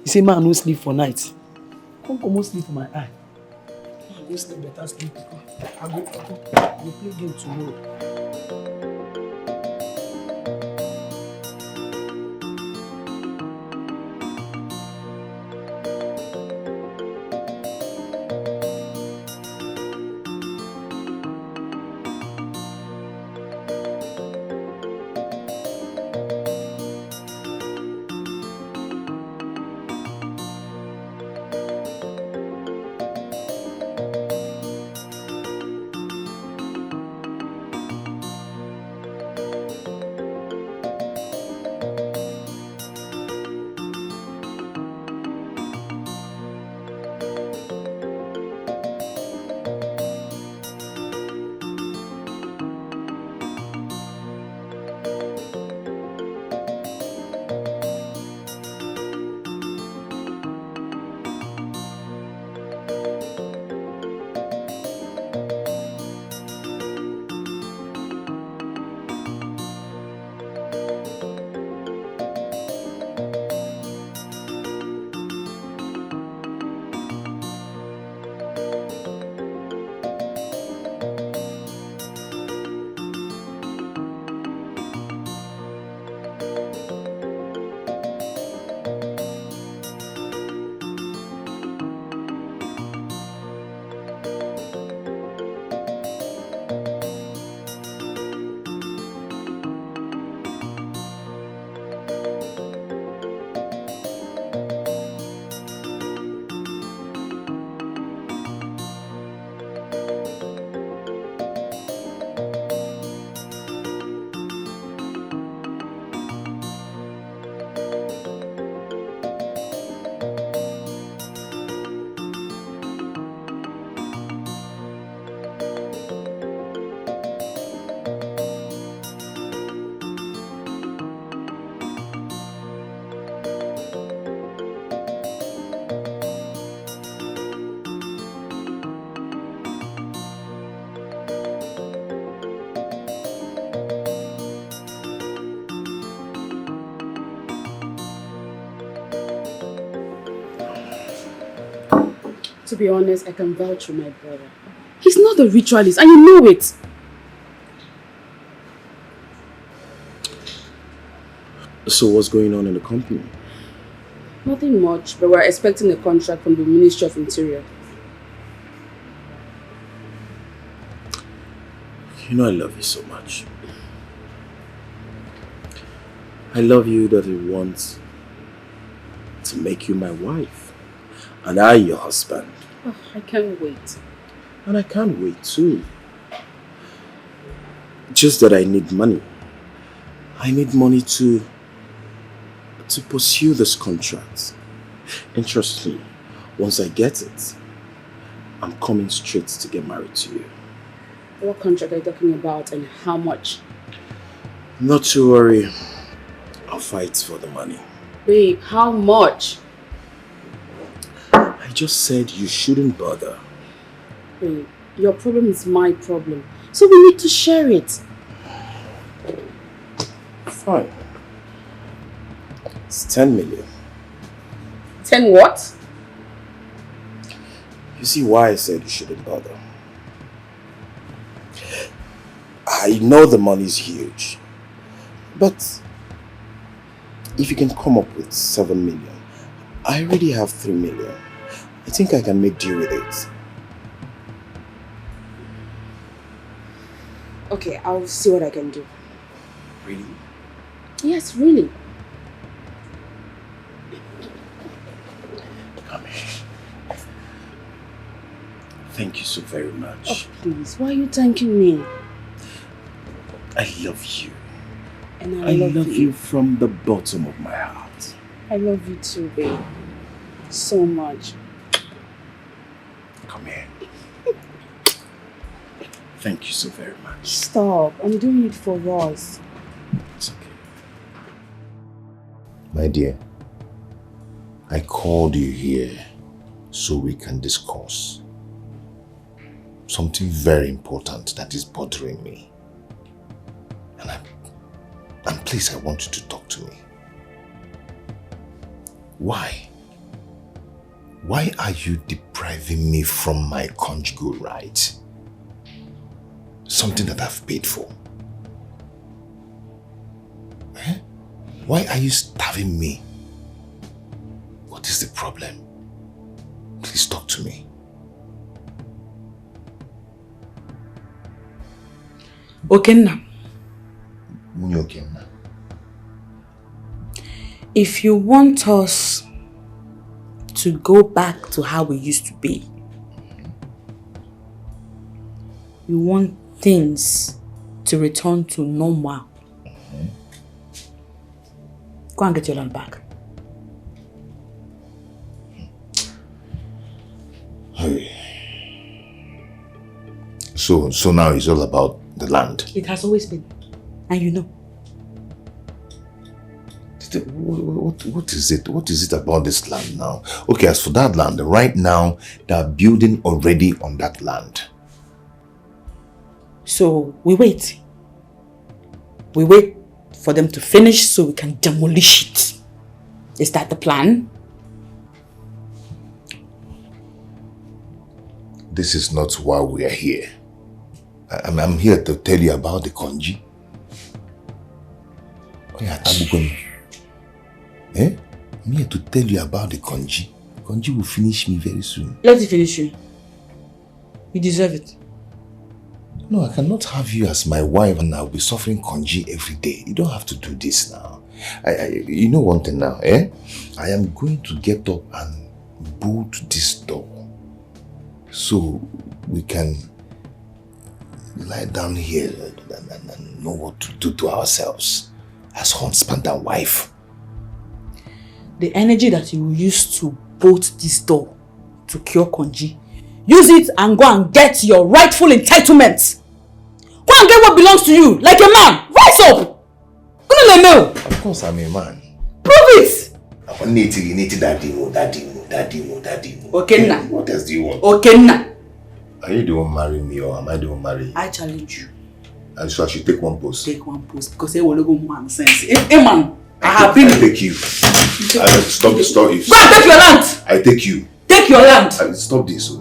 he say man no sleep for night. Come sleep for my eye. go sleep better sleep. I go play game tomorrow. To be honest, I can vouch for my brother. He's not a ritualist and you know it. So what's going on in the company? Nothing much, but we're expecting a contract from the Ministry of Interior. You know I love you so much. I love you that I want to make you my wife. And I your husband. Oh, I can't wait. And I can't wait too. Just that I need money. I need money to pursue this contract. And trust me, once I get it, I'm coming straight to get married to you. What contract are you talking about and how much? Not to worry. I'll fight for the money. Babe, how much? I just said you shouldn't bother. Babe, your problem is my problem. So we need to share it. Fine. It's 10 million. 10 what? You see why I said you shouldn't bother. I know the money's huge. But if you can come up with 7 million, I already have 3 million. I think I can make deal with it. Okay, I'll see what I can do. Really? Yes, really. Come here. Thank you so very much. Oh, please, why are you thanking me? I love you. And I love you from the bottom of my heart. I love you too, babe. So much. Come here. Thank you so very much. Stop. I'm doing it for us. It's okay. My dear, I called you here so we can discuss something very important that is bothering me. And please, I want you to talk to me. Why? Why are you depriving me from my conjugal rights? Something that I've paid for. Eh? Why are you starving me? What is the problem? Please talk to me. Okenna. Okenna. If you want us to go back to how we used to be, you want things to return to normal, go and get your land back. Hey. So now it's all about the land. It has always been, and you know. What is it? What is it about this land now? Okay, as for that land, right now, they're building already on that land. So we wait. We wait for them to finish so we can demolish it. Is that the plan? This is not why we are here. I'm here to tell you about the Konji. Eh? I'm here to tell you about the Konji. Konji will finish me very soon. Let it finish you. You deserve it. No, I cannot have you as my wife and I'll be suffering Konji every day. You don't have to do this now. You know one thing now, eh? I am going to get up and bolt this door so we can lie down here and know what to do to ourselves as husband and wife. The energy that you use to bolt this door to cure Konji, use it and go and get your rightful entitlements. Go and get what belongs to you, like a man. Rise up! Of course I'm a man. Prove it! Daddy. Okenna. What else do you want? Okenna. Are you the one marrying me or am I the one marrying you? I challenge you. And so I should take one post? Take one post because they will go man sense. A man. I have been. I take you. Stop this. Go and take your land. I take you. Take your land. Stop this.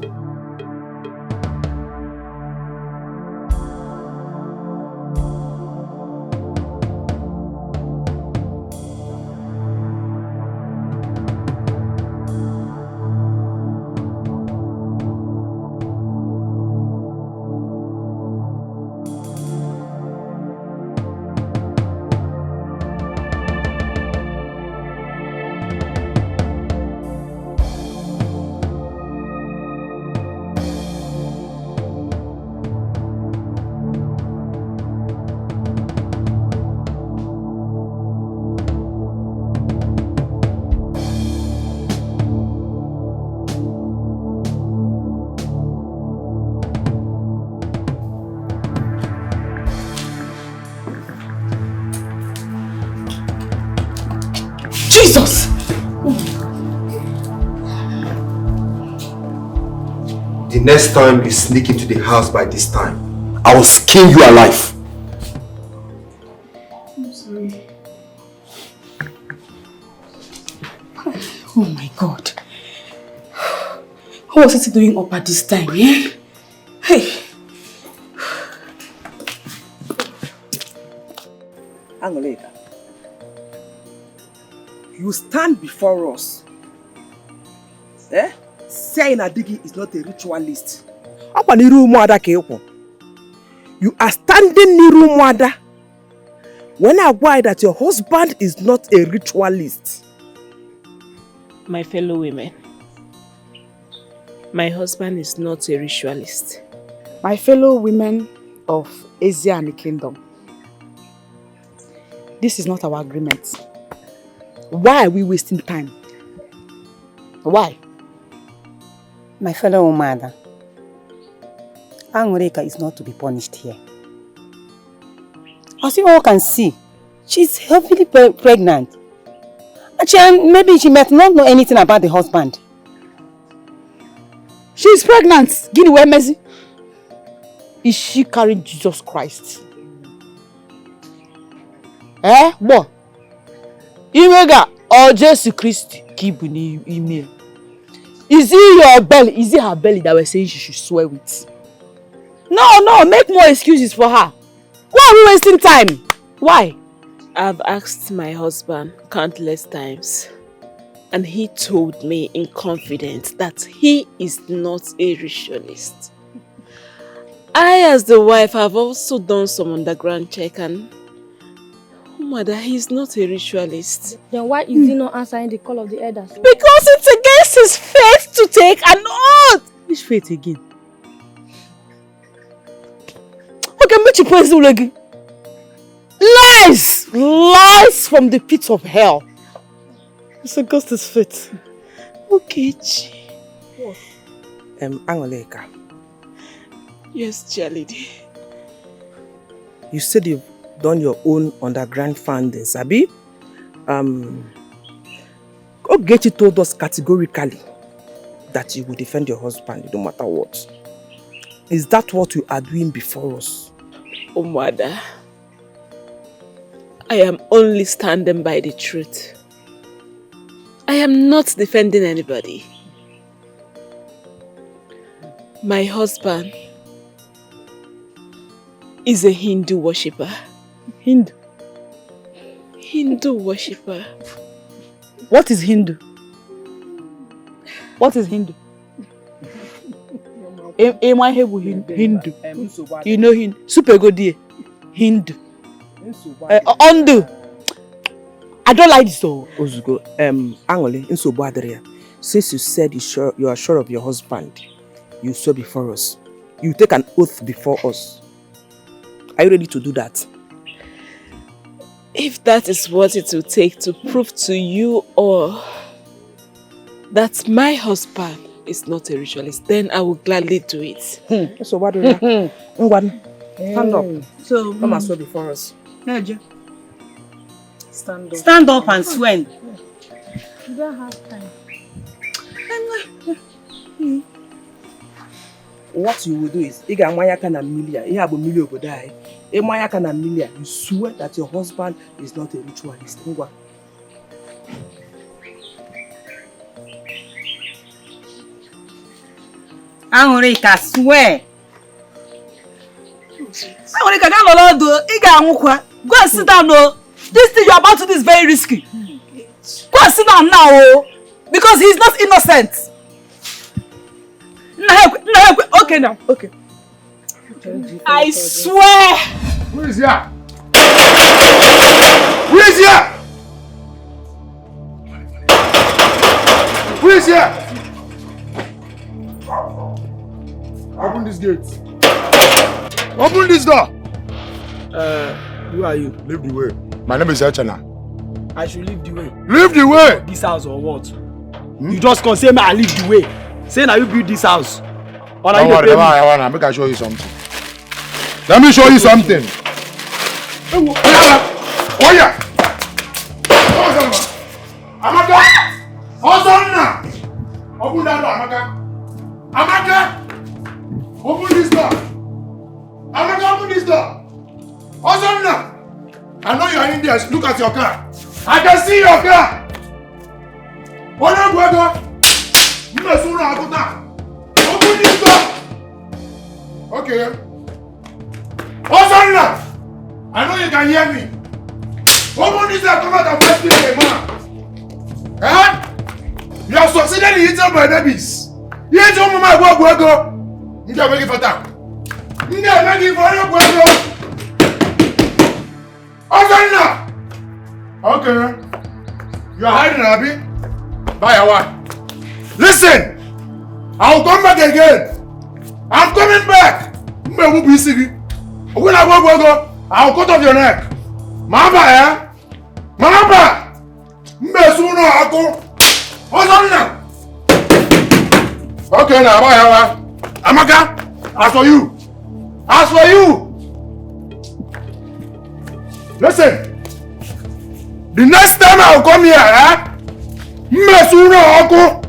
Jesus! The next time you sneak into the house by this time, I will skin you alive. I'm sorry. Oh my God. What was it doing up at this time, eh? Hey! Angoleta, you stand before us, saying Adigi is not a ritualist. You are standing near Mwada when I worry that your husband is not a ritualist. My fellow women, my husband is not a ritualist. My fellow women of Asia and the Kingdom, this is not our agreement. Why are we wasting time? Why? My fellow mother, Angoreka is not to be punished here. As you all can see, she's heavily pregnant. And maybe she might not know anything about the husband. She's pregnant. Guinea where Mercy? Is she carrying Jesus Christ? What? Imega or Jesus Christ keep in email. Is it your belly? Is it her belly that we're saying she should swear with? No, make more excuses for her. Why are we wasting time? Why? I've asked my husband countless times, and he told me in confidence that he is not a ritualist. I, as the wife, have also done some underground check, and mother, he's not a ritualist. Then why is he not answering the call of the elders? Because it's against his faith to take an oath. Which faith again? Okay, which place again? Lies! Lies from the pit of hell. It's against his faith. Okay, What? Angoleka. Yes, Jalidi. You said you've done your own underground findings, Abi? Ogechi told us categorically that you will defend your husband no matter what. Is that what you are doing before us? Oh, mother. I am only standing by the truth. I am not defending anybody. My husband is a Hindu worshipper. Hindu? Hindu worshipper. What is Hindu? What is Hindu? Hindu. You know Hindu. Super good dear. Hindu. Undo. I don't like this though. Ozugo, Angole, Insobo Adria. Since you said you are sure of your husband, you swear before us. You take an oath before us. Are you ready to do that? If that is what it will take to prove to you all that my husband is not a ritualist, then I will gladly do it. So what do you stand up. So come and swear before us. Stand up. Stand up and swear. You don't have time. What you will do is, you swear that your husband is not a ritualist. Angorika, swear. Angorika, go and sit down. This thing you are about to do is very risky. Go and sit down now, because he is not innocent. Okay now, okay. I swear. Who is here? Who is here? Who is here? Open this gate. Open this door. Who are you? Leave the way. My name is Chacha. I should leave the way. Leave the way. This house or what? You just come say me I leave the way. Say now you build this house. Or Don't worry, make I show you something. Let me show you something. Oh yeah. Amaka. Hosanna. Open that door, Amaka. Amaka. Open this door. Amaka, open this door. Hosanna. I know you are in there. Look at your car. I can see your car. Open this door. Okay. Hosanna. I know you can hear me. Open this door. Come out and fight me, man. Eh? You have succeeded in eating my babies. You ate your mama go. You are making for that. You are making for you go. Hosanna. Okay. You are hiding, Abi. Bye, Awa. Listen. I'll come back again. I'm coming back. When I go, I'll cut off your neck. Mama, eh? Mama! Mesuna ako. Hosanna! Okay, now, bye, Amaka, as for you. As for you. Listen. The next time I'll come here, eh? Mesuna ako.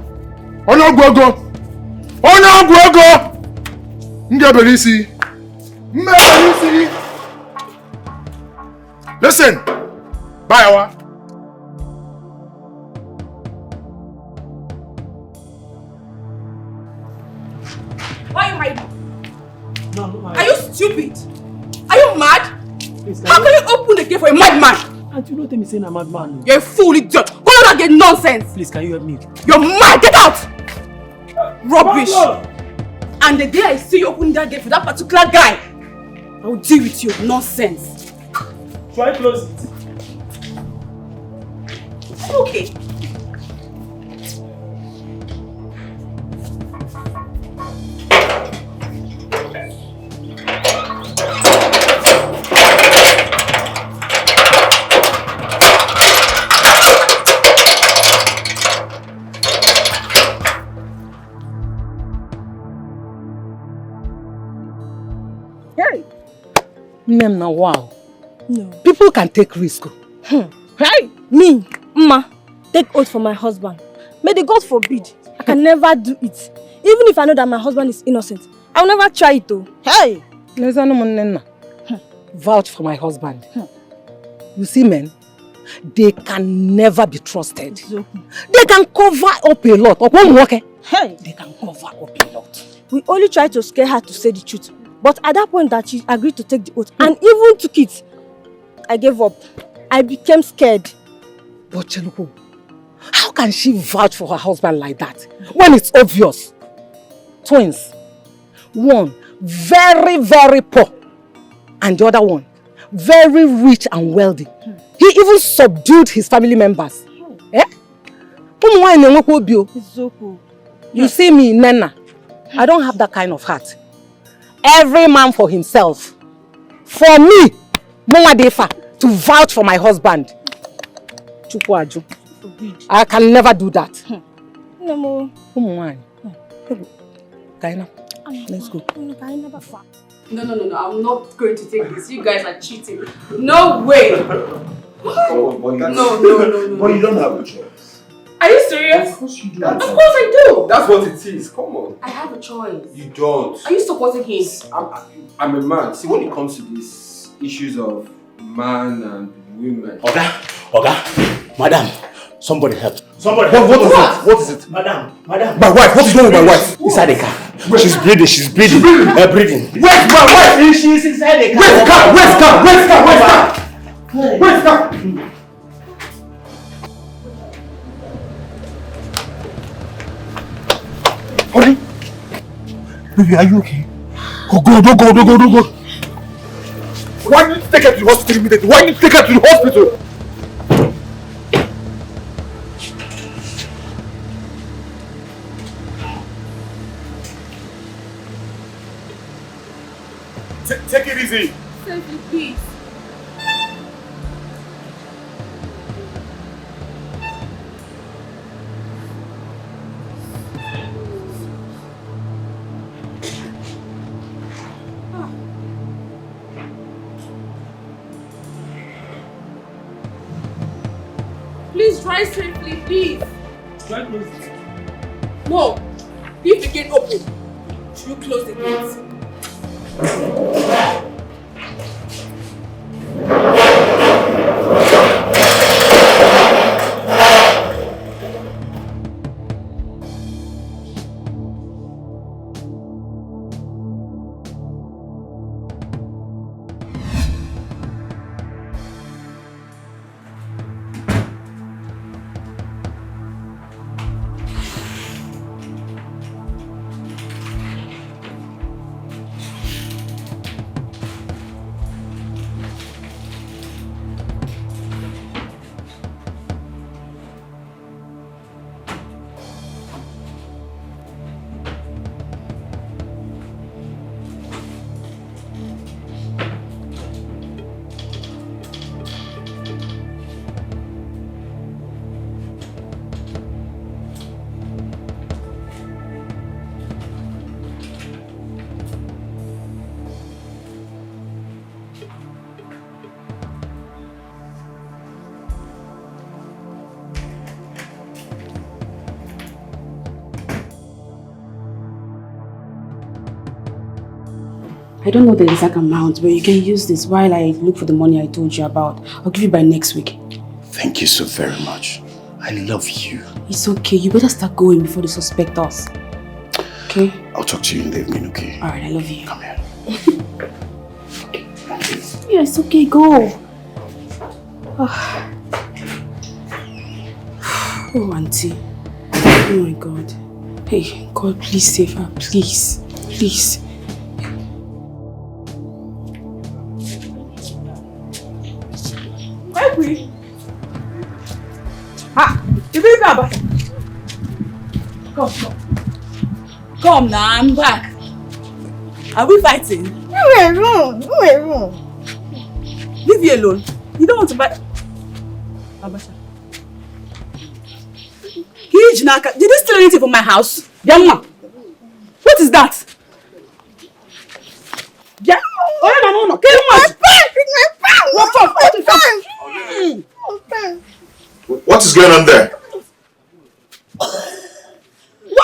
Ono go. Mbelisi. Listen. Bye, Awa. How can you open the gate for a madman? And you don't tell me saying I'm a madman. You're a fool, idiot. Go out and get nonsense. Please, can you help me? You're mad. Get out. Rubbish. And the day I see you open that gate for that particular guy, I will deal with you. Nonsense. Try close it. Okay. Name now, wow. No. People can take risk. Hey! Me, Ma, take oath for my husband. May the God forbid. I can never do it. Even if I know that my husband is innocent, I will never try it though. Hey! Vouch for my husband. You see, men, they can never be trusted. They can cover up a lot. Hey! They can cover up a lot. We only tried to scare her to say the truth. But at that point that she agreed to take the oath and even took it, I gave up. I became scared. But Cheluko, how can she vouch for her husband like that when it's obvious? Twins. One, very, very poor. And the other one, very rich and wealthy. He even subdued his family members. Eh? You see me, Nena. I don't have that kind of heart. Every man for himself. For me, Mwadefa, to vouch for my husband. I can never do that. No. Let's go. No. I'm not going to take this. You guys are cheating. No way. No. No. But you don't have a choice. Are you serious? Of course you do. Of course I do. That's what it is. Come on. I have a choice. You don't. Are you supporting him? I'm a man. See, when it comes to these issues of man and women. Oga, madam, somebody help. Somebody What help. is it? What is it? Madam. My wife. What is wrong with my wife? Inside the car. She's breathing. Breathing. Where's my wife? She's inside the car. Where's car? Onny, baby, are you okay? Oh God, don't go. Why did you take her to the hospital immediately? Why did you take her to the hospital? Take it easy. Safely, please. Please try safely, please. Try close it. No. Leave the gate open. Should you close the gate? I don't know the exact amount, but you can use this while I look for the money I told you about. I'll give you by next week. Thank you so very much. I love you. It's okay. You better start going before they suspect us. Okay? I'll talk to you in the evening, okay? Alright, I love you. Come here. Yeah, it's okay, go. Oh, auntie. Oh my God. Hey, God, please save her. Please. Please. Wait. Ha! You bring her back. Come now, I'm back. Are we fighting? We're wrong. Leave you alone. You don't want to fight. Abasha. Did you steal anything from my house? Yamma. What is that? Yeah. Oh, no. What is going on there? Why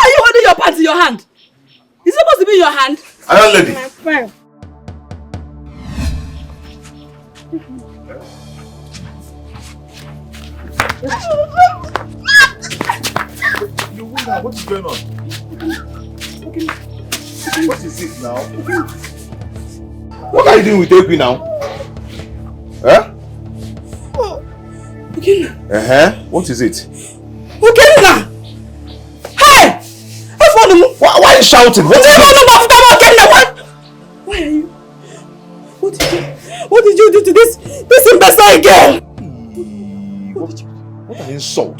are you holding your pants in your hand? It's supposed to be in your hand. Iron lady. My friend. You wonder what is going on? What is it now? What are you doing with Agony now? Huh? What is it? Hey! Why are you shouting? What is it? Why are you? What did you do to this imbecile girl? What an insult.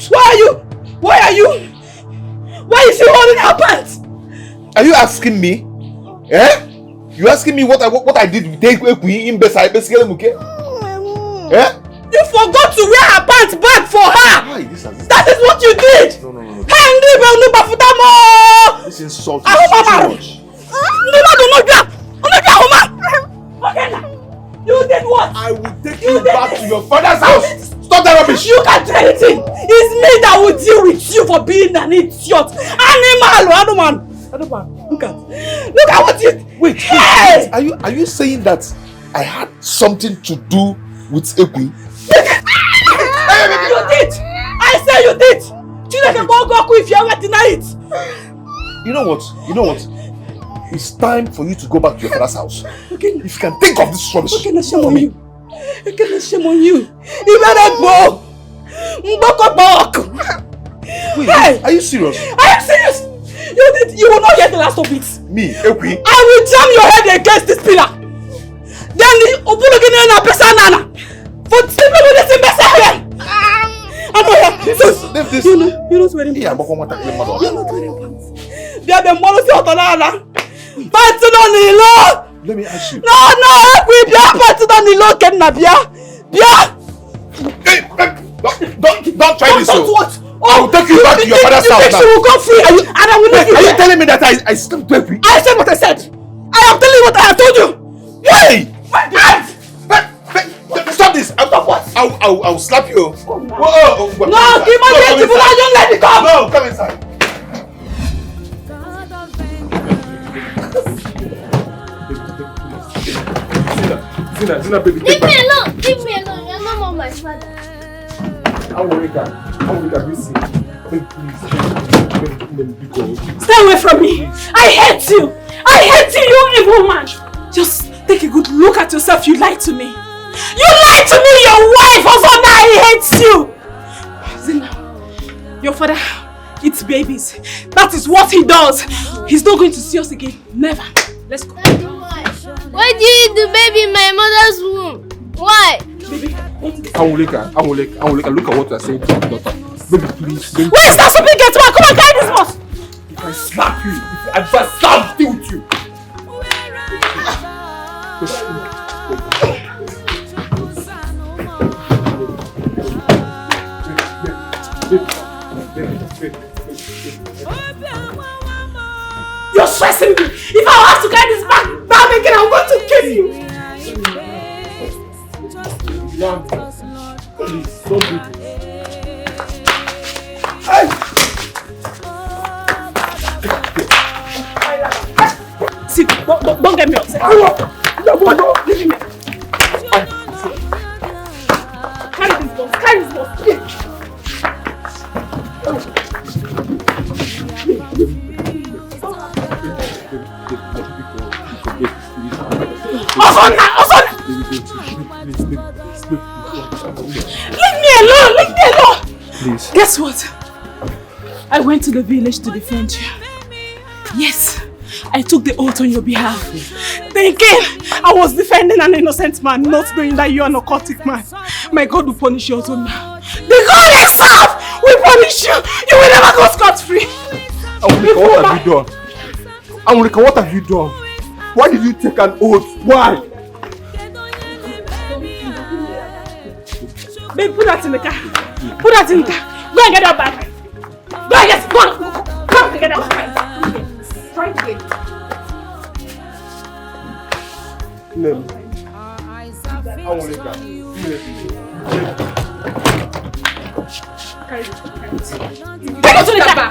Why is she holding her pants? Are you asking me? Eh? You asking me what I did with Agony imbecile basically? Eh? You forgot to wear her pants back for her! Why? That is what you did! No. This insult is too much. You did what? I will take you back to your father's house! Stop that rubbish! You can't do anything! It's me that will deal with you for being an idiot! Animal! Look at what you... Wait. Are you saying that I had something to do with Agony? You did! I say you did! If you ever deny it! You know what? It's time for you to go back to your father's house. Okay. If you can think of this rubbish. Okay, shame on you. You better go! Wait, are you serious? I am serious! You will not hear the last of it. Me, Agony? I will jam your head against this pillar. Then the Obulugini Nana for sleeping with this imbecile girl. Leave this. You're not wearing pants. You're not wearing pants. They are the models of Otonala. Pants on the law. Let me ask you. No, we be pants on the law, Kenna. Don't try this. Don't what? I will take you back to your father's house now. You will go free and I will leave you. Are you telling me that I slept with you? I said what I said. I am telling you what I have told you. Hey! Pants! Stop this! I'll slap you. No, give my name to the young lady. Come! No, come inside. Zina, baby, Leave me alone! You're not more my father. Awoleka, listen. Please. Stay away from me! I hate you! You evil man! Just take a good look at yourself. You lied to me! You lied to me! Your wife also now hates you! Zina, your father eats babies. That is what he does. He's not going to see us again. Never. Let's go. Why do you eat the baby in my mother's womb? Why? Baby, Awoleka, look at what you are saying to your daughter. Baby, please. Baby. where's that stupid get one? Come on, carry this bus! If I slap you, if I slap you with you. You're stressing me! If I have to carry this back again, I'm going to kill you! Please, don't do this. See, don't get me upset. Leave me. Carry this box. Osonna! Leave me alone! Leave me alone! Please. Guess what? I went to the village to defend you. Yes, I took the oath on your behalf. Thinking I was defending an innocent man, not knowing that you are an occultic man. My God will punish you also now. The God himself will punish you. You will never go scot-free. Amulika, what have you done? Amulika, what have you done? Why did you take an oath? Why? Babe, put that in the car. Put that in the car. Go and get that bag. Go and get it. Go on. Come to get that bag. Try to get it. Name. Amulika. Carry it. Take it to the car.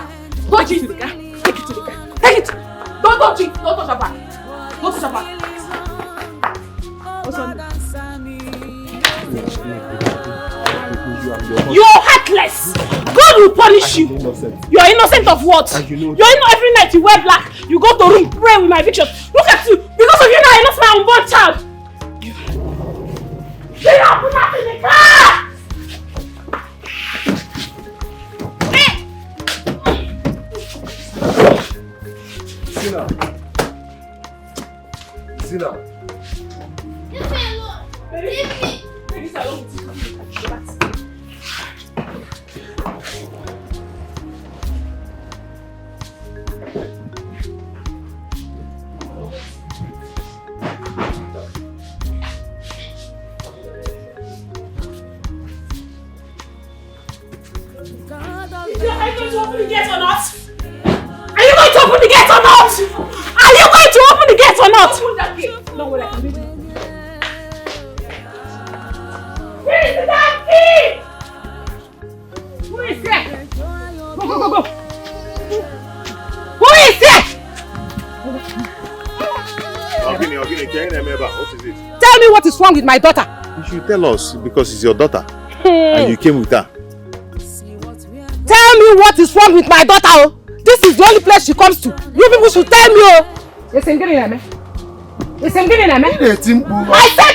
Go to the car. Take it to the car. Take it. Don't touch it. Don't touch the bag. Don't touch the bag. What's on? You are heartless! God will punish you! You are innocent of what? You are every night you wear black, you go to room, pray with my picture. Look at you! Because of you now I lost my unborn child! Get up! Put that in the car! Zina. Leave me alone! Leave me! Take this along with you. Are you going to open the gate or not? Are you going to open the gate or not? Are you going to open the gate or not? Open that gate. No way I can do it. Where is the damn key? Who is there? Go, go, go, go. Who is there? Agony, what is it? Tell me what is wrong with my daughter. You should tell us because it's your daughter. And you came with her. Tell me what is wrong with my daughter. Oh. This is the only place she comes to. You people should tell me. Oh. I said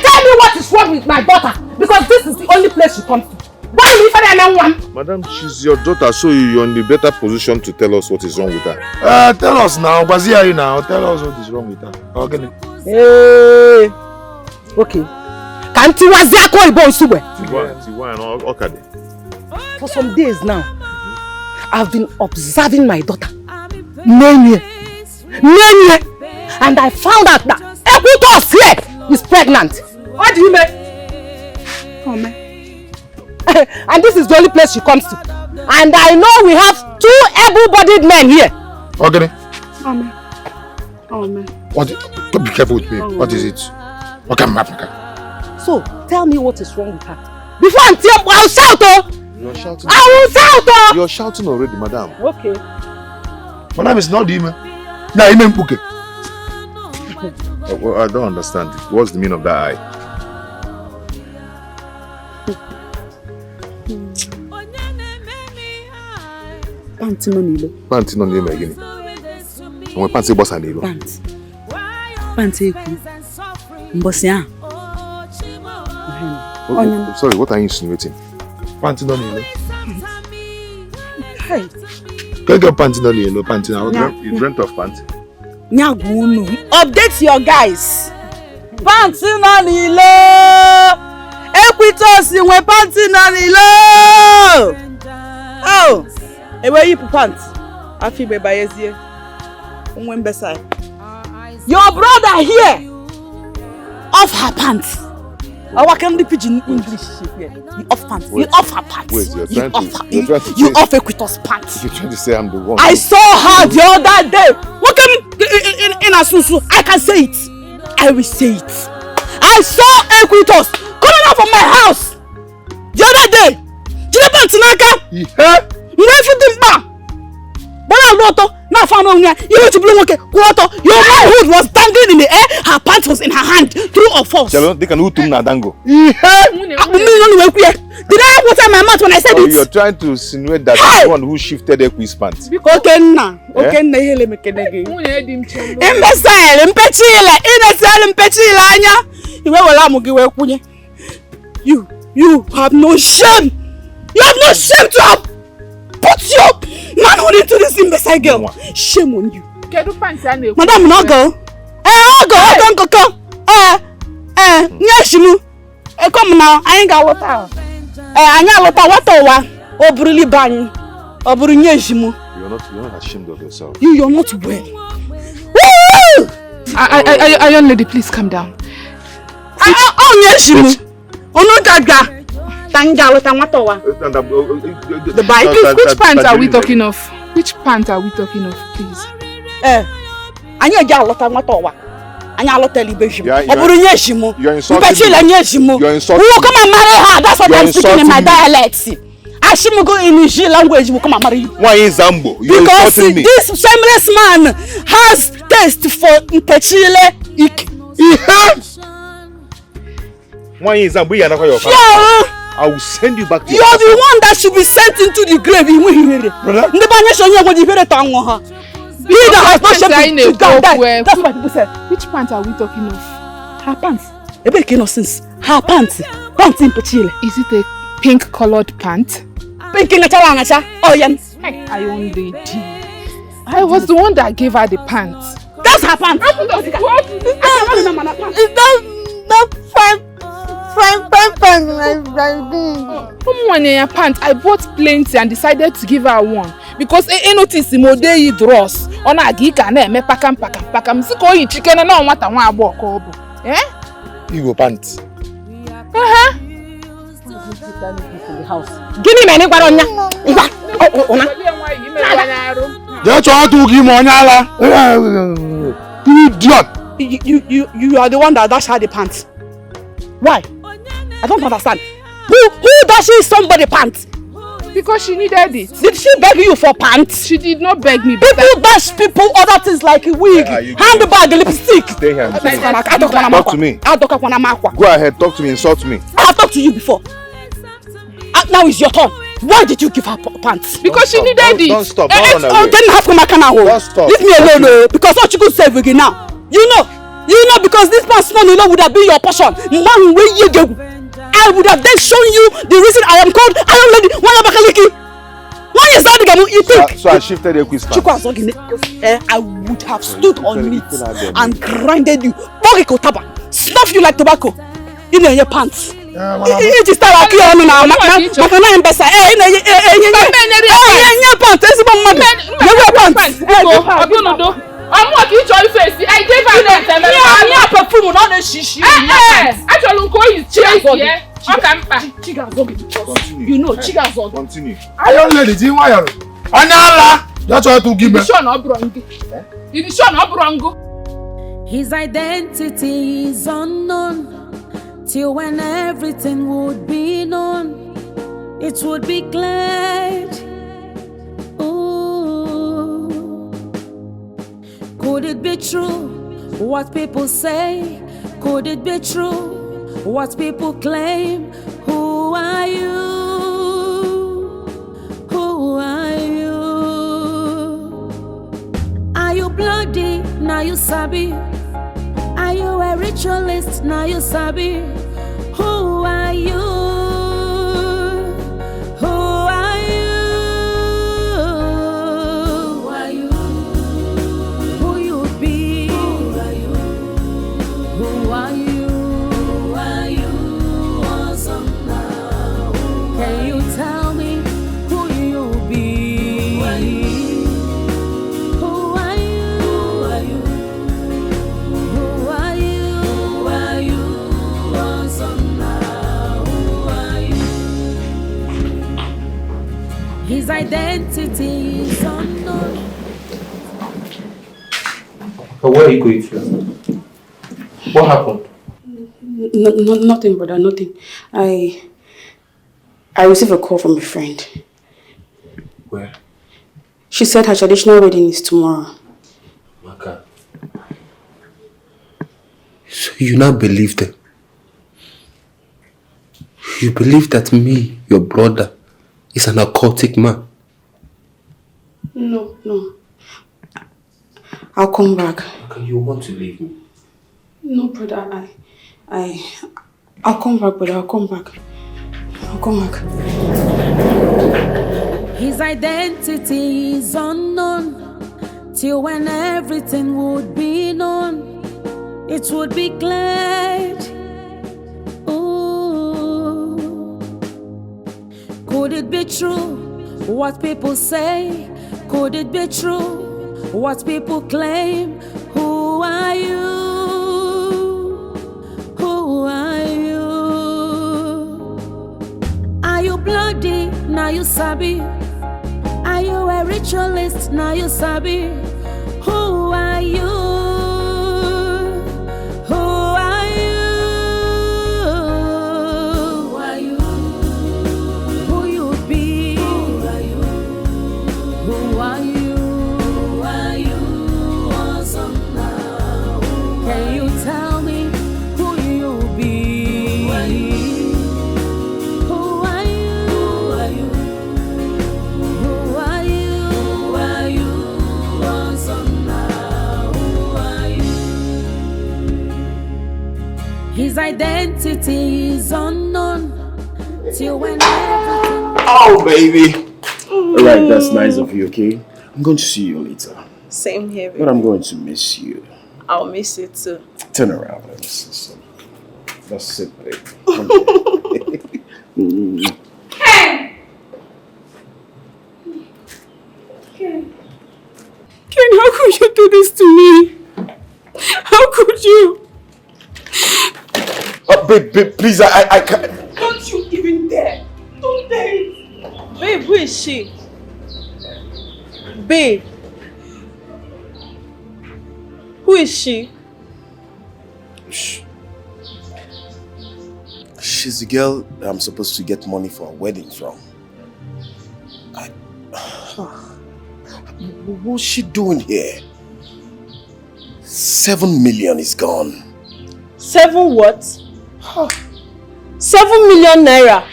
tell me what is wrong with my daughter. Because this is the only place she comes to. Madam, she's your daughter, so you're in the better position to tell us what is wrong with her. Tell us now. Bazia now. Tell us what is wrong with her. Okay. Hey. Okay. Can't you was there call boy Sube? For some days now, I've been observing my daughter. Nenye. And I found out that Equitos here is pregnant. What do you mean? Oh man. And this is the only place she comes to. And I know we have 2 able-bodied men here. Okay. Oh man. What? Be careful with me. What is it? Okay, So tell me what is wrong with her. Before I'll shout, oh! You're shouting. I will shout, oh! You're shouting already, madam. Okay. Madam is not him. Nah, he meant Puke. Well, I don't understand. What's the meaning of that eye? Panty no nilo. Panty no nilo again. When panty boss and nilo. Panty eku. Mbosi ah. Sorry, what are you insinuating? Panty no nilo. Hey. Can't get panty no nilo. Panty now. You dreamt of panty? Nyagunu. Update your guys. Panty no nilo. Equitos we panty no nilo. Oh. Where you pants? I feel by yezie. Your brother here off her pants. Our can the pidgin English here. You off pants. You off her pants. Wait, you off Equitos pants. You're trying to say I'm the one. I saw her the other day. What can in Asusu? I can say it. I will say it. I saw Equitos coming out from my house the other day. Did you pants yeah. You know if you didn't buy. But I now found out here. You went to blow okay. Your manhood was dangling in the air. Her pants was in her hand. True or false? They can do na dango. Did I water my mouth when I said it? You're trying to insinuate that you're the one who shifted Equi's pants. Okay now. Okay now. Hele me kedege. Mpechile anya. Iwe wala mugi we kunye. You have no shame! You have no shame to have put your manhood into this imbecile girl! Shame on you! Madam, no go! Go! Yes, you come now, I ain't got water. I got water, Obrili Bani, Obrunyeshimu. You're not ashamed of yourself. You're not well. Young lady, please calm down. The bike? Which pants are we talking of? Which pants are we talking of, please? You're insulting me. Who will come and marry her? That's what I'm speaking in my dialect. Ashimugo in Niger language will come and marry you. Why is Zambo? You're because insulting me. This shameless man has taste for Mpechile. He has. Why is Zambo? You're not your father. I will send you back to You're the one that should be sent into the grave. Brother? He that has not shaped to die. That's what people say. Which pants are we talking of? Her pants. Innocence. Her pants. Pants in Pechile. Is it a pink colored pant? Pink in the oh, yes. I only did. I was the one that gave her the pants. That's her pants. What? Is that fine pants, my pants. I bought plenty and decided to give her one because I noticed Mode draws on a geek and me pakam. Siko you chicken and no matter one walk over. Eh? You go pants. In the house. Give me money, Baronia. That's why to give money. Idiot. You are the one that dash her the pants. Why? I don't understand. Who dashes somebody pants? Because she needed it. Did she beg you for pants? She did not beg me. People dash people other things like a wig, handbag, lipstick. Stay here. Talk to me. Go ahead, talk to me, insult me. I have talked to you before. Now it's your turn. Why did you give her pants? Because she needed it. Don't stop. Don't run away. Don't stop. Leave me alone, because what you could say again now. You know, because this pants would have been your portion. I would have then shown you the reason I am called Iron Lady. Why is that the game you think? So I shifted the quiz. I would have stood on it and grinded you. Snuff you like tobacco. In your pants. It is time I kill you now. I'm walking to your face. I gave her that. Yeah, perfume on the shishi. Actually, go is chase here. You know, Chigazogi. Continue. I don't let it in wire. Anala. That's why to give me. His identity is unknown. Till when everything would be known, it would be glad. Ooh. Could it be true what people say? Could it be true what people claim? Who are you? Who are you? Are you bloody? Now you sabi. Are you a ritualist? Now you sabi. Who are you? Who are you? Who are you? Who you be? Who are you? Who are you? Who are you? Awesome now. Can you tell me who you be? Who are you? Who are you? Who are you? Who are you? Who are you? Awesome now. Who are you? His identity is unknown. But where are you going to? What happened? Nothing, brother, nothing. I received a call from a friend. Where? She said her traditional wedding is tomorrow. Maka. So you now believe them? You believe that me, your brother, is an occultic man? No. I'll come back. Maka, you want to leave me? No, brother, I'll come back, brother. I'll come back. I'll come back. His identity is unknown. Till when everything would be known, it would be glad. Ooh. Could it be true what people say? Could it be true what people claim? Who are you? Who are you? Are you bloody? Now you sabi. Are you a ritualist? Now you sabi. Who are you? Who are you? Who are you? Who you be? Who are you? Who are you? Who are you? Awesome now. Can you tell me who you be? Who are you? Who are you? Who are you? Who are you? Who are you? Awesome now. Who are you? His identity is unknown till when everything. Oh, baby. All right, that's nice of you, okay? I'm going to see you later. Same here, baby. But I'm going to miss you. I'll miss you too. Turn around. Let me see something. That's it, baby. Come here. Ken, how could you do this to me? How could you? Babe, please, I can't. Don't you even dare. Don't dare it. Babe, who is she? Babe. Who is she? She's the girl that I'm supposed to get money for a wedding from. What's she doing here? 7 million is gone. 7 what? 7 million naira.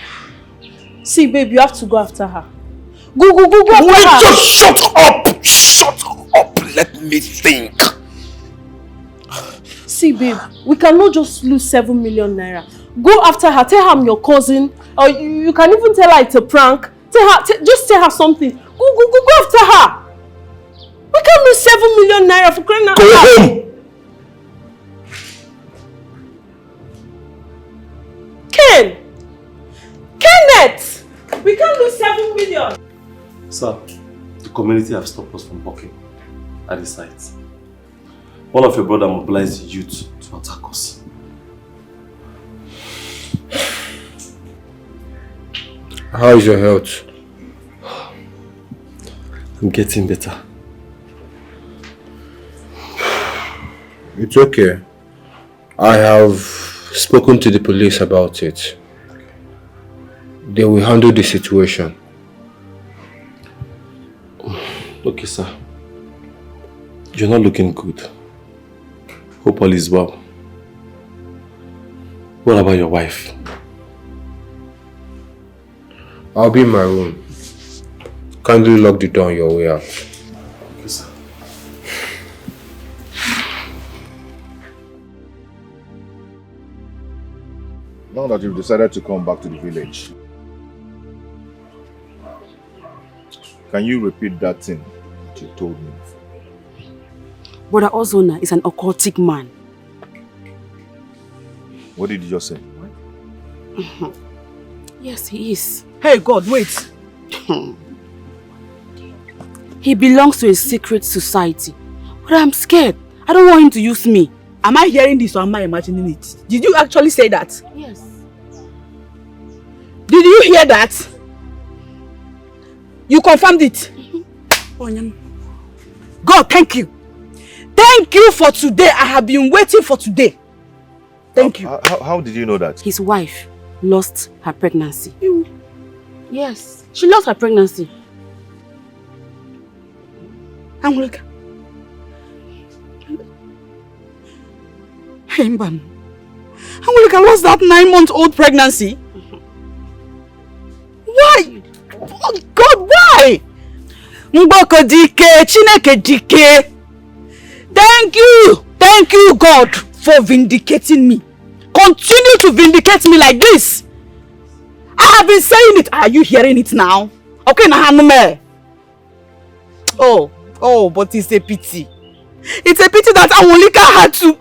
See, babe, you have to go after her. Go after her. Wait, just shut up! Shut up! Let me think. See, babe, we cannot just lose 7 million naira. Go after her. Tell her I'm your cousin. Or you can even tell her it's a prank. Just tell her something. Go after her. We can't lose 7 million naira for crying out loud. Go home! Kenneth! We can't lose 7 million. Sir, the community have stopped us from working at the site. One of your brother mobilized the youth to attack us. How is your health? I'm getting better. It's okay. I have spoken to the police about it. They will handle the situation. Okay, sir. You're not looking good. Hope all is well. What about your wife? I'll be in my room. Kindly lock the door on your way out. Okay, sir. Now that you've decided to come back to the village, can you repeat that thing that you told me? Brother Ozona is an occultic man. What did you just say? Yes, he is. Hey, God, wait. He belongs to a secret society. But I'm scared. I don't want him to use me. Am I hearing this or am I imagining it? Did you actually say that? Yes. Did you hear that? You confirmed it? God, thank you. Thank you for today. I have been waiting for today. Thank you. How did you know that? His wife lost her pregnancy. Yes, she lost her pregnancy. Angelica. Hey, Mbam. Angelica lost that 9-month-old pregnancy. Why? Oh God, why? Mboko dike, Chineke dike. Thank you, God, for vindicating me. continue to vindicate me like this? I have been saying it. Are you hearing it now? Okay, Nahanume. Oh, but it's a pity. It's a pity that Awolika had to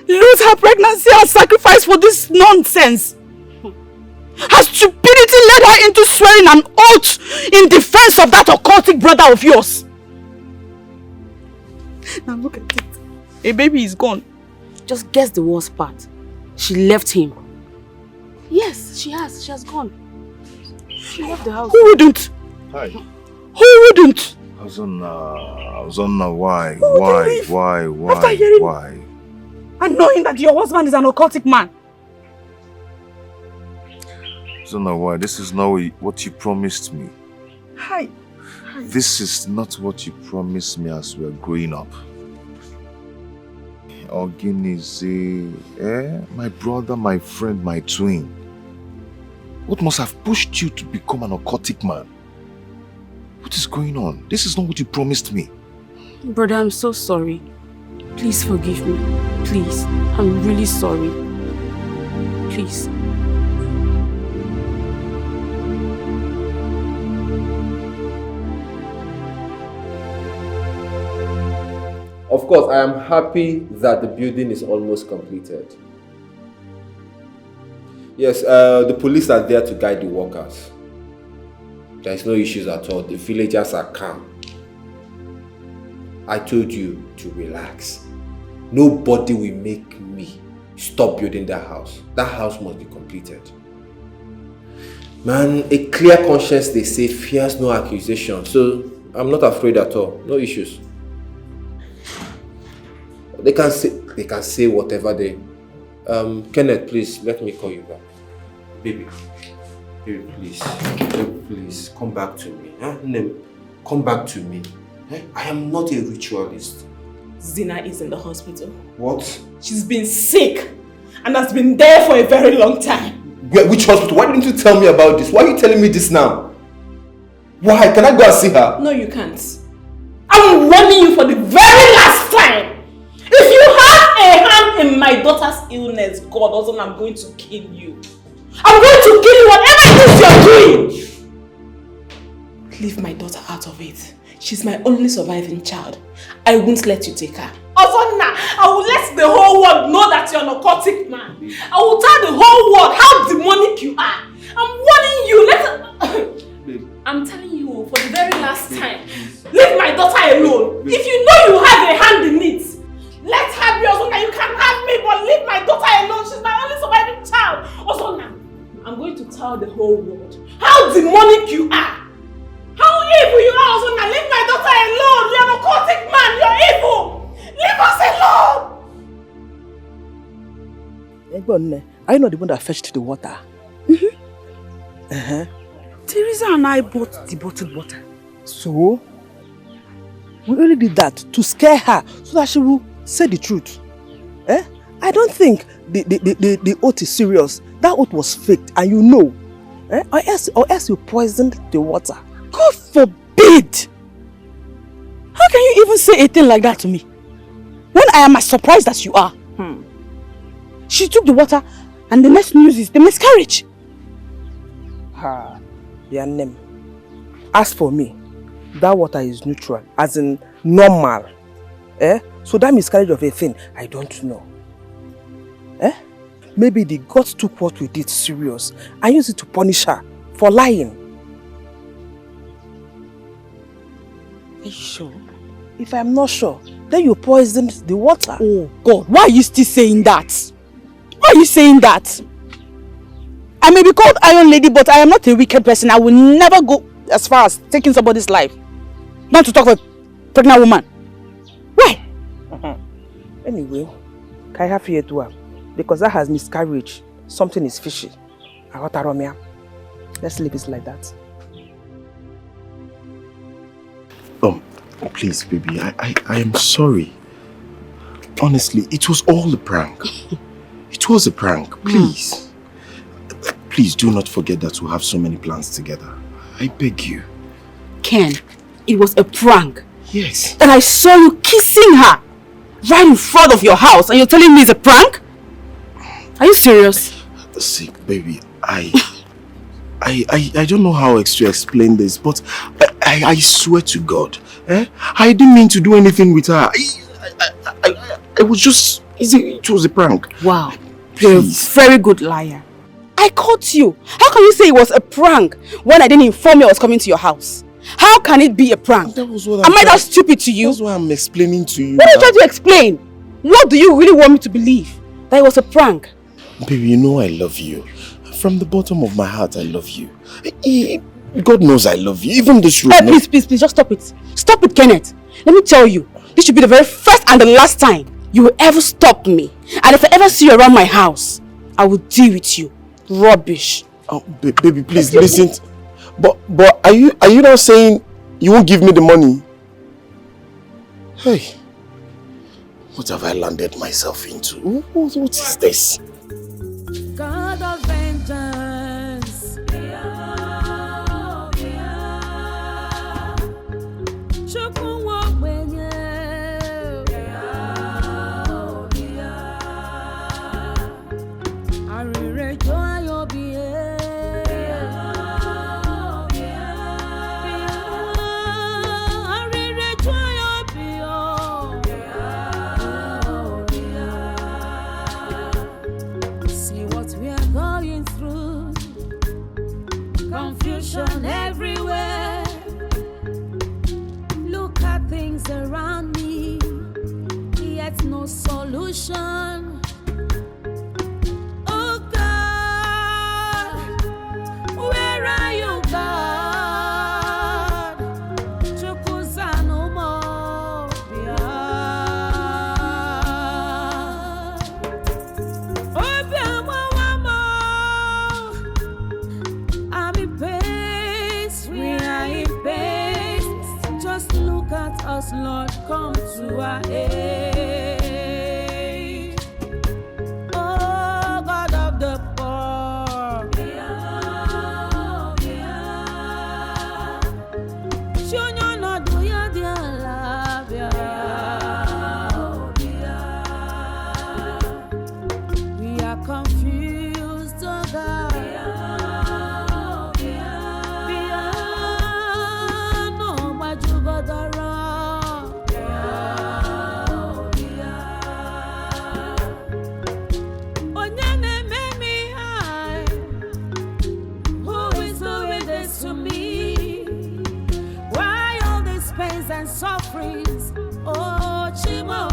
lose her pregnancy and sacrifice for this nonsense. Her stupidity led her into swearing an oath in defense of that occultic brother of yours. Now look at it. A baby is gone. Just guess the worst part. She left him. Yes, she has. She has gone. She left the house. Who wouldn't? Hi. Who wouldn't? Hosanna, why? After hearing and knowing that your husband is an occultic man. Hosanna, why? This is not what you promised me. Hi. This is not what you promised me as we were growing up. Agony, my brother, my friend, my twin. What must have pushed you to become an occultic man? What is going on? This is not what you promised me. Brother, I'm so sorry. Please forgive me. Please. I'm really sorry. Please. Of course, I am happy that the building is almost completed. Yes, the police are there to guide the workers. There is no issues at all. The villagers are calm. I told you to relax. Nobody will make me stop building that house. That house must be completed. Man, a clear conscience, they say, fears no accusation. So, I'm not afraid at all. No issues. They can say whatever they... Kenneth, please, let me call you back. Baby, please. Baby, please, come back to me. Huh? Come back to me. I am not a ritualist. Zina is in the hospital. What? She's been sick and has been there for a very long time. Which hospital? Why didn't you tell me about this? Why are you telling me this now? Why? Can I go and see her? No, you can't. I'm warning you for the very last time. If you have a hand in my daughter's illness, God, also I'm going to kill you. I'm going to kill you whatever it is you're doing. Leave my daughter out of it. She's my only surviving child. I won't let you take her. Ozonna, I will let the whole world know that you're an occultic man. I will tell the whole world how demonic you are. I'm warning you. I'm telling you for the very last time. Leave my daughter alone. If you know you have a hand in it, let her be Ozonna. You can have me, but leave my daughter alone. She's my only surviving child. Ozonna, I'm going to tell the whole world how demonic you are. How evil you are, Ozonna. Leave my daughter alone. You're an occultic man. You're evil. Leave us alone. Are you not the one that fetched the water? Teresa and I bought the bottled water. So? We only did that to scare her so that she will say the truth. I don't think the oath is serious. That oath was faked and you know. Or else you poisoned the water. God forbid! How can you even say a thing like that to me? When I am as surprised as you are. She took the water and the next news is the miscarriage. Their name. As for me, that water is neutral, as in normal. So that miscarriage of a thing, I don't know. Maybe the gods took what we did serious and used it to punish her for lying. Are you sure? If I'm not sure, then you poisoned the water. Oh God, why are you still saying that? Why are you saying that? I may be called Iron Lady, but I am not a wicked person. I will never go as far as taking somebody's life. Not to talk of a pregnant woman. Why? Anyway, can I have you to her? Because that has miscarriage. Something is fishy. Let's leave it like that. Please, baby, I am sorry. Honestly, it was all a prank. It was a prank, please. Please do not forget that we have so many plans together. I beg you. Ken, it was a prank. Yes. And I saw you kissing her right in front of your house and you're telling me it's a prank? Are you serious? See, baby, I don't know how to explain this, but I swear to God, I didn't mean to do anything with her. I was just, it was a prank. Wow, you're a very good liar. I caught you. How can you say it was a prank when I didn't inform you I was coming to your house? How can it be a prank? That was what Am I that stupid to you? That's what I'm explaining to you. What are you trying to explain? What do you really want me to believe? That it was a prank? Baby, you know I love you. From the bottom of my heart, I love you. God knows I love you. Even this room. Please, just stop it. Stop it, Kenneth. Let me tell you, this should be the very first and the last time you will ever stop me. And if I ever see you around my house, I will deal with you. Rubbish. Oh, baby, please listen. But are you not saying you won't give me the money? Hey, what have I landed myself into? What is this? God of vengeance. Confusion everywhere. Look at things around me, yet no solution. Oh God, where are you, God? Chukusa no more. Us, Lord, come to our aid. Oh, God of the poor. Show you not do your dear love. We are confused, oh God. No, but you got the wrong. And sufferings, oh Chimo,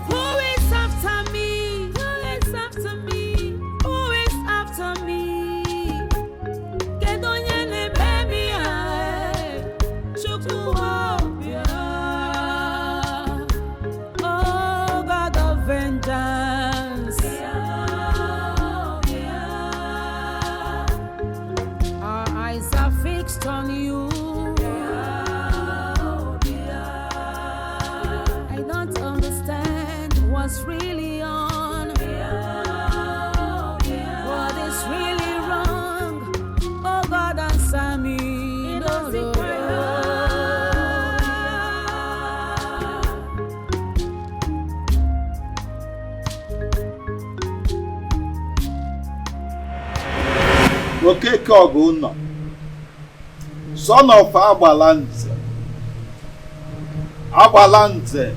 who is after me? Who is after me? Who is after me? Kedonyele baby, Chukwuobia, oh God of vengeance. Our eyes are fixed on you. What's really on? What is really wrong? Oh God, answer me. No, no, Okeke Ogunna, son of Agbalanze,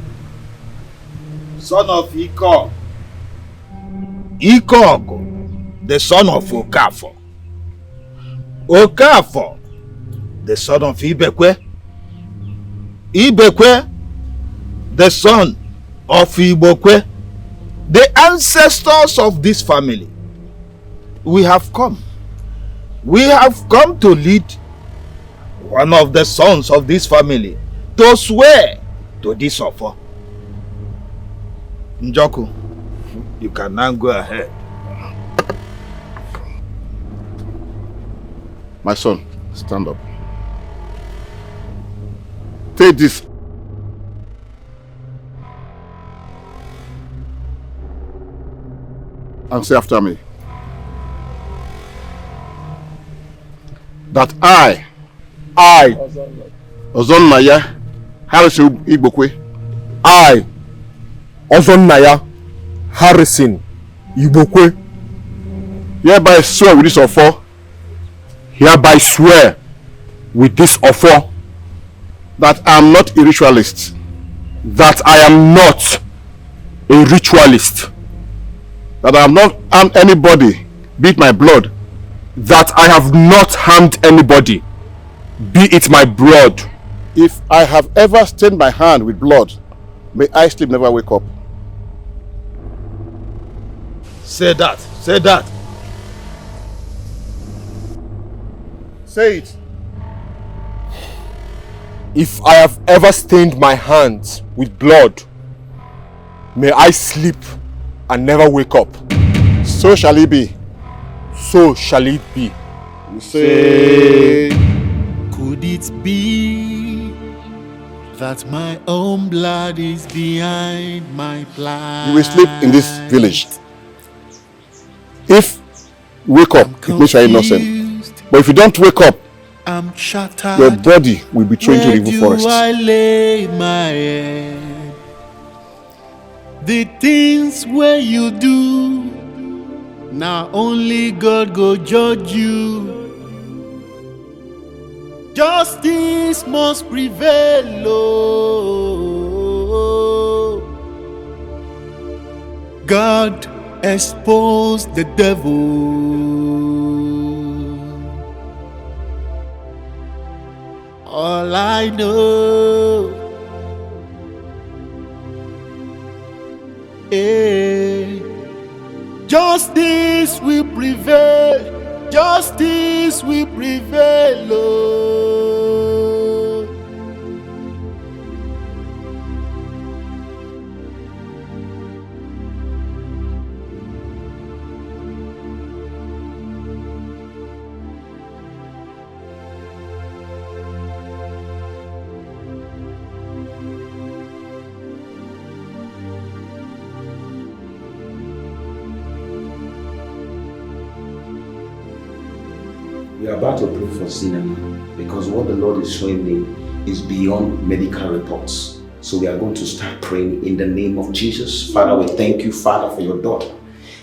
son of Ikog. Ikog, the son of Okafor. Okafor, the son of Ibekwe. Ibekwe, the son of Ibokwe. The ancestors of this family. We have come to lead one of the sons of this family to swear to this offer. Njoku, you can now go ahead. My son, stand up. Take this. And say after me. That I, Ozonnaya, Harrison Igbokwe, I, Ozonnaya, Harrison Ibokwe, hereby swear with this offer, hereby swear with this offer that I am not a ritualist, that I am not a ritualist, that I have not harmed anybody, be it my blood, that I have not harmed anybody, be it my blood. If I have ever stained my hand with blood, may I sleep never wake up. Say that. Say that. Say it. If I have ever stained my hands with blood, may I sleep and never wake up. So shall it be. So shall it be. Say. Could it be that my own blood is behind my plight? You will sleep in this village. If you wake up, it means you are innocent. But if you don't wake up, I'm shattered. your body will be thrown into the evil forest. Where do I lay my head? The things where you do, now only God go judge you. Justice must prevail, oh. God expose the devil. All I know, justice will prevail. Justice will prevail, oh. We are about to pray for cinema because what the Lord is showing me is beyond medical reports. So we are going to start praying in the name of Jesus. Father, we thank you, Father, for your daughter.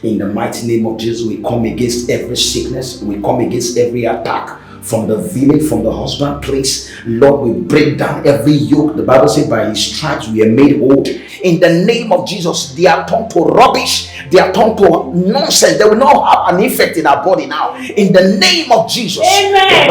In the mighty name of Jesus, we come against every sickness. We come against every attack from the village, from the husband place. Lord, we break down every yoke. The Bible says by his stripes we are made whole. In the name of Jesus, they are turned to rubbish. They are turned to nonsense. They will not have an effect in our body now. In the name of Jesus. Amen.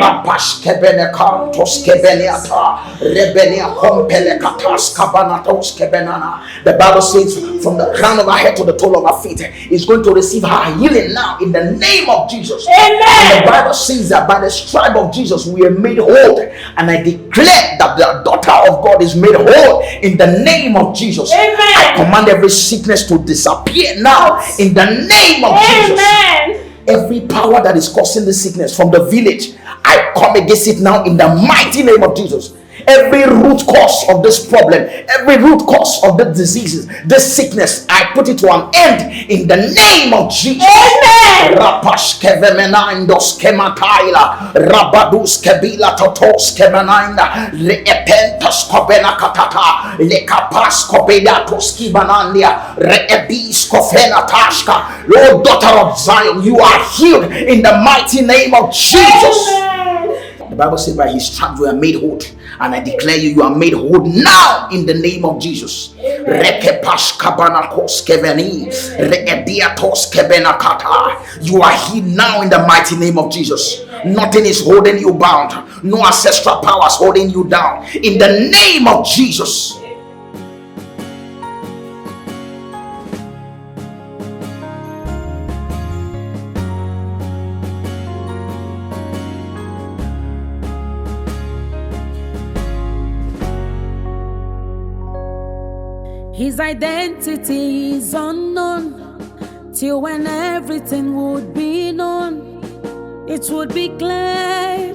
The Bible says from the crown of our head to the toe of our feet is going to receive her healing now in the name of Jesus. Amen. And the Bible says that by the stripe of Jesus we are made whole. And I declare that the daughter of God is made whole in the name of Jesus. Amen. I command every sickness to disappear now in the name of Jesus. Every power that is causing the sickness from the village, I come against it now in the mighty name of Jesus. Every root cause of this problem, every root cause of the diseases, this sickness, I put it to an end in the name of Jesus. Amen. Lord, daughter of Zion, you are healed in the mighty name of Jesus. Amen. The Bible says by his stripes we are made whole. And I declare you are made whole now in the name of Jesus. You are healed now in the mighty name of Jesus. Nothing is holding you bound. No ancestral powers holding you down. In the name of Jesus. His identity is unknown till when everything would be known, it would be clear.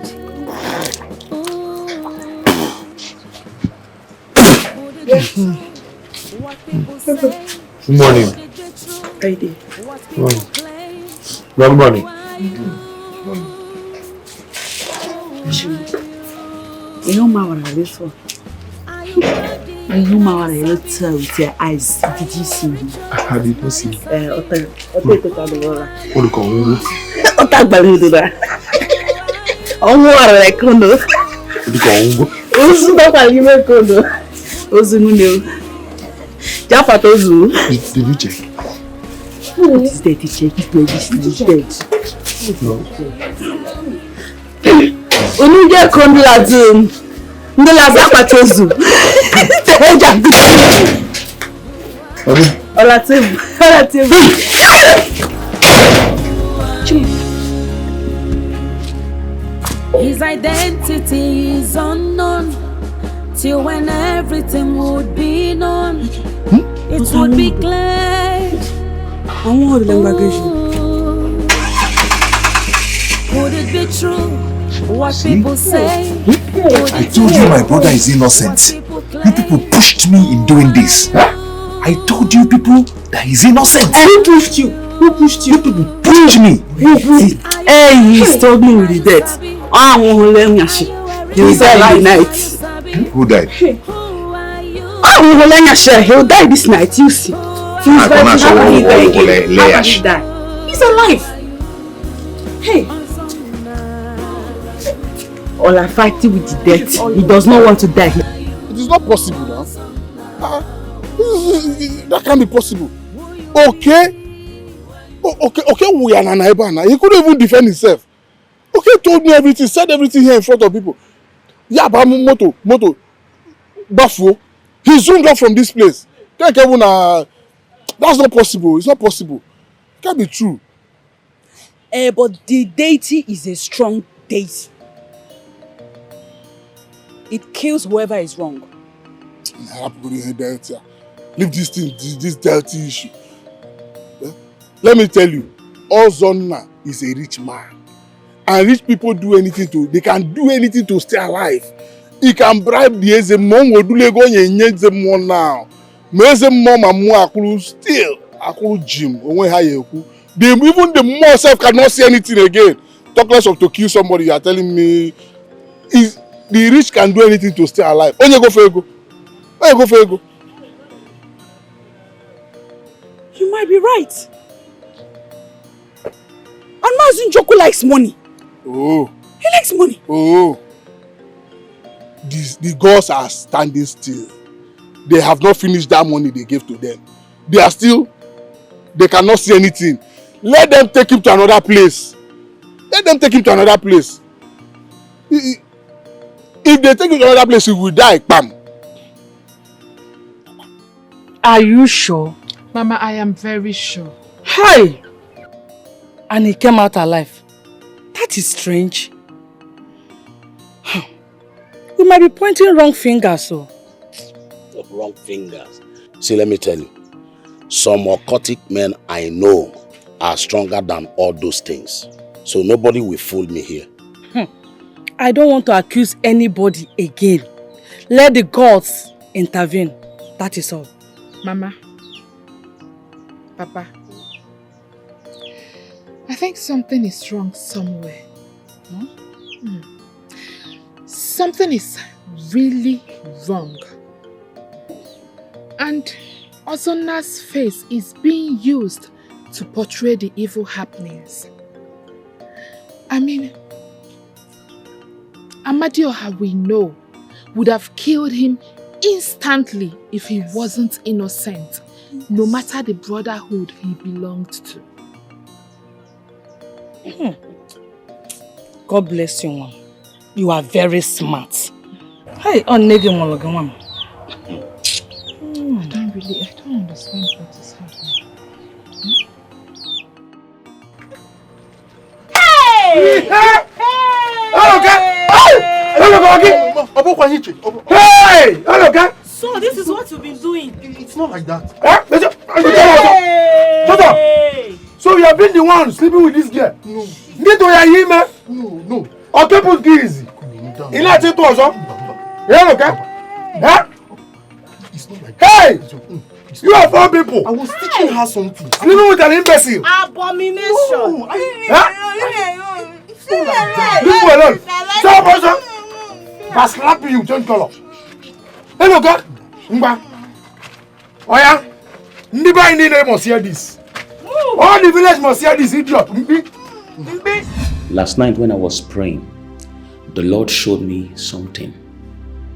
Good morning. Friday. Good morning. Good morning. You know, Mama, this one. And you man with your eyes. Did you see him? How did you see? Otta Did you check? What is there to check? If medicine is dead. No. Only get condolence. Ndolaza patozu. Teja good. Olatebu. His identity is unknown till when everything would be known. It would be clear. Would it be true what people say? I told you my brother is innocent. You people pushed me in doing this. I told you people that he's innocent. Who pushed you? Who pushed you? You people pushed me. Hey, he's struggling with the death. He died in the night. Who died? He'll die this night, you see. He's alive. Hey. All I fighting with the death. He does not want to die. It is not possible now. That can't be possible. Okay, we are Naija now. He couldn't even defend himself. Okay, told me everything, said everything here in front of people. Yeah, but moto, Bafo. He zoomed off from this place. That's not possible. It's not possible. It can't be true. But the deity is a strong deity. It kills whoever is wrong. Leave this thing, this deity issue. Yeah? Let me tell you, Ozonna is a rich man. And rich people they can do anything to stay alive. He can bribe the Ezemon, Ezemon now. Ezemon still, Jim, even the more self cannot see anything again. Talk less of to kill somebody, you are telling me. The rich can do anything to stay alive. Onye go for ego. You might be right. And Mazin Joko likes money. Oh. He likes money. Oh. The gods are standing still. They have not finished that money they gave to them. They cannot see anything. Let them take him to another place. If they take him to another place, he will die. Bam. Are you sure? Mama, I am very sure. Hey! And he came out alive. That is strange. We might be pointing wrong fingers, so. Wrong fingers. See, let me tell you. Some occultic men I know are stronger than all those things. So nobody will fool me here. I don't want to accuse anybody again. Let the gods intervene. That is all. Mama, Papa, I think something is wrong somewhere. Something is really wrong. And Ozonna's face is being used to portray the evil happenings. I mean, Amadioha, we know, would have killed him instantly if he wasn't innocent, no matter the brotherhood he belonged to. God bless you, Mom. You are very smart. Hey, Onny, I don't understand what is happening. Hey! Hey! So this is what you've been doing. It's not like that. Shut up! So you have been the one sleeping with this girl? No. No. Okay, put easy. Hey! You are 4 people. I was teaching her something. Sleeping with an imbecile. Abomination. No. Leave me alone. Stop, person. If I slap you, change color. Hey, okay? Mba. Oya. Nobody in the must hear this. All the village must hear this idiot. Last night when I was praying, the Lord showed me something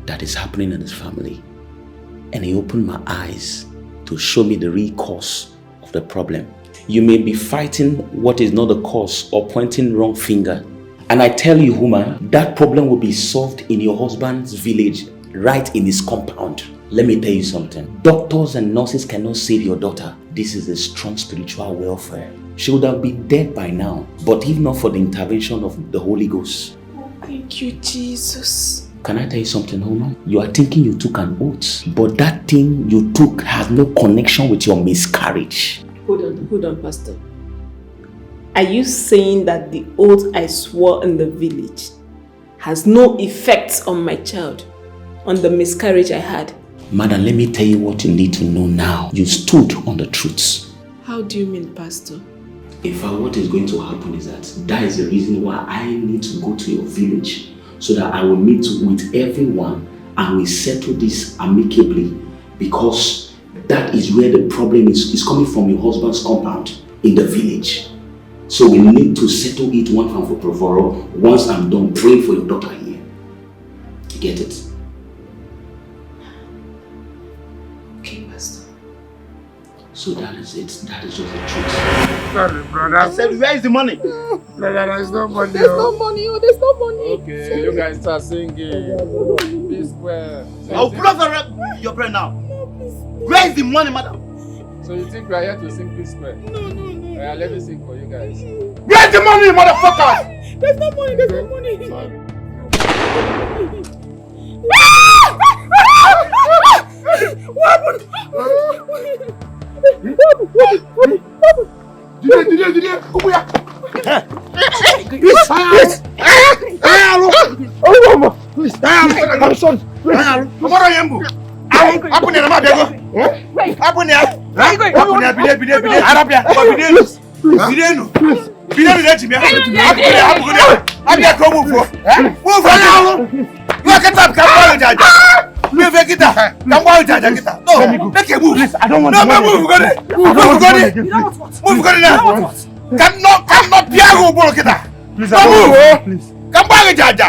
that is happening in this family. And He opened my eyes to show me the real cause of the problem. You may be fighting what is not the cause or pointing wrong finger. And I tell you, woman, that problem will be solved in your husband's village, right in his compound. Let me tell you something. Doctors and nurses cannot save your daughter. This is a strong spiritual welfare. She would have been dead by now, but if not for the intervention of the Holy Ghost. Thank you, Jesus. Can I tell you something, woman? You are thinking you took an oath, but that thing you took has no connection with your miscarriage. Hold on, Pastor. Are you saying that the oath I swore in the village has no effect on my child, on the miscarriage I had? Madam, let me tell you what you need to know now. You stood on the truth. How do you mean, Pastor? In fact, what is going to happen is that is the reason why I need to go to your village, so that I will meet with everyone and we settle this amicably, because that is where the problem is coming from, your husband's compound in the village. So we need to settle it one time for all once I'm done praying for your daughter here. You get it? Okay, Pastor. So that is it. That is just the truth. Sorry, brother. I said, where is the money? Brother, there's no money. There's no money. Oh, there's no money. Okay, you guys start singing. This square. I'll pull off your prayer now. Where is the money, madam? So you think we are here to sing Peace Square? No. Let me sing for you guys. Where's the money, motherfuckers? There's no money. There's no money. Sorry. What happened? Did you? Come here. Cannot be able to please. Come back, Jaja.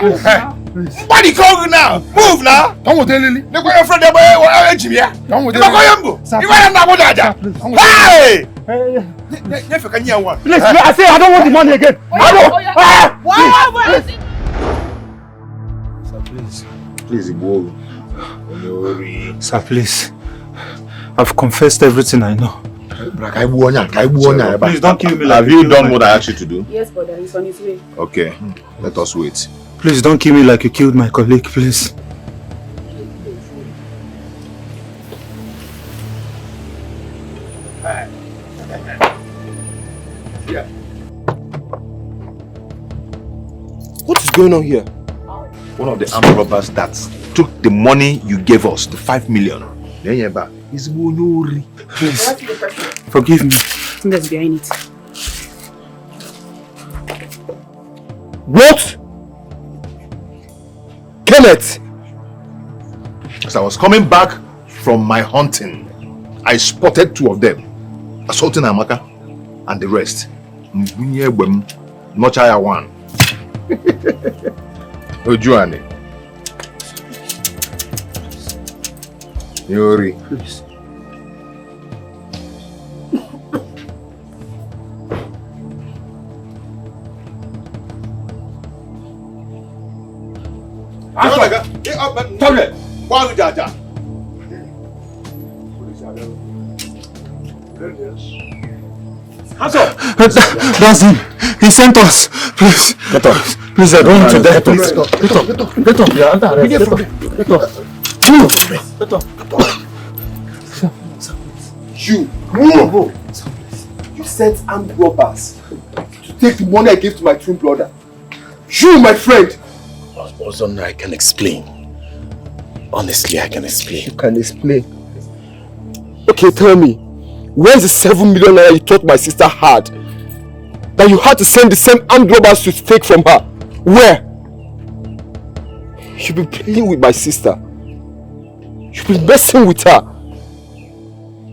Body call now. Move now. Come with Lily. Look at your friend. Come with Hey! Never can hear one. Please, I say I don't want the money again. Sir, please go. Sir, please. I've confessed everything I know. Please don't kill me. Have you done what I asked you to do? Yes, brother. He's on his way. Okay, let us wait. Please don't kill me like you killed my colleague, please. What is going on here? One of the armed robbers that took the money you gave us, the 5 million. Please, forgive me. I think that's behind it. What? Kenneth! As I was coming back from my hunting, I spotted 2 of them assaulting Amaka and the rest. Nochaya 1. Ojuane. Yori. Please. That's him. He sent us. Please. Get up. Please, I don't want to die. Please. Get up. You're under arrest. Get up. Move. Get up. You. Move. You sent armed robbers to take the money I gave to my twin brother. You, my friend. Ozonna, I can explain. Honestly, I can explain. You can explain. Okay, tell me, where's the 7 million naira you thought my sister had? That you had to send the same armed robbers to take from her? Where? You've been playing with my sister. You've been messing with her.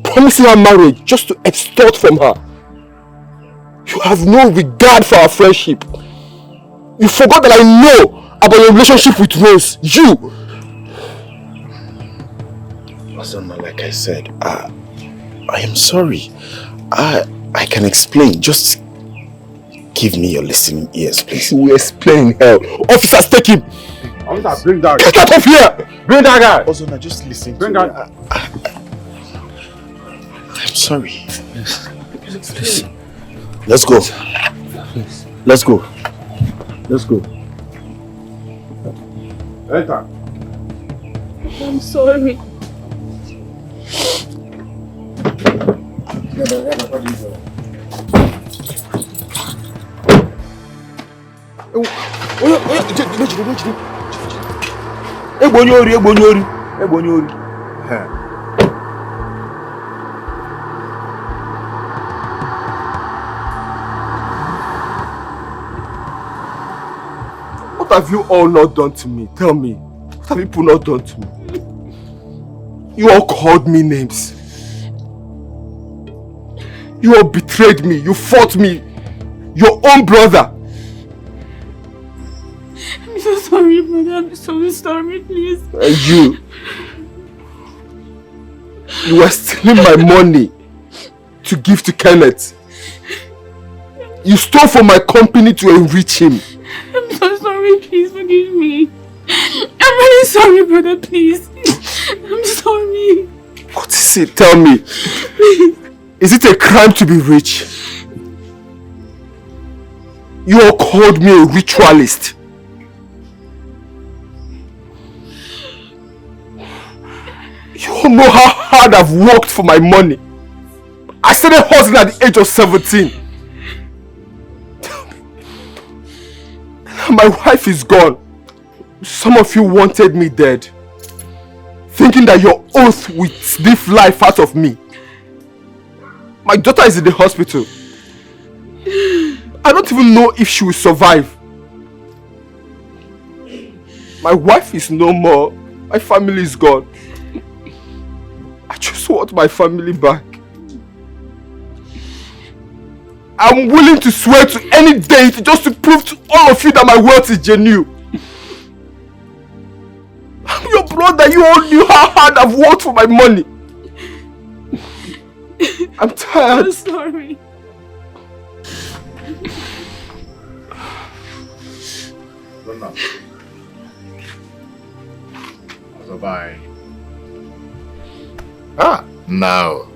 Promising her marriage just to extort from her. You have no regard for our friendship. You forgot that I know about your relationship with Rose. You! Ozonna, like I said, I am sorry. I can explain. Just give me your listening ears, please. You will explain, hell. Officers, take him! Officer, bring that guy. Get out of here! Bring that guy! Ozonna, just listen bring to me. that. I'm sorry. Please. Let's go. Let's go. Let's go. Enter. I'm sorry. Egbonyori. What have you all not done to me? Tell me. What have people not done to me? You all called me names. You all betrayed me. You fought me. Your own brother. I'm so sorry, brother. I'm so sorry, please. You were stealing my money to give to Kenneth. You stole from my company to enrich him. I'm so sorry, please forgive me. I'm really sorry, brother, please. I'm sorry. What is it? Tell me. Please. Is it a crime to be rich? You all called me a ritualist. You all know how hard I've worked for my money. I started hustling at the age of 17. Now my wife is gone. Some of you wanted me dead, thinking that your oath would sniff life out of me. My daughter is in the hospital. I don't even know if she will survive. My wife is no more. My family is gone. I just want my family back. I'm willing to swear to any deity just to prove to all of you that my wealth is genuine. I'm your brother. You all knew how hard I've worked for my money. I'm tired. I'm sorry. Bye. Now.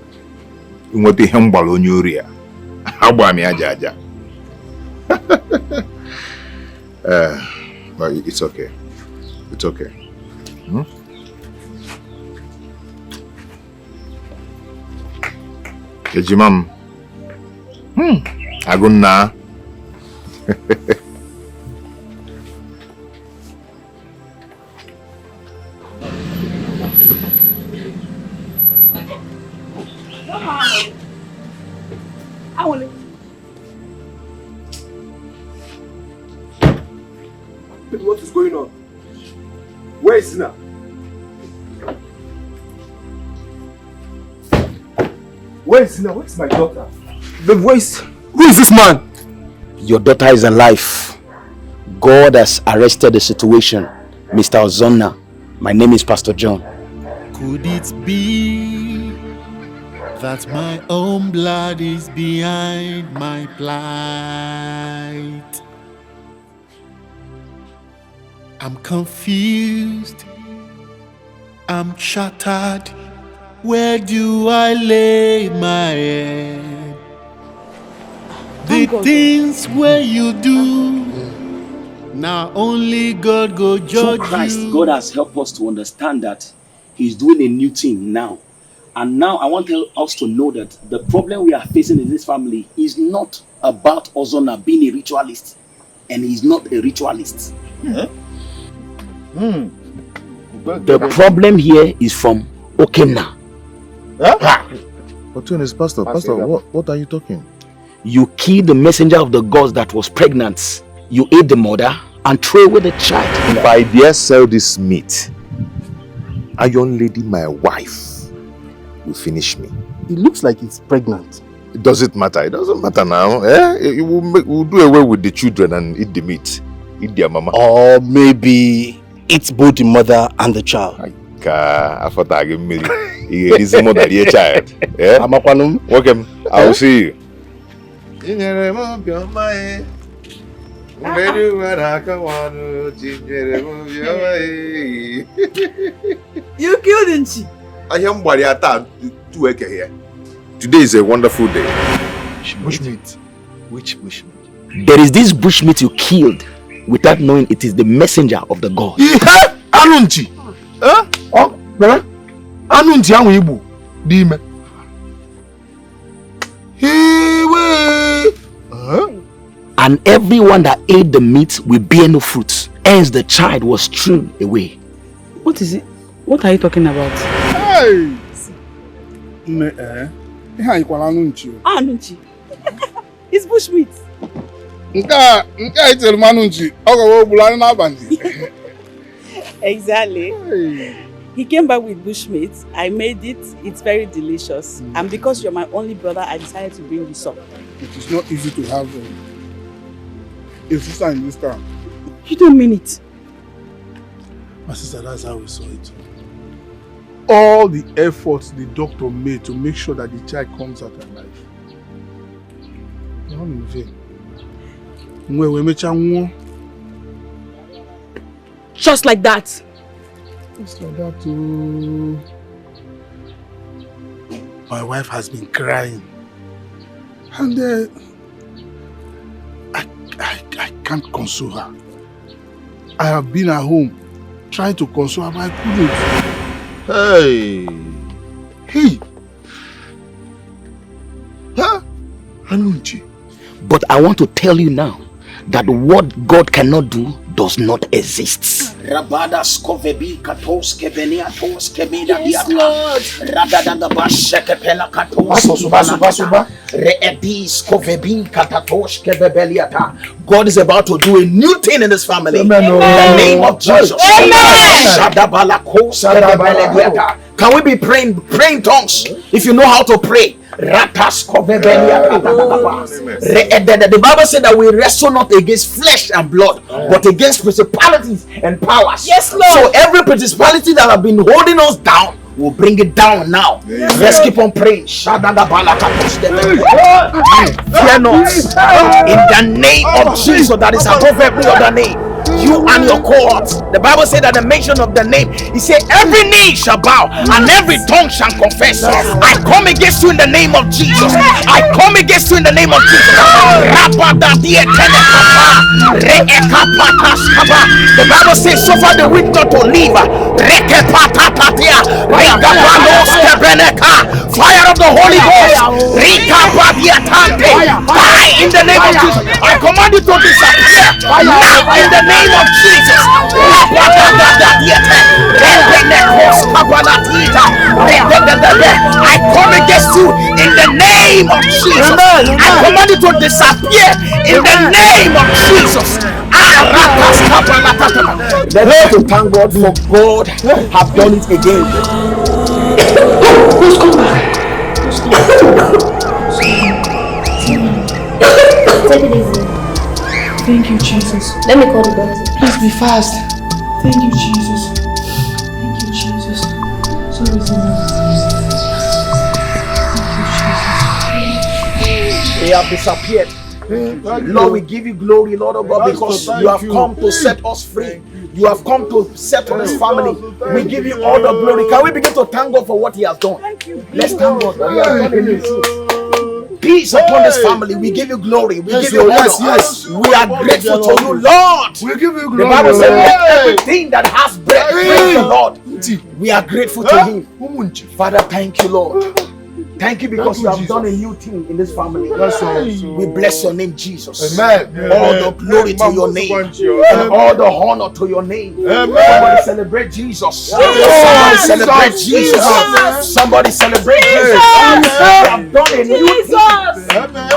What ihe mgbala onye ori a. Agba mi aja aja. But it's okay. It's okay. Ejimam. Agunna. What is going on? Where is Sina? Where is Sina? Where is my daughter? Who is this man? Your daughter is alive. God has arrested the situation. Mr. Ozonna, my name is Pastor John. Could it be that my own blood is behind my plight? I'm confused. I'm shattered. Where do I lay my head? The things where you do, now only God go judge Through Christ, you. God has helped us to understand that He's doing a new thing now. And now I want us to know that the problem we are facing in this family is not about Ozonna being a ritualist. And he's not a ritualist. The problem here is from Okenna. But is Pastor, what are you talking? You killed the messenger of the gods that was pregnant. You ate the mother and threw away the child. If I dare sell this meat, Iron Lady, my wife, will finish me. It looks like it's pregnant. It doesn't matter. It doesn't matter now. We'll do away with the children and eat the meat. Eat their mama. Or maybe it's both the mother and the child. I thought I gave me this mother and child. Yeah? Welcome. I will see you. You killed Nchi. I am Bariata to work here. Today is a wonderful day. Bushmeat. Which bushmeat? There is this bushmeat you killed without knowing it is the messenger of the God. Anunchi. Oh, brother. Anunchi anwu Igbo. Dime. And everyone that ate the meat will bear no fruit, hence the child was thrown away. What is it? What are you talking about? Hey! Anunchi. It's bushmeat. Exactly. He came back with bushmeat. I made it. It's very delicious. And because you're my only brother, I decided to bring this up. It is not easy to have a sister in this town. You don't mean it. My sister, that's how we saw it. All the efforts the doctor made to make sure that the child comes out alive. Not in vain. Just like that. Just like that too. My wife has been crying. And I can't console her. I have been at home trying to console her, but I couldn't. Hey! Huh? Anunchi. But I want to tell you now that what God cannot do does not exist. Yes, Lord. God is about to do a new thing in this family. Amen. In the name of Jesus. Amen. Can we be praying tongues? If you know how to pray. The Bible said that we wrestle not against flesh and blood, but against principalities and powers. Yes, Lord. So every principality that have been holding us down, we'll bring it down now. Let's keep on praying. Fear not. In the name of Jesus that is above every other name. You and your cohorts. The Bible said that the mention of the name, he said every knee shall bow and every tongue shall confess. I come against you in the name of Jesus. I come against you in the name of Jesus. The Bible says suffer the weak not to live. Fire of the Holy Ghost. Die in the name of Jesus. I command you to disappear now in the name of Jesus. I come against you in the name of Jesus. I command you to disappear in the name of Jesus. Let's to thank God for God have done it again. Take it easy. Thank you, Jesus. Let me call the doctor. Please be fast. Thank you, Jesus. Thank you, Jesus. Sorry, They have disappeared. Lord, we give you glory, Lord of God, because you have come to set us free. You have come to settle this family. We give you all the glory. Can we begin to thank God for what he has done? Let's thank God. He has done a new thing. Peace upon this family. We give you glory. We give you honor. Yes. We are grateful to you, Lord. We give you glory. The Bible says, let everything that has breath praise the Lord. We are grateful to him. Father, thank you, Lord. Thank you because you have done a new thing in this family. We bless your name, Jesus. Amen. All the glory to your name and all the honor to your name. Somebody celebrate Jesus. Somebody celebrate Jesus. Somebody celebrate Jesus. You have done a new thing.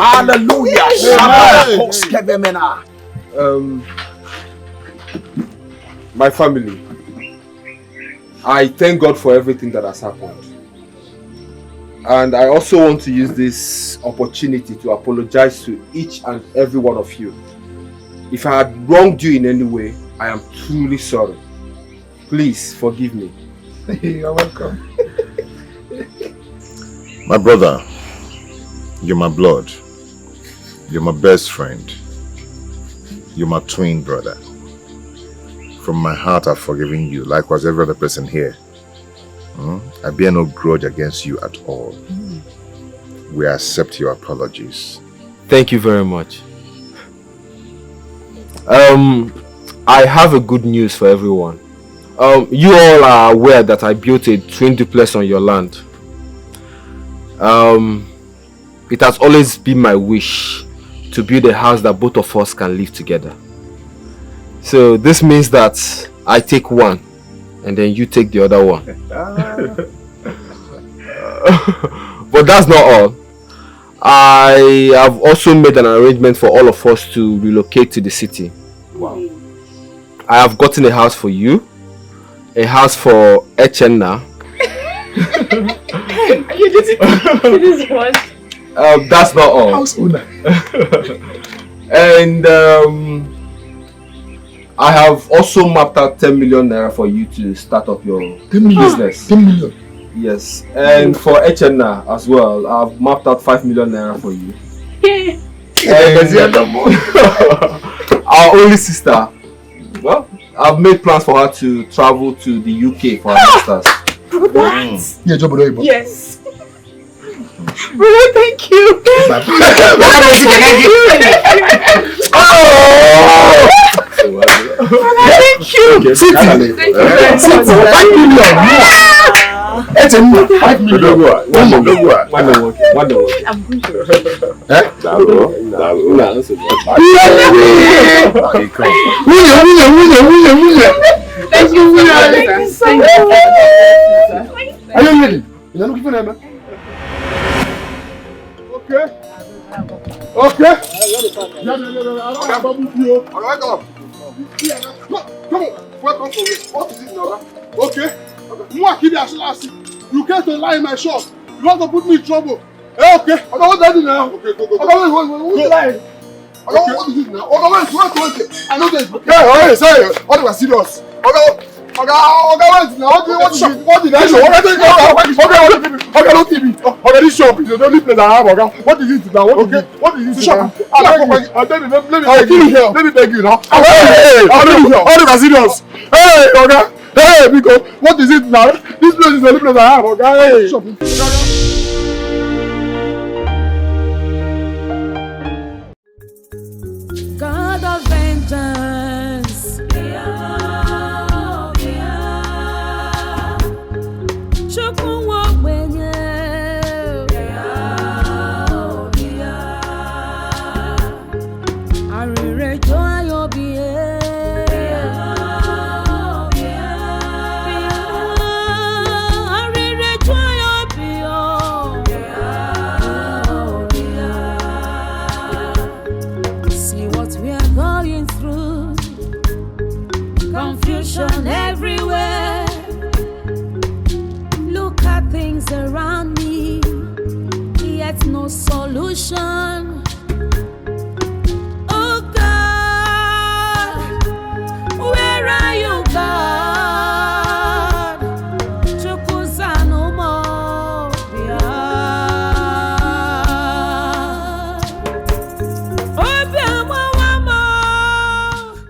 Hallelujah. My family, I thank God for everything that has happened. And I also want to use this opportunity to apologize to each and every one of you. If I had wronged you in any way, I am truly sorry. Please forgive me. You're welcome. My brother, you're my blood. You're my best friend. You're my twin brother. From my heart, I've forgiven you, likewise every other person here. I bear no grudge against you at all. We accept your apologies. Thank you very much. I have a good news for everyone. You all are aware that I built a twin duplex on your land. It has always been my wish to build a house that both of us can live together. So this means that I take one and then you take the other one. But that's not all. I have also made an arrangement for all of us to relocate to the city. Wow. I have gotten a house for you, a house for Echenna. That's not all. House owner. And I have also mapped out 10 million naira for you to start up your business. 10 million? Yes. And for Echenna as well, I've mapped out 5 million naira for you. And our only sister, well, I've made plans for her to travel to the UK for her masters. What? Yes. Brother, thank you. Thank you. Sit. Thank you very much. It's a 5 million. I'm going to. Thank you. Are you ready? You're looking for them? Okay. Okay. Welcome to me. What is it now? Okay. You came to lie in my shop. You want to put me in trouble. Okay. I don't want that now. Okay, go. Who's lying? What is it now? Wait. I know this. Okay, sorry. What was serious? Wait now. What did I show? Okay, don't give me. Okay, this shop is the only place I have. What is it now? What is this shop? Let me beg you now. What was serious? Hey, okay. Hey, Biko, what is it now? This place is the only place I have, okay? God of vengeance. Chukwu wakwenye. Arire joy obie. Confusion everywhere. Look at things around me, yet no solution.